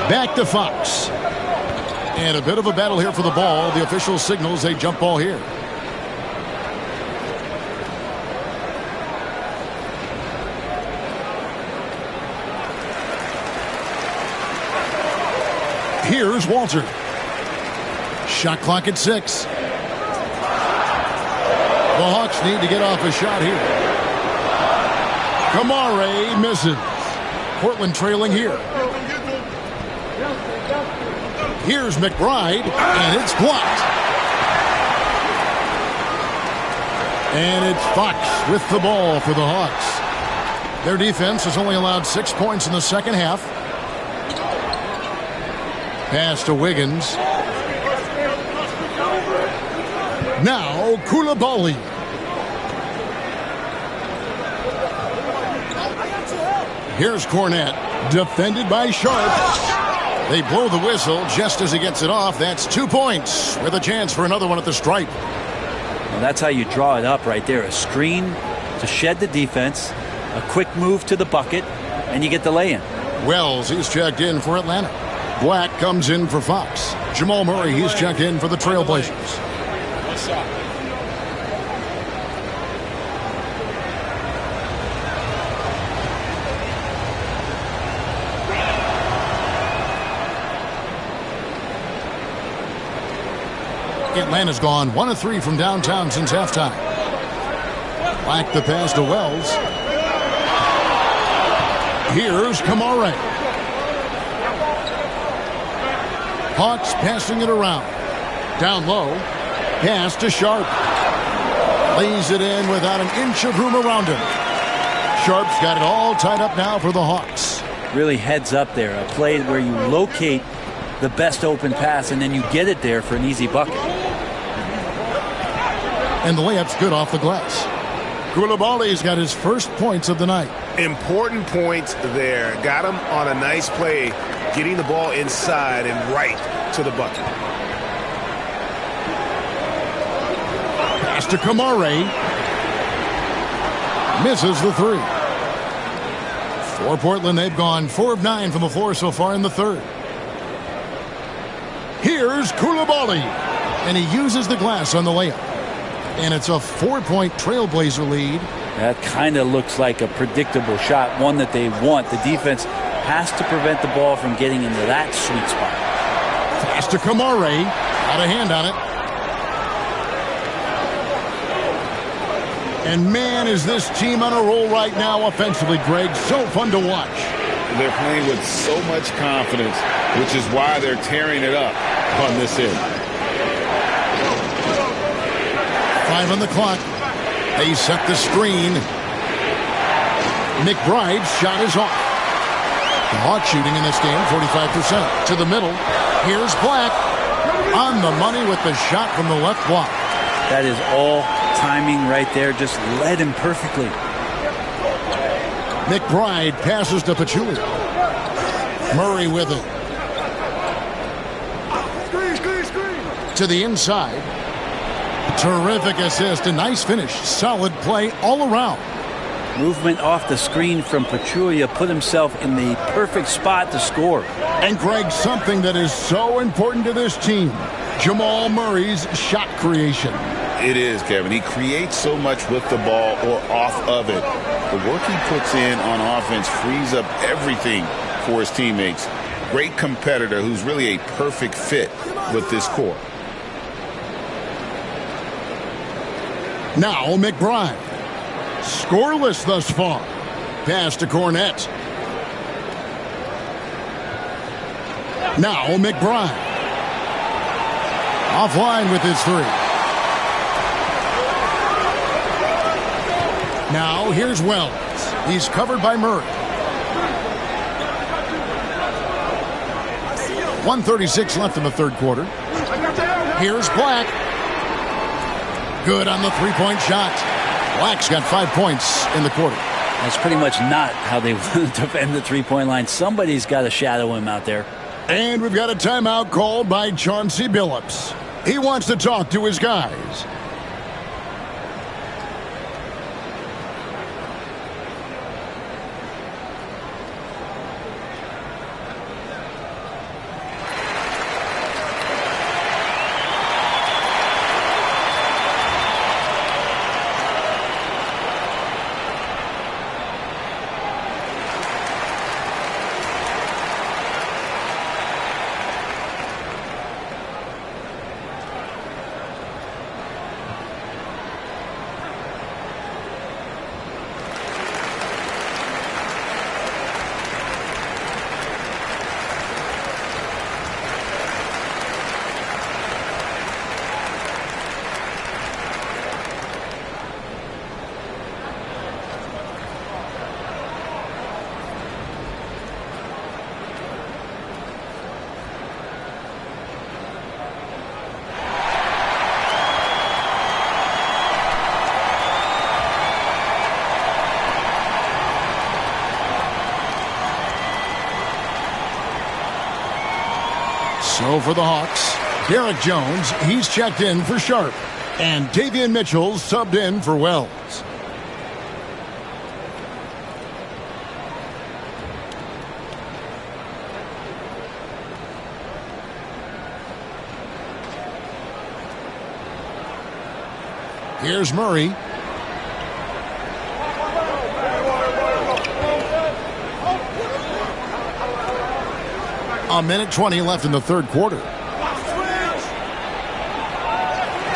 Back to Fox. And a bit of a battle here for the ball. The official signals a jump ball here. Here's Walter. Shot clock at 6. The Hawks need to get off a shot here. Kamare misses. Portland trailing here. Here's McBride, and it's blocked. And it's Fox with the ball for the Hawks. Their defense has only allowed 6 points in the second half. Pass to Wiggins. Now Coulibaly. Here's Cornette, defended by Sharp. They blow the whistle just as he gets it off. That's 2 points with a chance for another one at the stripe. Well, that's how you draw it up right there. A screen to shed the defense, a quick move to the bucket, and you get the lay-in. Wells, he's checked in for Atlanta. Black comes in for Fox. Jamal Murray, he's checked in for the Trailblazers. Nice shot. Atlanta's gone 1 of 3 from downtown since halftime. Black the pass to Wells. Here's Kamare. Hawks passing it around. Down low. Pass to Sharp. Lays it in without an inch of room around him. Sharp's got it all tied up now for the Hawks. Really heads up there. A play where you locate the best open pass and then you get it there for an easy bucket. And the layup's good off the glass. Coulibaly's got his first points of the night. Important points there. Got him on a nice play, getting the ball inside and right to the bucket. Pass to Kamare. Misses the 3. For Portland, they've gone 4 of 9 from the floor so far in the third. Here's Coulibaly. And he uses the glass on the layup. And it's a 4-point Trailblazer lead. That kind of looks like a predictable shot, one that they want. The defense has to prevent the ball from getting into that sweet spot. Pass to Kamare. Got a hand on it. And man, is this team on a roll right now offensively, Greg. So fun to watch. They're playing with so much confidence, which is why they're tearing it up on this end. 5 on the clock. They set the screen. McBride's shot is off. The Hawks shooting in this game, 45%. To the middle. Here's Black. On the money with the shot from the left block. That is all timing right there. Just led him perfectly. McBride passes to Pachulia. Murray with it. To the inside. Terrific assist, a nice finish. Solid play all around. Movement off the screen from Pachulia put himself in the perfect spot to score. And Greg, something that is so important to this team, Jamal Murray's shot creation. It is, Kevin. He creates so much with the ball or off of it. The work he puts in on offense frees up everything for his teammates. Great competitor who's really a perfect fit with this core. Now McBride. Scoreless thus far. Pass to Cornette. Now McBride. Offline with his three. Now here's Wells. He's covered by Murray. 1:36 left in the third quarter. Here's Black. Good on the three-point shot. Black's got 5 points in the quarter. That's pretty much not how they want to defend the three-point line. Somebody's got to shadow him out there. And we've got a timeout called by Chauncey Billups. He wants to talk to his guys. So for the Hawks, Derek Jones, he's checked in for Sharp. And Davion Mitchell subbed in for Wells. Here's Murray. A minute 20 left in the third quarter.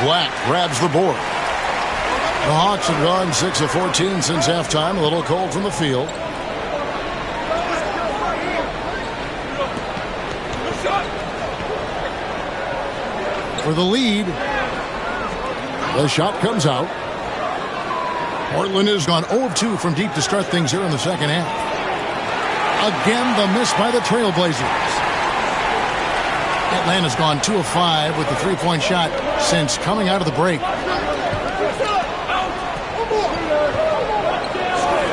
Black grabs the board. The Hawks have gone 6 of 14 since halftime. A little cold from the field. For the lead. The shot comes out. Portland has gone 0 of 2 from deep to start things here in the second half. Again, the miss by the Trailblazers. Atlanta's gone 2 of 5 with the three-point shot since coming out of the break.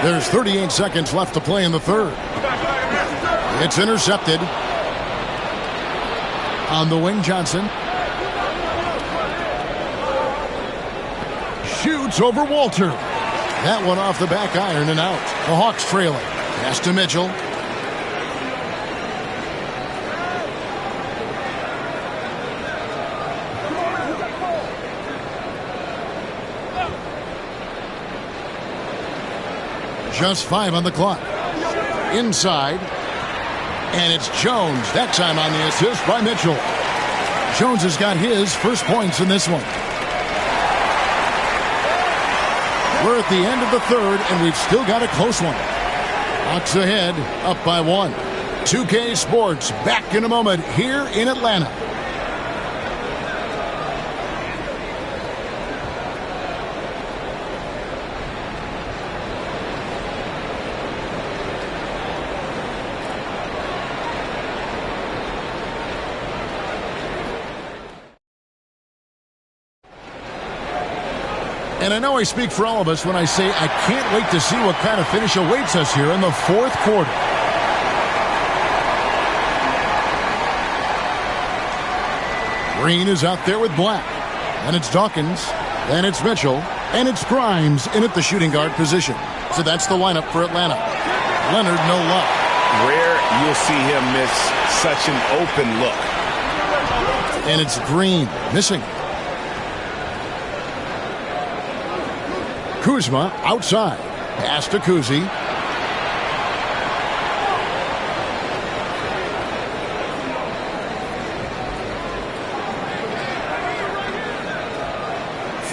There's 38 seconds left to play in the third. It's intercepted. On the wing, Johnson. Shoots over Walter. That one off the back iron and out. The Hawks trailing. Pass to Mitchell. Just 5 on the clock. Inside. And it's Jones. That time on the assist by Mitchell. Jones has got his first points in this one. We're at the end of the third, and we've still got a close one. Hawks ahead, up by 1. 2K Sports back in a moment here in Atlanta. And I know I speak for all of us when I say I can't wait to see what kind of finish awaits us here in the fourth quarter. Green is out there with Black. and it's Dawkins, then it's Mitchell, and it's Grimes in at the shooting guard position. So that's the lineup for Atlanta. Leonard, no luck. Rare you'll see him miss such an open look. And it's Green, missing. Kuzma outside. Pass to Kuzi.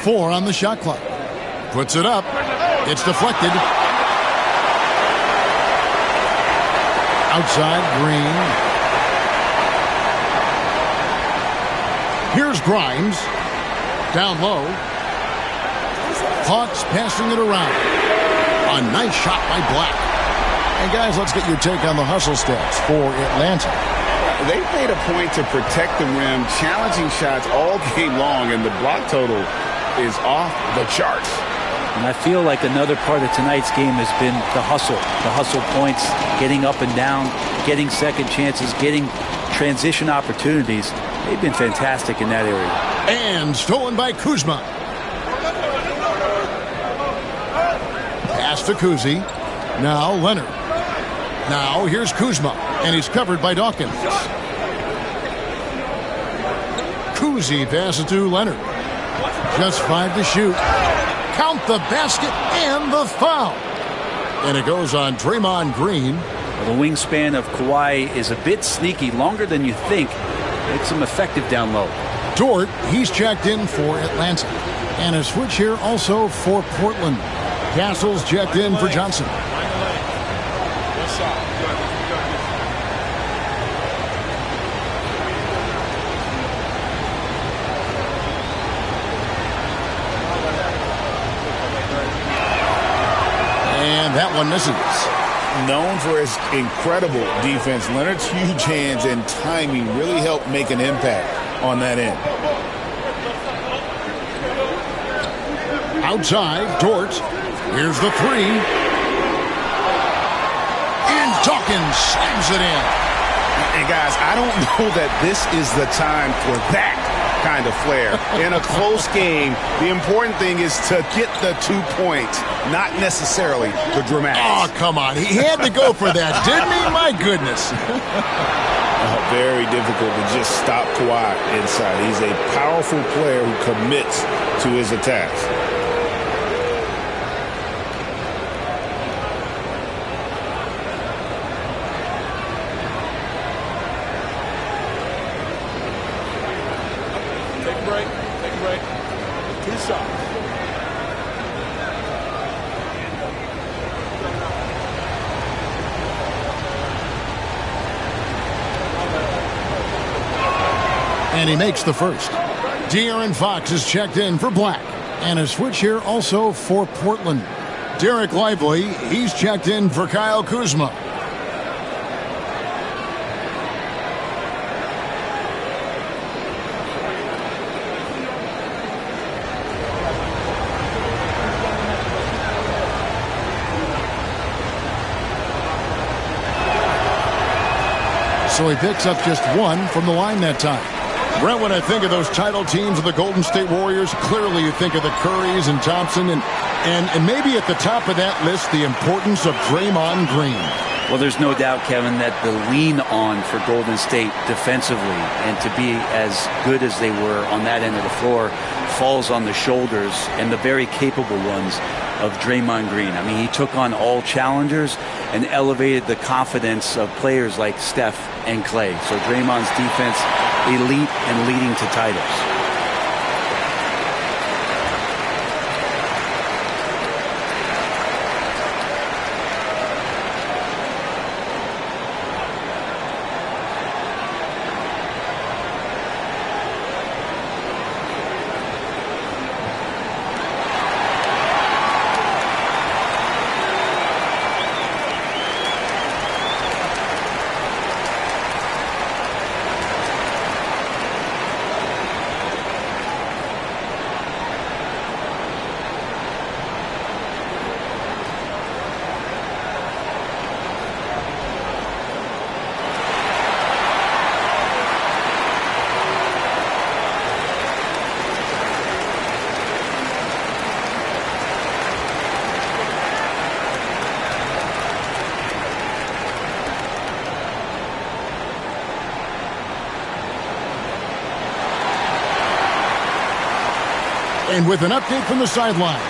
Four on the shot clock. Puts it up. It's deflected. Outside, Green. Here's Grimes. Down low. Hawks passing it around. A nice shot by Black. And guys, let's get your take on the hustle stats for Atlanta. They've made a point to protect the rim, challenging shots all game long, and the block total is off the charts. And I feel like another part of tonight's game has been the hustle points, getting up and down, getting second chances, getting transition opportunities. They've been fantastic in that area. And stolen by Kuzma. Pass to Kuzi. Now Leonard. Now here's Kuzma, and he's covered by Dawkins. Kuzi passes to Leonard. Just 5 to shoot. Count the basket and the foul. And it goes on Draymond Green. Well, the wingspan of Kawhi is a bit sneaky, longer than you think. Makes him effective down low. Dort, he's checked in for Atlanta. And a switch here also for Portland. Castle's checked in for Johnson. And that one misses. Known for his incredible defense, Leonard's huge hands and timing really helped make an impact on that end. Outside, Dort. Here's the three. And Dawkins slams it in. And guys, I don't know that this is the time for that kind of flair. In a close game, the important thing is to get the 2 points, not necessarily the dramatics. Oh, come on. He had to go for that, didn't he? My goodness. Very difficult to just stop Kawhi inside. He's a powerful player who commits to his attacks. Take a break. 2 shots. And he makes the first. De'Aaron Fox is checked in for Black. And a switch here also for Portland. Derek Lively, he's checked in for Kyle Kuzma. So he picks up just 1 from the line that time. Brent, when I think of those title teams of the Golden State Warriors, clearly you think of the Currys and Thompson and maybe at the top of that list, the importance of Draymond Green. Well, there's no doubt, Kevin, that the lean on for Golden State defensively and to be as good as they were on that end of the floor falls on the shoulders and the very capable ones of Draymond Green. I mean, he took on all challengers and elevated the confidence of players like Steph and Clay. So Draymond's defense, elite and leading to titles. And with an update from the sidelines,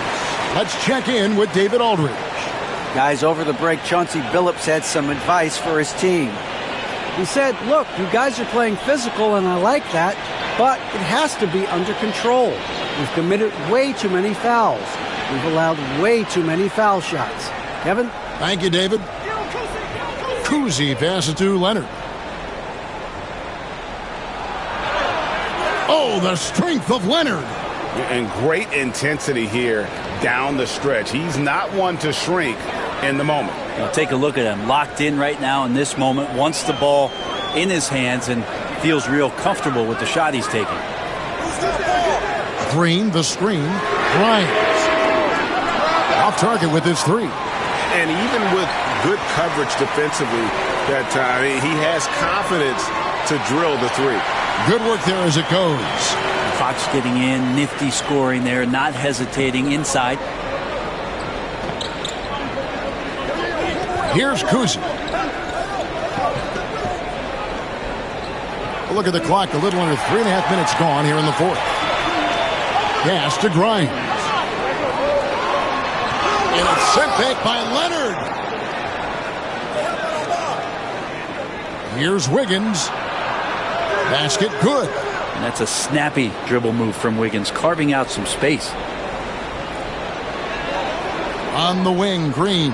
let's check in with David Aldridge. Guys, over the break, Chauncey Billups had some advice for his team. He said, look, you guys are playing physical, and I like that, but it has to be under control. We've committed way too many fouls. We've allowed way too many foul shots. Kevin? Thank you, David. Cousy passes to Leonard. Oh, the strength of Leonard. And great intensity here down the stretch. He's not one to shrink in the moment. Now take a look at him. Locked in right now in this moment. Wants the ball in his hands and feels real comfortable with the shot he's taking. Green, the screen. Grimes. Off target with his three. And even with good coverage defensively that time, he has confidence to drill the three. Good work there as it goes. Fox getting in, nifty scoring there, not hesitating inside. Here's Cousy. Look at the clock, a little under 3.5 minutes gone here in the fourth. Pass to Grimes. And it's sent back by Leonard. Here's Wiggins. Basket good. And that's a snappy dribble move from Wiggins, carving out some space. On the wing, Green.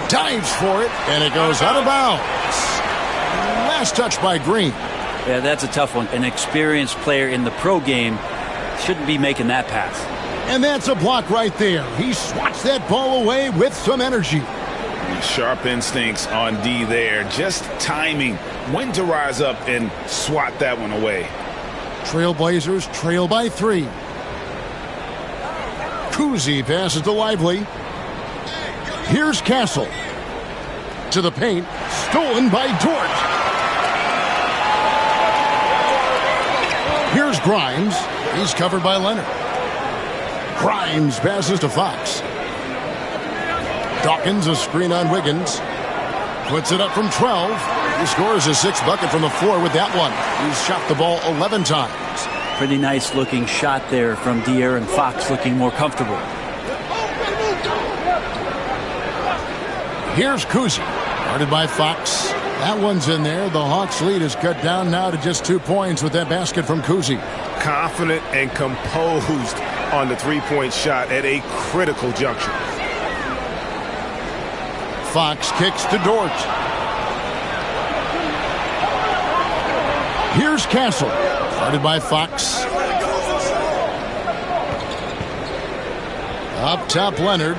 Dives for it, and it goes out of bounds. Last touch by Green. Yeah, that's a tough one. An experienced player in the pro game shouldn't be making that pass. And that's a block right there. He swats that ball away with some energy. Sharp instincts on D there. Just timing when to rise up and swat that one away. Trailblazers trail by 3. Cousy passes to Lively. Here's Castle. To the paint. Stolen by Dort. Here's Grimes. He's covered by Leonard. Grimes passes to Fox. Dawkins, a screen on Wiggins. Puts it up from 12. He scores his 6th bucket from the floor with that one. He's shot the ball 11 times. Pretty nice looking shot there from De'Aaron Fox, looking more comfortable. Here's Cousy. Guarded by Fox. That one's in there. The Hawks' lead is cut down now to just 2 points with that basket from Cousy. Confident and composed on the three-point shot at a critical juncture. Fox kicks to Dort. Here's Castle. Guarded by Fox. Up top, Leonard.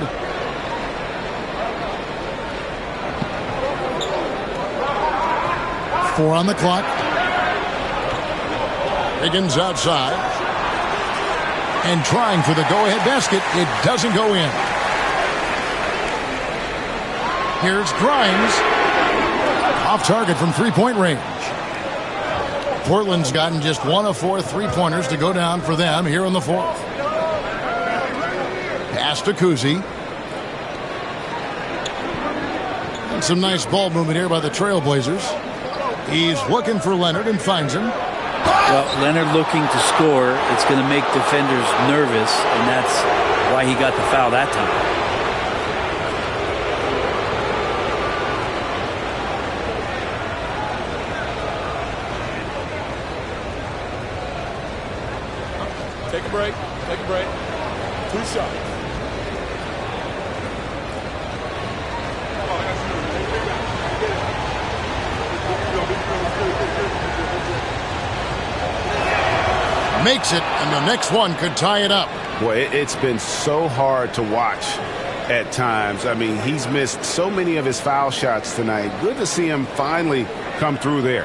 Four on the clock. Higgins outside. And trying for the go-ahead basket. It doesn't go in. Here's Grimes. Off target from three-point range. Portland's gotten just 1 of 4 three-pointers to go down for them here in the fourth. Pass to Cousy. And some nice ball movement here by the Trailblazers. He's looking for Leonard and finds him. Well, Leonard looking to score. It's going to make defenders nervous, and that's why he got the foul that time. Take a break. Take a break. 2 shots. Makes it, and the next one could tie it up. Boy, it's been so hard to watch at times. I mean, he's missed so many of his foul shots tonight. Good to see him finally come through there.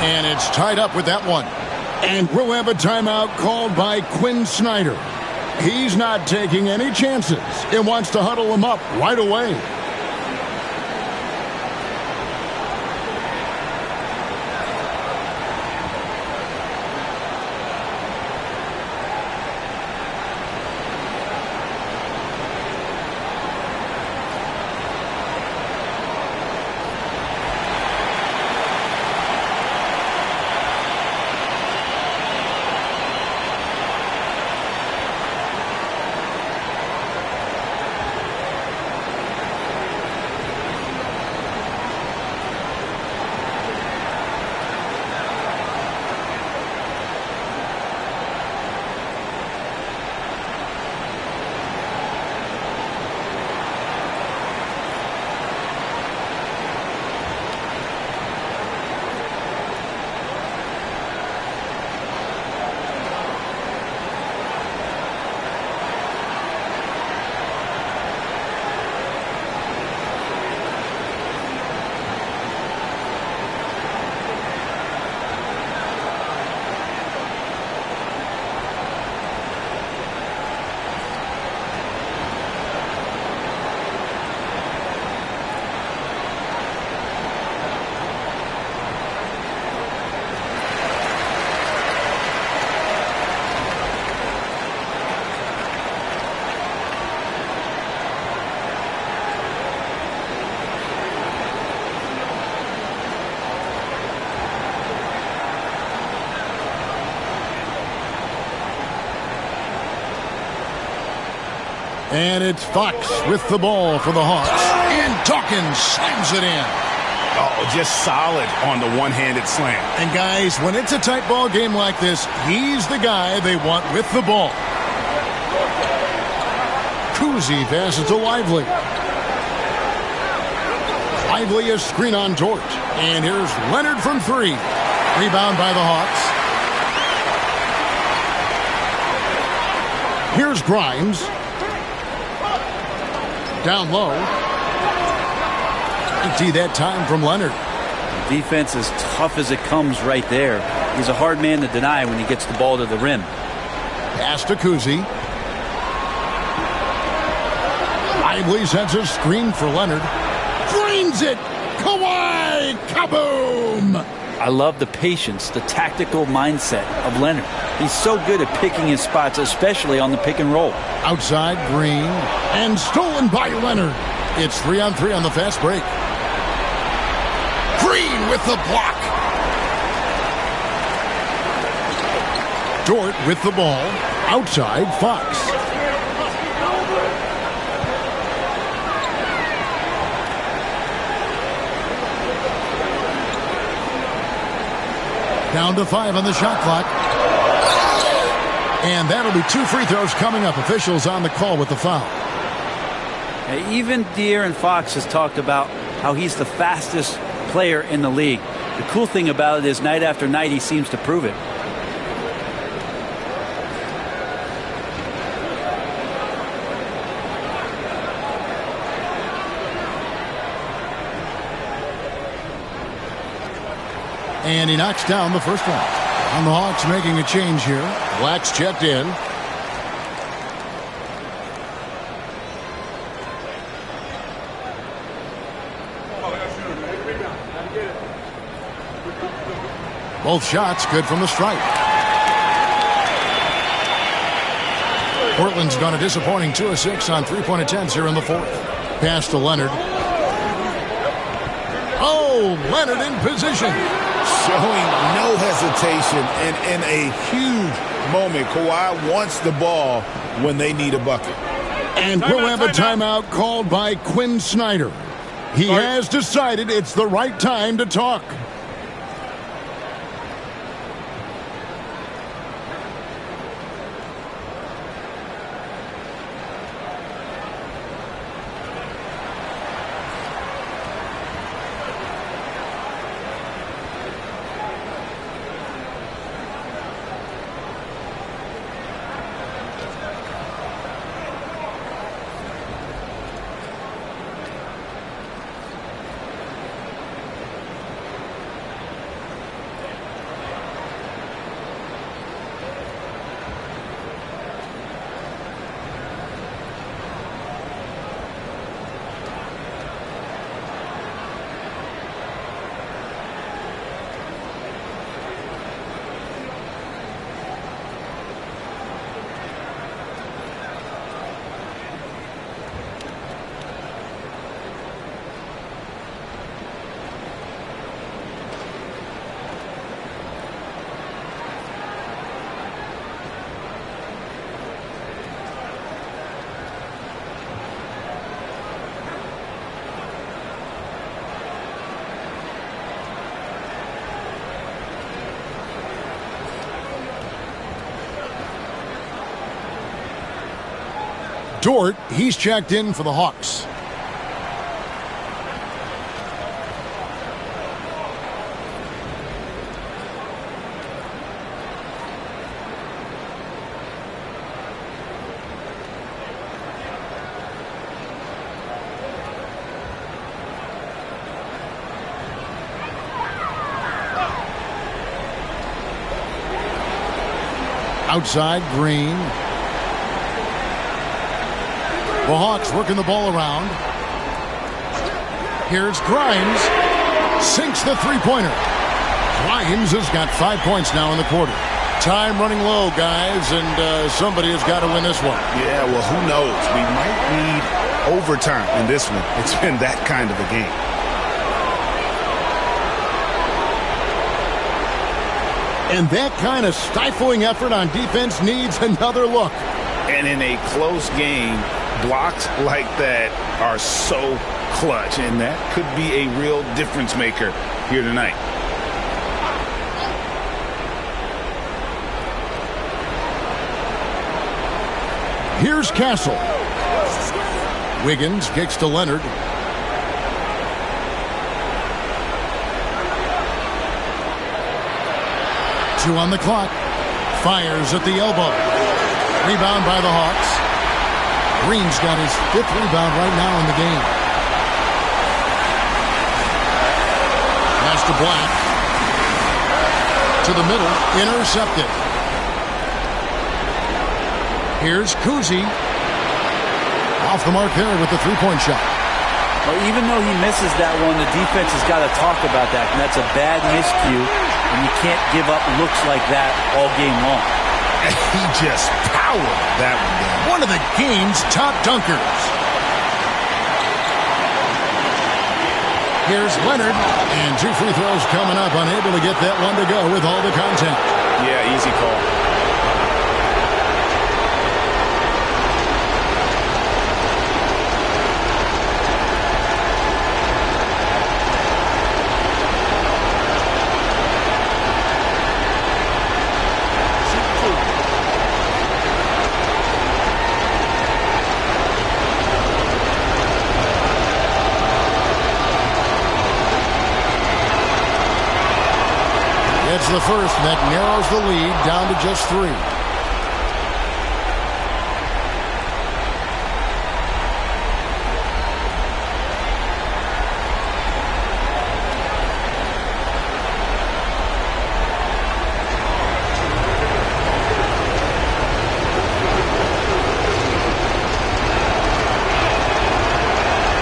And it's tied up with that one. And we'll have a timeout called by Quinn Snyder. He's not taking any chances. He wants to huddle them up right away. And it's Fox with the ball for the Hawks. And Dawkins slams it in. Oh, just solid on the one-handed slam. And guys, when it's a tight ball game like this, he's the guy they want with the ball. Cousy passes to Lively. Lively a screen on Dort. And here's Leonard from three. Rebound by the Hawks. Here's Grimes. Down low. Empty that time from Leonard. Defense as tough as it comes right there. He's a hard man to deny when he gets the ball to the rim. Pass to Cousy. Lively sends a screen for Leonard. Drains it! Kawhi! Kaboom! I love the patience, the tactical mindset of Leonard. He's so good at picking his spots, especially on the pick and roll. Outside, Green. And stolen by Leonard. It's 3-on-3 on the fast break. Green with the block. Dort with the ball. Outside, Fox. Down to 5 on the shot clock. And that'll be 2 free throws coming up. Officials on the call with the foul. Even De'Aaron Fox has talked about how he's the fastest player in the league. The cool thing about it is night after night he seems to prove it. And he knocks down the first one. And the Hawks making a change here. Black's checked in. Both shots good from the stripe. Portland's gone a disappointing 2 of 6 on three-point attempts here in the fourth. Pass to Leonard. Oh, Leonard in position. Showing no hesitation and in a huge moment. Kawhi wants the ball when they need a bucket. And we'll have a timeout called by Quinn Snyder. He has decided it's the right time to talk. Dort, he's checked in for the Hawks. Outside, Green. The Hawks working the ball around. Here's Grimes. Sinks the three-pointer. Grimes has got 5 points now in the quarter. Time running low, guys, and somebody has got to win this one. Yeah, well, who knows? We might need overtime in this one. It's been that kind of a game. And that kind of stifling effort on defense needs another look. And in a close game, Blocks like that are so clutch, and that could be a real difference maker here tonight. Here's Castle. Wiggins kicks to Leonard. Two on the clock. Fires at the elbow. Rebound by the Hawks. Green's got his 5th rebound right now in the game. Pass to Black. To the middle. Intercepted. Here's Kuzi. Off the mark there with the three-point shot. Well, even though he misses that one, the defense has got to talk about that, and that's a bad miscue, and you can't give up looks like that all game long. He just powered that one down. One of the game's top dunkers. Here's Leonard, and 2 free throws coming up, unable to get that one to go with all the contact. Yeah, easy call. It's the first, and that narrows the lead down to just 3.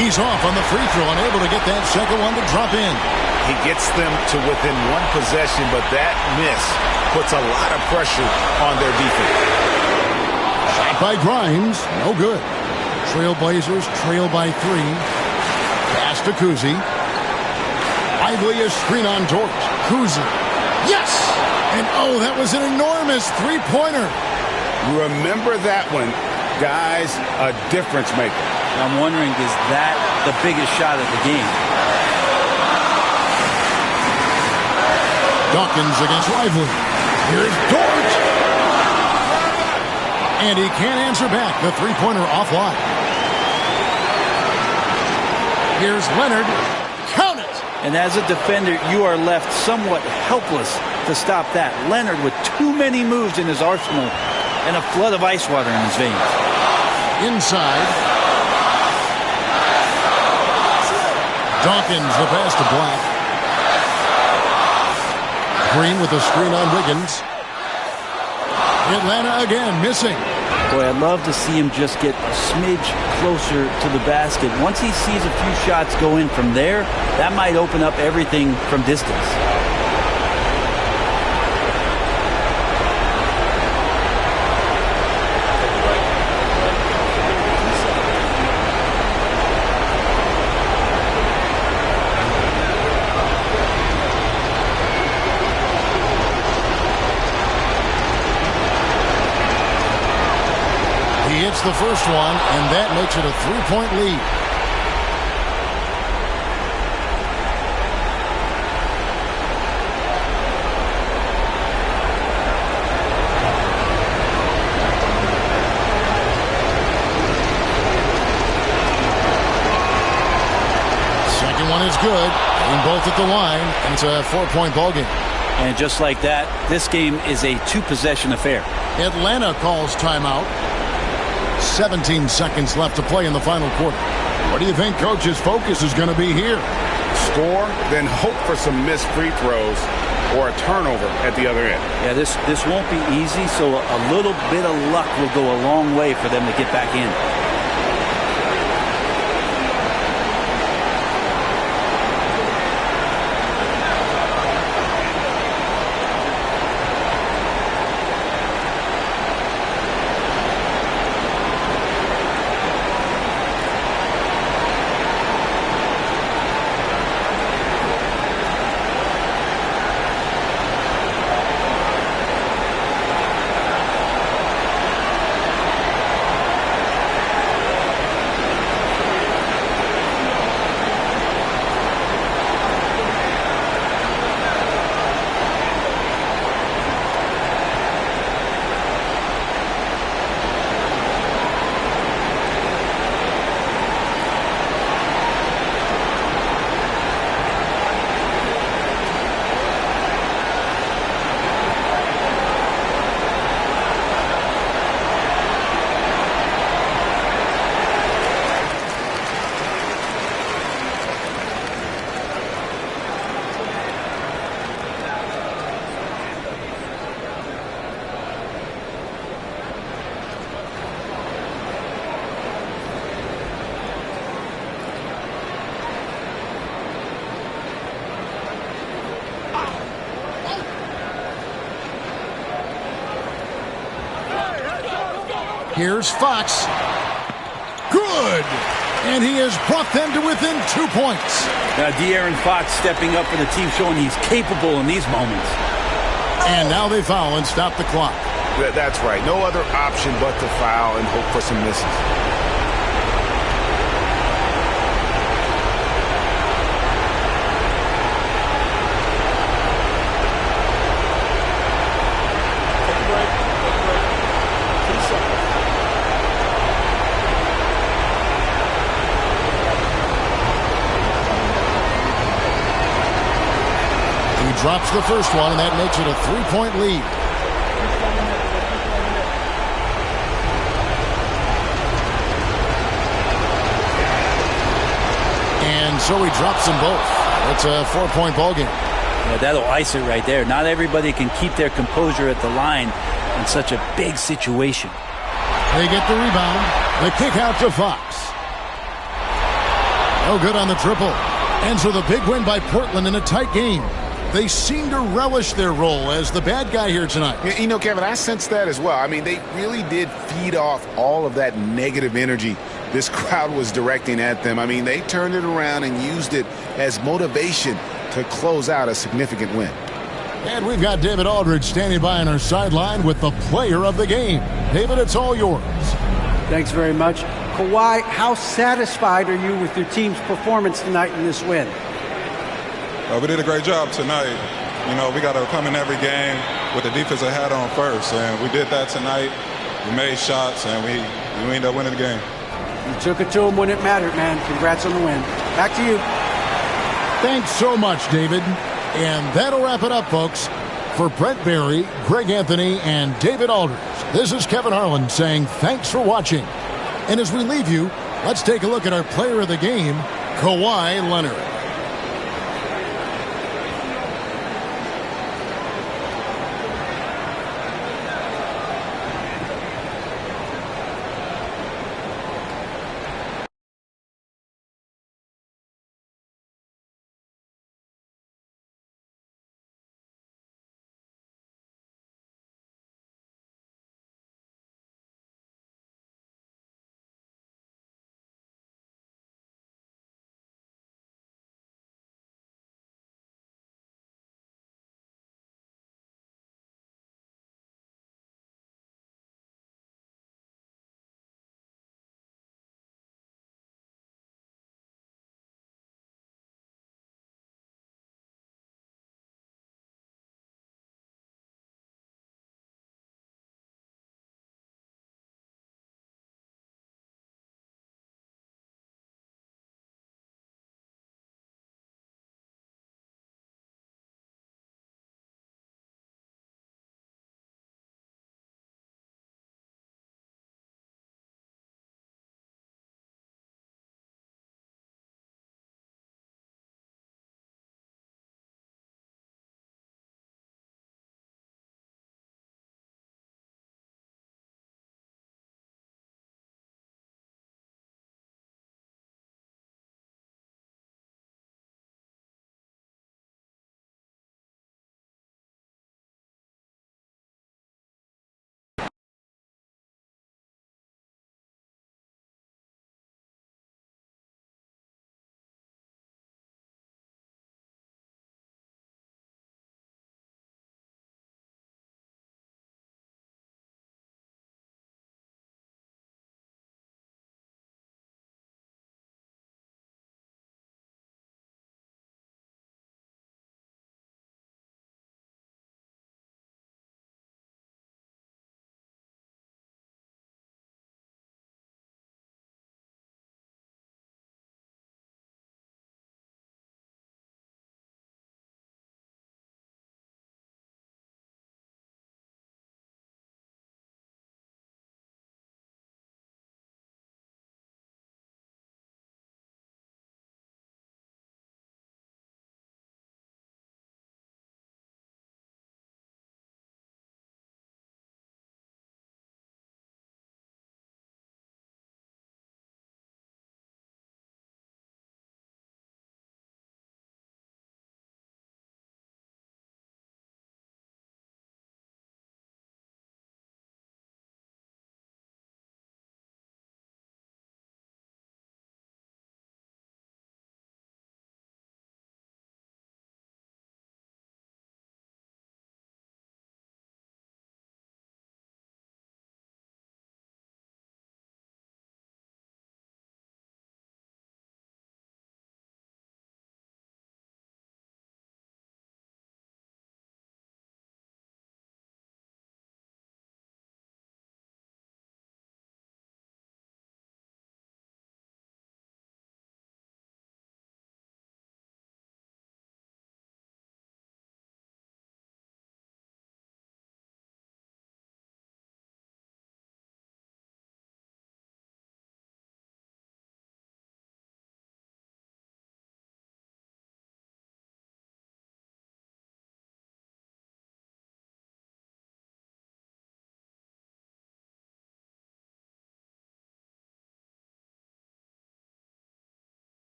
He's off on the free throw, unable to get that second one to drop in. He gets them to within one possession, but that miss puts a lot of pressure on their defense. Shot by Grimes, no good. Trailblazers trail by 3. Pass to Kuzi. Lively a screen on Dort. Kuzi. Yes! And oh, that was an enormous three-pointer. Remember that one, guys, a difference maker. I'm wondering, is that the biggest shot of the game? Dawkins against Lively. Here's Dort. And he can't answer back. The three-pointer offline. Here's Leonard. Count it. And as a defender, you are left somewhat helpless to stop that. Leonard with too many moves in his arsenal and a flood of ice water in his veins. Inside. Dawkins, the pass to Black. Green with a screen on Wiggins. Atlanta again missing. Boy, I'd love to see him just get a smidge closer to the basket. Once he sees a few shots go in from there, that might open up everything from distance. The first one, and that makes it a 3-point lead. Second one is good, and both at the line, and it's a 4-point ball game. And just like that, this game is a 2-possession affair. Atlanta calls timeout. 17 seconds left to play in the final quarter. What do you think Coach's focus is going to be here? Score, then hope for some missed free throws or a turnover at the other end. Yeah, this won't be easy, so a little bit of luck will go a long way for them to get back in. Here's Fox. Good! And he has brought them to within 2 points. Now, De'Aaron Fox stepping up for the team, showing he's capable in these moments. And now they foul and stop the clock. That's right. No other option but to foul and hope for some misses. Drops the first one, and that makes it a 3-point lead. And so he drops them both. It's a 4-point ball game. Yeah, that'll ice it right there. Not everybody can keep their composure at the line in such a big situation. They get the rebound. The kick out to Fox. No good on the triple. And so the big win by Portland in a tight game. They seem to relish their role as the bad guy here tonight. You know, Kevin, I sense that as well. I mean, they really did feed off all of that negative energy this crowd was directing at them. I mean, they turned it around and used it as motivation to close out a significant win. And we've got David Aldridge standing by on our sideline with the player of the game. David, it's all yours. Thanks very much. Kawhi, how satisfied are you with your team's performance tonight in this win? We did a great job tonight. You know, we got to come in every game with the defensive hat on first, and we did that tonight. We made shots, and we ended up winning the game. You took it to them when it mattered, man. Congrats on the win. Back to you. Thanks so much, David. And that'll wrap it up, folks. For Brent Barry, Greg Anthony, and David Aldridge, this is Kevin Harlan saying thanks for watching. And as we leave you, let's take a look at our player of the game, Kawhi Leonard.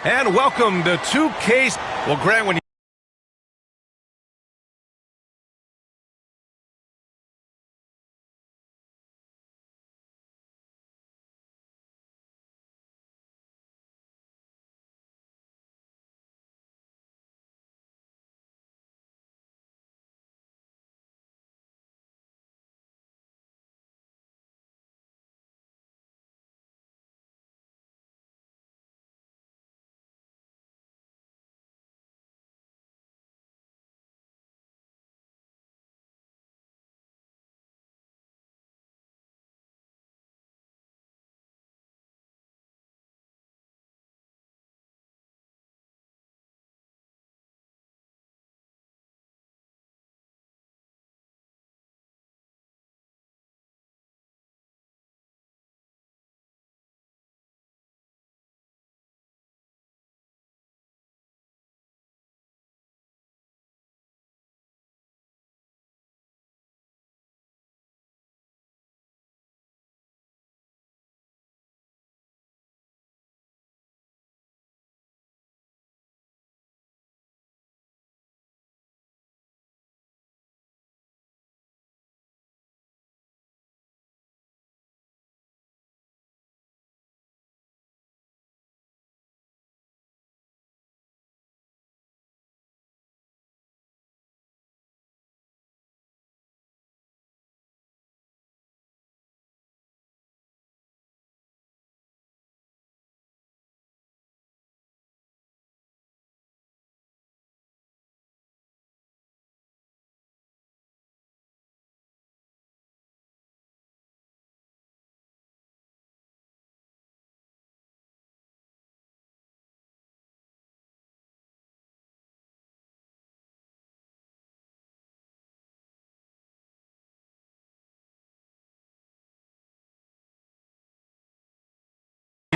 And welcome to 2K. Well, Grant, when you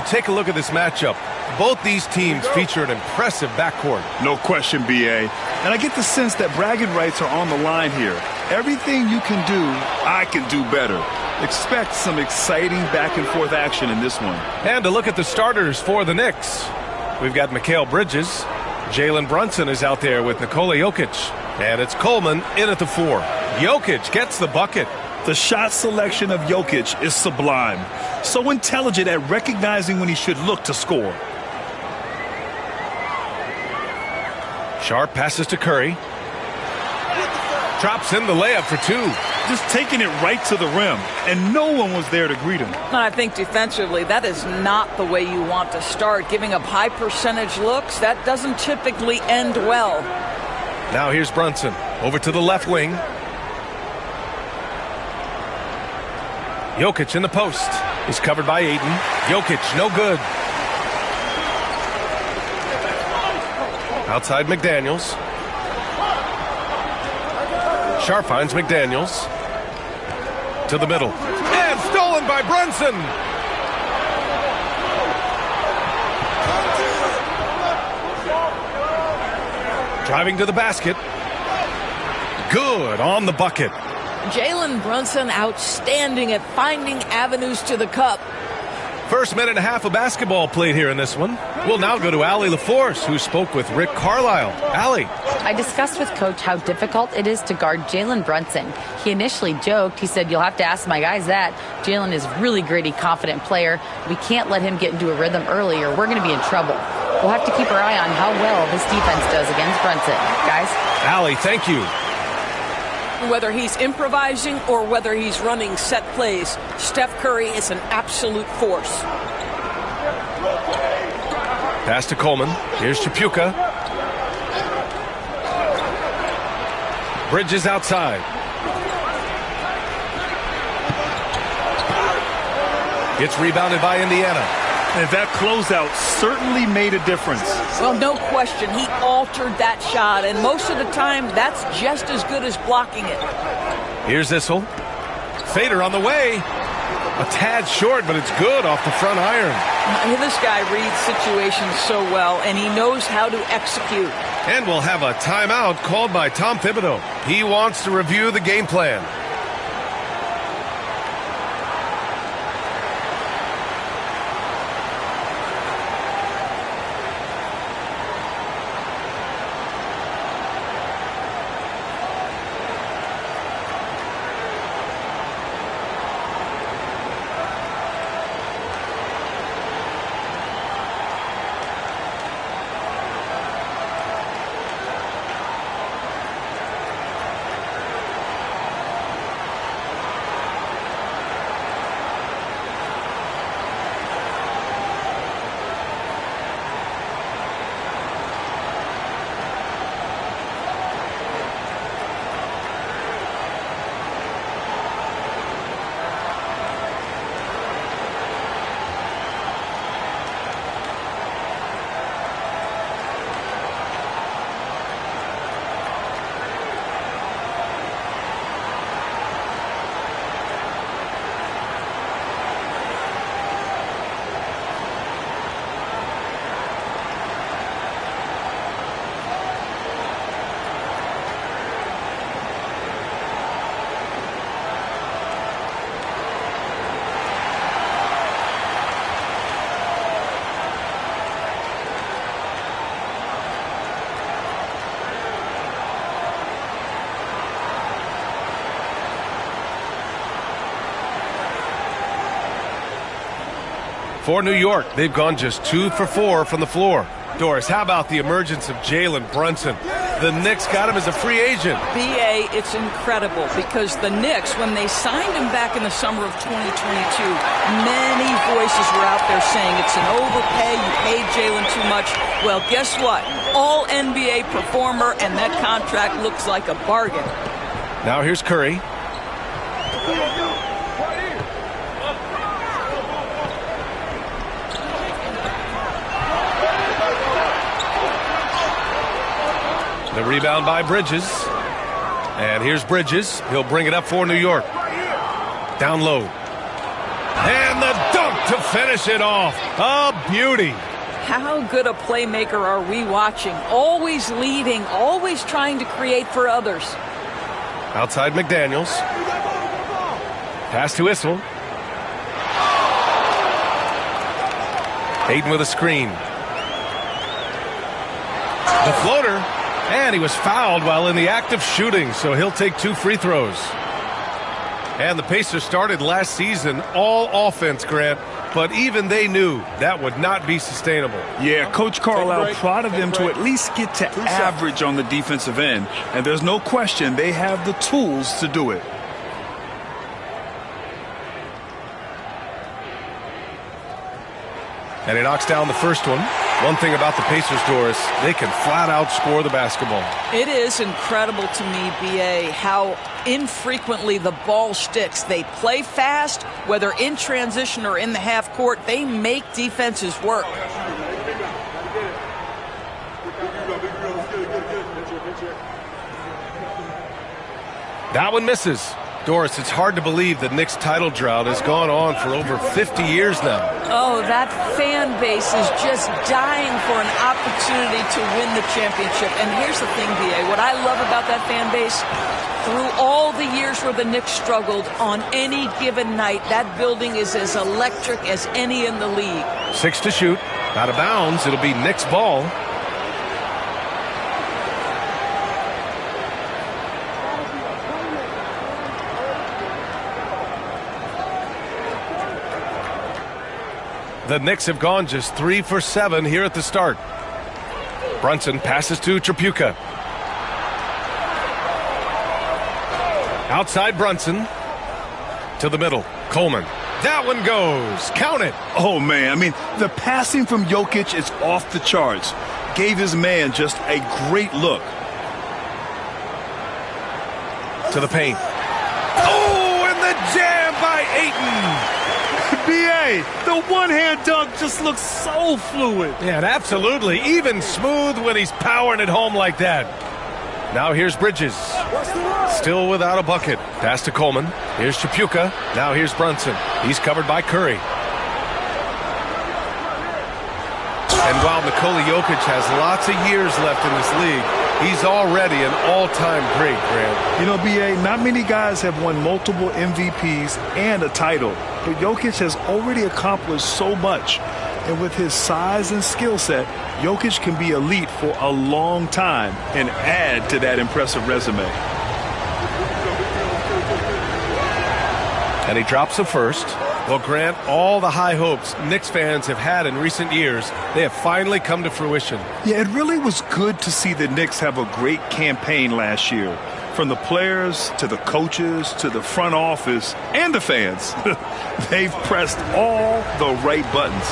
take a look at this matchup, both these teams feature an impressive backcourt. No question, B.A. And I get the sense that bragging rights are on the line here. Everything you can do, I can do better. Expect some exciting back-and-forth action in this one. And to look at the starters for the Knicks, we've got Mikal Bridges. Jalen Brunson is out there with Nikola Jokic. And it's Coleman in at the 4. Jokic gets the bucket. The shot selection of Jokic is sublime. So intelligent at recognizing when he should look to score. Sharp passes to Curry. Drops in the layup for 2. Just taking it right to the rim, and no one was there to greet him. I think defensively, that is not the way you want to start. Giving up high percentage looks, that doesn't typically end well. Now here's Brunson. Over to the left wing. Jokic in the post. He's covered by Ayton. Jokic, no good. Outside McDaniels. Sharp finds McDaniels. To the middle. And stolen by Brunson. Driving to the basket. Good on the bucket. Jalen Brunson outstanding at finding avenues to the cup. First minute and a half of basketball played here in this one. We'll now go to Allie LaForce, who spoke with Rick Carlisle. Allie. I discussed with Coach how difficult it is to guard Jalen Brunson. He initially joked. He said, you'll have to ask my guys that. Jalen is really gritty, confident player. We can't let him get into a rhythm early or we're going to be in trouble. We'll have to keep our eye on how well this defense does against Brunson. Guys? Allie, thank you. Whether he's improvising or whether he's running set plays, Steph Curry is an absolute force. Pass to Coleman. Here's Chapuka. Bridges outside. It's rebounded by Indiana. And that closeout certainly made a difference. Well, no question. He altered that shot, and most of the time, that's just as good as blocking it. Here's Issel. Fader on the way. A tad short, but it's good off the front iron. This guy reads situations so well, and he knows how to execute. And we'll have a timeout called by Tom Thibodeau. He wants to review the game plan. For New York, they've gone just 2 for 4 from the floor. Doris, how about the emergence of Jalen Brunson? The Knicks got him as a free agent. B.A., it's incredible because the Knicks, when they signed him back in the summer of 2022, many voices were out there saying it's an overpay, you paid Jalen too much. Well, guess what? All NBA performer, and that contract looks like a bargain. Now here's Curry. The rebound by Bridges. And here's Bridges. He'll bring it up for New York. Down low. And the dunk to finish it off. A beauty. How good a playmaker are we watching? Always leading, always trying to create for others. Outside McDaniels. Pass to Issel. Hayden with a screen. The floater. And he was fouled while in the act of shooting, so he'll take 2 free throws. And the Pacers started last season all offense, Grant, but even they knew that would not be sustainable. Yeah, Coach Carlisle prodded them to at least get to average on the defensive end, and there's no question they have the tools to do it. And he knocks down the first one. One thing about the Pacers, Doris, they can flat out score the basketball. It is incredible to me, B.A., how infrequently the ball sticks. They play fast, whether in transition or in the half court. They make defenses work. That one misses. Doris, it's hard to believe the Knicks title drought has gone on for over 50 years now. Oh, that fan base is just dying for an opportunity to win the championship. And here's the thing, B.A., what I love about that fan base, through all the years where the Knicks struggled, on any given night, that building is as electric as any in the league. 6 to shoot. Out of bounds. It'll be Knicks ball. The Knicks have gone just 3 for 7 here at the start. Brunson passes to Tripucka. Outside Brunson. To the middle. Coleman. That one goes. Count it. Oh, man. I mean, the passing from Jokic is off the charts. Gave his man just a great look. To the paint. Oh, and the jam by Ayton. B.A., the one-hand dunk just looks so fluid. Yeah, absolutely. Even smooth when he's powering it home like that. Now here's Bridges. Still without a bucket. Pass to Coleman. Here's Tripucka. Now here's Brunson. He's covered by Curry. And while Nikola Jokic has lots of years left in this league, he's already an all-time great, Grant. You know, B.A., not many guys have won multiple MVPs and a title, but Jokic has already accomplished so much. And with his size and skill set, Jokic can be elite for a long time and add to that impressive resume. And he drops the first. Well, Grant, all the high hopes Knicks fans have had in recent years, they have finally come to fruition. Yeah, it really was good to see the Knicks have a great campaign last year. From the players to the coaches to the front office and the fans. They've pressed all the right buttons.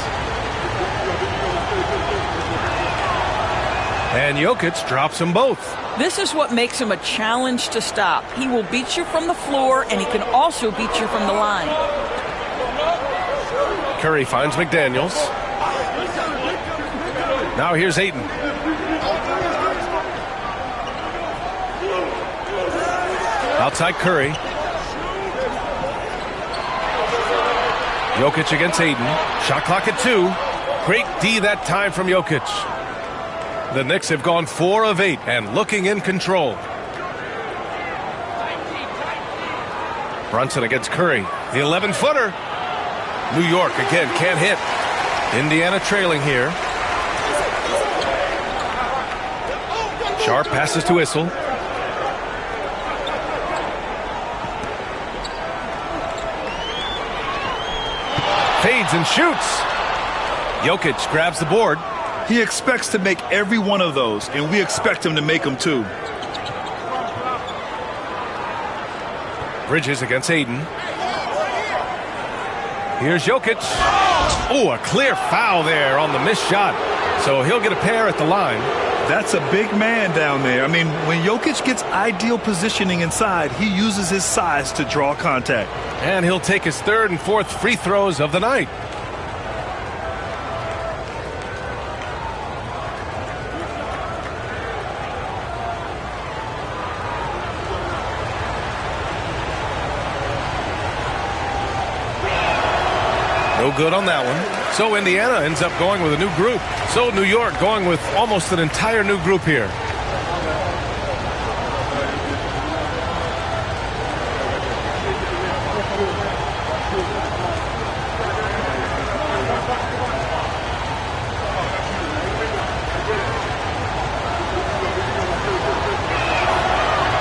And Jokic drops them both. This is what makes him a challenge to stop. He will beat you from the floor, and he can also beat you from the line. Curry finds McDaniels. Now here's Ayton. Outside Curry. Jokic against Ayton. Shot clock at 2. Great D that time from Jokic. The Knicks have gone 4 of 8 and looking in control. Brunson against Curry. The 11-footer. New York again can't hit. Indiana trailing here. Sharp passes to Issel. Fades and shoots. Jokic grabs the board. He expects to make every one of those, and we expect him to make them too. Bridges against Aiden. Here's Jokic. Oh, a clear foul there on the missed shot. So he'll get a pair at the line. That's a big man down there. I mean, when Jokic gets ideal positioning inside, he uses his size to draw contact. And he'll take his third and fourth free throws of the night. No good on that one. So Indiana ends up going with a new group. So New York going with almost an entire new group here.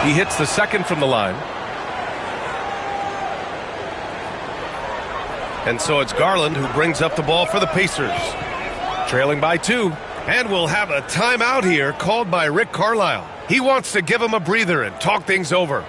He hits the second from the line. And so it's Garland who brings up the ball for the Pacers. Trailing by 2. And we'll have a timeout here called by Rick Carlisle. He wants to give him a breather and talk things over.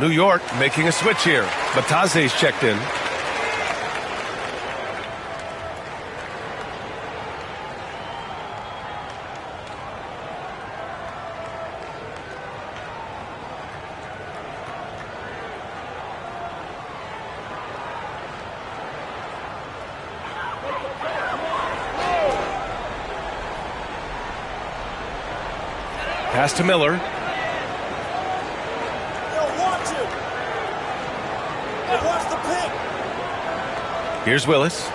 New York making a switch here. Batase's checked in. Pass to Miller. Here's Willis.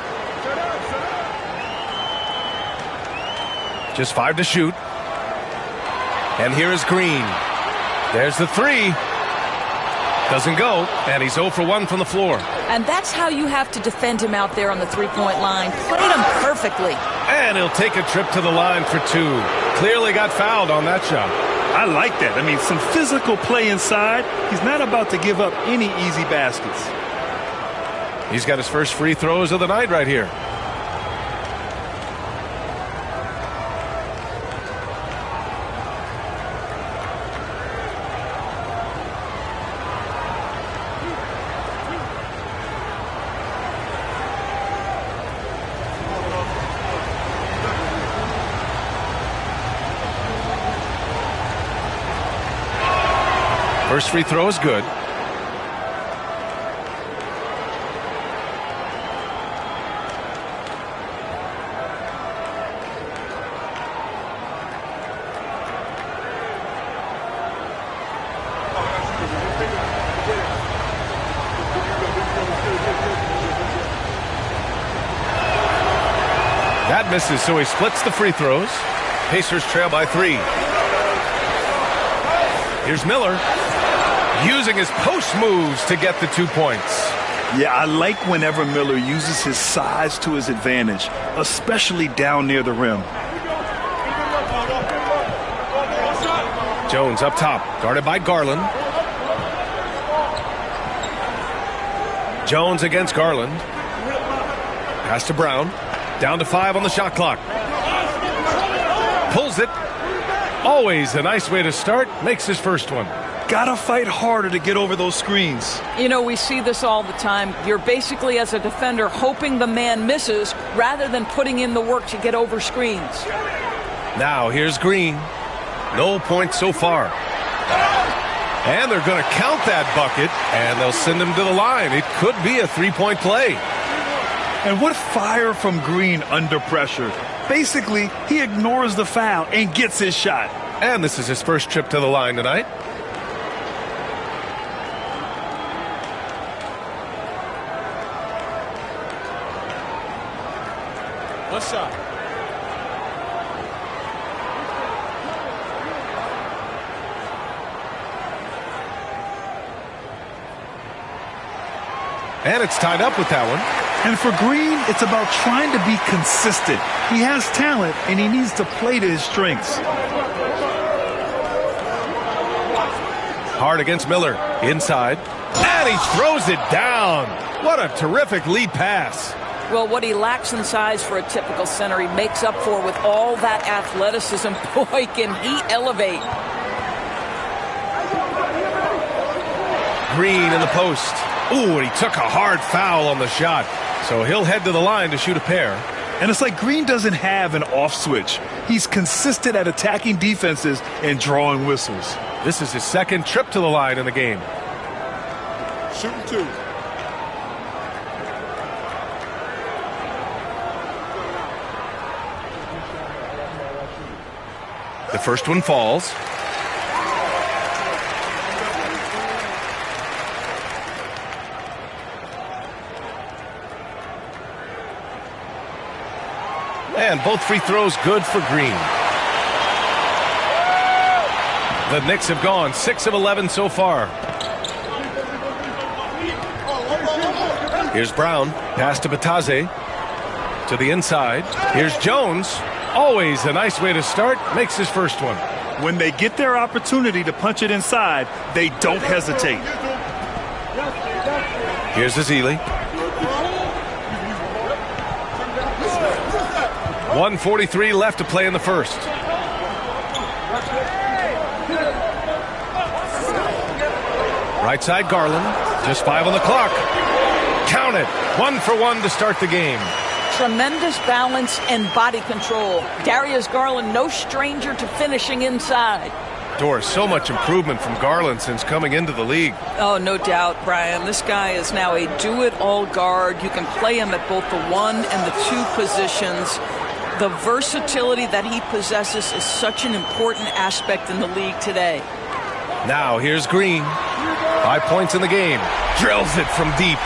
Just 5 to shoot. And here is Green. There's the 3. Doesn't go. And he's 0 for 1 from the floor. And that's how you have to defend him out there on the three-point line. Played him perfectly. And he'll take a trip to the line for 2. Clearly got fouled on that shot. I like that. I mean, some physical play inside. He's not about to give up any easy baskets. He's got his first free throws of the night right here. First free throw is good. That misses, so he splits the free throws. Pacers trail by 3. Here's Miller using his post moves to get the 2 points. Yeah, I like whenever Miller uses his size to his advantage, especially down near the rim. Jones up top, guarded by Garland. Jones against Garland. Pass to Brown. Down to 5 on the shot clock. Pulls it. Always a nice way to start. Makes his first one. Gotta fight harder to get over those screens. You know, we see this all the time. You're basically, as a defender, hoping the man misses rather than putting in the work to get over screens. Now here's Green. No points so far. And they're going to count that bucket, and they'll send him to the line. It could be a three-point play. And what fire from Green under pressure. Basically, he ignores the foul and gets his shot. And this is his first trip to the line tonight. One shot. And it's tied up with that one. And for Green, it's about trying to be consistent. He has talent, and he needs to play to his strengths. Hard against Miller. Inside. And he throws it down. What a terrific lead pass. Well, what he lacks in size for a typical center, he makes up for with all that athleticism. Boy, can he elevate. Green in the post. Ooh, and he took a hard foul on the shot. So he'll head to the line to shoot a pair. And it's like Green doesn't have an off switch. He's consistent at attacking defenses and drawing whistles. This is his second trip to the line in the game. Shooting 2. The first one falls. And both free throws good for Green. The Knicks have gone 6 of 11 so far. Here's Brown. Pass to Batase. To the inside. Here's Jones. Always a nice way to start. Makes his first one. When they get their opportunity to punch it inside, they don't hesitate. Here's Ezeli. 1:43 left to play in the first. Right side Garland. Just 5 on the clock. Count it. 1 for 1 to start the game. Tremendous balance and body control. Darius Garland, no stranger to finishing inside. Doris, so much improvement from Garland since coming into the league. Oh, no doubt, Brian. This guy is now a do-it-all guard. You can play him at both the 1 and the 2 positions. The versatility that he possesses is such an important aspect in the league today. Now here's Green. 5 points in the game. Drills it from deep.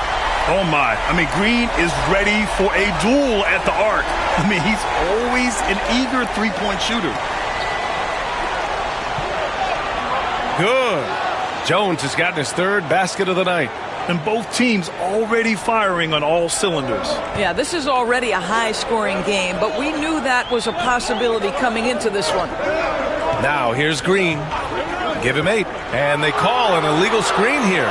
Oh, my. I mean, Green is ready for a duel at the arc. I mean, he's always an eager three-point shooter. Good. Jones has gotten his 3rd basket of the night. And both teams already firing on all cylinders. Yeah, this is already a high-scoring game, but we knew that was a possibility coming into this one. Now here's Green. Give him 8. And they call an illegal screen here.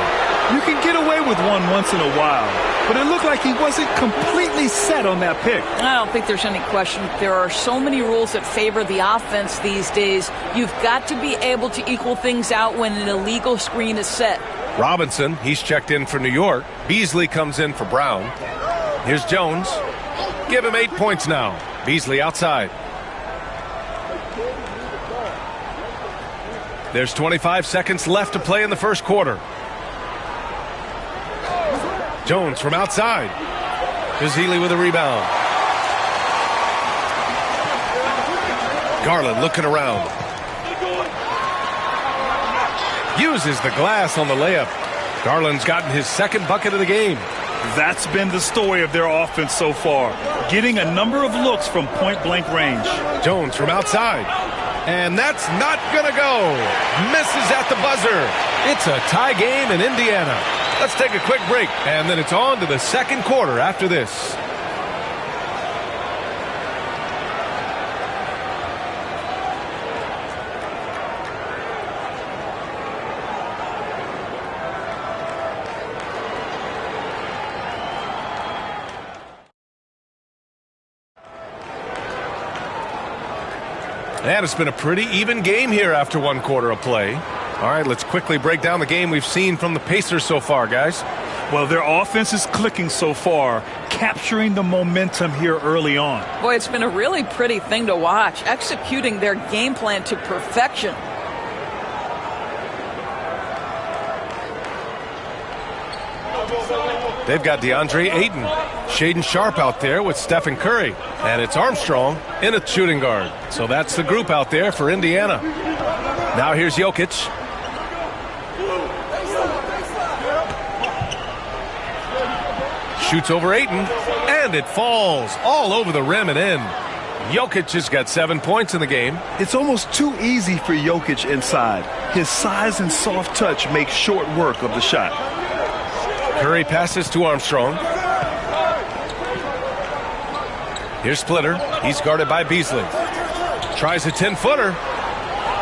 You can get away with one once in a while, but it looked like he wasn't completely set on that pick. I don't think there's any question. There are so many rules that favor the offense these days. You've got to be able to equal things out when an illegal screen is set. Robinson, he's checked in for New York. Beasley comes in for Brown. Here's Jones. Give him 8 points now. Beasley outside. There's 25 seconds left to play in the first quarter. Jones from outside. Ezeli with a rebound. Garland looking around. Uses the glass on the layup. Garland's gotten his 2nd bucket of the game. That's been the story of their offense so far. Getting a number of looks from point-blank range. Jones from outside. And that's not going to go. Misses at the buzzer. It's a tie game in Indiana. Let's take a quick break, and then it's on to the second quarter after this. And it's been a pretty even game here after one quarter of play. All right, let's quickly break down the game we've seen from the Pacers so far, guys. Well, their offense is clicking so far, capturing the momentum here early on. Boy, it's been a really pretty thing to watch, executing their game plan to perfection. They've got DeAndre Ayton, Shaedon Sharpe out there with Stephen Curry, and it's Armstrong in a shooting guard. So that's the group out there for Indiana. Now here's Jokic. Shoots over Ayton, and it falls all over the rim and in. Jokic has got 7 points in the game. It's almost too easy for Jokic inside. His size and soft touch make short work of the shot. Curry passes to Armstrong. Here's Splitter. He's guarded by Beasley. Tries a 10-footer.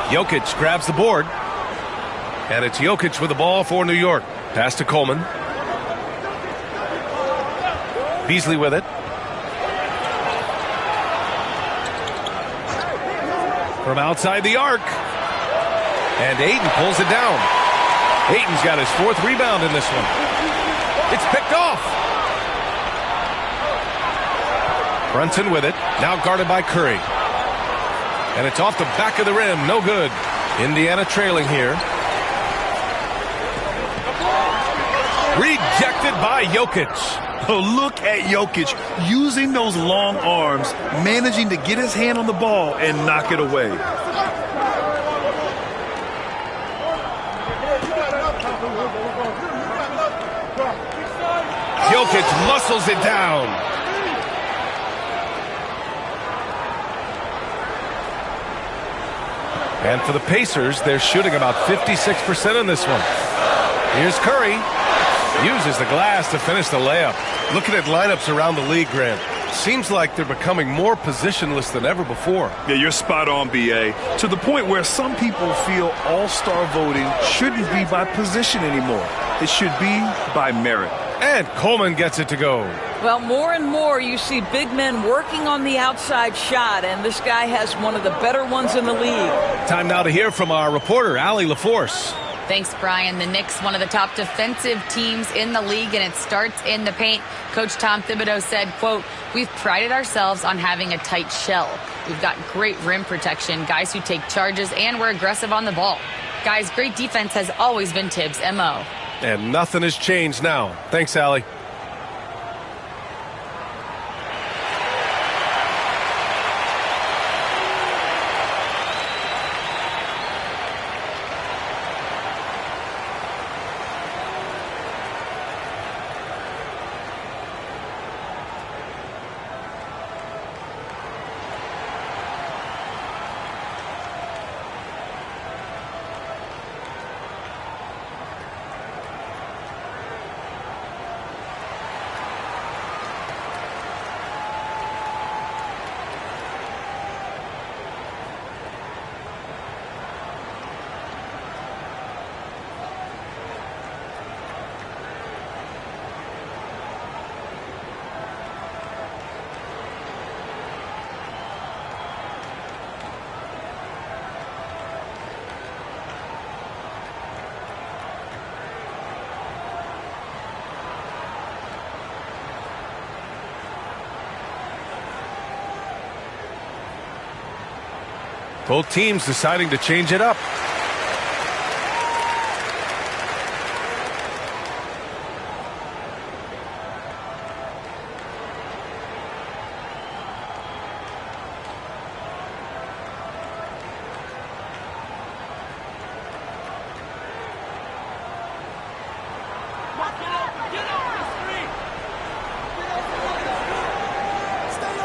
Jokic grabs the board. And it's Jokic with the ball for New York. Pass to Coleman. Beasley with it. From outside the arc. And Ayton pulls it down. Ayton's got his 4th rebound in this one. It's picked off. Brunson with it. Now guarded by Curry. And it's off the back of the rim. No good. Indiana trailing here. Rejected by Jokic. Oh, look at Jokic using those long arms, managing to get his hand on the ball and knock it away. Jokic muscles it down. And for the Pacers, they're shooting about 56% in this one. Here's Curry. Uses the glass to finish the layup. Looking at lineups around the league, Grant, seems like they're becoming more positionless than ever before. Yeah, you're spot on, B.A. To the point where some people feel all-star voting shouldn't be by position anymore. It should be by merit. And Coleman gets it to go. Well, more and more you see big men working on the outside shot, and this guy has one of the better ones in the league. Time now to hear from our reporter, Allie LaForce. Thanks, Brian. The Knicks, one of the top defensive teams in the league, and it starts in the paint. Coach Tom Thibodeau said, quote, "We've prided ourselves on having a tight shell. We've got great rim protection, guys who take charges, and we're aggressive on the ball. Guys, great defense has always been Tibbs' MO." And nothing has changed now. Thanks, Allie. Both teams deciding to change it up.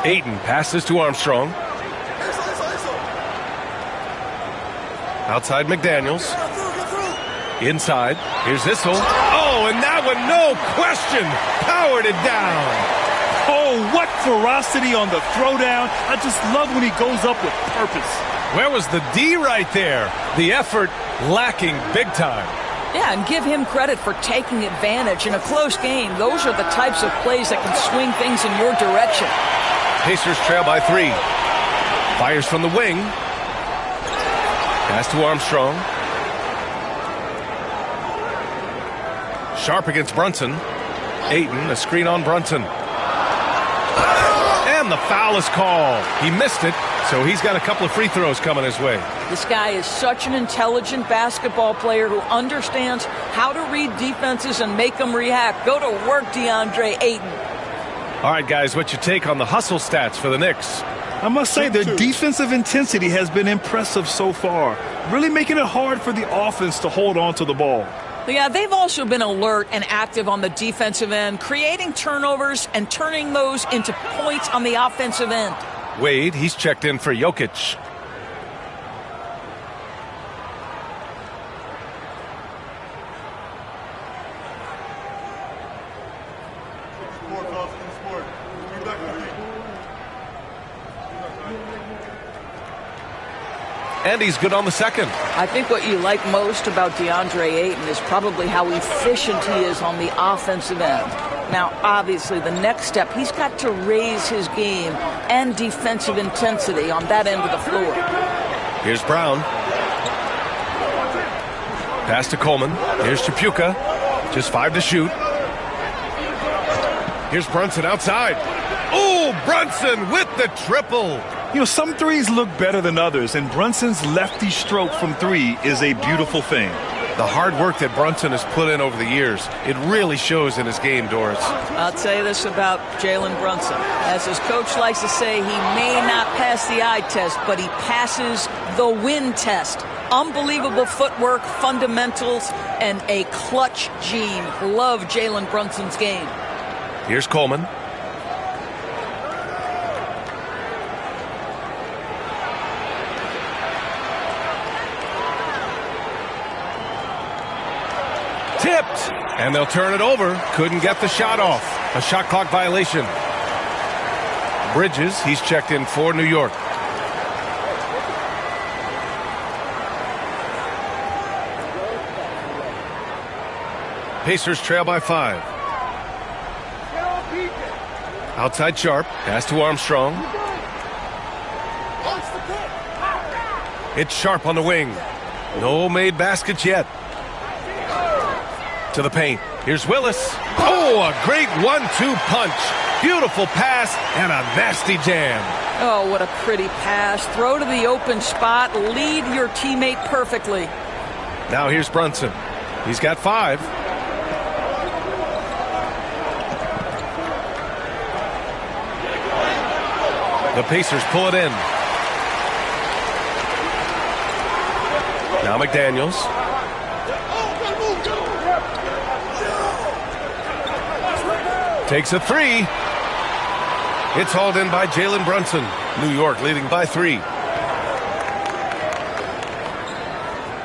Ayton passes to Armstrong. Outside McDaniels. Inside. Here's Issel. Oh, and that one, no question, powered it down. Oh, what ferocity on the throwdown. I just love when he goes up with purpose. Where was the D right there? The effort lacking big time. Yeah, and give him credit for taking advantage in a close game. Those are the types of plays that can swing things in your direction. Pacers trail by 3. Fires from the wing. Pass to Armstrong. Sharp against Brunson. Ayton, a screen on Brunson. And the foul is called. He missed it, so he's got a couple of free throws coming his way. This guy is such an intelligent basketball player who understands how to read defenses and make them react. Go to work, DeAndre Ayton. All right, guys, what's your take on the hustle stats for the Knicks? I must say their defensive intensity has been impressive so far, really making it hard for the offense to hold on to the ball. Yeah, they've also been alert and active on the defensive end, creating turnovers and turning those into points on the offensive end. Wade, he's checked in for Jokic. And he's good on the second. I think what you like most about DeAndre Ayton is probably how efficient he is on the offensive end. Now, obviously, the next step, he's got to raise his game and defensive intensity on that end of the floor. Here's Brown. Pass to Coleman. Here's Chapuka. Just 5 to shoot. Here's Brunson outside. Oh, Brunson with the triple. You know, some threes look better than others, and Brunson's lefty stroke from three is a beautiful thing. The hard work that Brunson has put in over the years, it really shows in his game, Doris. I'll tell you this about Jalen Brunson. As his coach likes to say, he may not pass the eye test, but he passes the win test. Unbelievable footwork, fundamentals, and a clutch gene. Love Jalen Brunson's game. Here's Coleman. Tipped, and they'll turn it over. Couldn't get the shot off. A shot clock violation. Bridges, he's checked in for New York. Pacers trail by 5. Outside Sharp, pass to Armstrong. It's Sharp on the wing. No made baskets yet. To the paint. Here's Willis. Oh, a great 1-2 punch. Beautiful pass and a nasty jam. Oh, what a pretty pass. Throw to the open spot. Lead your teammate perfectly. Now here's Brunson. He's got 5. The Pacers pull it in. Now McDaniels. Takes a 3. It's hauled in by Jalen Brunson. New York leading by 3.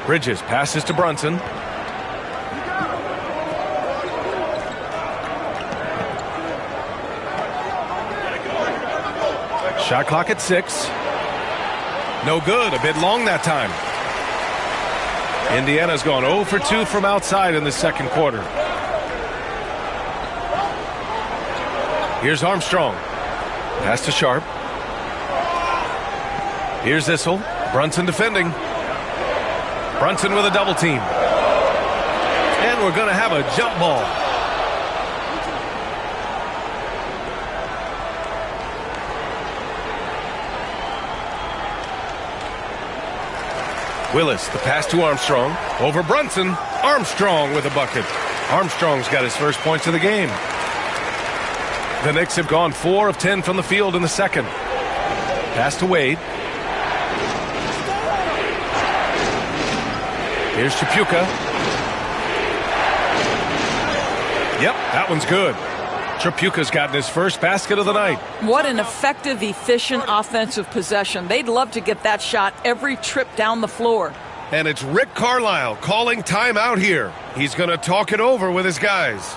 Bridges passes to Brunson. Shot clock at 6. No good. A bit long that time. Indiana's gone 0 for 2 from outside in the second quarter. Here's Armstrong. Pass to Sharp. Here's Issel. Brunson defending. Brunson with a double team. And we're going to have a jump ball. Willis, the pass to Armstrong. Over Brunson. Armstrong with a bucket. Armstrong's got his first points of the game. The Knicks have gone 4 of 10 from the field in the second. Pass to Wade. Here's Chapuka. Yep, that one's good. Chapuka's gotten his first basket of the night. What an effective, efficient offensive possession. They'd love to get that shot every trip down the floor. And it's Rick Carlisle calling timeout here. He's going to talk it over with his guys.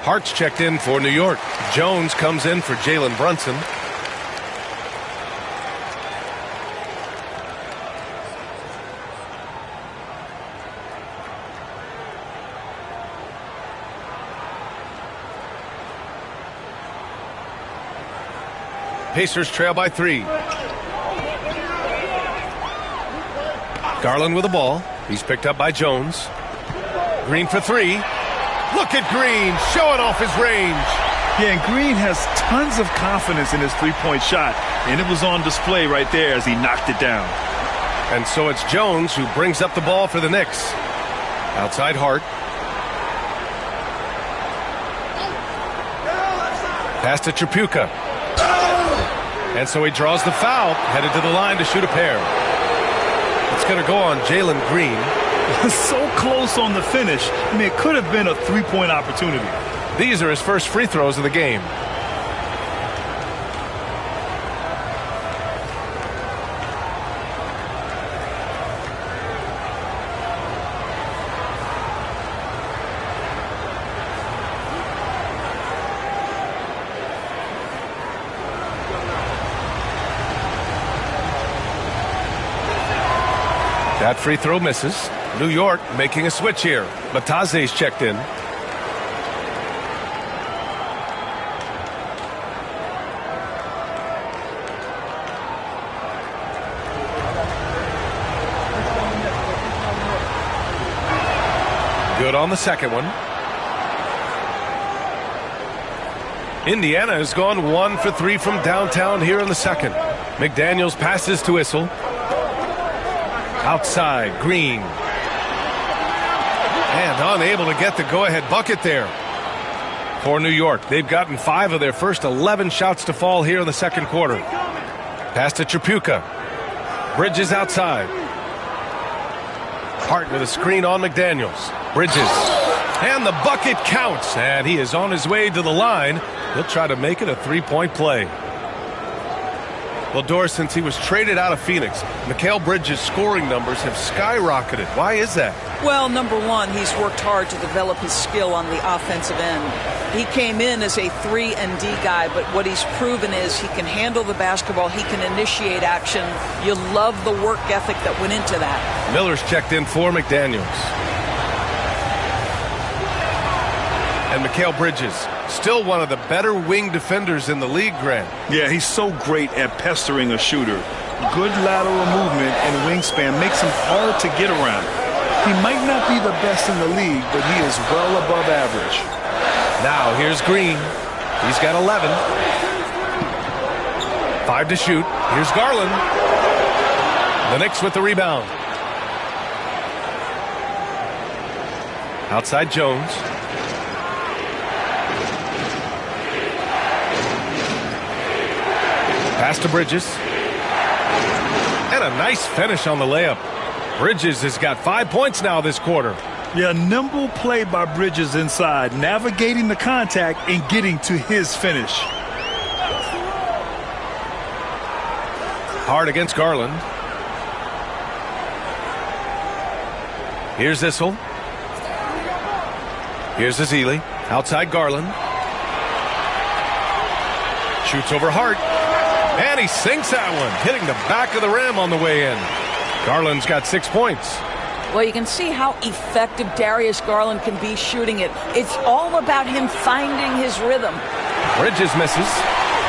Hart's checked in for New York. Jones comes in for Jalen Brunson. Pacers trail by 3. Garland with the ball. He's picked up by Jones. Green for 3. Look at Green showing off his range. Yeah, and Green has tons of confidence in his three-point shot, and it was on display right there as he knocked it down. And so it's Jones who brings up the ball for the Knicks. Outside Hart. Pass to Tripucka. And so he draws the foul, headed to the line to shoot a pair. It's going to go on Jalen Green. So close on the finish. I mean, it could have been a three-point opportunity. These are his first free throws of the game. That free throw misses. New York making a switch here. Mataze's checked in. Good on the second one. Indiana has gone 1 for 3 from downtown here in the second. McDaniels passes to Issel. Outside, Green. And unable to get the go-ahead bucket there for New York. They've gotten 5 of their first 11 shots to fall here in the second quarter. Pass to Tripucka. Bridges outside. Hart with a screen on McDaniels. Bridges. And the bucket counts. And he is on his way to the line. He'll try to make it a three-point play. Well, Doris, since he was traded out of Phoenix, Mikal Bridges' scoring numbers have skyrocketed. Why is that? Well, number one, he's worked hard to develop his skill on the offensive end. He came in as a 3-and-D guy, but what he's proven is he can handle the basketball, he can initiate action. You love the work ethic that went into that. Miller's checked in for McDaniels. And Mikal Bridges, still one of the better wing defenders in the league, Grant. Yeah, he's so great at pestering a shooter. Good lateral movement and wingspan makes him hard to get around. He might not be the best in the league, but he is well above average. Now here's Green. He's got 11. 5 to shoot. Here's Garland. The Knicks with the rebound. Outside Jones. Pass to Bridges. And a nice finish on the layup. Bridges has got 5 points now this quarter. Yeah, nimble play by Bridges inside, navigating the contact and getting to his finish. Hard against Garland. Here's Issel. Here's Ezeli. Outside Garland. Shoots over Hart. And he sinks that one, hitting the back of the rim on the way in. Garland's got 6 points. Well, you can see how effective Darius Garland can be shooting it. It's all about him finding his rhythm. Bridges misses.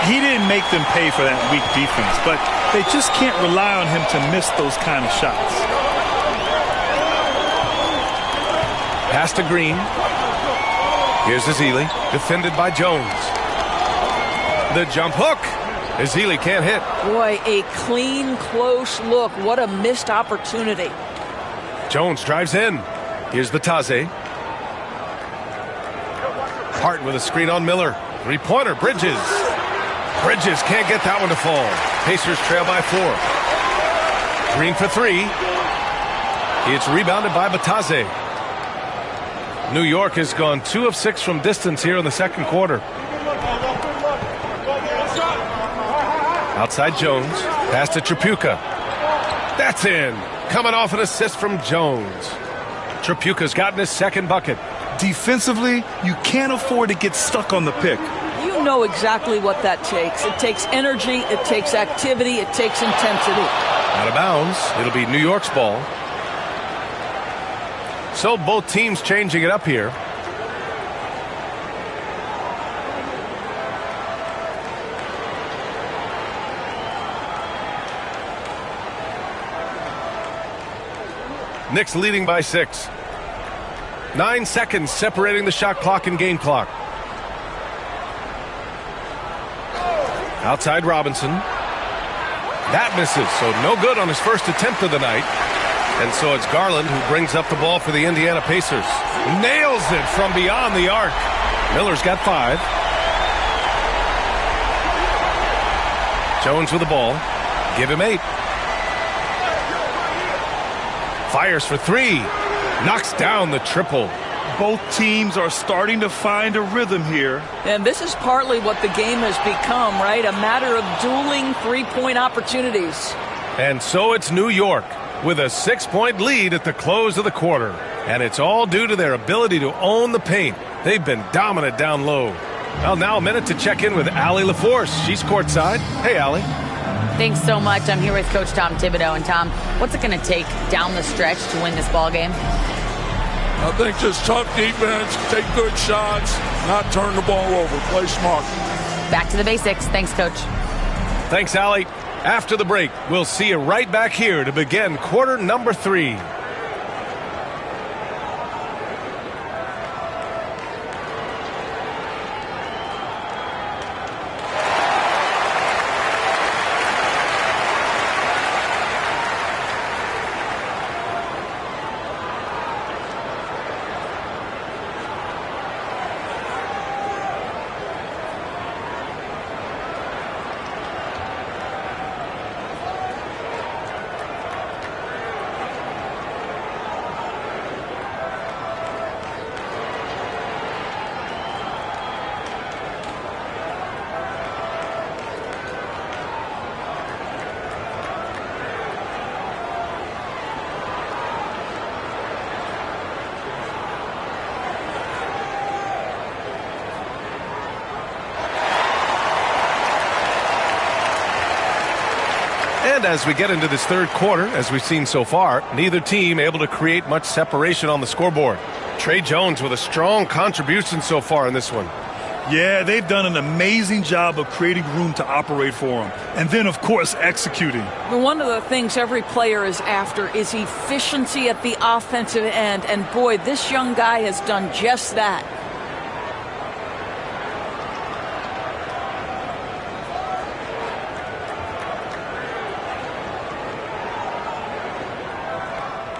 He didn't make them pay for that weak defense, but they just can't rely on him to miss those kind of shots. Pass to Green. Here's Ezeli, defended by Jones. The jump hook. Ezeli can't hit. Boy, a clean, close look. What a missed opportunity. Jones drives in. Here's Mataze. Hart with a screen on Miller. Three-pointer, Bridges. Bridges can't get that one to fall. Pacers trail by 4. Green for 3. It's rebounded by Mataze. New York has gone 2 of 6 from distance here in the second quarter. Outside Jones. Pass to Tripucka. That's in. Coming off an assist from Jones. Tripucka's gotten his second bucket. Defensively, you can't afford to get stuck on the pick. You know exactly what that takes. It takes energy, it takes activity, it takes intensity. Out of bounds. It'll be New York's ball. So both teams changing it up here. Knicks leading by 6. 9 seconds separating the shot clock and game clock. Outside Robinson. That misses, so no good on his first attempt of the night. And so it's Garland who brings up the ball for the Indiana Pacers. Nails it from beyond the arc. Miller's got 5. Jones with the ball. Give him 8. Fires for 3. Knocks down the triple. Both teams are starting to find a rhythm here. And this is partly what the game has become, right? A matter of dueling three-point opportunities. And so it's New York with a 6-point lead at the close of the quarter. And it's all due to their ability to own the paint. They've been dominant down low. Well, now a minute to check in with Allie LaForce. She's courtside. Hey, Allie. Thanks so much. I'm here with Coach Tom Thibodeau. And Tom, what's it going to take down the stretch to win this ball game? I think just tough defense, take good shots, not turn the ball over, play smart. Back to the basics. Thanks, Coach. Thanks, Allie. After the break, we'll see you right back here to begin quarter number 3. And as we get into this third quarter, as we've seen so far, neither team able to create much separation on the scoreboard. Trey Jones with a strong contribution so far in this one. Yeah, they've done an amazing job of creating room to operate for him. And then, of course, executing. One of the things every player is after is efficiency at the offensive end. And boy, this young guy has done just that.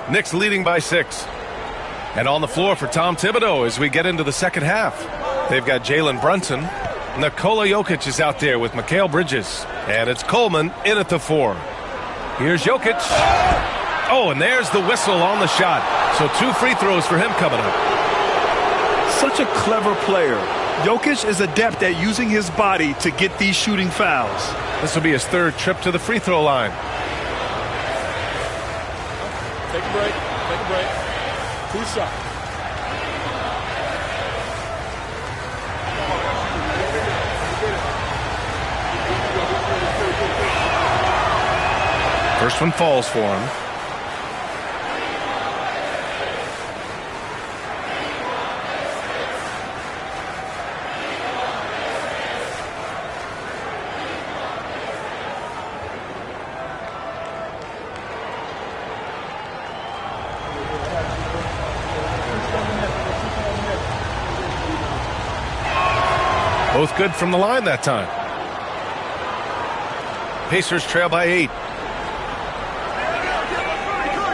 Knicks leading by 6. And on the floor for Tom Thibodeau as we get into the second half. They've got Jalen Brunson. Nikola Jokic is out there with Mikal Bridges. And it's Coleman in at the 4. Here's Jokic. Oh, and there's the whistle on the shot. So 2 free throws for him coming up. Such a clever player. Jokic is adept at using his body to get these shooting fouls. This will be his 3rd trip to the free throw line. Take a break. Take a break. 2 shots. First one falls for him. Both good from the line that time. Pacers trail by 8.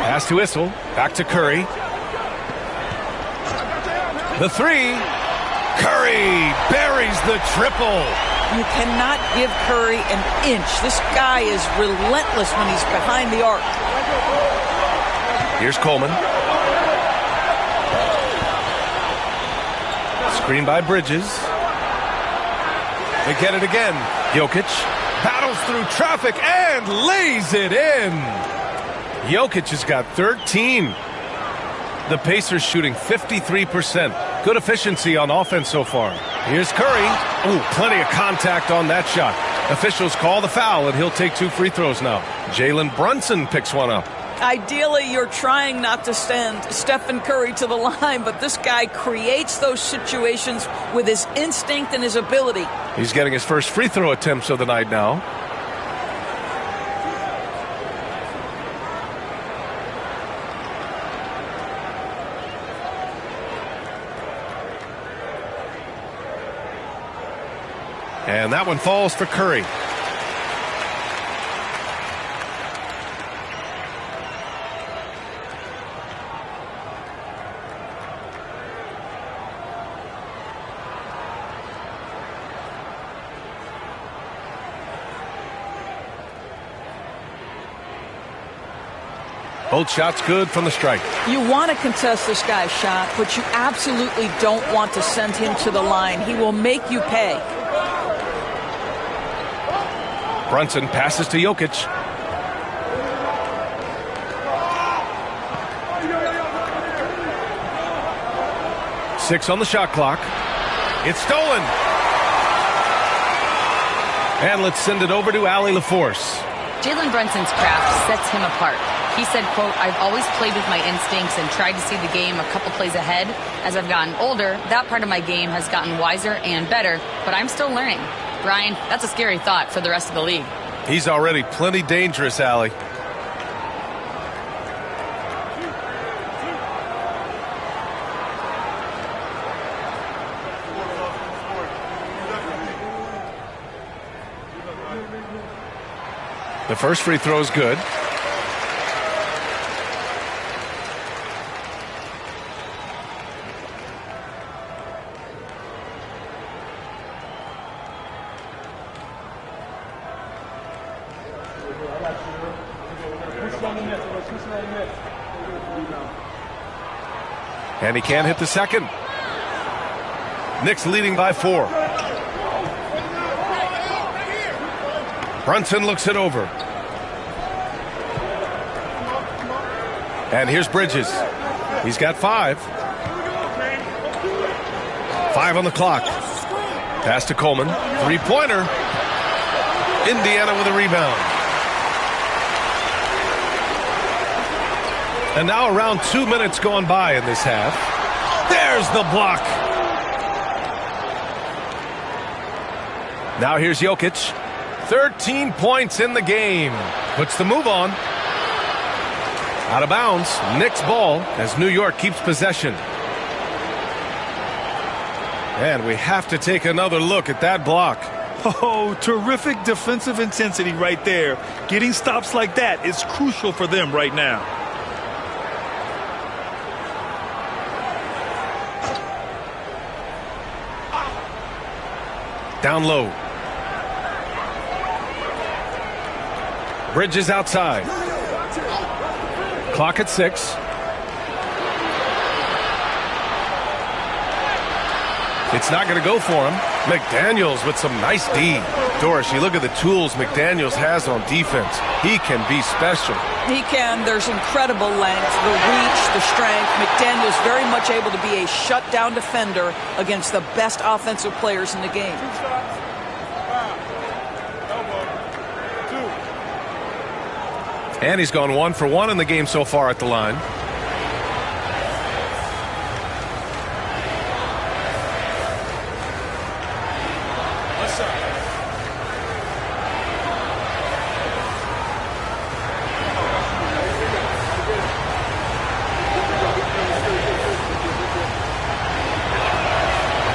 Pass to Issel. Back to Curry. The 3. Curry buries the triple. You cannot give Curry an inch. This guy is relentless when he's behind the arc. Here's Coleman. Screen by Bridges. They get it again. Jokic battles through traffic and lays it in. Jokic has got 13. The Pacers shooting 53%. Good efficiency on offense so far. Here's Curry. Ooh, plenty of contact on that shot. Officials call the foul, and he'll take 2 free throws now. Jalen Brunson picks one up. Ideally, you're trying not to send Stephen Curry to the line, but this guy creates those situations with his instinct and his ability. He's getting his first free throw attempts of the night now. And that one falls for Curry. Both shots good from the strike. You want to contest this guy's shot, but you absolutely don't want to send him to the line. He will make you pay. Brunson passes to Jokic. Six on the shot clock. It's stolen. And let's send it over to Allie LaForce. Jalen Brunson's craft sets him apart. He said, quote, "I've always played with my instincts and tried to see the game a couple plays ahead. As I've gotten older, that part of my game has gotten wiser and better, but I'm still learning." Brian, that's a scary thought for the rest of the league. He's already plenty dangerous, Allie. The first free throw is good. And he can't hit the second. Knicks leading by 4. Brunson looks it over. And here's Bridges. He's got 5. 5 on the clock. Pass to Coleman. 3-pointer. Indiana with a rebound. And now around 2 minutes gone by in this half. There's the block. Now here's Jokic. 13 points in the game. Puts the move on. Out of bounds. Knicks ball as New York keeps possession. And we have to take another look at that block. Oh, terrific defensive intensity right there. Getting stops like that is crucial for them right now. Down low. Bridges outside. Clock at 6. It's not going to go for him. McDaniels with some nice D. Doris, you look at the tools McDaniels has on defense. He can be special. He can. There's incredible length, the reach, the strength. McDaniels very much able to be a shutdown defender against the best offensive players in the game. And he's gone 1 for 1 in the game so far at the line.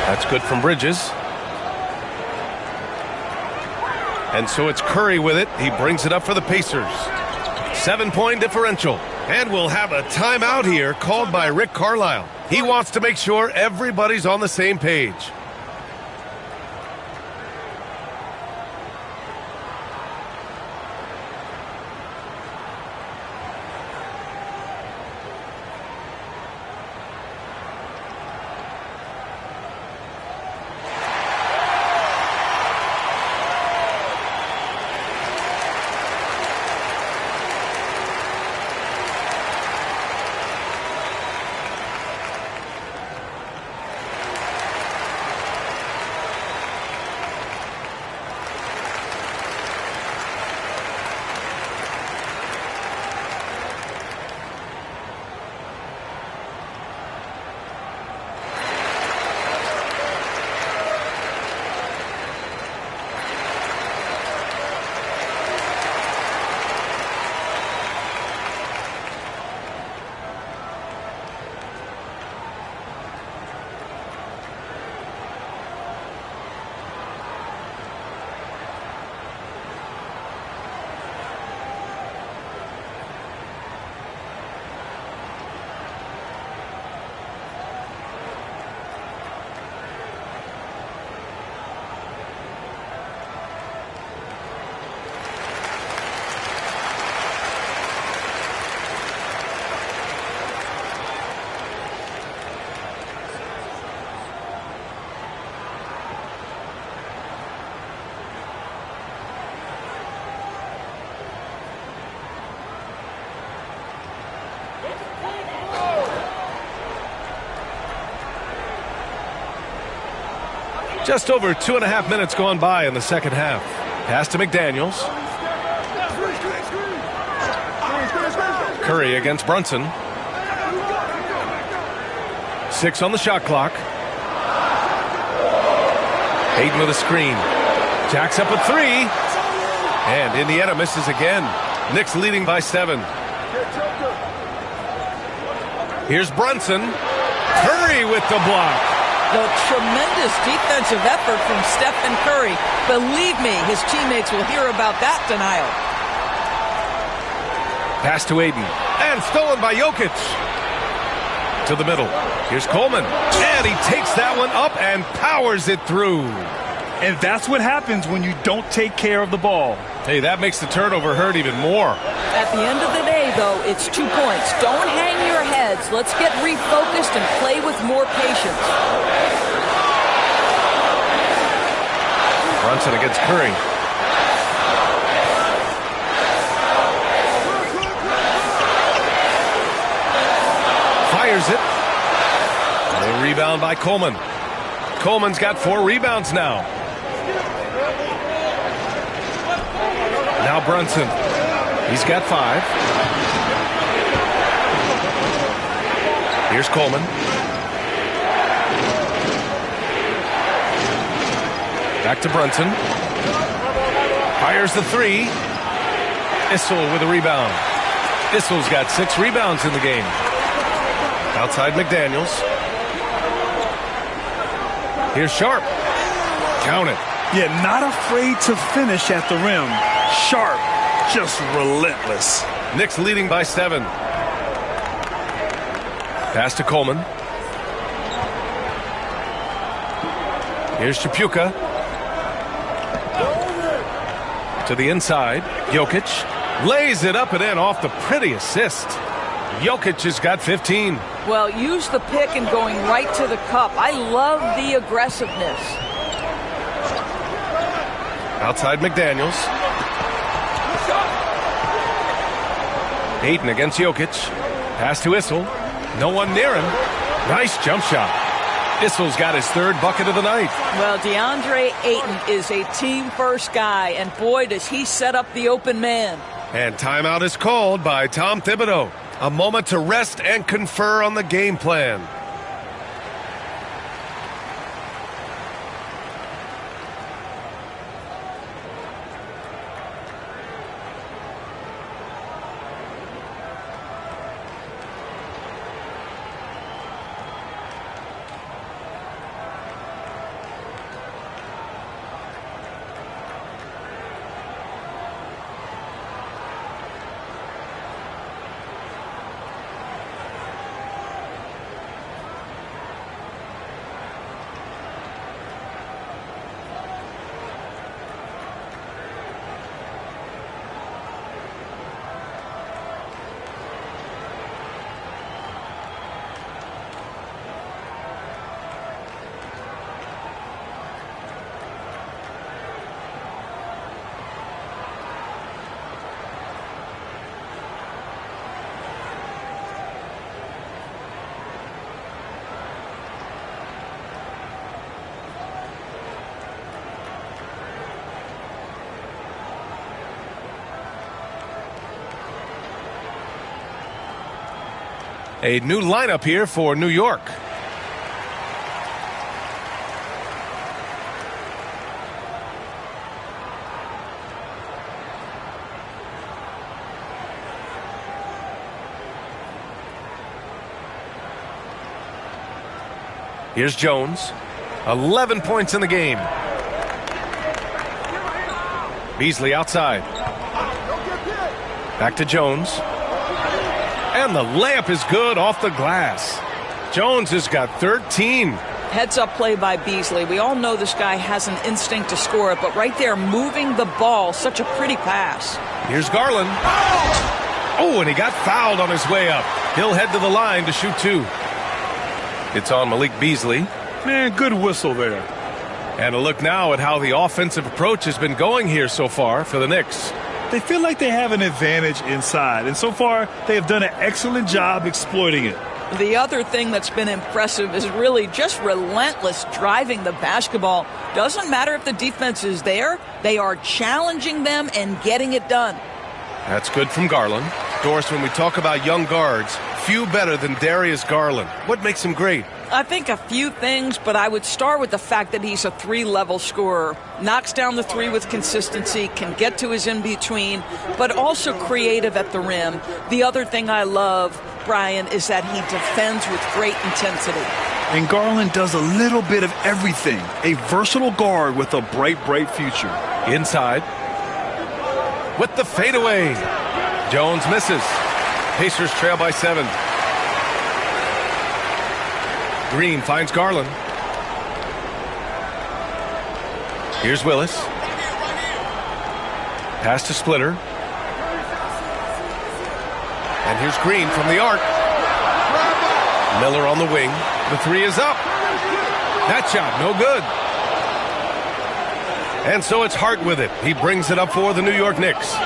That's good from Bridges. And so it's Curry with it. He brings it up for the Pacers. 7-point differential. And we'll have a timeout here called by Rick Carlisle. He wants to make sure everybody's on the same page. Just over 2.5 minutes gone by in the second half. Pass to McDaniels. Curry against Brunson. 6 on the shot clock. Ayton with a screen. Jacks up a 3. And Indiana misses again. Knicks leading by 7. Here's Brunson. Curry with the block. The tremendous defensive effort from Stephen Curry. Believe me, his teammates will hear about that denial. Pass to Ayton. And stolen by Jokic. To the middle. Here's Coleman. And he takes that one up and powers it through. And that's what happens when you don't take care of the ball. Hey, that makes the turnover hurt even more. At the end of the day, though, it's 2 points. Don't hang your heads. Let's get refocused and play with more patience. Brunson against Curry. Fires it. A rebound by Coleman. Coleman's got 4 rebounds now. Now Brunson. He's got 5. Here's Coleman. Back to Brunson. Fires the 3. Issel with a rebound. Issel's got 6 rebounds in the game. Outside McDaniels. Here's Sharp. Count it. Yeah, not afraid to finish at the rim. Sharp, just relentless. Knicks leading by 7. Pass to Coleman. Here's Chapuka. To the inside. Jokic lays it up and in off the pretty assist. Jokic has got 15. Well, use the pick and going right to the cup. I love the aggressiveness. Outside McDaniels. Ayton against Jokic. Pass to Issel. No one near him. Nice jump shot. Issel's got his 3rd bucket of the night. Well, DeAndre Ayton is a team-first guy, and boy, does he set up the open man. And timeout is called by Tom Thibodeau. A moment to rest and confer on the game plan. A new lineup here for New York. Here's Jones. 11 points in the game. Beasley outside. Back to Jones. And the layup is good off the glass. Jones has got 13. Heads-up play by Beasley. We all know this guy has an instinct to score it, but right there, moving the ball, such a pretty pass. Here's Garland. Oh, and he got fouled on his way up. He'll head to the line to shoot 2. It's on Malik Beasley. Man, good whistle there. And a look now at how the offensive approach has been going here so far for the Knicks. They feel like they have an advantage inside, and so far they have done an excellent job exploiting it. The other thing that's been impressive is really just relentless driving the basketball. Doesn't matter if the defense is there, they are challenging them and getting it done. That's good from Garland. Doris, when we talk about young guards, few better than Darius Garland. What makes him great? I think a few things, but I would start with the fact that he's a 3-level scorer. Knocks down the three with consistency, can get to his in-between, but also creative at the rim. The other thing I love, Brian, is that he defends with great intensity. And Garland does a little bit of everything. A versatile guard with a bright, bright future. Inside. With the fadeaway. Jones misses. Pacers trail by 7. Green finds Garland. Here's Willis. Pass to Splitter. And here's Green from the arc. Miller on the wing. The three is up. That shot, no good. And so it's Hart with it. He brings it up for the New York Knicks.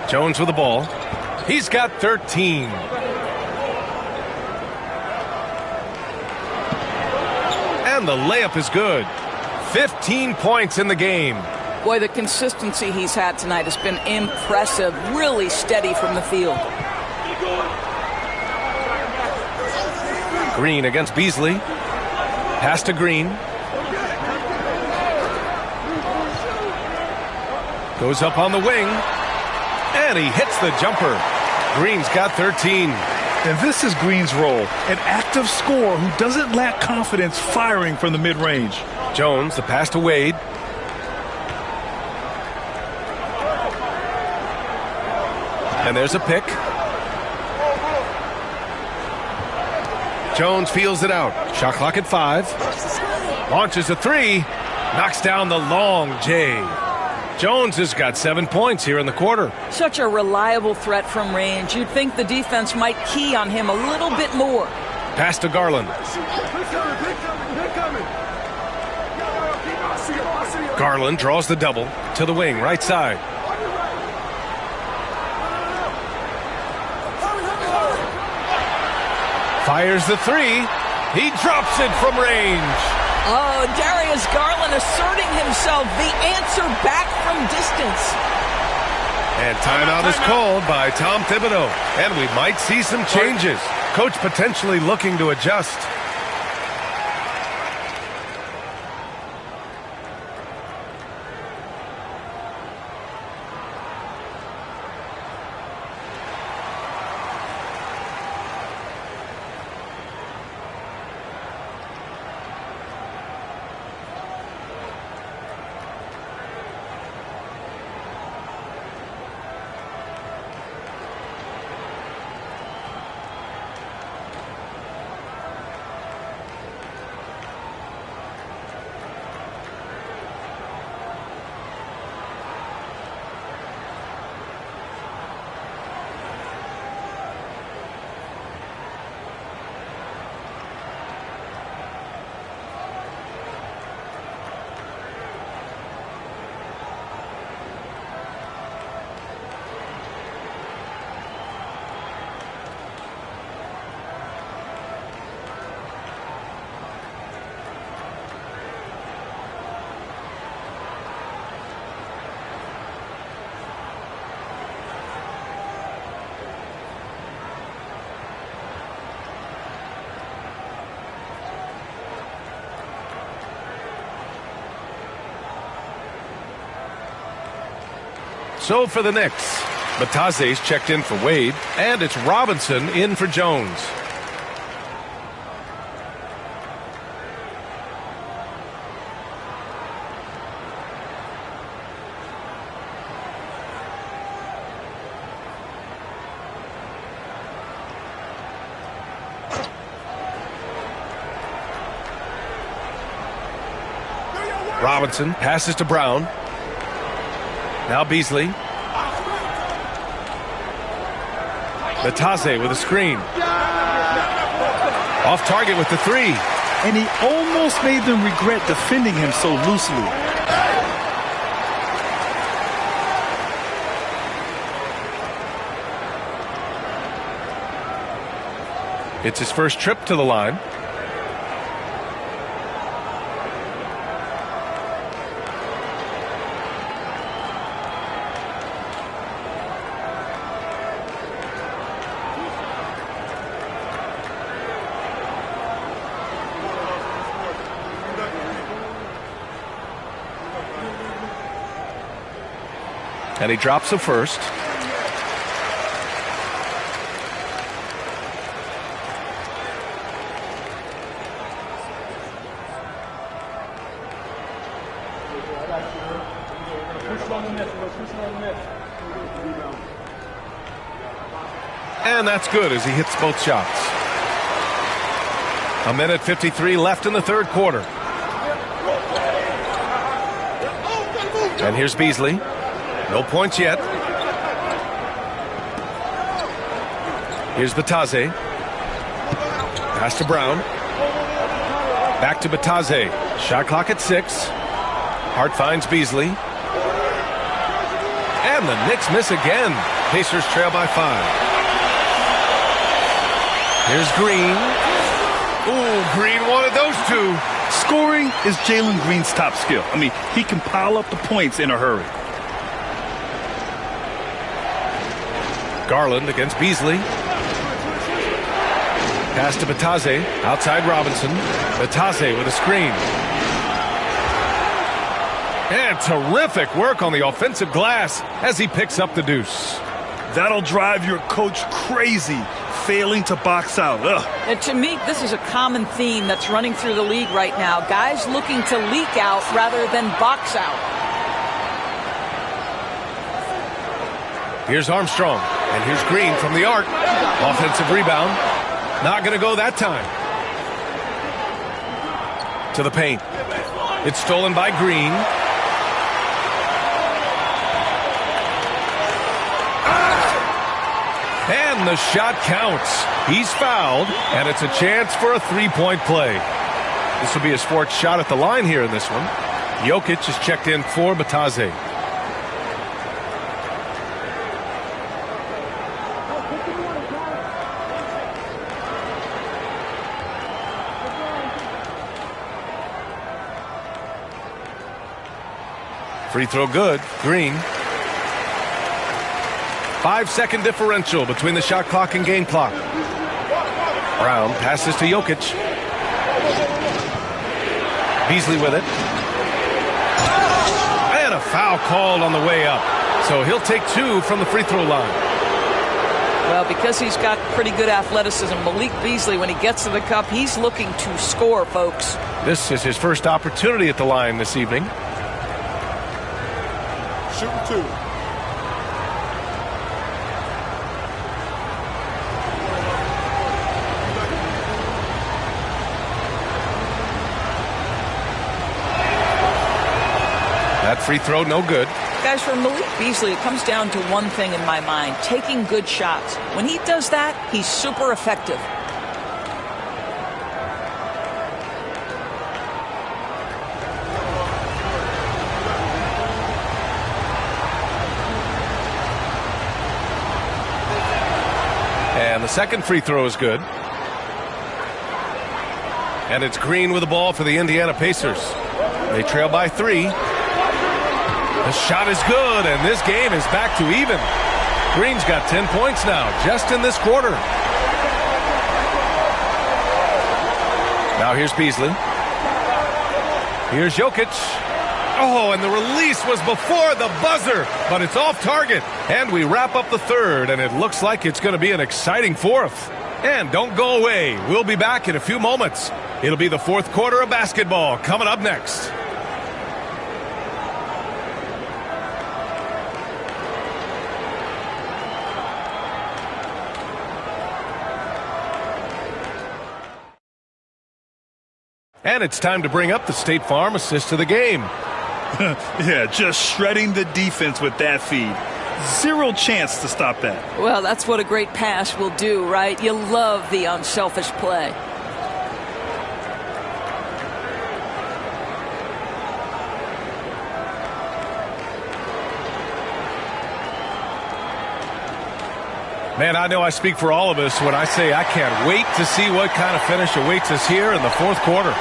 Jones with the ball. He's got 13. And the layup is good. 15 points in the game. Boy, the consistency he's had tonight has been impressive. Really steady from the field. Green against Beasley. Pass to Green. Goes up on the wing. And he hits the jumper. Green's got 13. And this is Green's role, an active scorer who doesn't lack confidence firing from the mid-range. Jones, the pass to Wade. And there's a pick. Jones feels it out. Shot clock at 5. Launches a 3. Knocks down the long J. Jones has got 7 points here in the quarter. Such a reliable threat from range. You'd think the defense might key on him a little bit more. Pass to Garland. Garland draws the double to the wing, right side. Fires the 3. He drops it from range. Oh, Darius Garland asserting himself, the answer back from distance. And timeout is called by Tom Thibodeau. And we might see some changes. Coach potentially looking to adjust. So for the Knicks, Bataze's checked in for Wade, and it's Robinson in for Jones. Robinson passes to Brown. Now Beasley. Bataze with a screen. Off target with the 3. And he almost made them regret defending him so loosely. It's his first trip to the line. And he drops a first. And that's good as he hits both shots. 1:53 left in the third quarter. And here's Beasley. No points yet. Here's Batase. Pass to Brown. Back to Batase. Shot clock at 6. Hart finds Beasley. And the Knicks miss again. Pacers trail by 5. Here's Green. Ooh, Green wanted those two. Scoring is Jalen Green's top skill. I mean, he can pile up the points in a hurry. Garland against Beasley. Pass to Batase. Outside Robinson. Batase with a screen. And terrific work on the offensive glass as he picks up the deuce. That'll drive your coach crazy, failing to box out. Ugh. And to me, this is a common theme that's running through the league right now. Guys looking to leak out rather than box out. Here's Armstrong. And here's Green from the arc. Offensive rebound. Not going to go that time. To the paint. It's stolen by Green. And the shot counts. He's fouled, and it's a chance for a three-point play. This will be his fourth shot at the line here in this one. Jokic is checked in for Batase. Free throw good. Green. 5-second differential between the shot clock and game clock. Brown passes to Jokic. Beasley with it. And a foul called on the way up. So he'll take 2 from the free throw line. Well, because he's got pretty good athleticism, Malik Beasley, when he gets to the cup, he's looking to score, folks. This is his first opportunity at the line this evening. Shooting 2. That free throw, no good. Guys, for Malik Beasley, it comes down to one thing in my mind, taking good shots. When he does that, he's super effective. And the second free throw is good. And it's Green with the ball for the Indiana Pacers. They trail by 3. The shot is good, and this game is back to even. Green's got 10 points now, just in this quarter. Now here's Beasley. Here's Jokic. Oh, and the release was before the buzzer, but it's off target. And we wrap up the third, and it looks like it's going to be an exciting fourth. And don't go away. We'll be back in a few moments. It'll be the fourth quarter of basketball coming up next. And it's time to bring up the State Farm assist of the game. Yeah, just shredding the defense with that feed. Zero chance to stop that. Well, that's what a great pass will do, right? You love the unselfish play. Man, I know I speak for all of us when I say I can't wait to see what kind of finish awaits us here in the fourth quarter.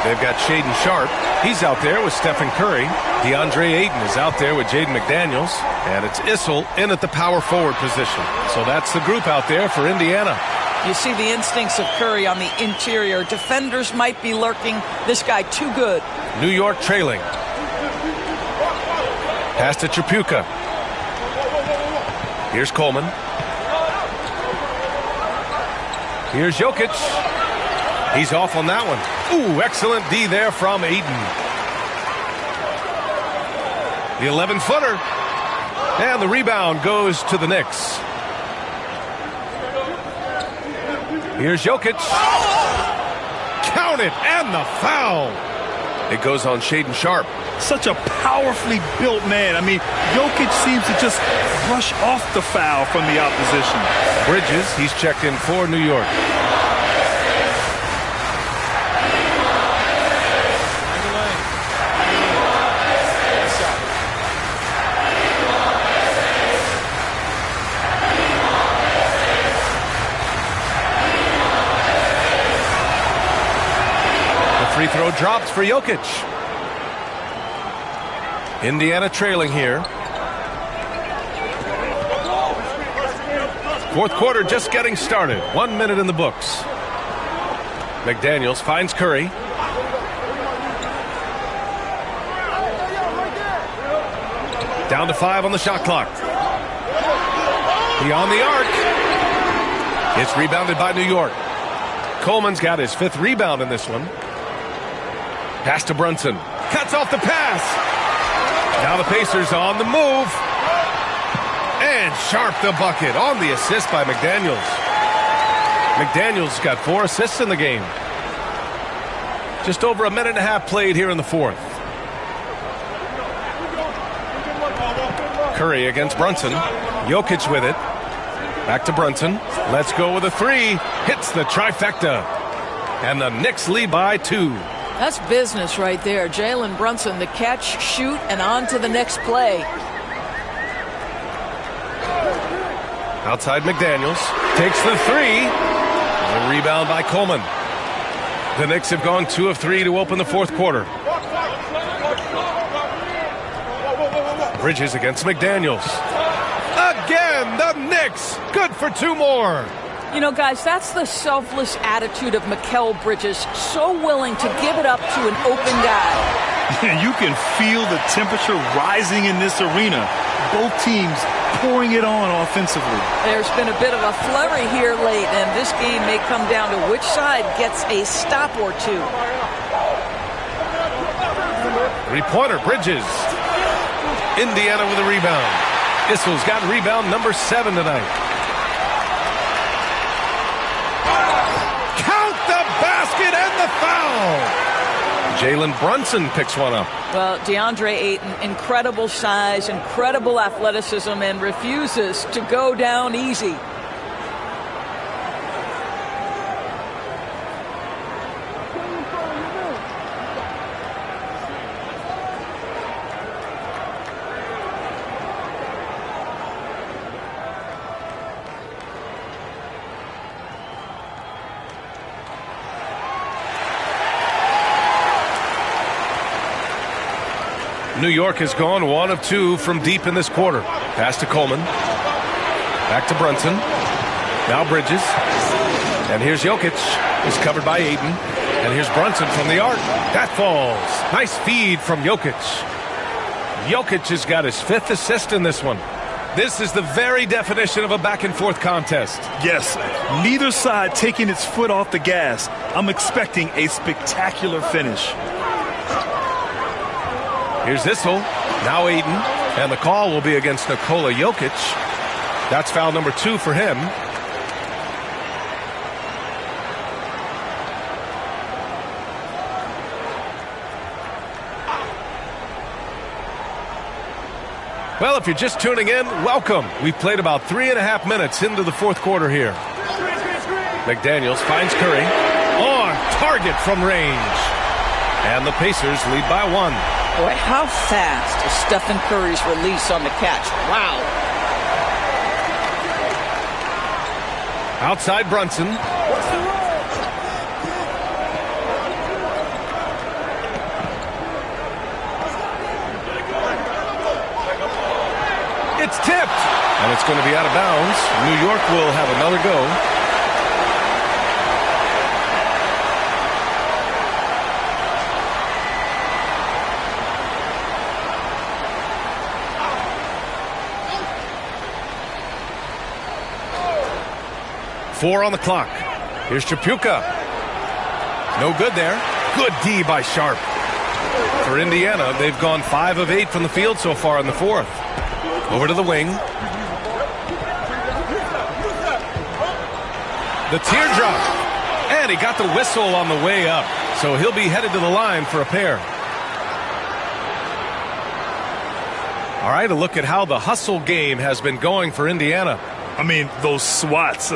They've got Shaedon Sharpe. He's out there with Stephen Curry. DeAndre Ayton is out there with Jaden McDaniels. And it's Issel in at the power forward position. So that's the group out there for Indiana. You see the instincts of Curry on the interior. Defenders might be lurking. This guy too good. New York trailing. Pass to Tripucka. Here's Coleman. Here's Jokic. He's off on that one. Ooh, excellent D there from Ayton. The 11-footer. And the rebound goes to the Knicks. Here's Jokic. Count it, and the foul. It goes on Shaedon Sharpe. Such a powerfully built man. I mean, Jokic seems to just brush off the foul from the opposition. Bridges, he's checked in for New York. Free throw drops for Jokic. Indiana trailing here. Fourth quarter just getting started. 1 minute in the books. McDaniels finds Curry. Down to 5 on the shot clock. Beyond the arc. It's rebounded by New York. Coleman's got his 5th rebound in this one. Pass to Brunson. Cuts off the pass. Now the Pacers on the move. And Sharpe the bucket on the assist by McDaniels. McDaniels got 4 assists in the game. Just over a minute and a half played here in the fourth. Curry against Brunson. Jokic with it. Back to Brunson. Let's go with a 3. Hits the trifecta. And the Knicks lead by 2. That's business right there. Jalen Brunson, the catch, shoot, and on to the next play. Outside McDaniels. Takes the 3. The rebound by Coleman. The Knicks have gone 2 of 3 to open the fourth quarter. Bridges against McDaniels. Again, the Knicks. Good for 2 more. You know, guys, that's the selfless attitude of Mikal Bridges. So willing to give it up to an open guy. You can feel the temperature rising in this arena. Both teams pouring it on offensively. There's been a bit of a flurry here late, and this game may come down to which side gets a stop or 2. 3-pointer, Bridges. Indiana with a rebound. Issel's got rebound number 7 tonight. Basket and the foul. Jalen Brunson picks one up. Well, DeAndre Ayton, incredible size, incredible athleticism, and refuses to go down easy. New York has gone 1 of 2 from deep in this quarter. Pass to Coleman. Back to Brunson. Now Bridges. And here's Jokic. He's covered by Ayton. And here's Brunson from the arc. That falls. Nice feed from Jokic. Jokic has got his 5th assist in this one. This is the very definition of a back-and-forth contest. Yes, neither side taking its foot off the gas. I'm expecting a spectacular finish. Here's Issel. Now Ayton. And the call will be against Nikola Jokic. That's foul number 2 for him. Well, if you're just tuning in, welcome. We've played about 3.5 minutes into the fourth quarter here. McDaniels finds Curry. On target from range. And the Pacers lead by 1. Boy, how fast is Stephen Curry's release on the catch. Wow. Outside Brunson. It's tipped. And it's going to be out of bounds. New York will have another go. Four on the clock. Here's Chapuka. No good there. Good D by Sharp. For Indiana, they've gone 5 of 8 from the field so far in the fourth. Over to the wing. The teardrop. And he got the whistle on the way up. So he'll be headed to the line for a pair. All right, a look at how the hustle game has been going for Indiana. I mean, those swats,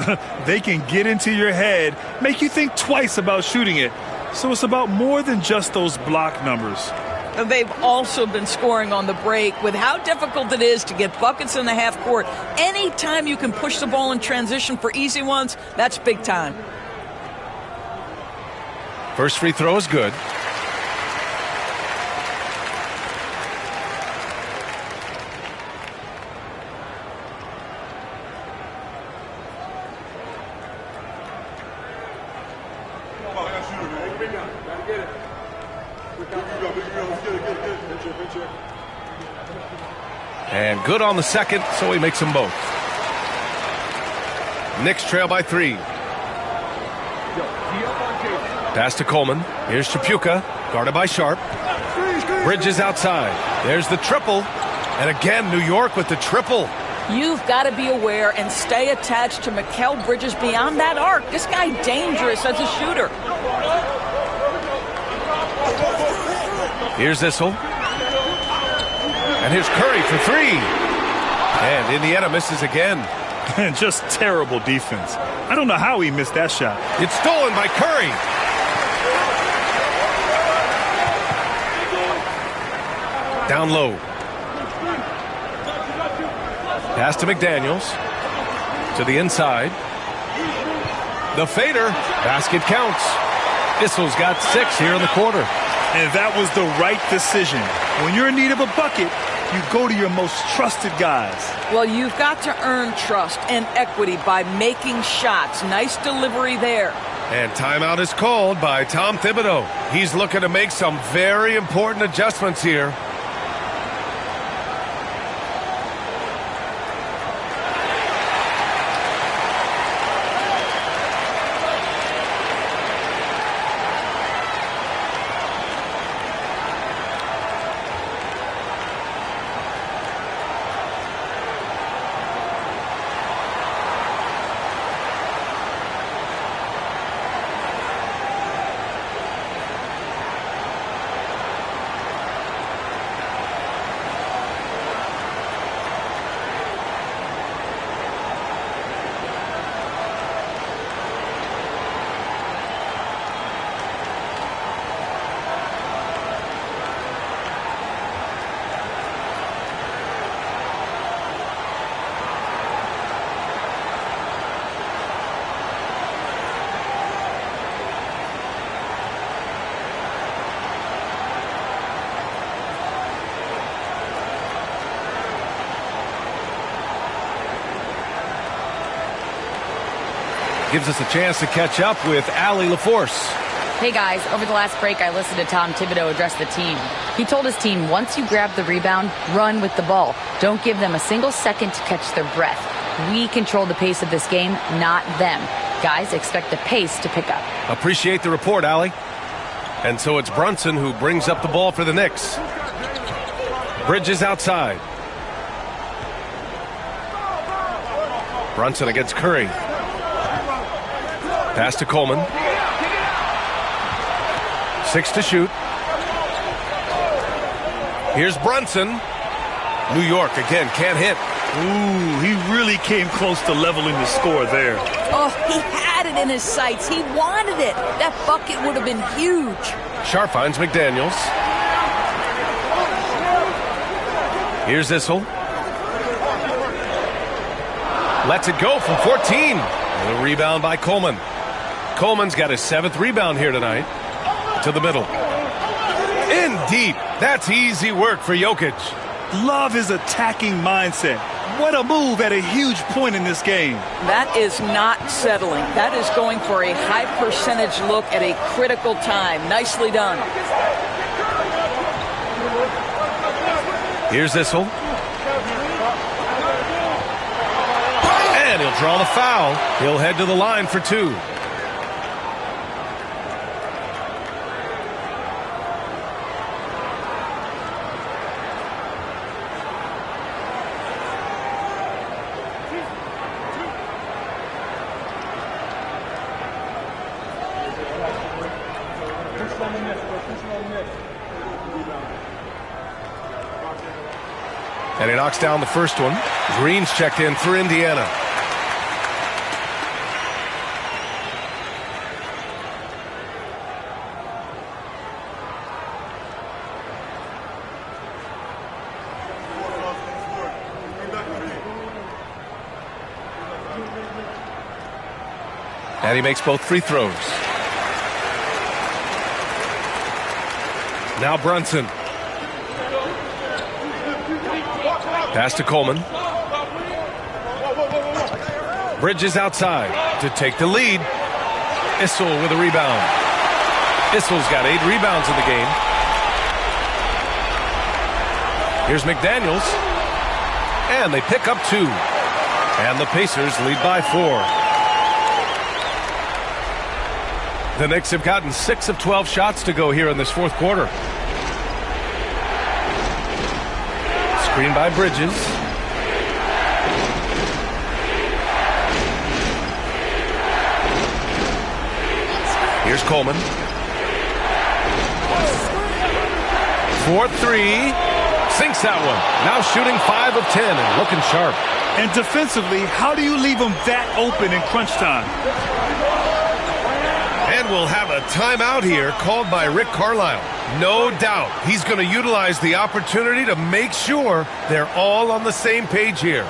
they can get into your head, make you think twice about shooting it. So it's about more than just those block numbers. They've also been scoring on the break. With how difficult it is to get buckets in the half court, anytime you can push the ball in transition for easy ones, that's big time. First free throw is good. And good on the second, so he makes them both. Knicks trail by 3. Pass to Coleman. Here's Chapuka, guarded by Sharp. Bridges outside. There's the triple. And again, New York with the triple. You've got to be aware and stay attached to Mikal Bridges beyond that arc. This guy dangerous as a shooter. Here's Issel. And here's Curry for 3. And Indiana misses again. Just terrible defense. I don't know how he missed that shot. It's stolen by Curry. Down low. Pass to McDaniels. To the inside. The fader. Basket counts. Issel's got 6 here in the quarter. And that was the right decision. When you're in need of a bucket, you go to your most trusted guys. Well, you've got to earn trust and equity by making shots. Nice delivery there. And timeout is called by Tom Thibodeau. He's looking to make some very important adjustments here. Gives us a chance to catch up with Allie LaForce. Hey guys, over the last break I listened to Tom Thibodeau address the team. He told his team, once you grab the rebound, run with the ball. Don't give them a single second to catch their breath. We control the pace of this game, not them. Guys, expect the pace to pick up. Appreciate the report, Allie. And so it's Brunson who brings up the ball for the Knicks. Bridges outside. Brunson against Curry. Pass to Coleman. 6 to shoot. Here's Brunson. New York again can't hit. Ooh, he really came close to leveling the score there. Oh, he had it in his sights. He wanted it. That bucket would have been huge. Sharp finds McDaniels. Here's Issel. Lets it go from 14. And a rebound by Coleman. Coleman's got his 7th rebound here tonight. To the middle. In deep. That's easy work for Jokic. Love his attacking mindset. What a move at a huge point in this game. That is not settling. That is going for a high percentage look at a critical time. Nicely done. Here's Issel. And he'll draw the foul. He'll head to the line for 2. And he knocks down the first one. Green's checked in for Indiana. And he makes both free throws. Now Brunson. Pass to Coleman. Bridges outside to take the lead. Issel with a rebound. Issel's got 8 rebounds in the game. Here's McDaniels. And they pick up 2. And the Pacers lead by 4. The Knicks have gotten 6 of 12 shots to go here in this 4th quarter. Screen by Bridges. Here's Coleman. 4-3. Sinks that one. Now shooting 5 of 10 and looking sharp. And defensively, how do you leave them that open in crunch time? And we'll have a timeout here called by Rick Carlisle. No doubt he's going to utilize the opportunity to make sure they're all on the same page here.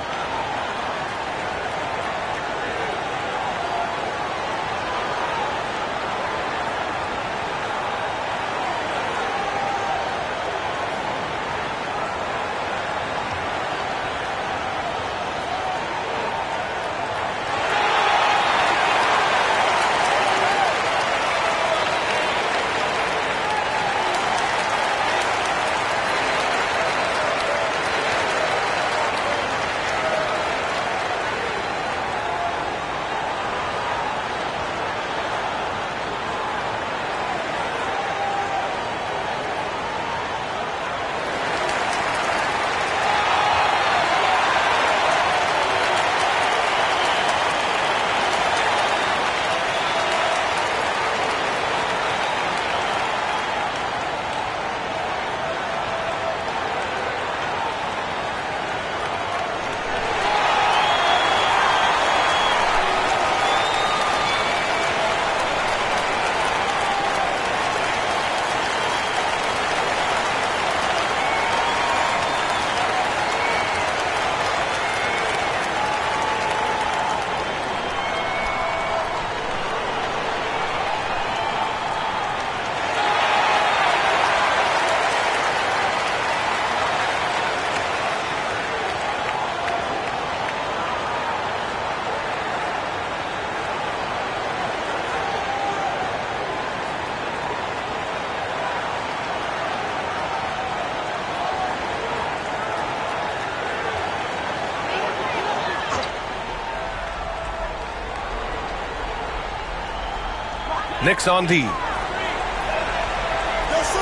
Knicks on D.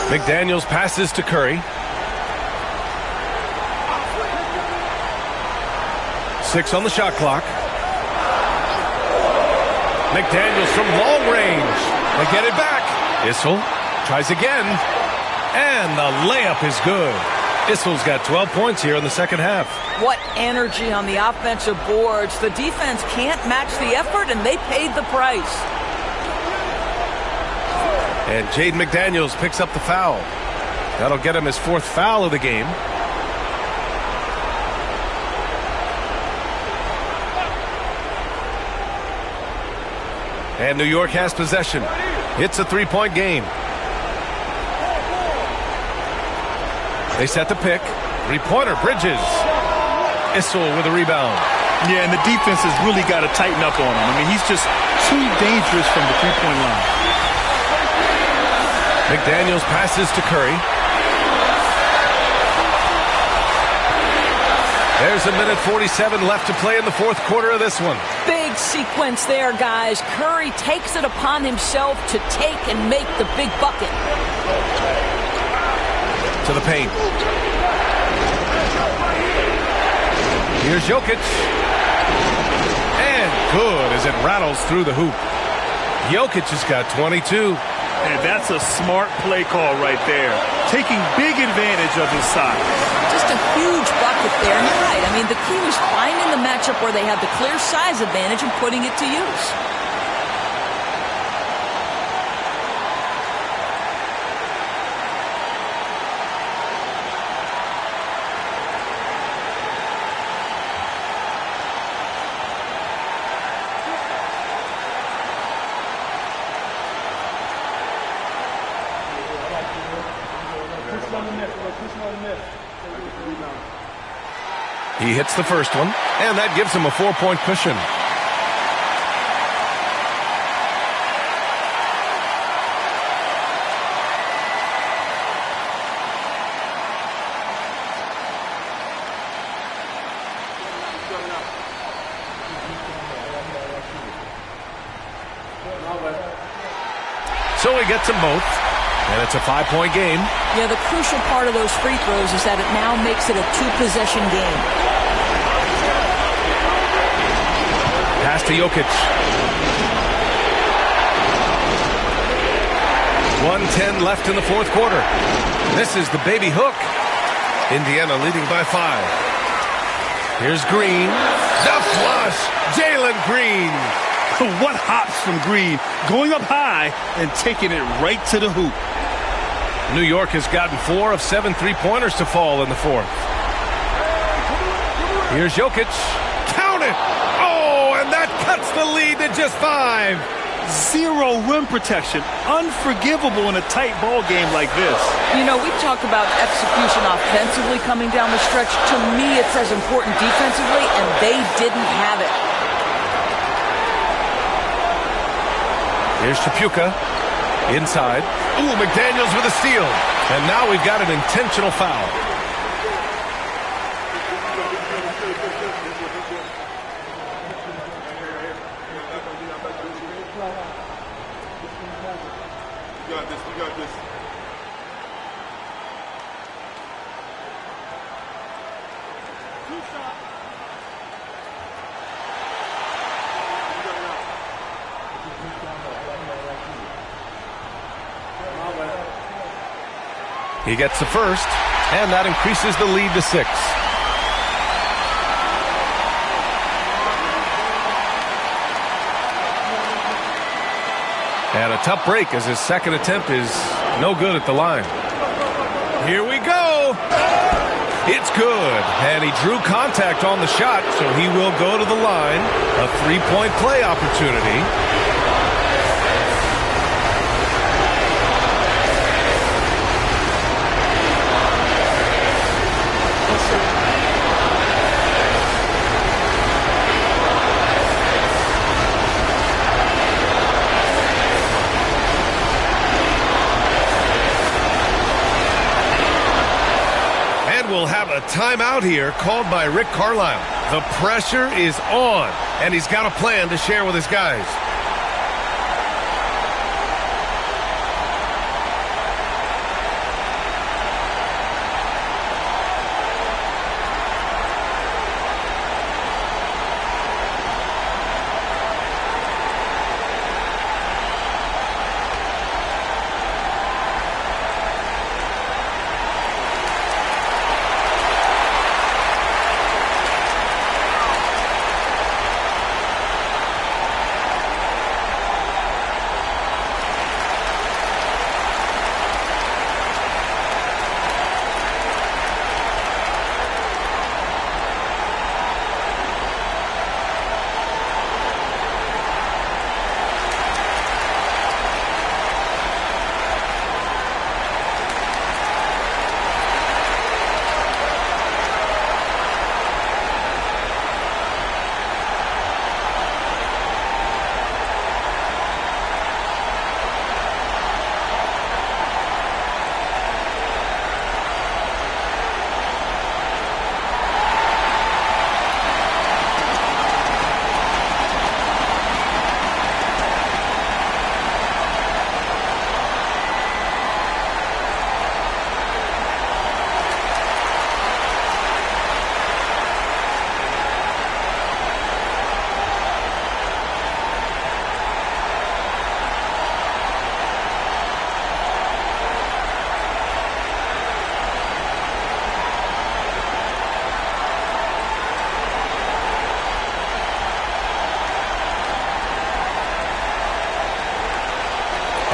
McDaniels passes to Curry. 6 on the shot clock. McDaniels from long range. They get it back. Issel tries again. And the layup is good. Issel's got 12 points here in the second half. What energy on the offensive boards. The defense can't match the effort, and they paid the price. And Jaden McDaniels picks up the foul. That'll get him his 4th foul of the game. And New York has possession. It's a three-point game. They set the pick. Three-pointer, Bridges. Issel with a rebound. Yeah, and the defense has really got to tighten up on him. I mean, he's just too dangerous from the three-point line. McDaniels passes to Curry. There's a minute 47 left to play in the fourth quarter of this one. Big sequence there, guys. Curry takes it upon himself to take and make the big bucket. To the paint. Here's Jokic. And good as it rattles through the hoop. Jokic has got 22. And that's a smart play call right there. Taking big advantage of his size. Just a huge bucket there. And you're right. I mean, the key was finding the matchup where they had the clear size advantage and putting it to use. He hits the first one, and that gives him a 4-point cushion. So he gets them both, and it's a 5-point game. Yeah, the crucial part of those free throws is that it now makes it a two-possession game. Pass to Jokic. 1:10 left in the fourth quarter. This is the baby hook. Indiana leading by 5. Here's Green. The flush. Jalen Green. What hops from Green, going up high and taking it right to the hoop. New York has gotten 4 of 7 three-pointers to fall in the fourth. Here's Jokic. Count it! Oh, and that cuts the lead to just 5. Zero rim protection. Unforgivable in a tight ball game like this. You know, we talk about execution offensively coming down the stretch. To me, it's as important defensively, and they didn't have it. Here's Chapuka. Inside. Ooh, McDaniels with a steal. And now we've got an intentional foul. You got this. You got this. He gets the first, and that increases the lead to 6. And a tough break as his second attempt is no good at the line. Here we go. It's good. And he drew contact on the shot, so he will go to the line. A 3-point play opportunity. We'll have a timeout here called by Rick Carlisle. The pressure is on, and he's got a plan to share with his guys.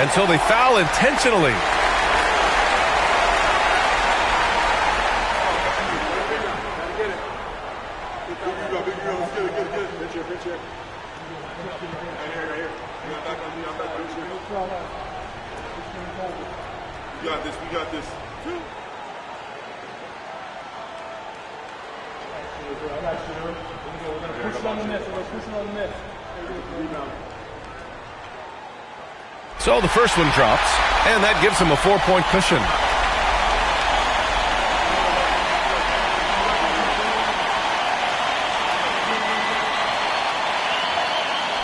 And so they foul intentionally. We got this. So the first one drops, and that gives him a 4-point cushion.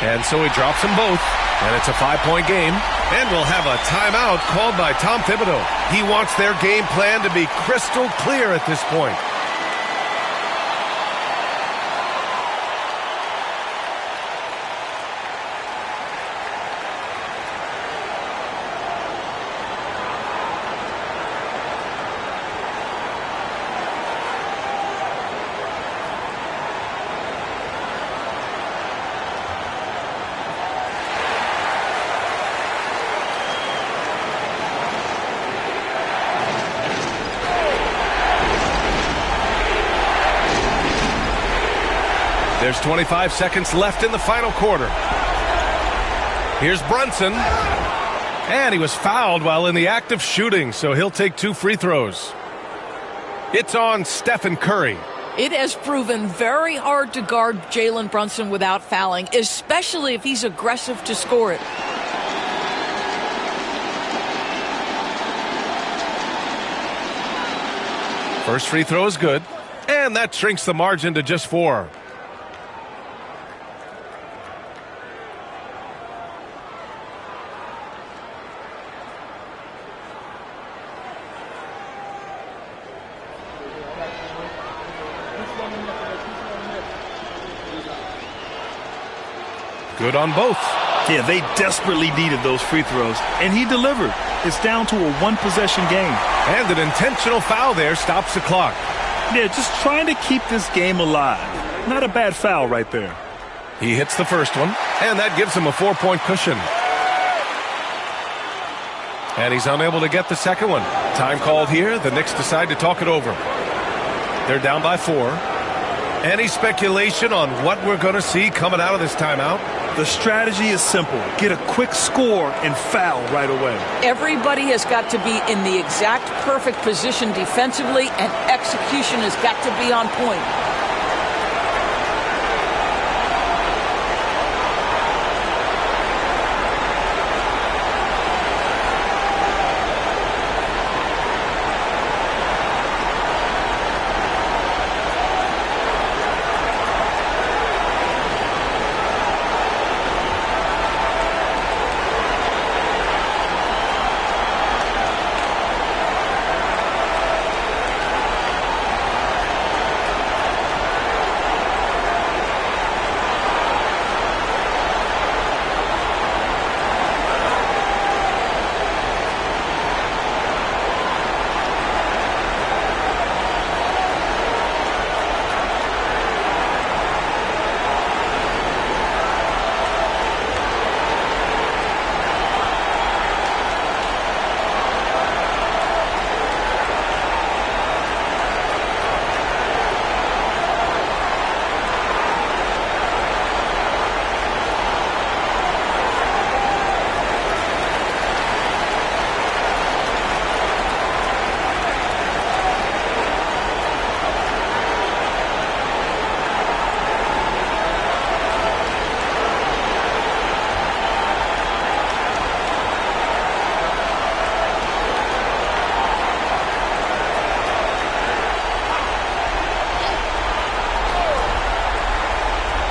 And so he drops them both, and it's a 5-point game. And we'll have a timeout called by Tom Thibodeau. He wants their game plan to be crystal clear at this point. There's 25 seconds left in the final quarter. Here's Brunson. And he was fouled while in the act of shooting, so he'll take 2 free throws. It's on Stephen Curry. It has proven very hard to guard Jalen Brunson without fouling, especially if he's aggressive to score it. First free throw is good, and that shrinks the margin to just 4. Good on both. Yeah, they desperately needed those free throws, and he delivered. It's down to a one-possession game. And an intentional foul there stops the clock. Yeah, just trying to keep this game alive. Not a bad foul right there. He hits the first one, and that gives him a 4-point cushion. And he's unable to get the second one. Time called here. The Knicks decide to talk it over. They're down by 4. Any speculation on what we're going to see coming out of this timeout? The strategy is simple. Get a quick score and foul right away. Everybody has got to be in the exact perfect position defensively, and execution has got to be on point.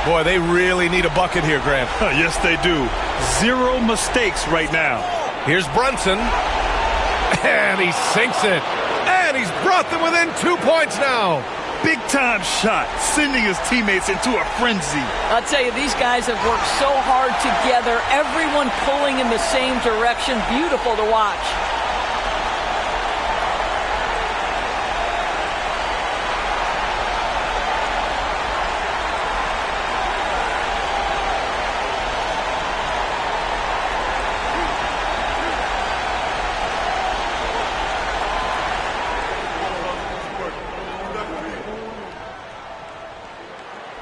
Boy, they really need a bucket here, Grant. Yes, they do. 0 mistakes right now. Here's Brunson. And he sinks it. And he's brought them within 2 points now. Big-time shot, sending his teammates into a frenzy. I'll tell you, these guys have worked so hard together. Everyone pulling in the same direction. Beautiful to watch.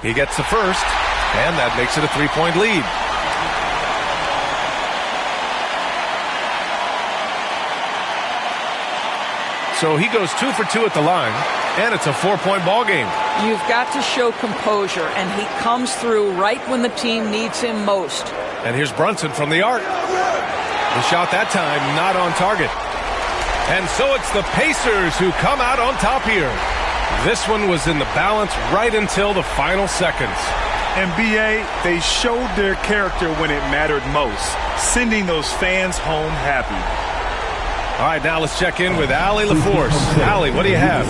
He gets the first, and that makes it a 3-point lead. So he goes 2 for 2 at the line, and it's a 4-point ball game. You've got to show composure, and he comes through right when the team needs him most. And here's Brunson from the arc. The shot that time not on target. And so it's the Pacers who come out on top here. This one was in the balance right until the final seconds. And B.A., they showed their character when it mattered most, sending those fans home happy. All right, now let's check in with Allie LaForce. Allie, what do you have?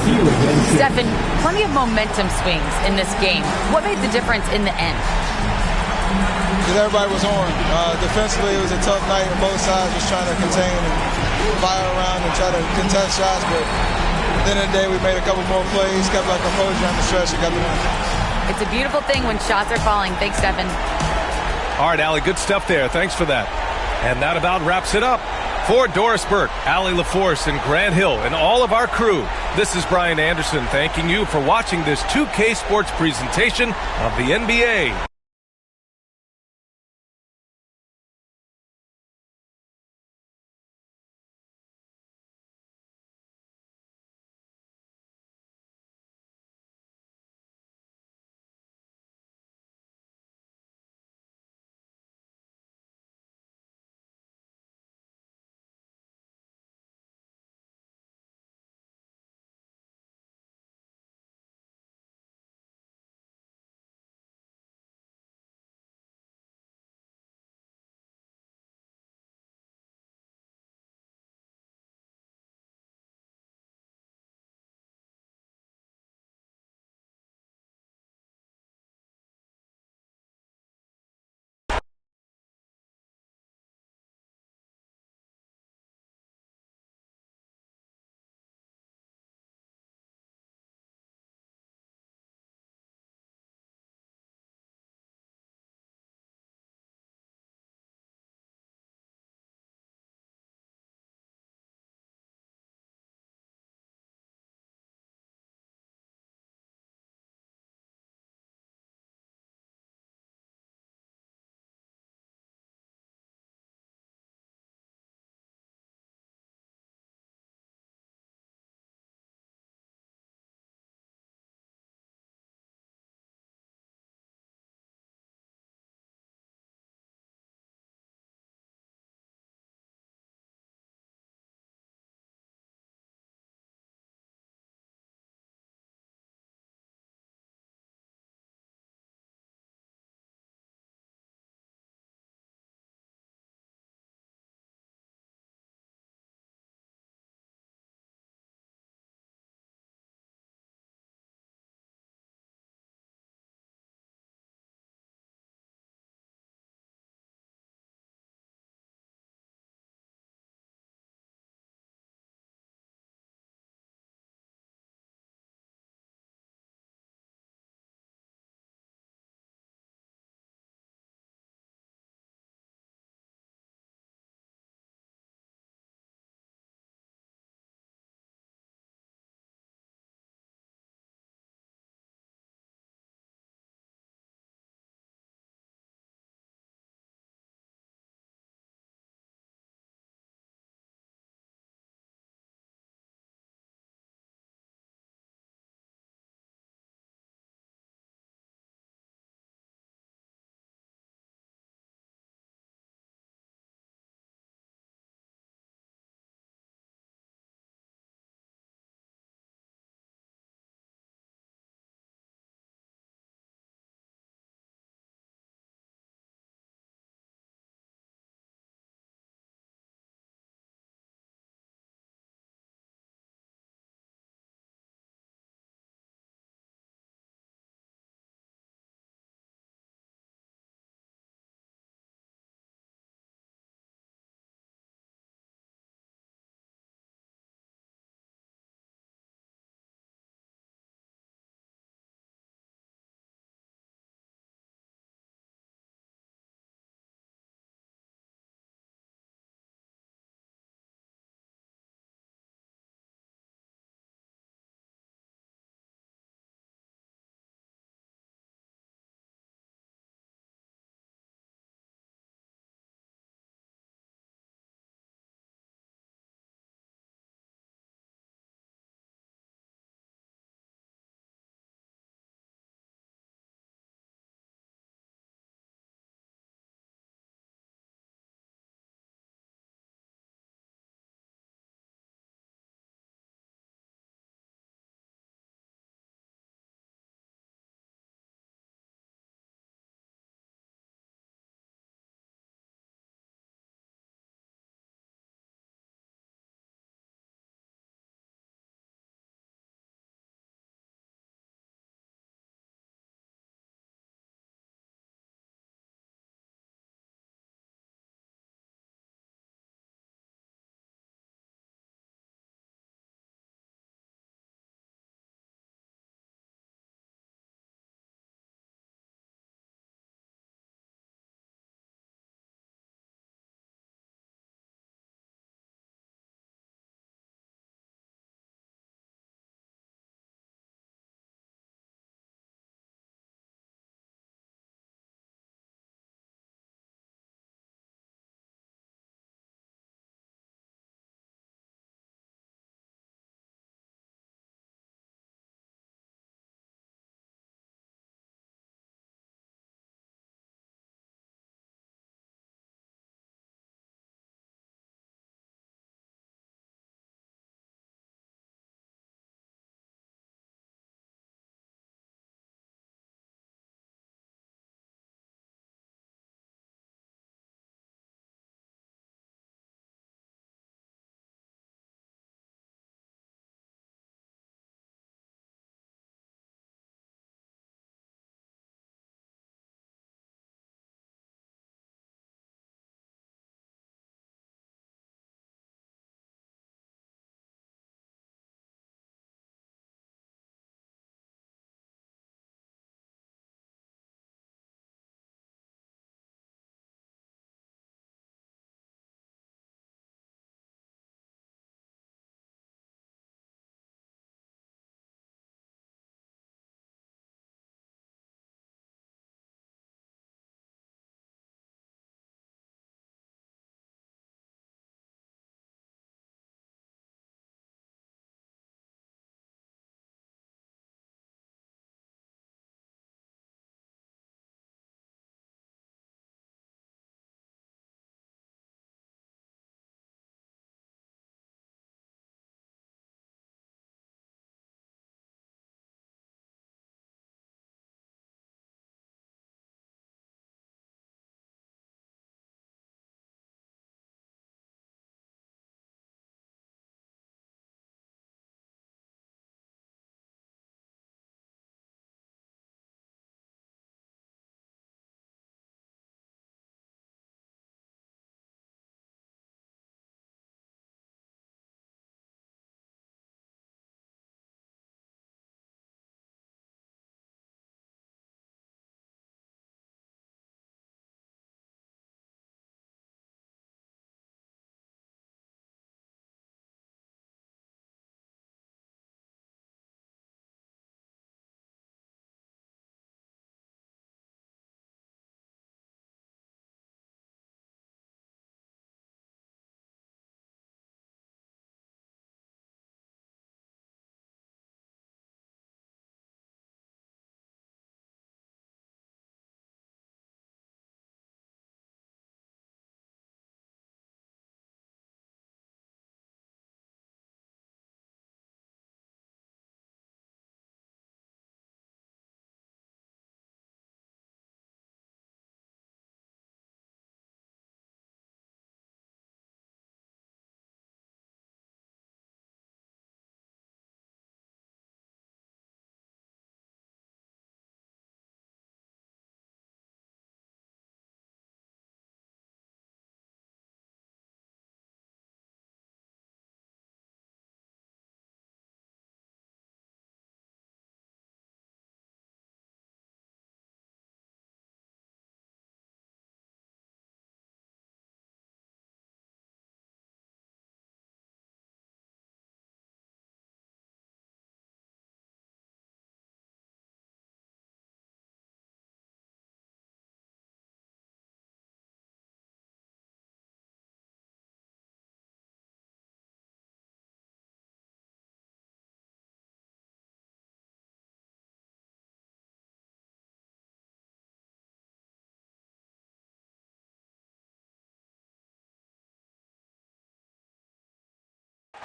Stephen, plenty of momentum swings in this game. What made the difference in the end? Because everybody was on. Defensively, it was a tough night on both sides, just trying to contain and fire around and try to contest shots. But at the end of the day, we made a couple more plays, kept our composure on the stretch, and got the win. It's a beautiful thing when shots are falling. Thanks, Stephen. All right, Allie, good stuff there. Thanks for that. And that about wraps it up. For Doris Burke, Allie LaForce, and Grant Hill, and all of our crew, this is Brian Anderson thanking you for watching this 2K Sports presentation of the NBA.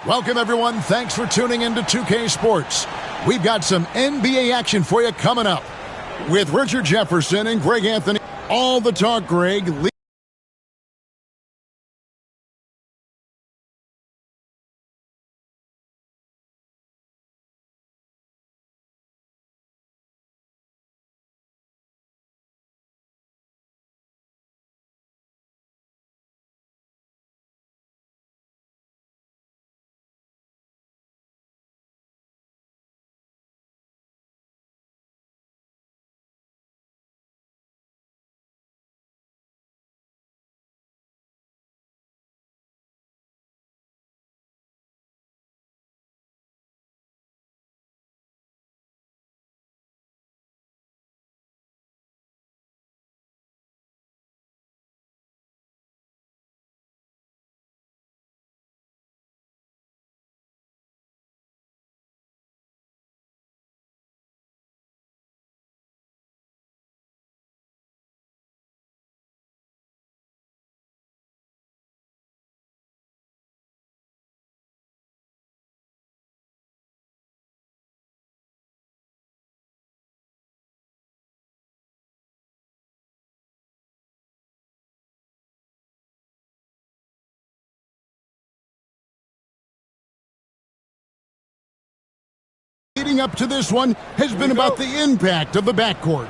Welcome, everyone. Thanks for tuning in to 2K Sports. We've got some NBA action for you coming up with Richard Jefferson and Greg Anthony. All the talk, Greg. Leading up to this one has been about the impact of the backcourt.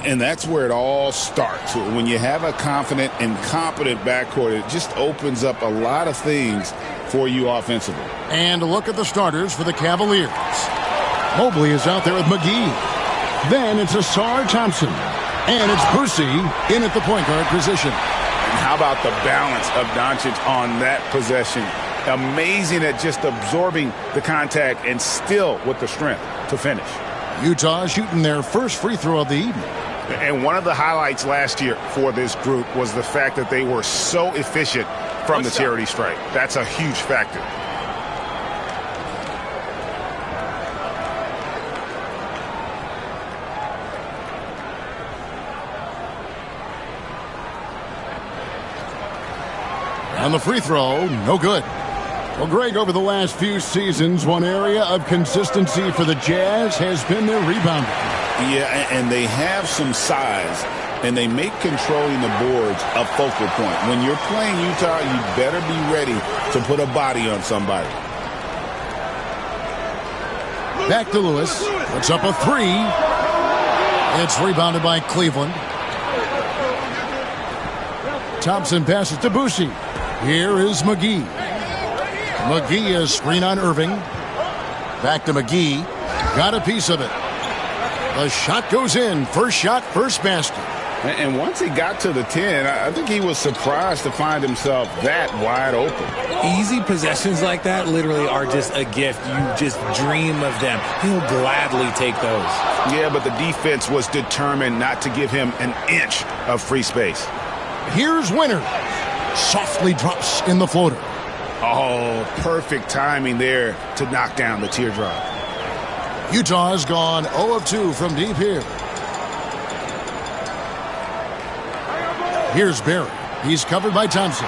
And that's where it all starts. When you have a confident and competent backcourt, it just opens up a lot of things for you offensively. And a look at the starters for the Cavaliers. Mobley is out there with McGee. Then it's Ausar Thompson. And it's Boosie in at the point guard position. And how about the balance of Doncic on that possession? Amazing at just absorbing the contact and still with the strength to finish. Utah shooting their first free throw of the evening. And one of the highlights last year for this group was the fact that they were so efficient from the charity stripe. That's a huge factor. On the free throw, no good. Well, Greg, over the last few seasons, one area of consistency for the Jazz has been their rebounding. Yeah, and they have some size, and they make controlling the boards a focal point. When you're playing Utah, you better be ready to put a body on somebody. Back to Lewis. Puts up a three. It's rebounded by Cleveland. Thompson passes to Boosie. Here is McGee. McGee is screen on Irving. Back to McGee. Got a piece of it. The shot goes in. First shot, first basket. And once he got to the 10, I think he was surprised to find himself that wide open. Easy possessions like that literally are just a gift. You just dream of them. He'll gladly take those. Yeah, but the defense was determined not to give him an inch of free space. Here's Winter. Softly drops in the floater. Oh, perfect timing there to knock down the teardrop. Utah has gone 0 of 2 from deep here. Here's Barry. He's covered by Thompson.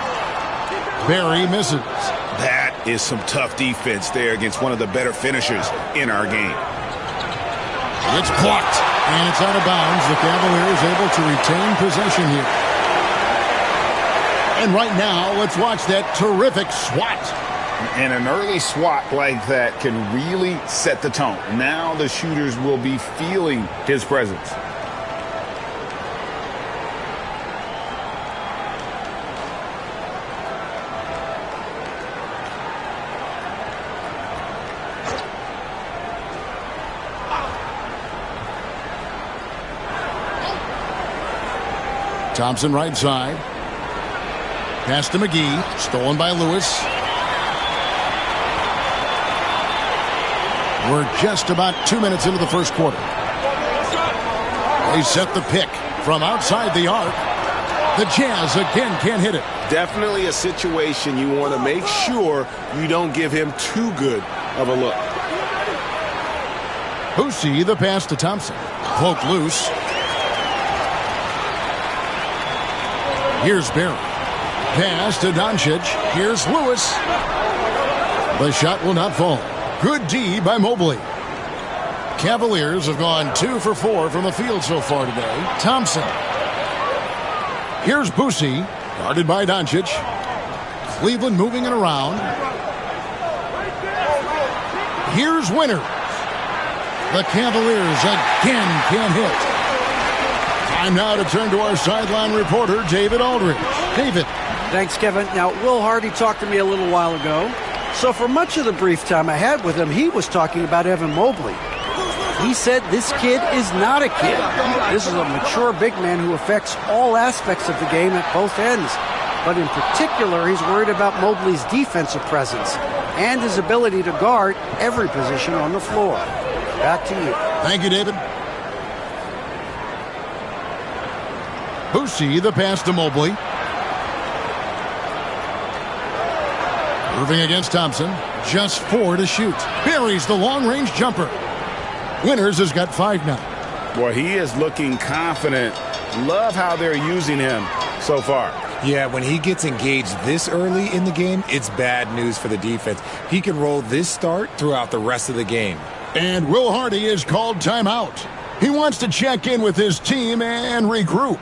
Barry misses. That is some tough defense there against one of the better finishers in our game. It's blocked, and it's out of bounds. The Cavaliers able to retain possession here. And right now, let's watch that terrific swat. And an early swat like that can really set the tone. Now the shooters will be feeling his presence. Thompson right side. Pass to McGee. Stolen by Lewis. We're just about 2 minutes into the first quarter. They set the pick from outside the arc. The Jazz again can't hit it. Definitely a situation you want to make sure you don't give him too good of a look. Boosie, the pass to Thompson. Poke loose. Here's Barry. Pass to Doncic. Here's Lewis. The shot will not fall. Good D by Mobley. Cavaliers have gone 2 for 4 from the field so far today. Thompson. Here's Boosie, guarded by Doncic. Cleveland moving it around. Here's Winter. The Cavaliers again can't hit. Time now to turn to our sideline reporter, David Aldridge. David. Thanks, Kevin. Now, Will Hardy talked to me a little while ago. So for much of the brief time I had with him, he was talking about Evan Mobley. He said this kid is not a kid. This is a mature big man who affects all aspects of the game at both ends. But in particular, he's worried about Mobley's defensive presence and his ability to guard every position on the floor. Back to you. Thank you, David. Boosie, the pass to Mobley. Irving against Thompson. Just 4 to shoot. Buries the long-range jumper. Winters has got 5 now. Well, he is looking confident. Love how they're using him so far. Yeah, when he gets engaged this early in the game, it's bad news for the defense. He can roll this start throughout the rest of the game. And Will Hardy is called timeout. He wants to check in with his team and regroup.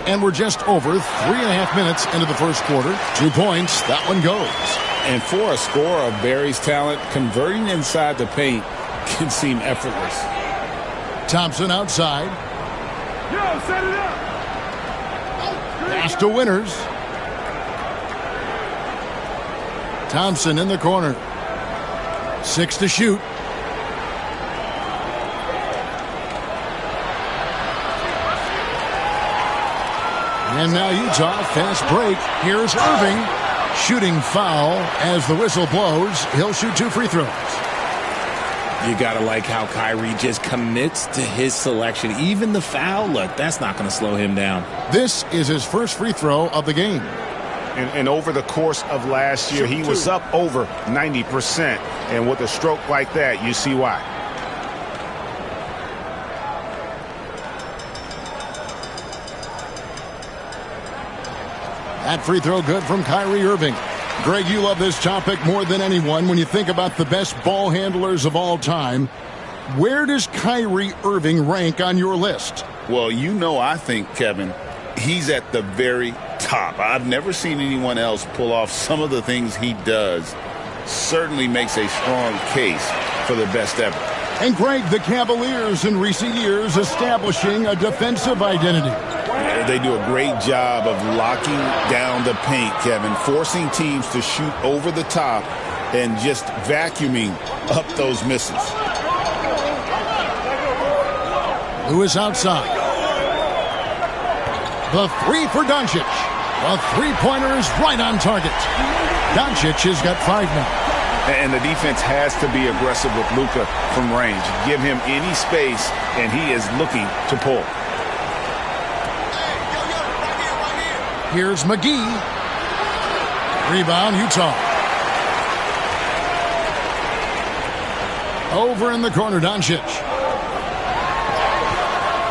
And we're just over 3.5 minutes into the first quarter. 2 points. That one goes. And for a scorer of Barry's talent, converting inside the paint can seem effortless. Thompson outside. Yo, set it up. Pass to Winters. Thompson in the corner. 6 to shoot. And now Utah, fast break. Here's Irving. Shooting foul as the whistle blows. He'll shoot 2 free throws. You got to like how Kyrie just commits to his selection. Even the foul, look, that's not going to slow him down. This is his first free throw of the game. And over the course of last year, he was up over 90%. And with a stroke like that, you see why. That free throw good from Kyrie Irving. Greg, you love this topic more than anyone. When you think about the best ball handlers of all time, where does Kyrie Irving rank on your list? Well, you know, I think, Kevin, he's at the very top. I've never seen anyone else pull off some of the things he does. Certainly makes a strong case for the best ever. And Greg, the Cavaliers in recent years establishing a defensive identity. They do a great job of locking down the paint, Kevin, forcing teams to shoot over the top and just vacuuming up those misses. Lewis outside. The 3 for Doncic. The 3-pointer is right on target. Doncic has got 5 now. And the defense has to be aggressive with Luka from range. Give him any space, and he is looking to pull. Here's McGee. Rebound, Utah. Over in the corner, Doncic.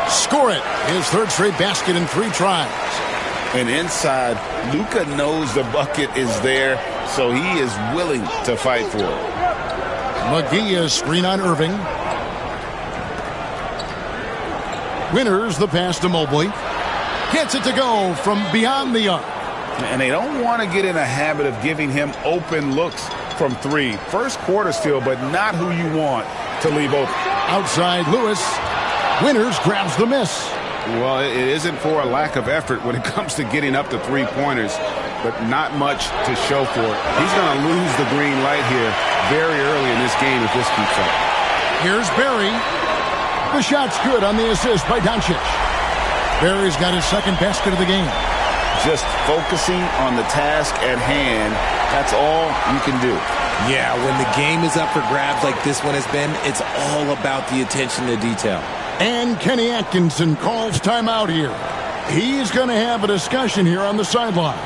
Score it. His third straight basket in 3 tries. And inside, Luka knows the bucket is there, so he is willing to fight for it. McGee is screen on Irving. Winters the pass to Mobley. Gets it to go from beyond the arc. And they don't want to get in a habit of giving him open looks from 3. First quarter still, but not who you want to leave open. Outside Lewis. Winters grabs the miss. Well, it isn't for a lack of effort when it comes to getting up to 3-pointers, but not much to show for it. He's going to lose the green light here very early in this game if this keeps up. Here's Barry. The shot's good on the assist by Doncic. Barry's got his second basket of the game. Just focusing on the task at hand, that's all you can do. Yeah, when the game is up for grabs like this one has been, it's all about the attention to detail. And Kenny Atkinson calls timeout here. He's going to have a discussion here on the sideline.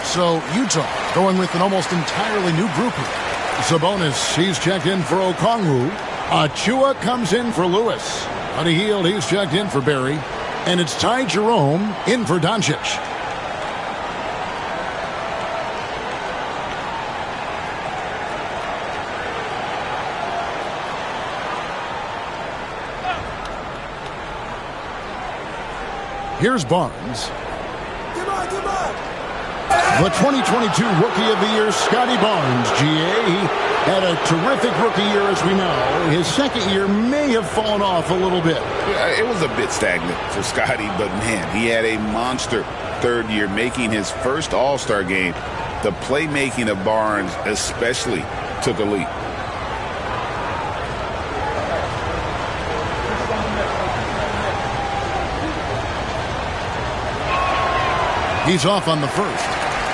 So Utah going with an almost entirely new group here. Sabonis, he's checked in for Okongwu. Achua comes in for Lewis. Buddy Hield, he's checked in for Barry. And it's Ty Jerome in for Doncic. Here's Barnes. The 2022 Rookie of the Year, Scotty Barnes, GA. He had a terrific rookie year, as we know. His second year may have fallen off a little bit. It was a bit stagnant for Scotty, but man, he had a monster third year, making his first All-Star game. The playmaking of Barnes especially took a leap. He's off on the first.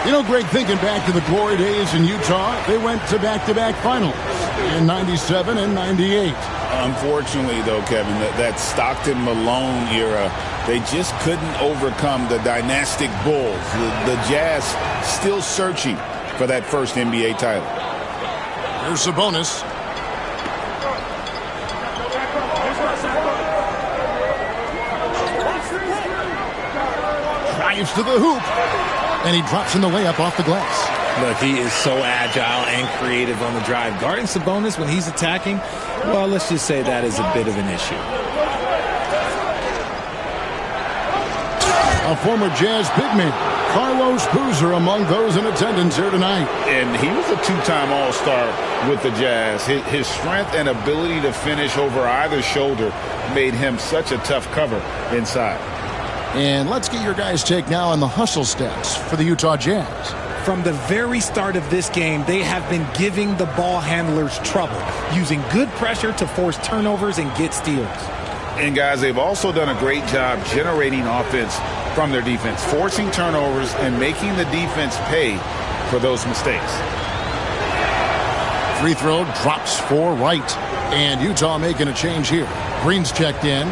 You know, Greg, thinking back to the glory days in Utah, they went to back-to-back finals in 97 and 98. Unfortunately, though, Kevin, that Stockton-Malone era, they just couldn't overcome the dynastic Bulls. The Jazz still searching for that first NBA title. Here's Sabonis. Drives to the hoop. And he drops in the layup off the glass. Look, he is so agile and creative on the drive. Guarding Sabonis when he's attacking, well, let's just say that is a bit of an issue. A former Jazz big man, Carlos Boozer, among those in attendance here tonight. And he was a two-time All-Star with the Jazz. His strength and ability to finish over either shoulder made him such a tough cover inside. And let's get your guys' take now on the hustle stats for the Utah Jazz. From the very start of this game, they have been giving the ball handlers trouble, using good pressure to force turnovers and get steals. And, guys, they've also done a great job generating offense from their defense, forcing turnovers and making the defense pay for those mistakes. Free throw drops for Wright. And Utah making a change here. Green's checked in.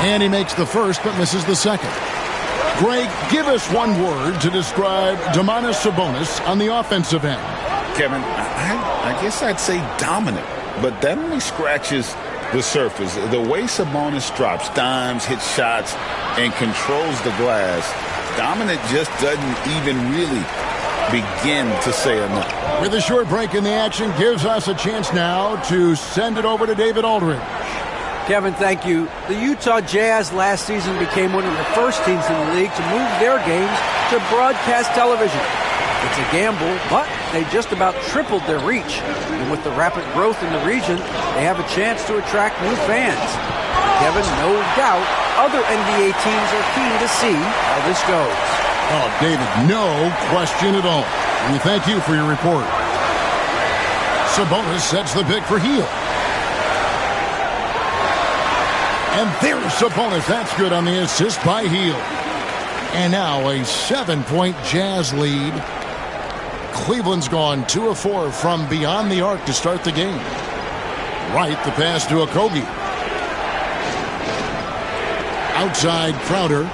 And he makes the first but misses the second. Greg, give us one word to describe Domantas Sabonis on the offensive end. Kevin, I guess I'd say dominant, but that only scratches the surface. The way Sabonis drops dimes, hits shots, and controls the glass, dominant just doesn't even really begin to say enough. With a short break in the action, gives us a chance now to send it over to David Aldridge. Kevin, thank you. The Utah Jazz last season became one of the first teams in the league to move their games to broadcast television. It's a gamble, but they just about tripled their reach. And with the rapid growth in the region, they have a chance to attract new fans. Kevin, no doubt, other NBA teams are keen to see how this goes. Oh, David, no question at all. We thank you for your report. Sabonis sets the pick for Hield. And there's Sabonis. That's good on the assist by Hield. And now a 7-point Jazz lead. Cleveland's gone 2 of 4 from beyond the arc to start the game. Right, the pass to Okogie. Outside Crowder.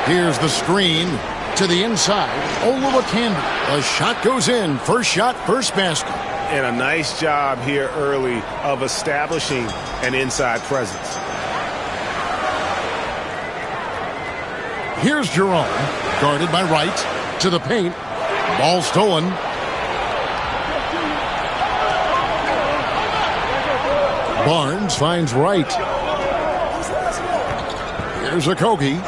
Here's the screen to the inside. Olowokandi. A shot goes in. First shot, first basket. And a nice job here early of establishing an inside presence. Here's Jerome, guarded by Wright, to the paint. Ball stolen. Barnes finds Wright. Here's Okogie.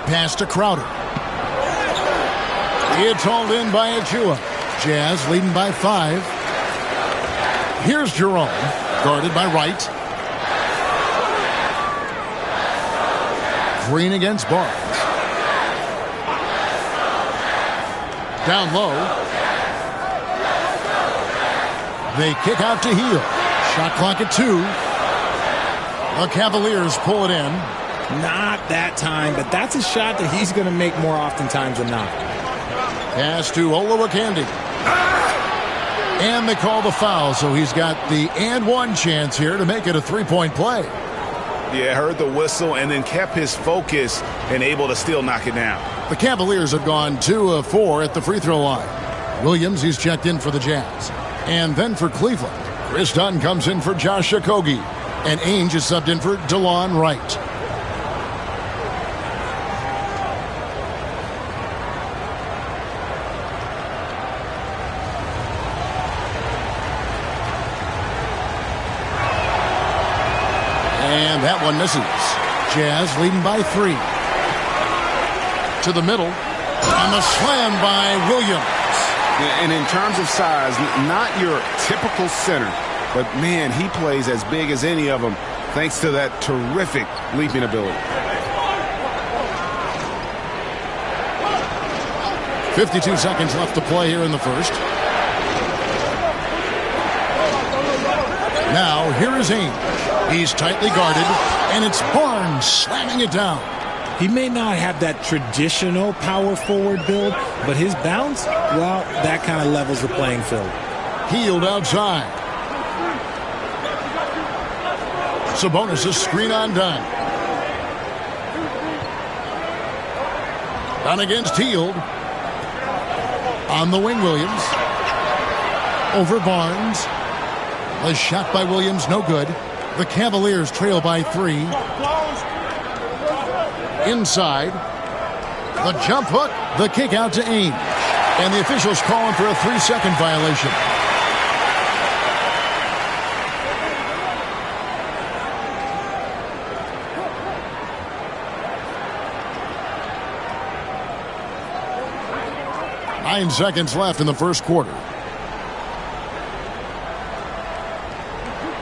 Pass to Crowder. It's hauled in by Achua. Jazz leading by 5. Here's Jerome, guarded by Wright. Green against Barnes. Down low. They kick out to Hield. Shot clock at 2. The Cavaliers pull it in. Not that time, but that's a shot that he's going to make more oftentimes than not. Pass to Olowokandi. And they call the foul, so he's got the and one chance here to make it a 3-point play. Yeah, heard the whistle and then kept his focus and able to still knock it down. The Cavaliers have gone 2 of 4 at the free throw line. Williams, he's checked in for the Jazz. And then for Cleveland, Chris Dunn comes in for Josh Okogie. And Ainge is subbed in for DeLon Wright. And that one misses. Jazz leading by 3. To the middle. And the slam by Williams. And in terms of size, not your typical center, but man, he plays as big as any of them thanks to that terrific leaping ability. 52 seconds left to play here in the first. Now, here is Ainge. He's tightly guarded, and it's Barnes slamming it down. He may not have that traditional power forward build, but his bounce, well, that kind of levels the playing field. Hield outside. Sabonis a screen on Dunn. Dunn against Hield. On the wing, Williams. Over Barnes. A shot by Williams, no good. The Cavaliers trail by 3. Inside. The jump hook. The kick out to Ainge. And the officials calling for a 3-second violation. Nine seconds left in the first quarter.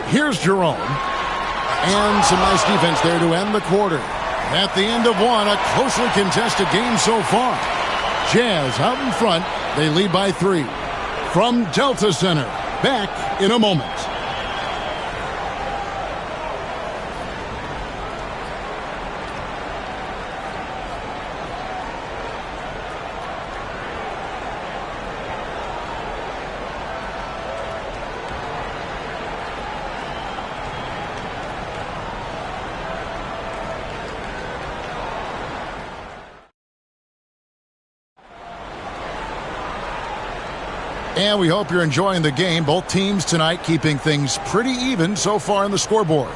Here's Jerome. And some nice defense there to end the quarter. At the end of one, a closely contested game so far. Jazz out in front. They lead by 3. From Delta Center, back in a moment. And we hope you're enjoying the game. Both teams tonight keeping things pretty even so far on the scoreboard.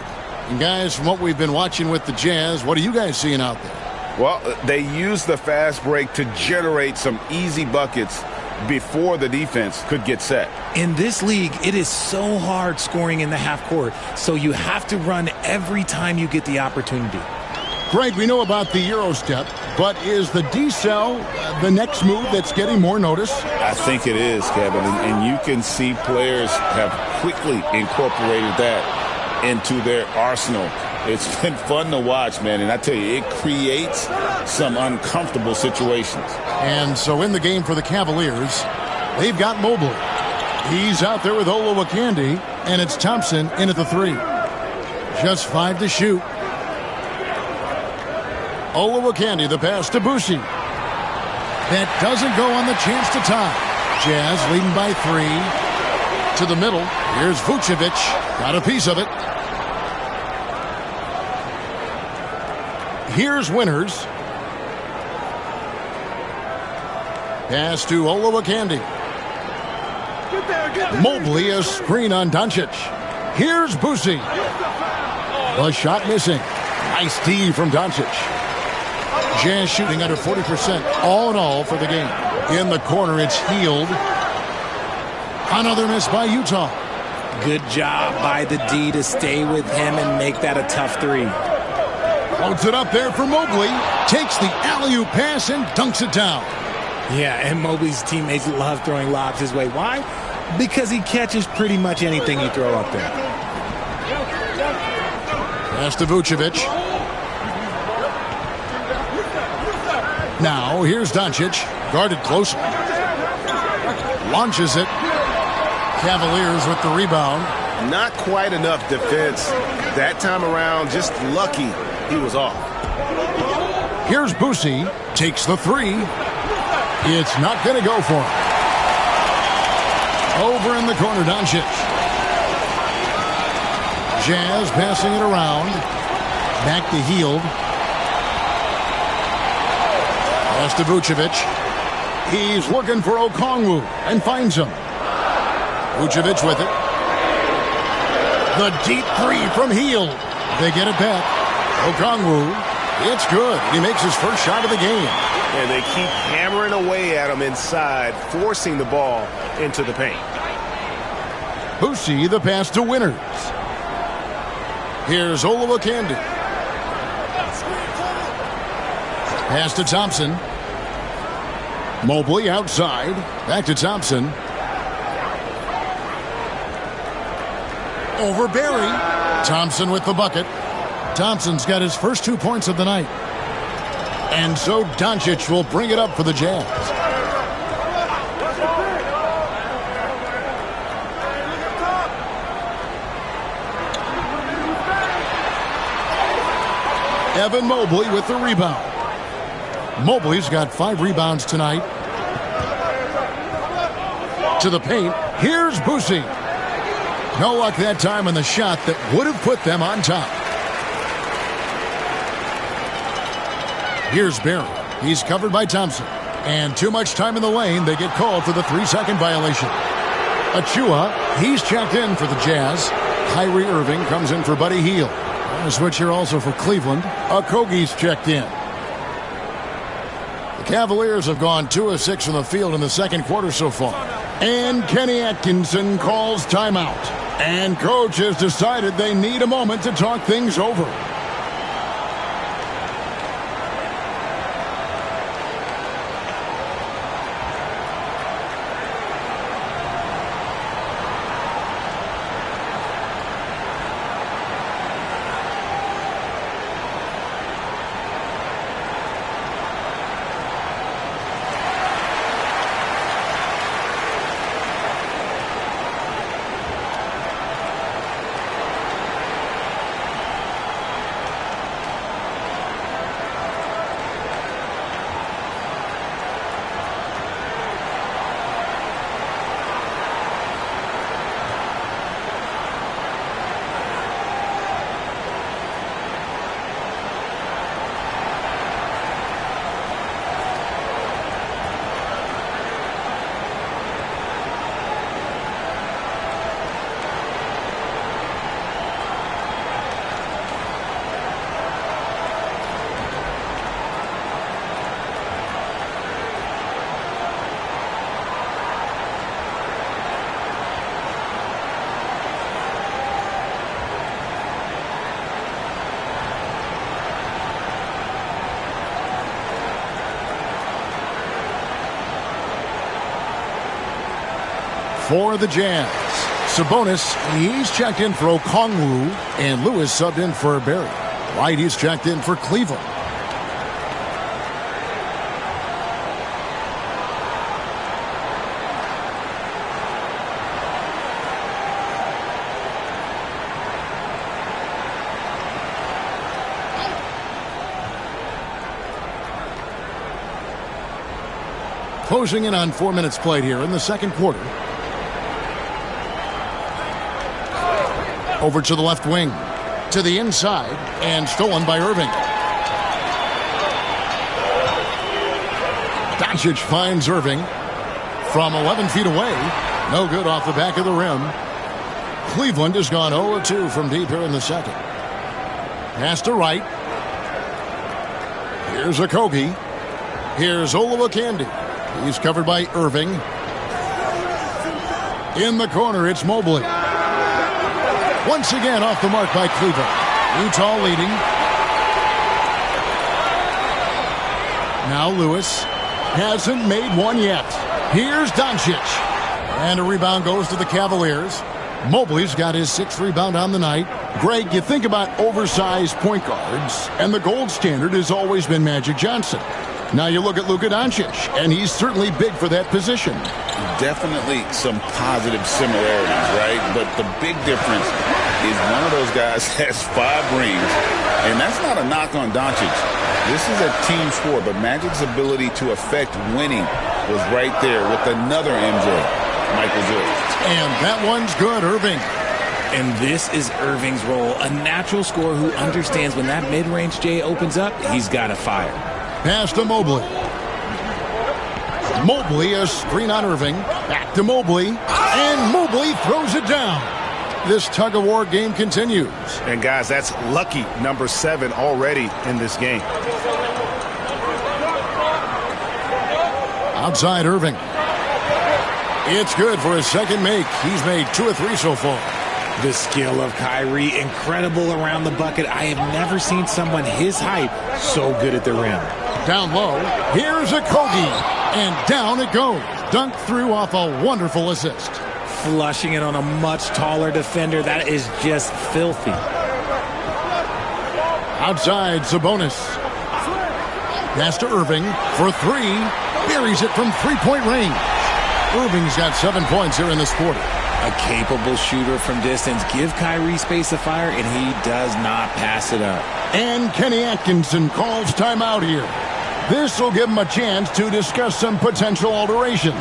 And guys, from what we've been watching with the Jazz, what are you guys seeing out there? Well, they use the fast break to generate some easy buckets before the defense could get set. In this league, it is so hard scoring in the half court, so you have to run every time you get the opportunity. Greg, we know about the Euro step, but is the D-cell the next move that's getting more notice? I think it is, Kevin, and you can see players have quickly incorporated that into their arsenal. It's been fun to watch, man, and I tell you, it creates some uncomfortable situations. And so in the game for the Cavaliers, they've got Mobley. He's out there with Olowokandi, and it's Thompson in at the 3. Just 5 to shoot. Olowokandi, the pass to Boucher. That doesn't go on the chance to tie. Jazz leading by 3. To the middle. Here's Vucevic. Got a piece of it. Here's Winters. Pass to Olowokandi. Mobley, a screen on Doncic. Here's Boucher. The shot missing. Nice D from Doncic. Jazz shooting under 40% all in all for the game. In the corner, it's Hield. Another miss by Utah. Good job by the D to stay with him and make that a tough 3. Floats it up there for Mobley. Takes the alley-oop pass and dunks it down. Yeah, and Mobley's teammates love throwing lobs his way. Why? Because he catches pretty much anything you throw up there. Pass to Vucevic. Now, here's Doncic. Guarded close. Launches it. Cavaliers with the rebound. Not quite enough defense that time around. Just lucky he was off. Here's Boucher. Takes the 3. It's not going to go for him. Over in the corner, Doncic. Jazz passing it around. Back to Hield. Pass to Vucevic. He's looking for Okongwu and finds him. Vucevic with it. The deep 3 from Hield. They get it back. Okongwu. It's good. He makes his first shot of the game. And they keep hammering away at him inside, forcing the ball into the paint. Boucher, the pass to Winters. Here's Olowokandi. Pass to Thompson. Mobley outside. Back to Thompson. Over Barry. Thompson with the bucket. Thompson's got his first 2 points of the night. And so Doncic will bring it up for the Jazz. Evan Mobley with the rebound. Mobley's got 5 rebounds tonight. To the paint. Here's Boucher. No luck that time on the shot that would have put them on top. Here's Barry. He's covered by Thompson. And too much time in the lane. They get called for the 3-second violation. Achua, he's checked in for the Jazz. Kyrie Irving comes in for Buddy Hield. A switch here also for Cleveland. Okogie's checked in. The Cavaliers have gone 2 of 6 from the field in the second quarter so far. And Kenny Atkinson calls timeout. And coach has decided they need a moment to talk things over. For the Jazz, Sabonis, he's checked in for Okongwu, and Lewis subbed in for Barry. White, he's checked in for Cleveland. Closing in on 4 minutes played here in the second quarter. Over to the left wing, to the inside, and stolen by Irving. Doncic finds Irving from 11 feet away. No good off the back of the rim. Cleveland has gone 0-2 from deep here in the second. Pass to Wright. Here's Okogie. Here's Olowokandi. He's covered by Irving. In the corner, it's Mobley. Once again off the mark by Cleveland. Utah leading. Now Lewis hasn't made one yet. Here's Doncic. And a rebound goes to the Cavaliers. Mobley's got his 6th rebound on the night. Greg, you think about oversized point guards, and the gold standard has always been Magic Johnson. Now you look at Luka Doncic, and he's certainly big for that position. Definitely some positive similarities, right? But the big difference is one of those guys has 5 rings, and that's not a knock on Doncic. This is a team sport, but Magic's ability to affect winning was right there with another MJ, Michael Jordan. And that one's good, Irving. And this is Irving's role, a natural scorer who understands when that mid-range J opens up, he's got to fire. Pass to Mobley. Mobley, a screen on Irving. Back to Mobley. And Mobley throws it down. This tug-of-war game continues. And, guys, that's lucky number 7 already in this game. Outside Irving. It's good for his second make. He's made 2 or 3 so far. The skill of Kyrie, incredible around the bucket. I have never seen someone his height so good at the rim. Down low, here's Okogie, and down it goes. Dunked through off a wonderful assist. Flushing it on a much taller defender. That is just filthy. Outside, Sabonis. Pass to Irving for 3. Buries it from 3-point range. Irving's got 7 points here in this quarter. A capable shooter from distance. Give Kyrie space to fire, and he does not pass it up. And Kenny Atkinson calls timeout here. This will give him a chance to discuss some potential alterations.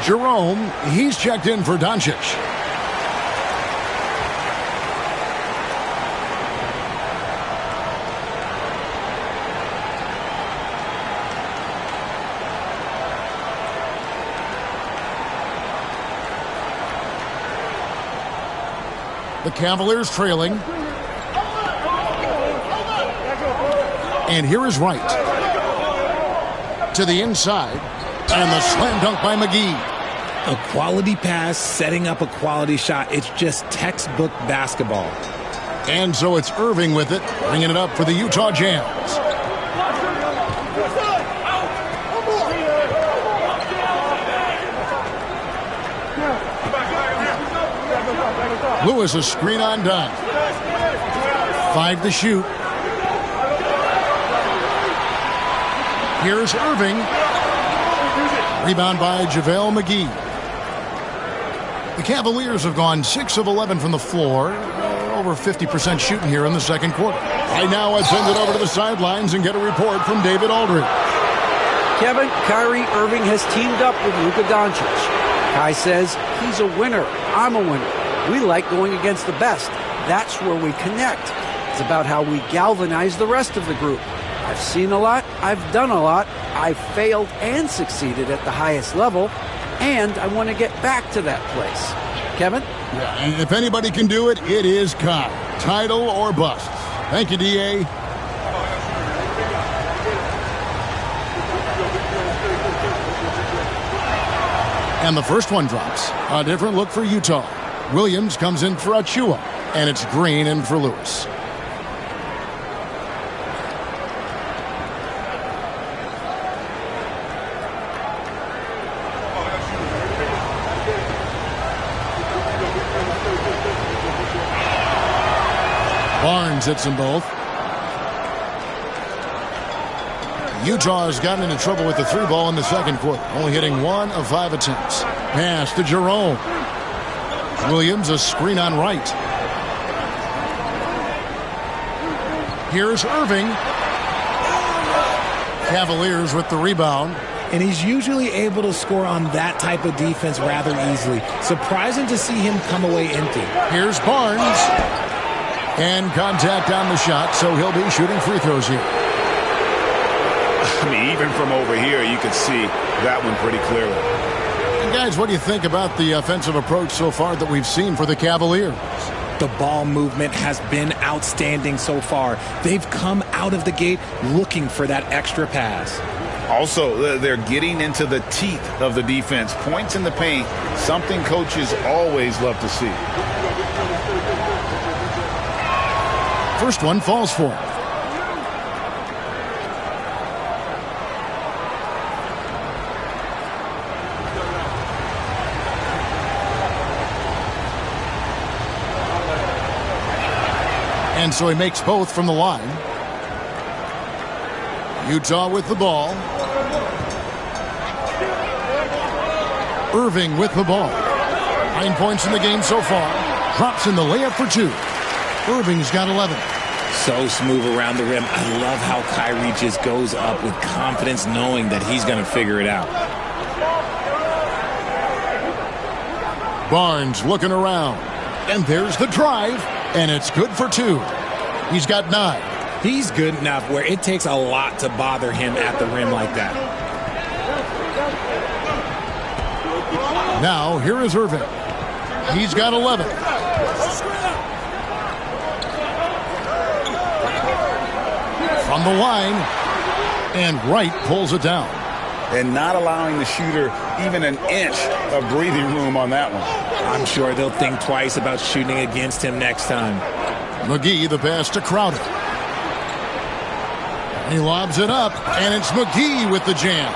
Jerome, he's checked in for Doncic. The Cavaliers trailing. And here is Wright. To the inside. And the slam dunk by McGee. A quality pass, setting up a quality shot. It's just textbook basketball. And so it's Irving with it, bringing it up for the Utah Jazz. Lewis a screen on dime. 5 to shoot. Here's Irving. Rebound by JaVale McGee. The Cavaliers have gone 6 of 11 from the floor. Over 50% shooting here in the second quarter. Right now, I send it over to the sidelines and get a report from David Aldridge. Kevin, Kyrie Irving has teamed up with Luka Doncic. Kai says he's a winner. I'm a winner. We like going against the best. That's where we connect. It's about how we galvanize the rest of the group. I've seen a lot. I've done a lot. I've failed and succeeded at the highest level. And I want to get back to that place. Kevin? Yeah, and if anybody can do it, it is Kai. Title or bust. Thank you, D.A. And the first one drops. A different look for Utah. Williams comes in for Achua. And it's Green in for Lewis. Barnes hits them both. Utah has gotten into trouble with the 3-ball in the second quarter, only hitting 1 of 5 attempts. Pass to Jerome. Williams a screen on right. Here's Irving. Cavaliers with the rebound. And he's usually able to score on that type of defense rather easily. Surprising to see him come away empty. Here's Barnes. And contact on the shot, so he'll be shooting free throws here. I mean, even from over here, you can see that one pretty clearly. And guys, what do you think about the offensive approach so far that we've seen for the Cavaliers? The ball movement has been outstanding so far. They've come out of the gate looking for that extra pass. Also, they're getting into the teeth of the defense. Points in the paint, something coaches always love to see. First one falls for him. And so he makes both from the line. Utah with the ball. Irving with the ball. 9 points in the game so far. Drops in the layup for 2. Irving's got 11. So smooth around the rim. I love how Kyrie just goes up with confidence knowing that he's going to figure it out. Barnes looking around. And there's the drive. And it's good for 2. He's got 9. He's good enough where it takes a lot to bother him at the rim like that. Now, here is Irving. He's got 11. From the line, and Wright pulls it down. And not allowing the shooter even an inch of breathing room on that one. I'm sure they'll think twice about shooting against him next time. McGee the pass to Crowder. He lobs it up, and it's McGee with the jam.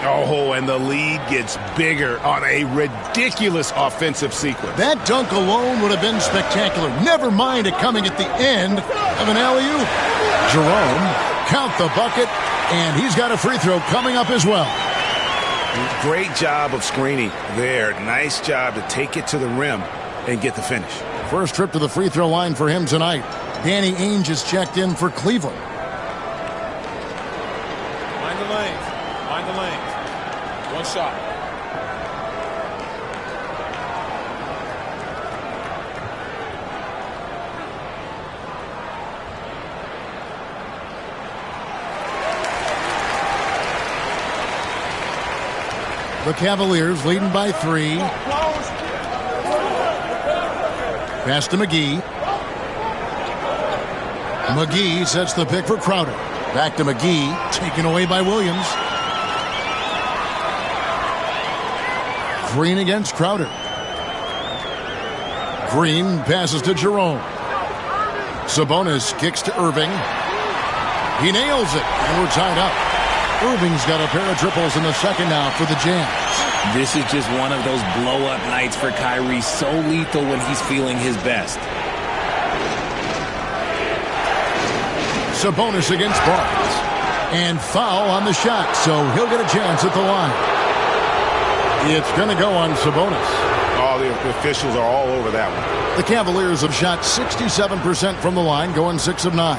Oh, and the lead gets bigger on a ridiculous offensive sequence. That dunk alone would have been spectacular. Never mind it coming at the end of an alley-oop. Jerome, count the bucket, and he's got a free throw coming up as well. Great job of screening there. Nice job to take it to the rim and get the finish. First trip to the free throw line for him tonight. Danny Ainge is checked in for Cleveland. Mind the lanes. Mind the lanes. One shot. The Cavaliers leading by 3. Pass to McGee. McGee sets the pick for Crowder. Back to McGee, taken away by Williams. Green against Crowder. Green passes to Jerome. Sabonis kicks to Irving. He nails it, and we're tied up. Irving's got a pair of triples in the second now for the Jazz. This is just one of those blow-up nights for Kyrie, so lethal when he's feeling his best. Sabonis against Barnes. And foul on the shot, so he'll get a chance at the line. It's going to go on Sabonis. All the officials are all over that one. The Cavaliers have shot 67% from the line, going 6 of 9.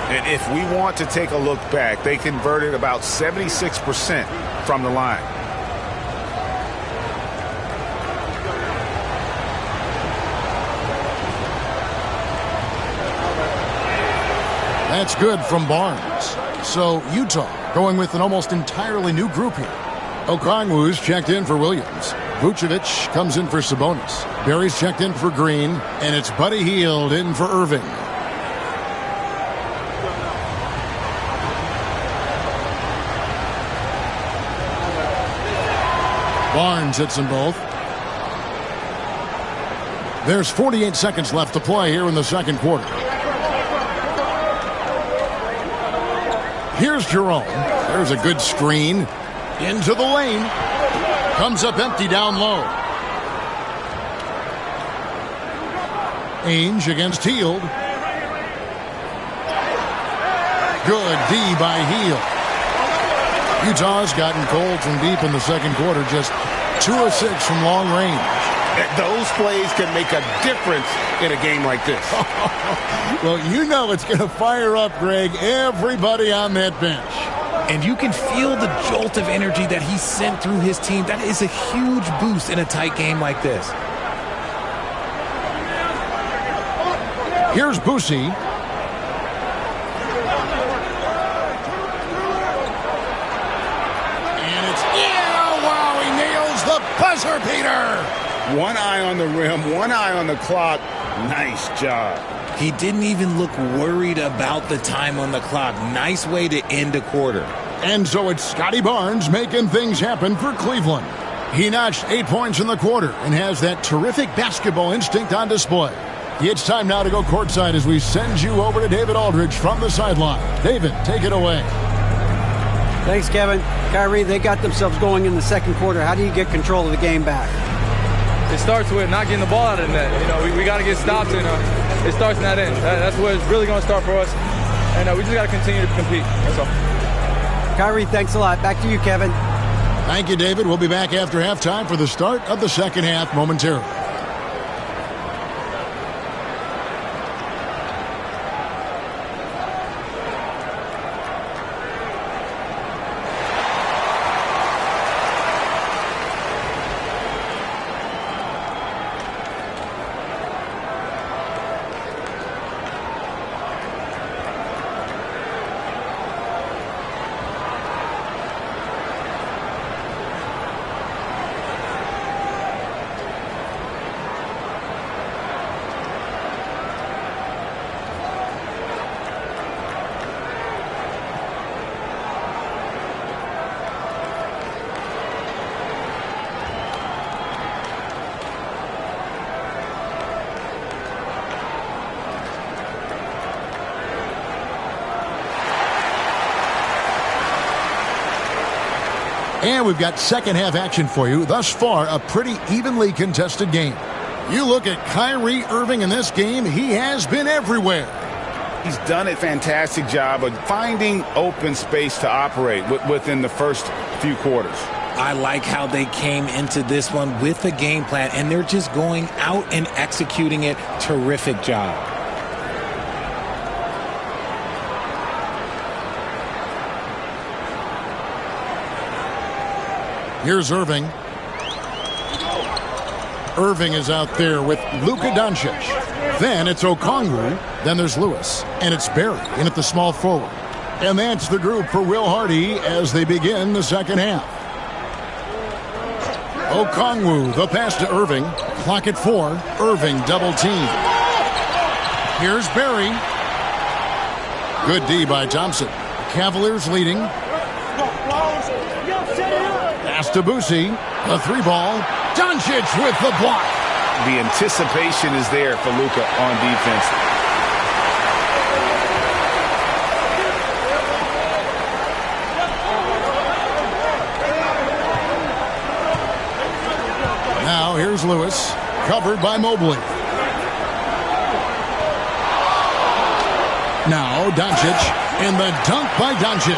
And if we want to take a look back, they converted about 76% from the line. That's good from Barnes. So Utah going with an almost entirely new group here. Okongwu's checked in for Williams. Vucevic comes in for Sabonis. Barry's checked in for Green. And it's Buddy Hield in for Irving. Barnes hits them both. There's 48 seconds left to play here in the second quarter. Here's Jerome. There's a good screen. Into the lane. Comes up empty down low. Ainge against Hield. Good D by Hield. Utah's gotten cold from deep in the second quarter. Just 2 of 6 from long range. Those plays can make a difference in a game like this. Well, you know it's going to fire up, Greg, everybody on that bench. And you can feel the jolt of energy that he sent through his team. That is a huge boost in a tight game like this. Here's Boosie. And it's, wow, he nails the buzzer beater. One eye on the rim, one eye on the clock. Nice job. He didn't even look worried about the time on the clock. Nice way to end a quarter. And so it's Scotty Barnes making things happen for Cleveland. He notched 8 points in the quarter and has that terrific basketball instinct on display. It's time now to go courtside as we send you over to David Aldridge from the sideline. David, take it away. Thanks, Kevin. Kyrie, they got themselves going in the second quarter. How do you get control of the game back? It starts with not getting the ball out of the net. You know, we got to get stops, and it starts in that end. That's where it's really going to start for us. And we just got to continue to compete. That's all. Kyrie, thanks a lot. Back to you, Kevin. Thank you, David. We'll be back after halftime for the start of the second half momentarily. And we've got second half action for you. Thus far, a pretty evenly contested game. You look at Kyrie Irving in this game, he has been everywhere. He's done a fantastic job of finding open space to operate within the first few quarters. I like how they came into this one with a game plan, and they're just going out and executing it. Terrific job. Here's Irving. Irving is out there with Luka Doncic. Then it's Okongwu. Then there's Lewis. And it's Barry in at the small forward. And that's the group for Will Hardy as they begin the second half. Okongwu, the pass to Irving. Clock at 4. Irving double team. Here's Barry. Good D by Thompson. Cavaliers leading. Pass to Boosie. The 3-ball. Doncic with the block. The anticipation is there for Luka on defense. Here's Lewis, covered by Mobley. Now Doncic, and the dunk by Doncic.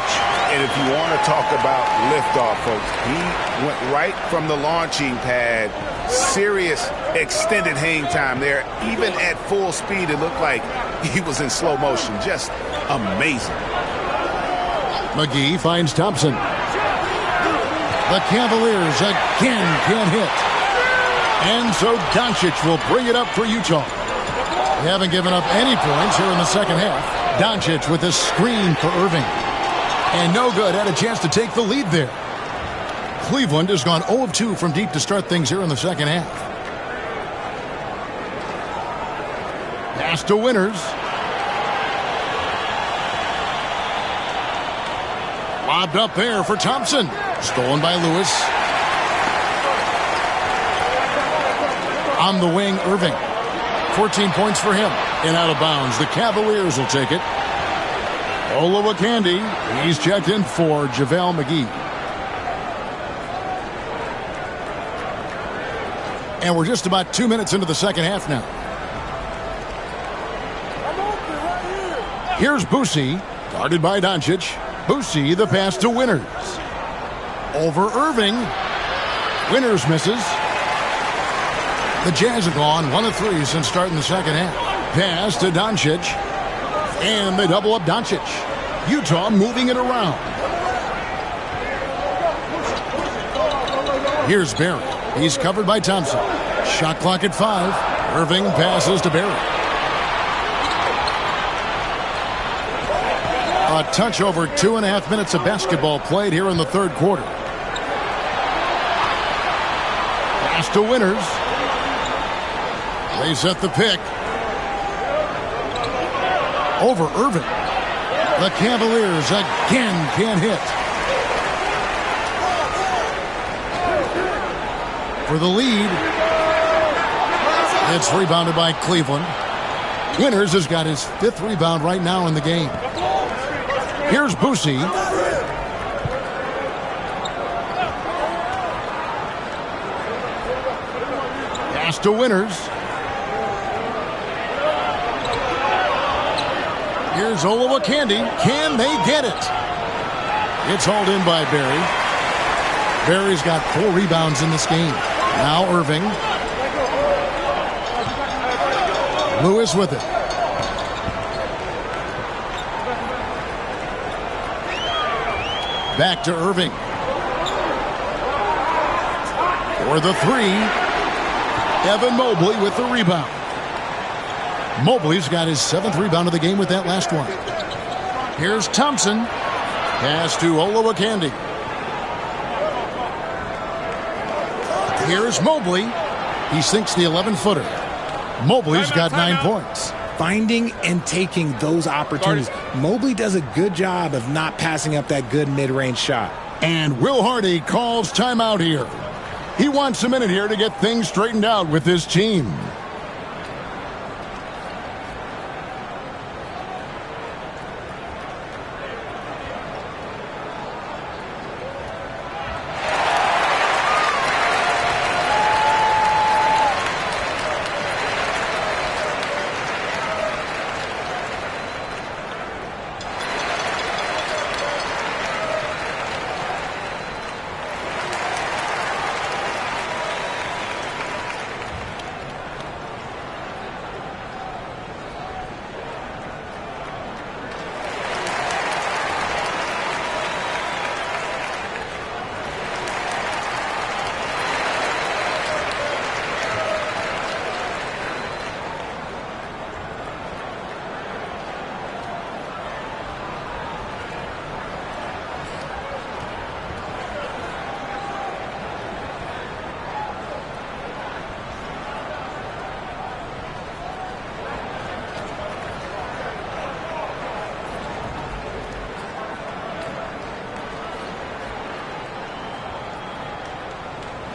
And if you want to talk about liftoff, folks, he went right from the launching pad. Serious extended hang time there. Even at full speed, it looked like he was in slow motion. Just amazing. McGee finds Thompson. The Cavaliers again can't hit. And so Doncic will bring it up for Utah. They haven't given up any points here in the second half. Doncic with a screen for Irving. And no good. Had a chance to take the lead there. Cleveland has gone 0 of 2 from deep to start things here in the second half. Pass to Winters. Lobbed up there for Thompson. Stolen by Lewis. On the wing, Irving. 14 points for him. And out of bounds. The Cavaliers will take it. Olowokandi. He's checked in for JaVale McGee. And we're just about 2 minutes into the second half now. Here's Boosie, guarded by Doncic. Boosie, the pass to Winters. Over Irving. Winters misses. The Jazz have gone 1 of 3 since starting the second half. Pass to Doncic. And they double up Doncic. Utah moving it around. Here's Barry. He's covered by Thompson. Shot clock at 5. Irving passes to Barry. A touch over 2.5 minutes of basketball played here in the third quarter. Pass to Winters. They set the pick. Over Irving. The Cavaliers again can't hit. For the lead. It's rebounded by Cleveland. Winters has got his 5th rebound right now in the game. Here's Boosie. Pass to Winters. Here's Olowokandi. Can they get it? It's hauled in by Barry. Barry's got 4 rebounds in this game. Now Irving. Lewis with it. Back to Irving. For the 3. Evan Mobley with the rebound. Mobley's got his 7th rebound of the game with that last one. Here's Thompson. Pass to Olowokandi. Here's Mobley. He sinks the 11-footer. Mobley's got 9 points. Finding and taking those opportunities. Mobley does a good job of not passing up that good mid-range shot. And Will Hardy calls timeout here. He wants a minute here to get things straightened out with his team.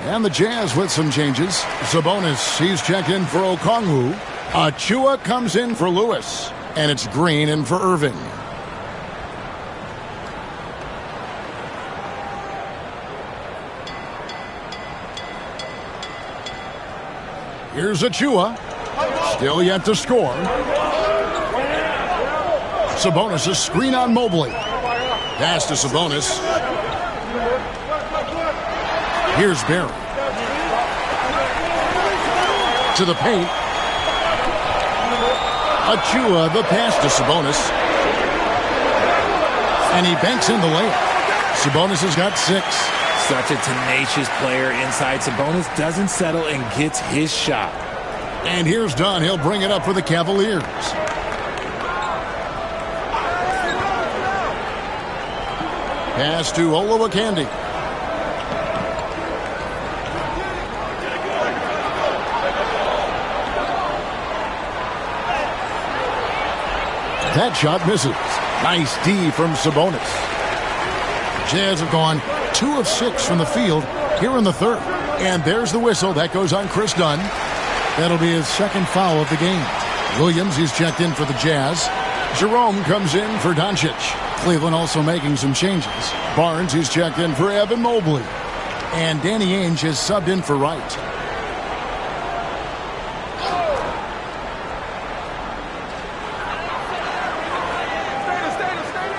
And the Jazz with some changes. Sabonis, he's checked in for Okongwu. Achua comes in for Lewis. And it's Green in for Irving. Here's Achua. Still yet to score. Sabonis' screen on Mobley. Pass to Sabonis. Here's Barry. To the paint. Achua, the pass to Sabonis. And he banks in the layup. Sabonis has got 6. Such a tenacious player inside. Sabonis doesn't settle and gets his shot. And here's Dunn. He'll bring it up for the Cavaliers. Pass to Olowokandi. That shot misses. Nice D from Sabonis. Jazz have gone 2 of 6 from the field here in the third. And there's the whistle. That goes on Chris Dunn. That'll be his second foul of the game. Williams, he's checked in for the Jazz. Jerome comes in for Doncic. Cleveland also making some changes. Barnes, he's checked in for Evan Mobley. And Danny Ainge has subbed in for Wright.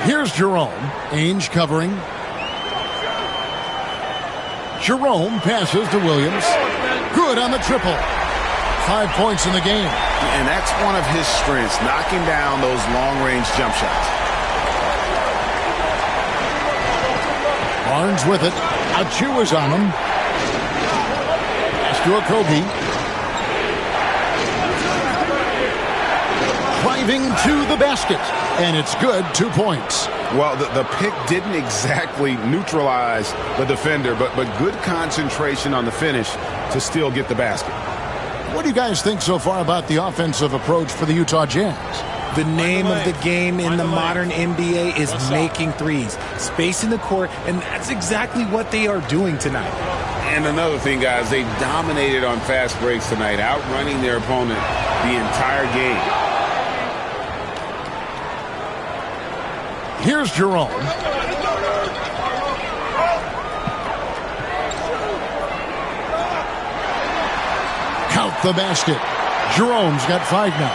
Here's Jerome. Ainge covering. Jerome passes to Williams. Good on the triple. 5 points in the game. And that's one of his strengths, knocking down those long-range jump shots. Barnes with it. Achiuwa's on him. Pass to Okogie. Driving to the basket. And it's good. 2 points. Well, the pick didn't exactly neutralize the defender, but good concentration on the finish to still get the basket. What do you guys think so far about the offensive approach for the Utah Jazz? The name of the game in the modern NBA is making threes, spacing the court, and that's exactly what they are doing tonight. And another thing, guys, they dominated on fast breaks tonight, outrunning their opponent the entire game. Here's Jerome. Count the basket. Jerome's got 5 now.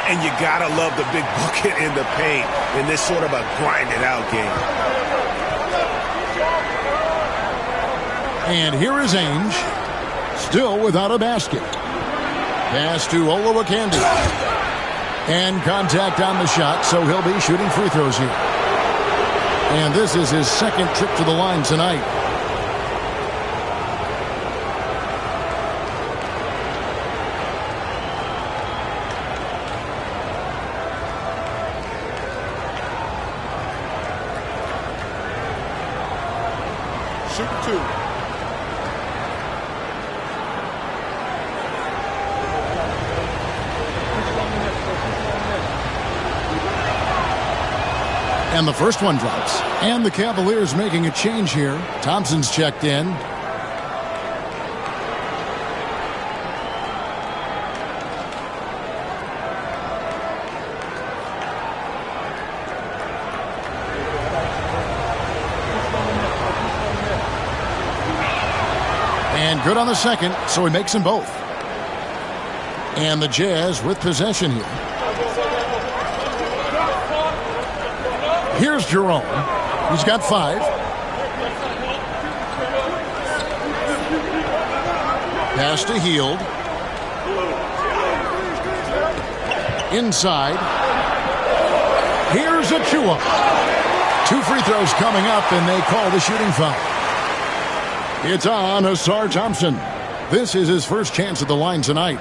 And you gotta love the big bucket in the paint in this sort of a grinded-out game. And here is Ainge, still without a basket. Pass to Olowokandi. And contact on the shot, so he'll be shooting free throws here. And this is his second trip to the line tonight. Shoot 2. And the first one drops. And the Cavaliers making a change here. Thompson's checked in. And good on the second, so he makes them both. And the Jazz with possession here. Here's Jerome. He's got 5. Pass to Hield. Inside. Here's Achua. 2 free throws coming up, and they call the shooting foul. It's on Ausar Thompson. This is his first chance at the line tonight.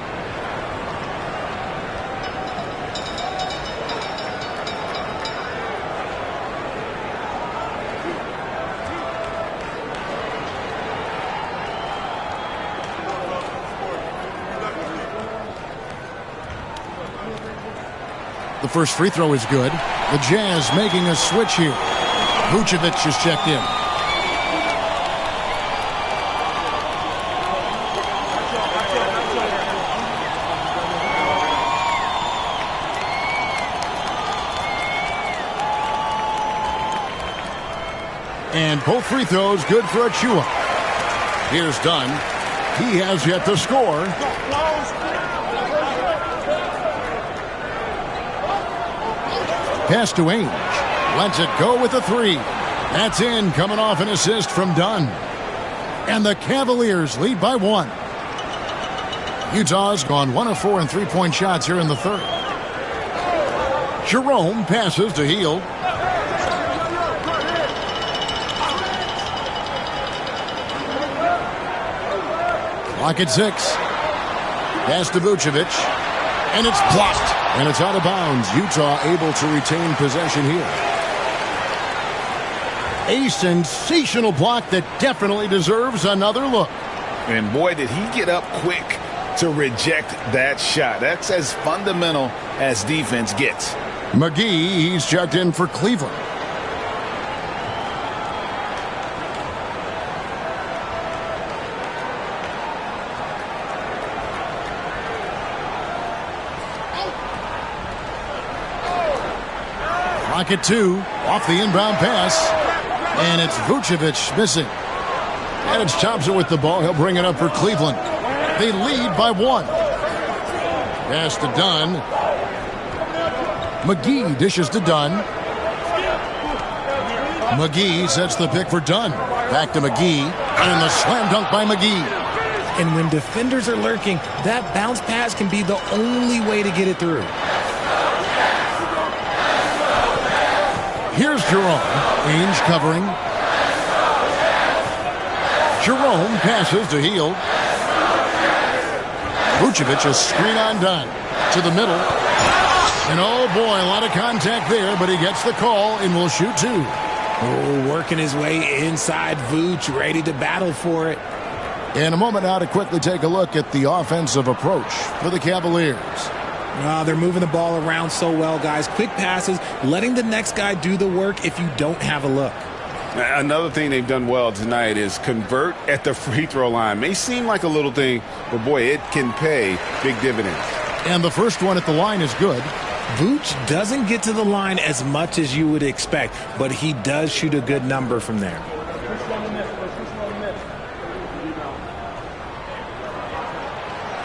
The first free throw is good. The Jazz making a switch here. Vucevic is checked in. And both free throws good for Achua. Here's Dunn. He has yet to score. Pass to Ainge. Lets it go with a 3. That's in, coming off an assist from Dunn. And the Cavaliers lead by 1. Utah's gone 1 of 4 in three-point shots here in the third. Jerome passes to Hield. Clock at 6. Pass to Vucevic. And it's blocked. And it's out of bounds. Utah able to retain possession here. A sensational block that definitely deserves another look. And boy, did he get up quick to reject that shot. That's as fundamental as defense gets. McGee, he's checked in for Cleveland. Clock at 2, off the inbound pass. And it's Vucevic missing. And it's Thompson with the ball. He'll bring it up for Cleveland. They lead by 1. Pass to Dunn. McGee dishes to Dunn. McGee sets the pick for Dunn. Back to McGee. And the slam dunk by McGee. And when defenders are lurking, that bounce pass can be the only way to get it through. Here's Jerome. Ainge covering. Jerome passes to Hield. Vucevic a screen on Dunn. To the middle. And oh boy, a lot of contact there, but he gets the call and will shoot 2. Oh, working his way inside Vooch, ready to battle for it. In a moment now to quickly take a look at the offensive approach for the Cavaliers. They're moving the ball around so well, guys. Quick passes, letting the next guy do the work if you don't have a look. Another thing they've done well tonight is convert at the free throw line. May seem like a little thing, but boy, it can pay big dividends. And the first one at the line is good. Vooch doesn't get to the line as much as you would expect, but he does shoot a good number from there.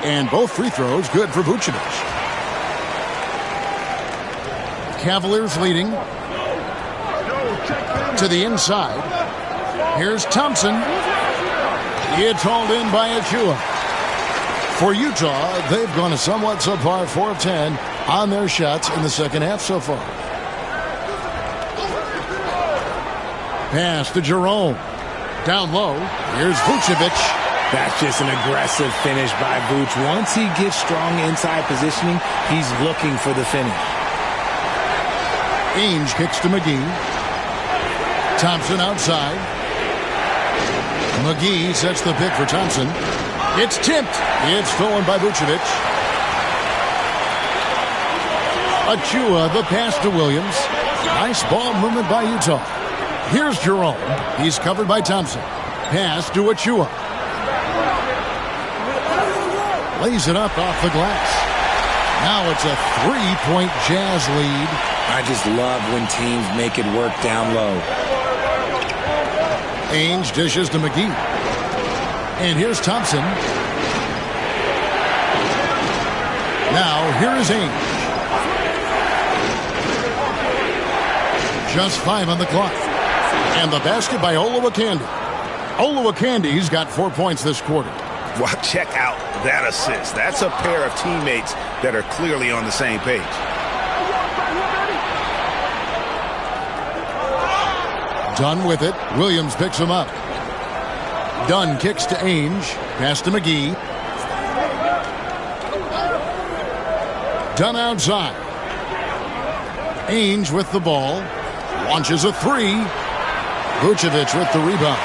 And both free throws good for Vucevic. Cavaliers leading to the inside. Here's Thompson. It's hauled in by Achua. For Utah, they've gone a somewhat subpar 4 of 10 on their shots in the second half so far. Pass to Jerome. Down low. Here's Vucevic. That's just an aggressive finish by Vooch. Once he gets strong inside positioning, he's looking for the finish. Ainge kicks to McGee. Thompson outside. McGee sets the pick for Thompson. It's tipped. It's stolen by Vucevic. Achua, the pass to Williams. Nice ball movement by Utah. Here's Jerome. He's covered by Thompson. Pass to Achua. Lays it up off the glass. Now it's a 3-point Jazz lead. I just love when teams make it work down low. Ainge dishes to McGee. And here's Thompson. Now here is Ainge. Just 5 on the clock. And the basket by Olowokandi. Olowokandi's got 4 points this quarter. Well, check out that assist. That's a pair of teammates that are clearly on the same page. Dunn with it. Williams picks him up. Dunn kicks to Ainge. Pass to McGee. Dunn outside. Ainge with the ball. Launches a 3. Vucevic with the rebound.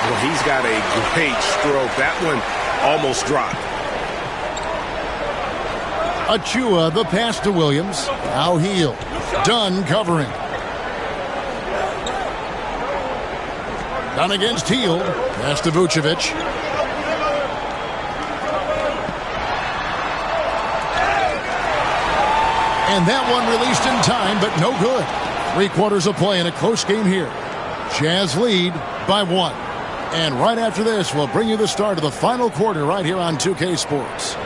Well, he's got a great stroke. That one almost dropped. Achua, the pass to Williams. Now Hield. Dunn covering. Dunn against Hield. Pass to Vucevic. And that one released in time, but no good. 3 quarters of play in a close game here. Jazz lead by 1. And right after this, we'll bring you the start of the final quarter right here on 2K Sports.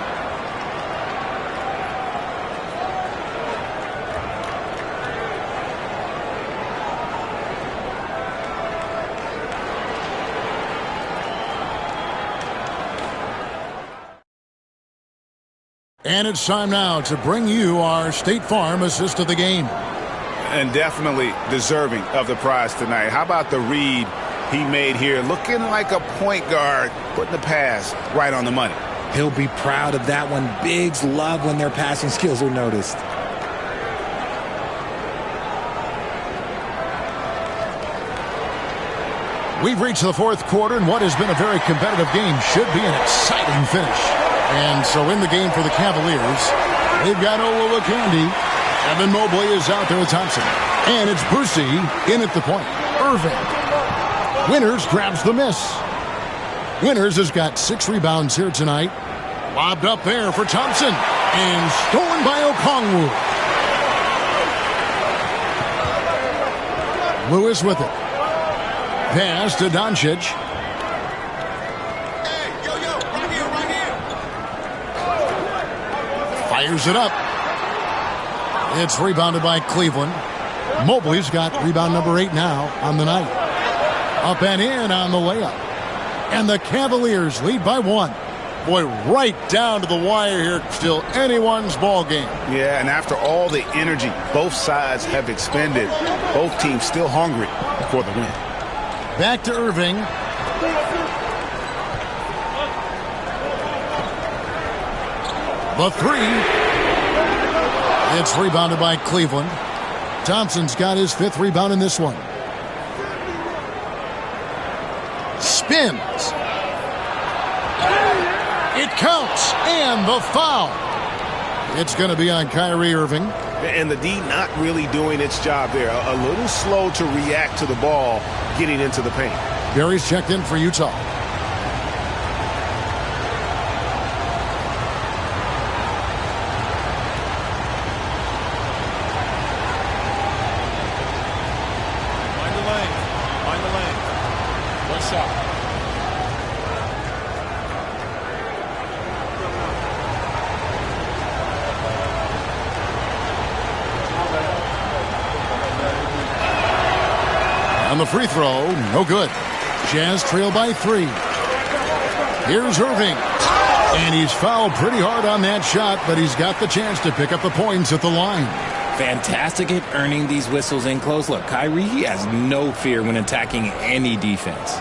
And it's time now to bring you our State Farm assist of the game. And definitely deserving of the prize tonight. How about the read he made here? Looking like a point guard, putting the pass right on the money. He'll be proud of that one. Bigs love when their passing skills are noticed. We've reached the fourth quarter, and what has been a very competitive game should be an exciting finish. And so in the game for the Cavaliers, they've got Olowokandi. Evan Mobley is out there with Thompson. And it's Brucey in at the point. Irving. Winters grabs the miss. Winters has got 6 rebounds here tonight. Lobbed up there for Thompson. And stolen by Okongwu. Lewis with it. Pass to Doncic. Fires it up. It's rebounded by Cleveland. Mobley's got rebound number 8 now on the night. Up and in on the layup. And the Cavaliers lead by 1. Boy, right down to the wire here. Still anyone's ball game. Yeah, and after all the energy both sides have expended, both teams still hungry for the win. Back to Irving. The 3. It's rebounded by Cleveland. Thompson's got his 5th rebound in this one. Spins. It counts. And the foul. It's going to be on Kyrie Irving. And the D not really doing its job there. A little slow to react to the ball getting into the paint. Barry's checked in for Utah. On the free throw, no good. Jazz trail by 3. Here's Irving. And he's fouled pretty hard on that shot, but he's got the chance to pick up the points at the line. Fantastic at earning these whistles in close. Look, Kyrie, he has no fear when attacking any defense.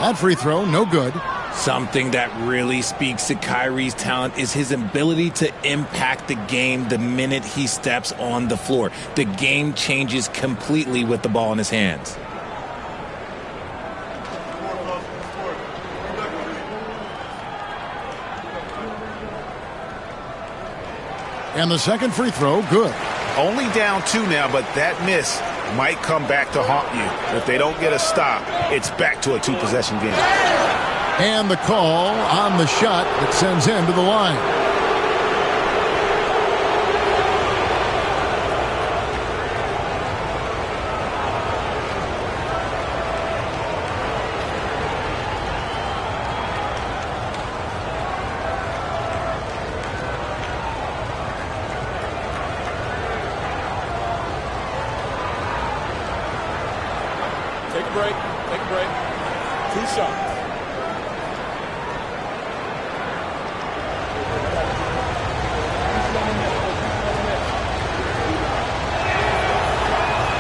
That free throw, no good. Something that really speaks to Kyrie's talent is his ability to impact the game the minute he steps on the floor. The game changes completely with the ball in his hands. And the second free throw, good. Only down 2 now, but that miss might come back to haunt you. If they don't get a stop, it's back to a 2-possession game. And the call on the shot that sends him to the line. Take a break. Take a break. 2 shots.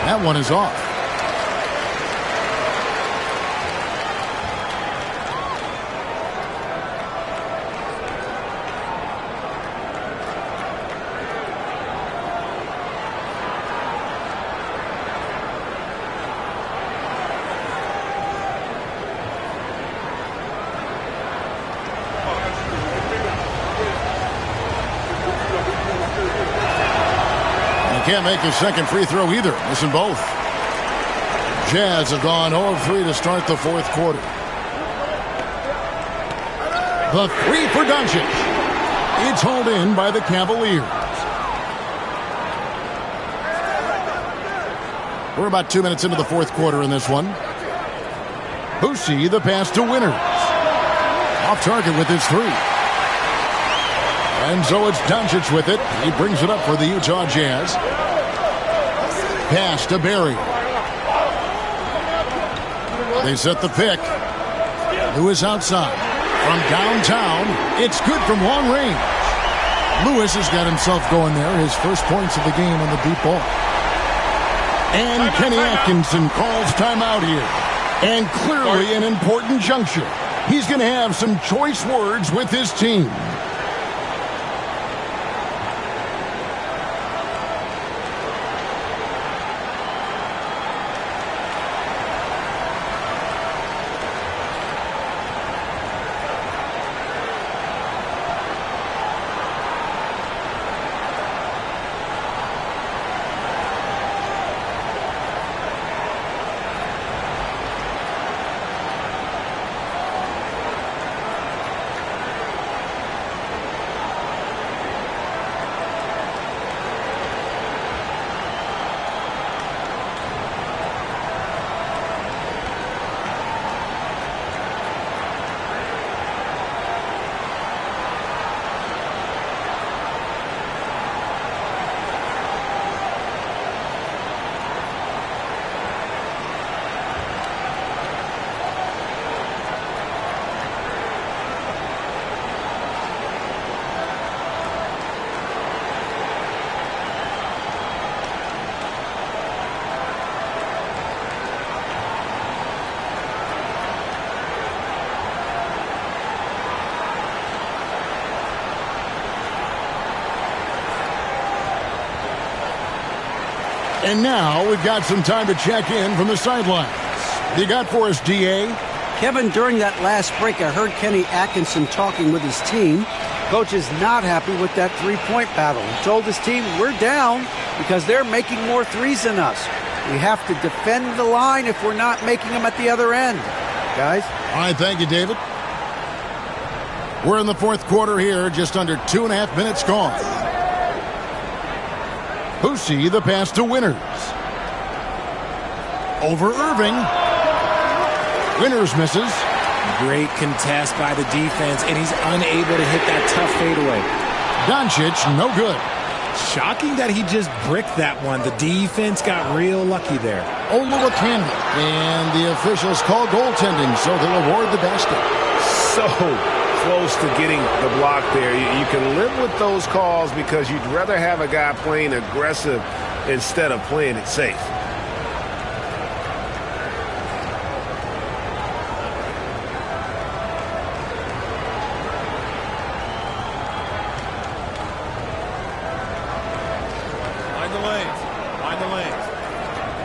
That one is off. Can't make his second free throw either. Missing both. Jazz have gone 0 of 3 to start the fourth quarter. The three for Doncic. It's hauled in by the Cavaliers. We're about 2 minutes into the fourth quarter in this one. Boucher, the pass to Winters. Off target with his three. And so it's Doncic with it. He brings it up for the Utah Jazz. Pass to Barry. They set the pick. Lewis outside. From downtown, it's good from long range. Lewis has got himself going there. His first points of the game on the deep ball. And Kenny Atkinson calls timeout here. And clearly an important juncture. He's going to have some choice words with his team. And now we've got some time to check in from the sidelines. You got for us, D.A.? Kevin, during that last break, I heard Kenny Atkinson talking with his team. Coach is not happy with that three-point battle. He told his team, we're down because they're making more threes than us. We have to defend the line if we're not making them at the other end. Guys? All right, thank you, David. We're in the fourth quarter here, just under 2.5 minutes gone. Boucher, the pass to Winters. Over Irving. Winters misses. Great contest by the defense, and he's unable to hit that tough fadeaway. Doncic, no good. Shocking that he just bricked that one. The defense got real lucky there. Olowokandi. And the officials call goaltending, so they'll award the basket. So close to getting the block there. You can live with those calls because you'd rather have a guy playing aggressive instead of playing it safe. Mind the lanes. Mind the lanes.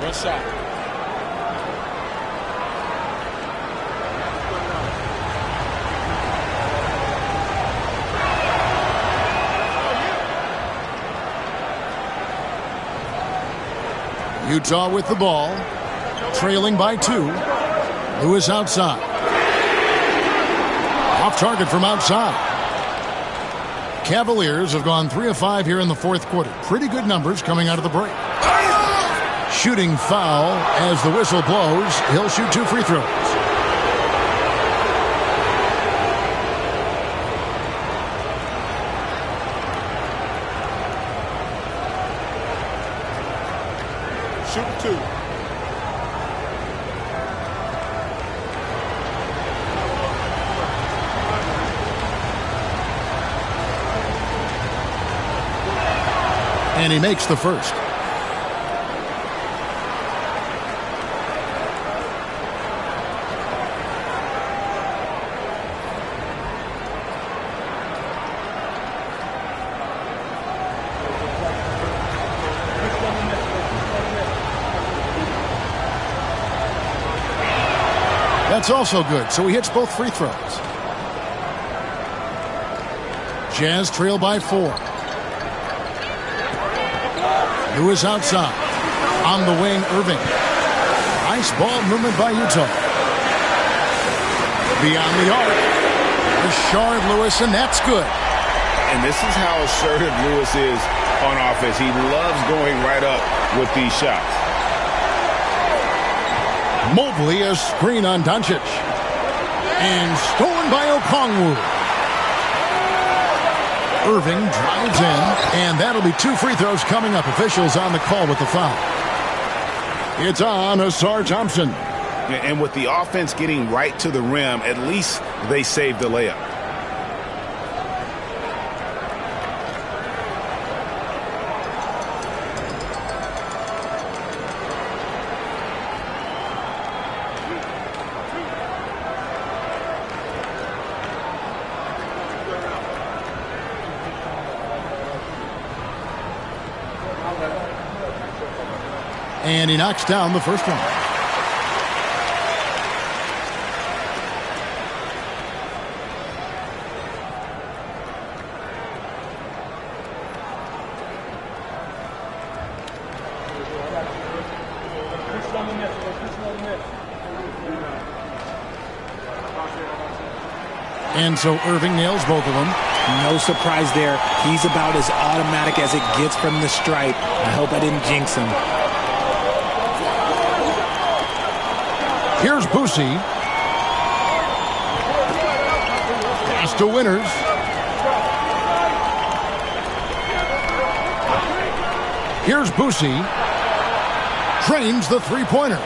One shot. Utah with the ball, trailing by 2. Lewis outside. Off target from outside. Cavaliers have gone 3 of 5 here in the fourth quarter. Pretty good numbers coming out of the break. Shooting foul as the whistle blows. He'll shoot 2 free throws. Shoot 2. And he makes the first. That's also good, so he hits both free throws. Jazz trail by 4. Lewis outside. On the wing, Irving. Nice ball movement by Utah. Beyond the arc. Rashard Lewis, and that's good. And this is how assertive Lewis is on offense. He loves going right up with these shots. Mobley, a screen on Doncic. And stolen by Okongwu. Irving drives in, and that'll be 2 free throws coming up. Officials on the call with the foul. It's on Ausar Thompson. And with the offense getting right to the rim, at least they saved the layup. And he knocks down the first one. And so Irving nails both of them. No surprise there. He's about as automatic as it gets from the stripe. I hope I didn't jinx him. Here's Boosie. Pass to Winters. Here's Boosie. Drains the three-pointer.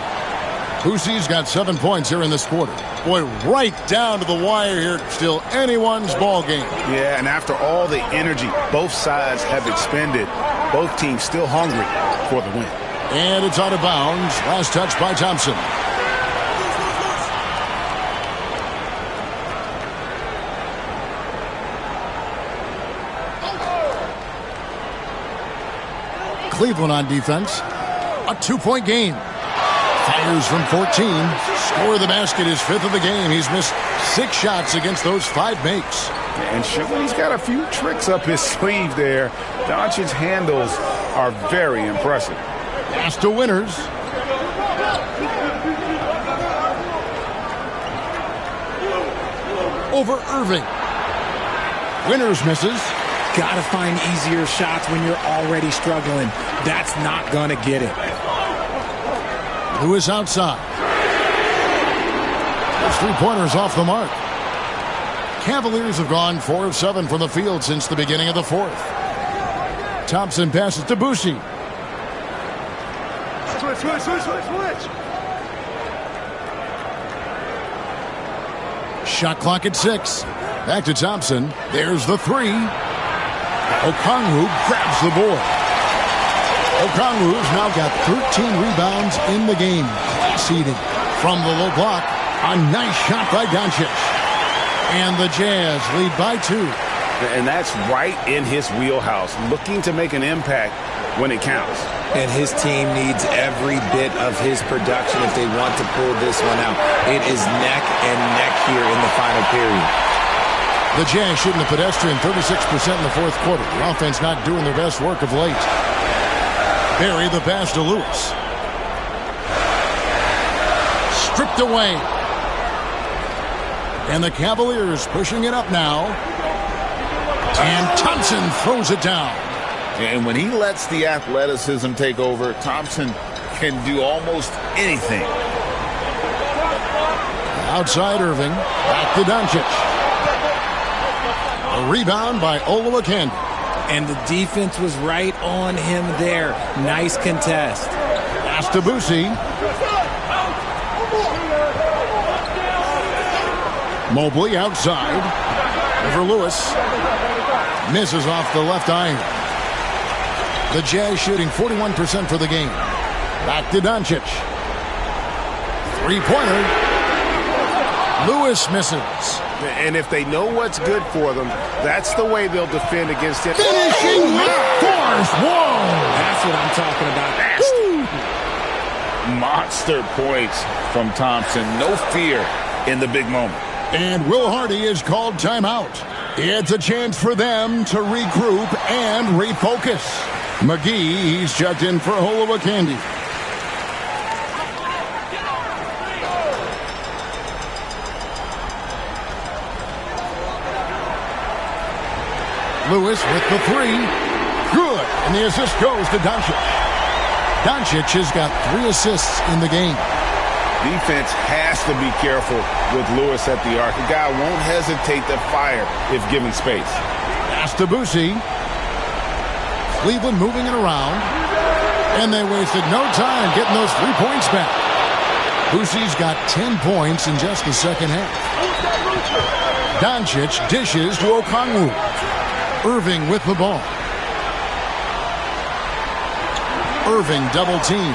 Boosie's got 7 points here in this quarter. Boy, right down to the wire here. Still anyone's ball game. Yeah, and after all the energy both sides have expended, both teams still hungry for the win. And it's out of bounds. Last touch by Thompson. Cleveland on defense. A 2-point game. Fires from 14. Score of the basket is 5th of the game. He's missed 6 shots against those 5 makes. And sure, he's got a few tricks up his sleeve there. Doncic's handles are very impressive. Pass to Winters. Over Irving. Winters misses. Gotta find easier shots when you're already struggling. That's not gonna get it. Lewis outside. Those 3-pointers off the mark. Cavaliers have gone 4 of 7 from the field since the beginning of the 4th. Thompson passes to Boosie. Switch. Shot clock at 6. Back to Thompson. There's the 3. Okongwu grabs the board. Okongwu's now got 13 rebounds in the game. Class-eating from the low block. A nice shot by Doncic. And the Jazz lead by 2. And that's right in his wheelhouse, looking to make an impact when it counts. And his team needs every bit of his production if they want to pull this one out. It is neck and neck here in the final period. The Jazz shooting the pedestrian 36% in the 4th quarter. The offense not doing their best work of late. Barry the pass to Lewis. Stripped away. And the Cavaliers pushing it up now. And Thompson throws it down. And when he lets the athleticism take over, Thompson can do almost anything. Outside Irving. Back to Doncic. A rebound by Olowokandi. And the defense was right on him there. Nice contest. Pass to Boosie. Mobley outside. Over Lewis. Misses off the left iron. The Jazz shooting 41% for the game. Back to Doncic. 3-pointer. Lewis misses. And if they know what's good for them, that's the way they'll defend against it. Finishing force. Whoa! That's what I'm talking about. Monster points from Thompson. No fear in the big moment. And Will Hardy is called timeout. It's a chance for them to regroup and refocus. McGee, he's checked in for Olowokandi. Lewis with the three. Good. And the assist goes to Doncic. Doncic has got 3 assists in the game. Defense has to be careful with Lewis at the arc. The guy won't hesitate to fire if given space. Pass to Boosie. Cleveland moving it around. And they wasted no time getting those 3 points back. Boosie's got 10 points in just the second half. Doncic dishes to Okongwu. Irving with the ball. Irving double team.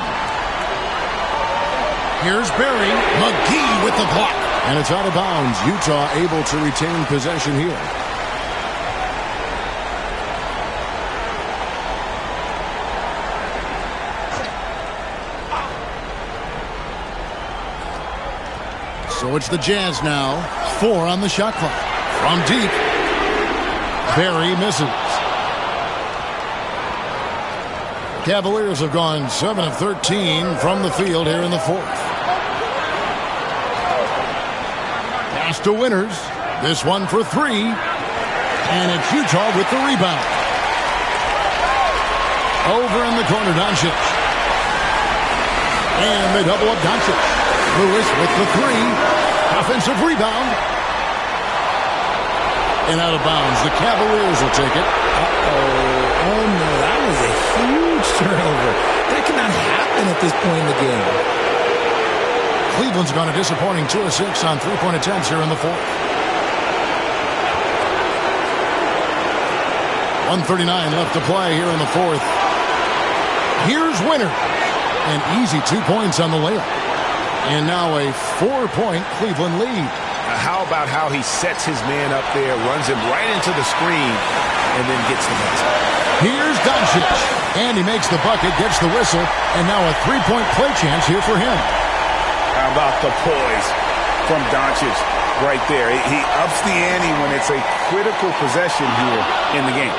Here's Barry. McGee with the block. And it's out of bounds. Utah able to retain possession here. So it's the Jazz now. 4 on the shot clock. From deep. Barry misses. Cavaliers have gone 7 of 13 from the field here in the 4th. Pass to Winters. This one for 3. And it's Utah with the rebound. Over in the corner, Doncic. And they double up Doncic. Lewis with the 3. Offensive rebound. And out of bounds. The Cavaliers will take it. Oh, no. That was a huge turnover. That cannot happen at this point in the game. Cleveland's gone a disappointing 2 of 6 on 3-point attempts here in the 4th. 1:39 left to play here in the 4th. Here's Winter. An easy 2 points on the layup. And now a 4-point Cleveland lead. How about how he sets his man up there, runs him right into the screen, and then gets the basket. Here's Doncic. And he makes the bucket, gets the whistle, and now a 3-point play chance here for him. How about the poise from Doncic right there? He ups the ante when it's a critical possession here in the game.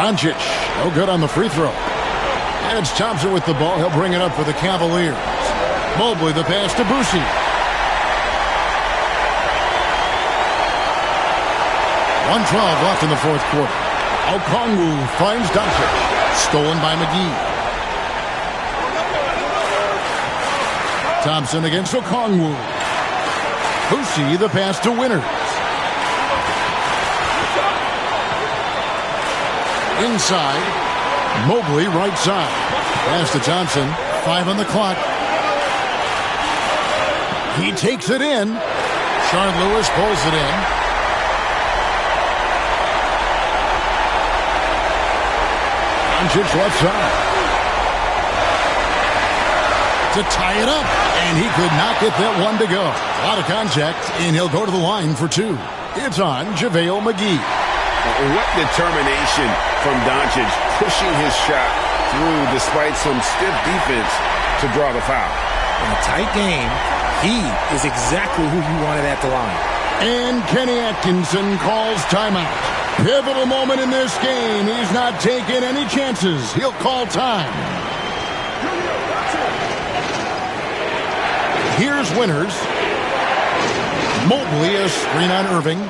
Doncic, no good on the free throw. And it's Thompson with the ball. He'll bring it up for the Cavaliers. Mobley the pass to Boosie. .112 left in the 4th quarter. Okongwu finds Doncic. Stolen by McGee. Thompson against Okongwu. Boosie the pass to Winters. Inside. Mobley right side. Pass to Thompson. 5 on the clock. He takes it in. Shard Lewis pulls it in. Doncic left side. To tie it up. And he could not get that one to go. A lot of contact, and he'll go to the line for 2. It's on JaVale McGee. What determination from Doncic, pushing his shot through despite some stiff defense to draw the foul. In a tight game, he is exactly who you wanted at the line. And Kenny Atkinson calls timeout. Pivotal moment in this game. He's not taking any chances. He'll call time. Here's Winters. Mobley a screen on Irving.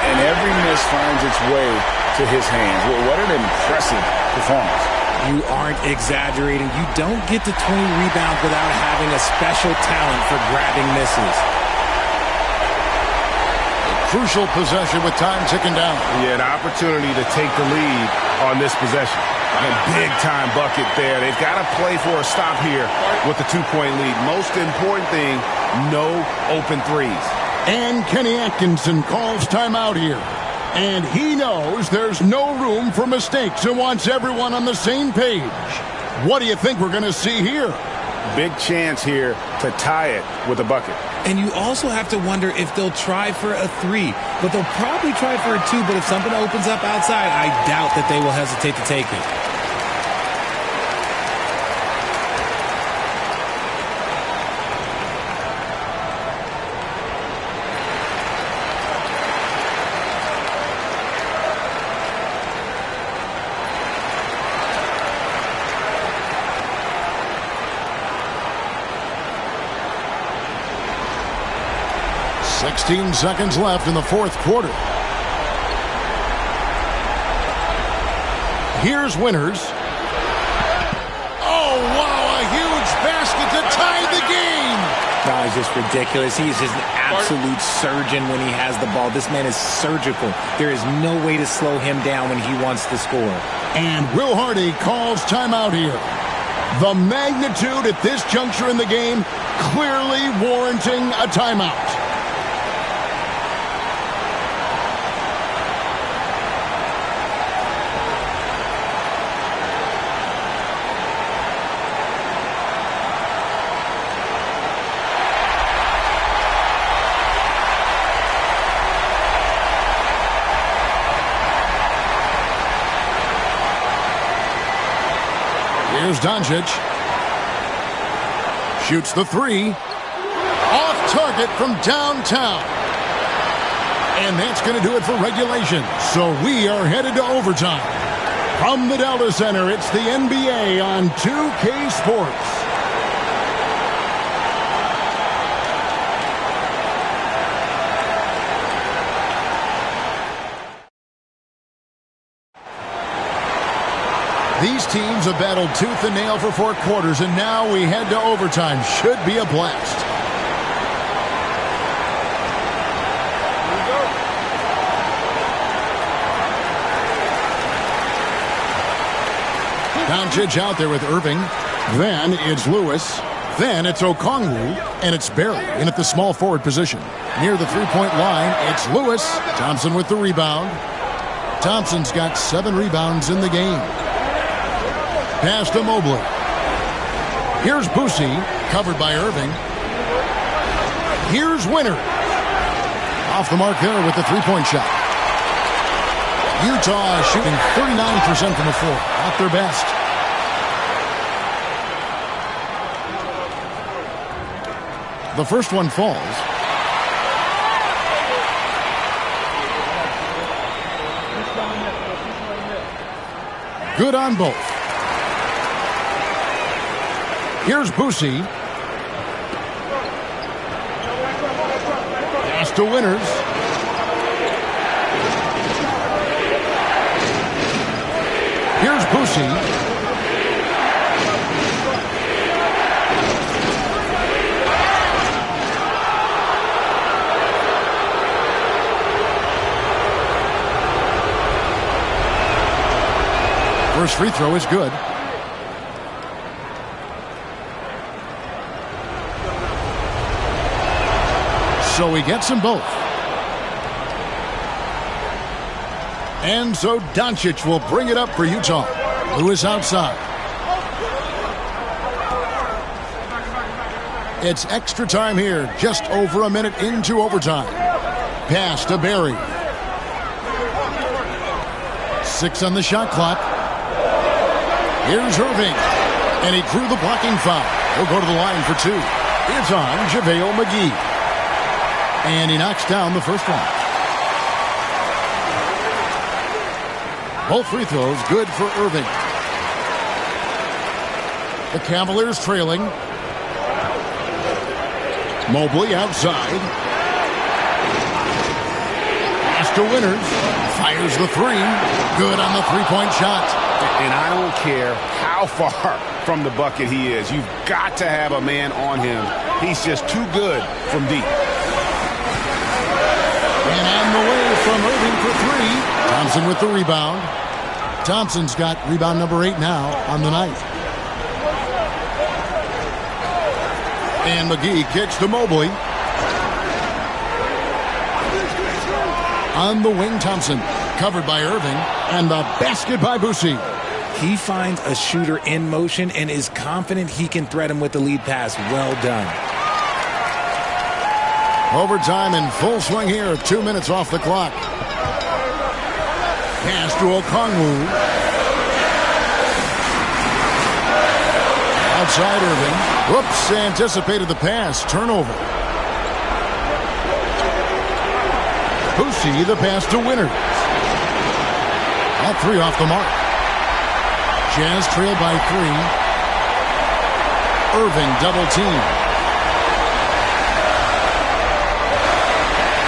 And every miss finds its way to his hands. Well, what an impressive performance. You aren't exaggerating. You don't get to 20 rebounds without having a special talent for grabbing misses. Crucial possession with time ticking down. Yeah, an opportunity to take the lead on this possession. A big-time bucket there. They've got to play for a stop here with the 2-point lead. Most important thing, no open threes. And Kenny Atkinson calls timeout here. And he knows there's no room for mistakes and wants everyone on the same page. What do you think we're going to see here? Big chance here to tie it with a bucket. And you also have to wonder if they'll try for a 3. But they'll probably try for a 2. But if something opens up outside, I doubt that they will hesitate to take it. 16 seconds left in the fourth quarter. Here's Winters. Oh, wow, a huge basket to tie the game. No, it's just ridiculous. He's just an absolute surgeon when he has the ball. This man is surgical. There is no way to slow him down when he wants to score. And Will Hardy calls timeout here. The magnitude at this juncture in the game clearly warranting a timeout. Here's Doncic. Shoots the three. Off target from downtown. And that's going to do it for regulation. So we are headed to overtime. From the Delta Center, it's the NBA on 2K Sports. These teams have battled tooth and nail for 4 quarters, and now we head to overtime. Should be a blast. Doncic out there with Irving. Then it's Lewis. Then it's Okongwu. And it's Barry in at the small forward position. Near the three-point line, it's Lewis. Thompson with the rebound. Thompson's got 7 rebounds in the game. Pass to Mobley. Here's Boosie, covered by Irving. Here's Winter. Off the mark there with the three-point shot. Utah shooting 39% from the floor. Not their best. The first one falls. Good on both. Here's Boosie. Pass to Winters. Here's Boosie. First free throw is good. So he gets them both. And so Doncic will bring it up for Utah. Lewis outside. It's extra time here, just over a minute into overtime. Pass to Barry. 6 on the shot clock. Here's Irving. And he drew the blocking foul. He'll go to the line for 2. It's on JaVale McGee. And he knocks down the first one. Both free throws good for Irving. The Cavaliers trailing. Mobley outside. Pass to Winters. Fires the 3. Good on the three-point shot. And I don't care how far from the bucket he is. You've got to have a man on him. He's just too good from deep. And on the way from Irving for 3. Thompson with the rebound. Thompson's got rebound number 8 now on the night. And McGee kicks to Mobley. On the wing, Thompson. Covered by Irving. And the basket by Boosie. He finds a shooter in motion and is confident he can thread him with the lead pass. Well done. Overtime in full swing here. 2 minutes off the clock. Pass to Okongwu. Outside Irving. Whoops, anticipated the pass. Turnover. Boosie, the pass to Winters. All 3 off the mark. Jazz trail by 3. Irving double team.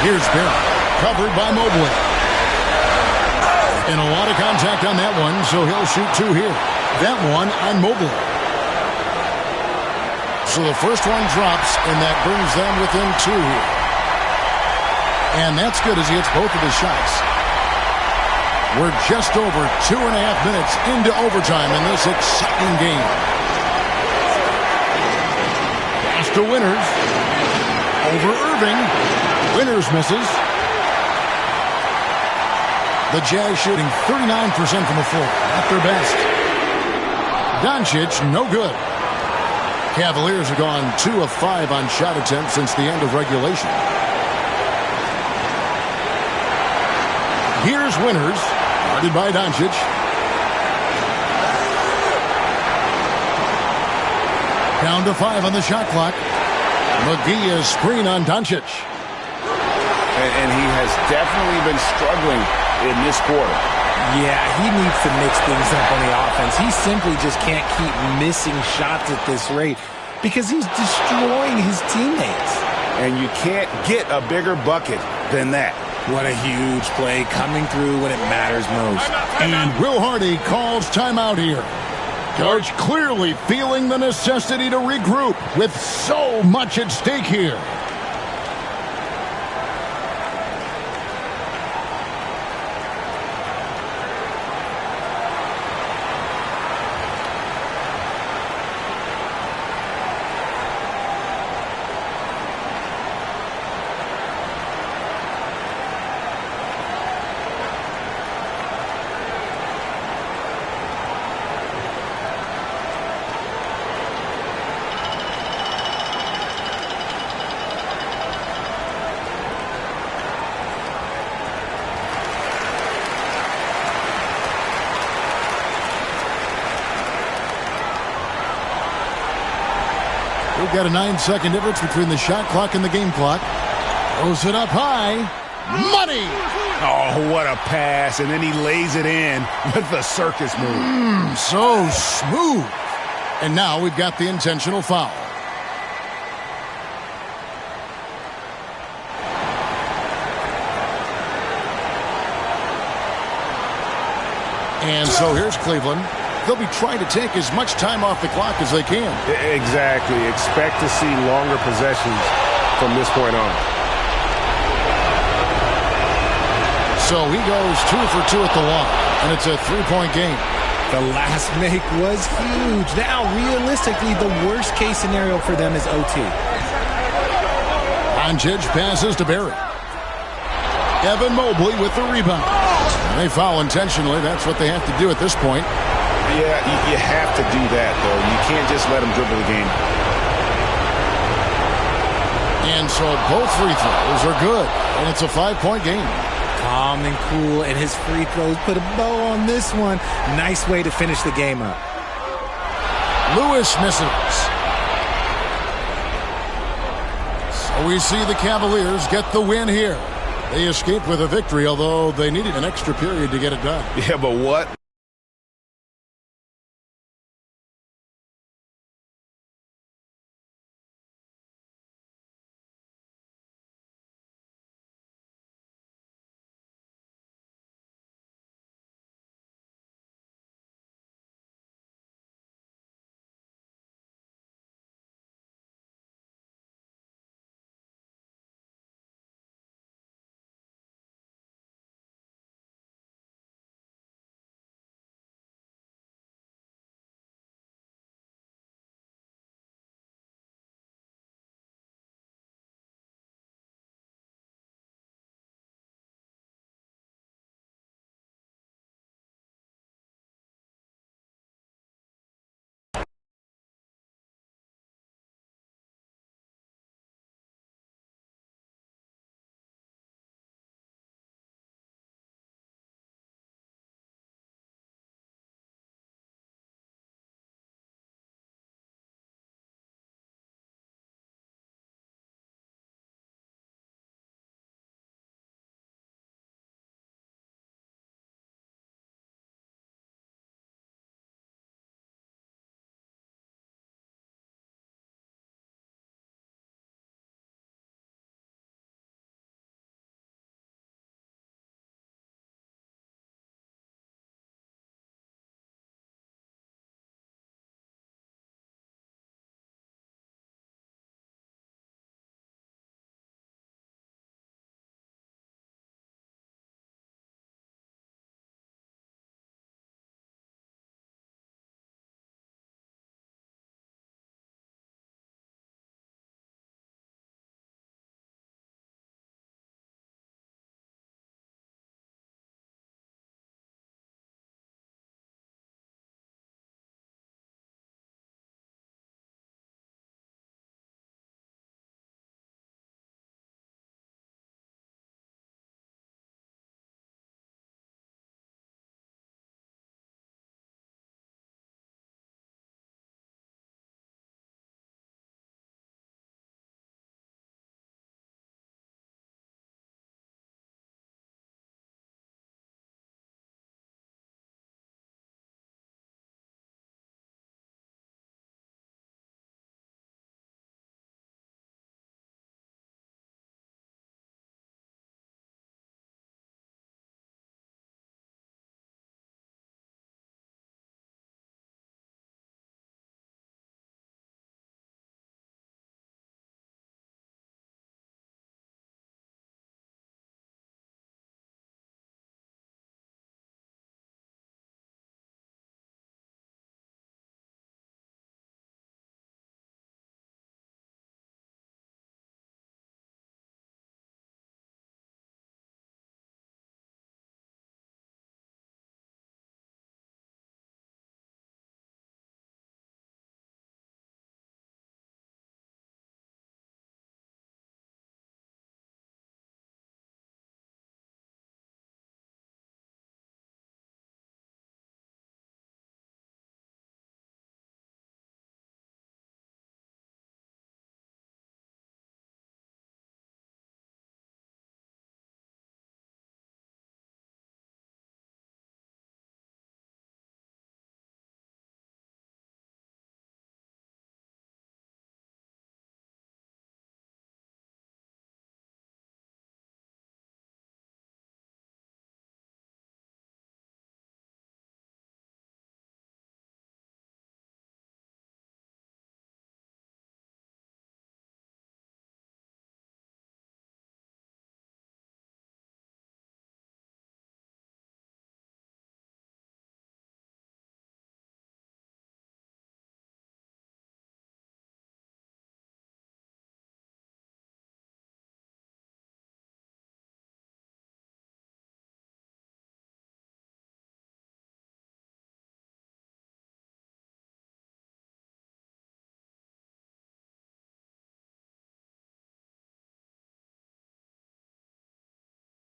Here's Barry, covered by Mobley. And a lot of contact on that one, so he'll shoot 2 here. That one on Mobley. So the first one drops, and that brings them within 2 here. And that's good as he hits both of his shots. We're just over 2.5 minutes into overtime in this exciting game. Pass to Winters. Over Irving. Winters misses. The Jazz shooting 39% from the floor. At their best. Doncic, no good. Cavaliers have gone 2 of 5 on shot attempts since the end of regulation. Here's Winters. Guarded by Doncic. Down to 5 on the shot clock. McGee is screen on Doncic. And he has definitely been struggling in this quarter. Yeah, he needs to mix things up on the offense. He simply just can't keep missing shots at this rate because he's destroying his teammates. And you can't get a bigger bucket than that. What a huge play coming through when it matters most. And Will Hardy calls timeout here. Coach clearly feeling the necessity to regroup with so much at stake here. We've got a 9-second difference between the shot clock and the game clock. Throws it up high. Money! Oh, what a pass. And then he lays it in with the circus move. So smooth. And now we've got the intentional foul. And so here's Cleveland. They'll be trying to take as much time off the clock as they can. Exactly. Expect to see longer possessions from this point on. So he goes 2 for 2 at the line, and it's a 3-point game. The last make was huge. Now, realistically, the worst-case scenario for them is OT. Doncic passes to Barry. Evan Mobley with the rebound. And they foul intentionally. That's what they have to do at this point. Yeah, you have to do that, though. You can't just let them dribble the game. And so both free throws are good. And it's a 5-point game. Calm and cool, and his free throws put a bow on this one. Nice way to finish the game up. Lewis misses. So we see the Cavaliers get the win here. They escaped with a victory, although they needed an extra period to get it done. Yeah, but what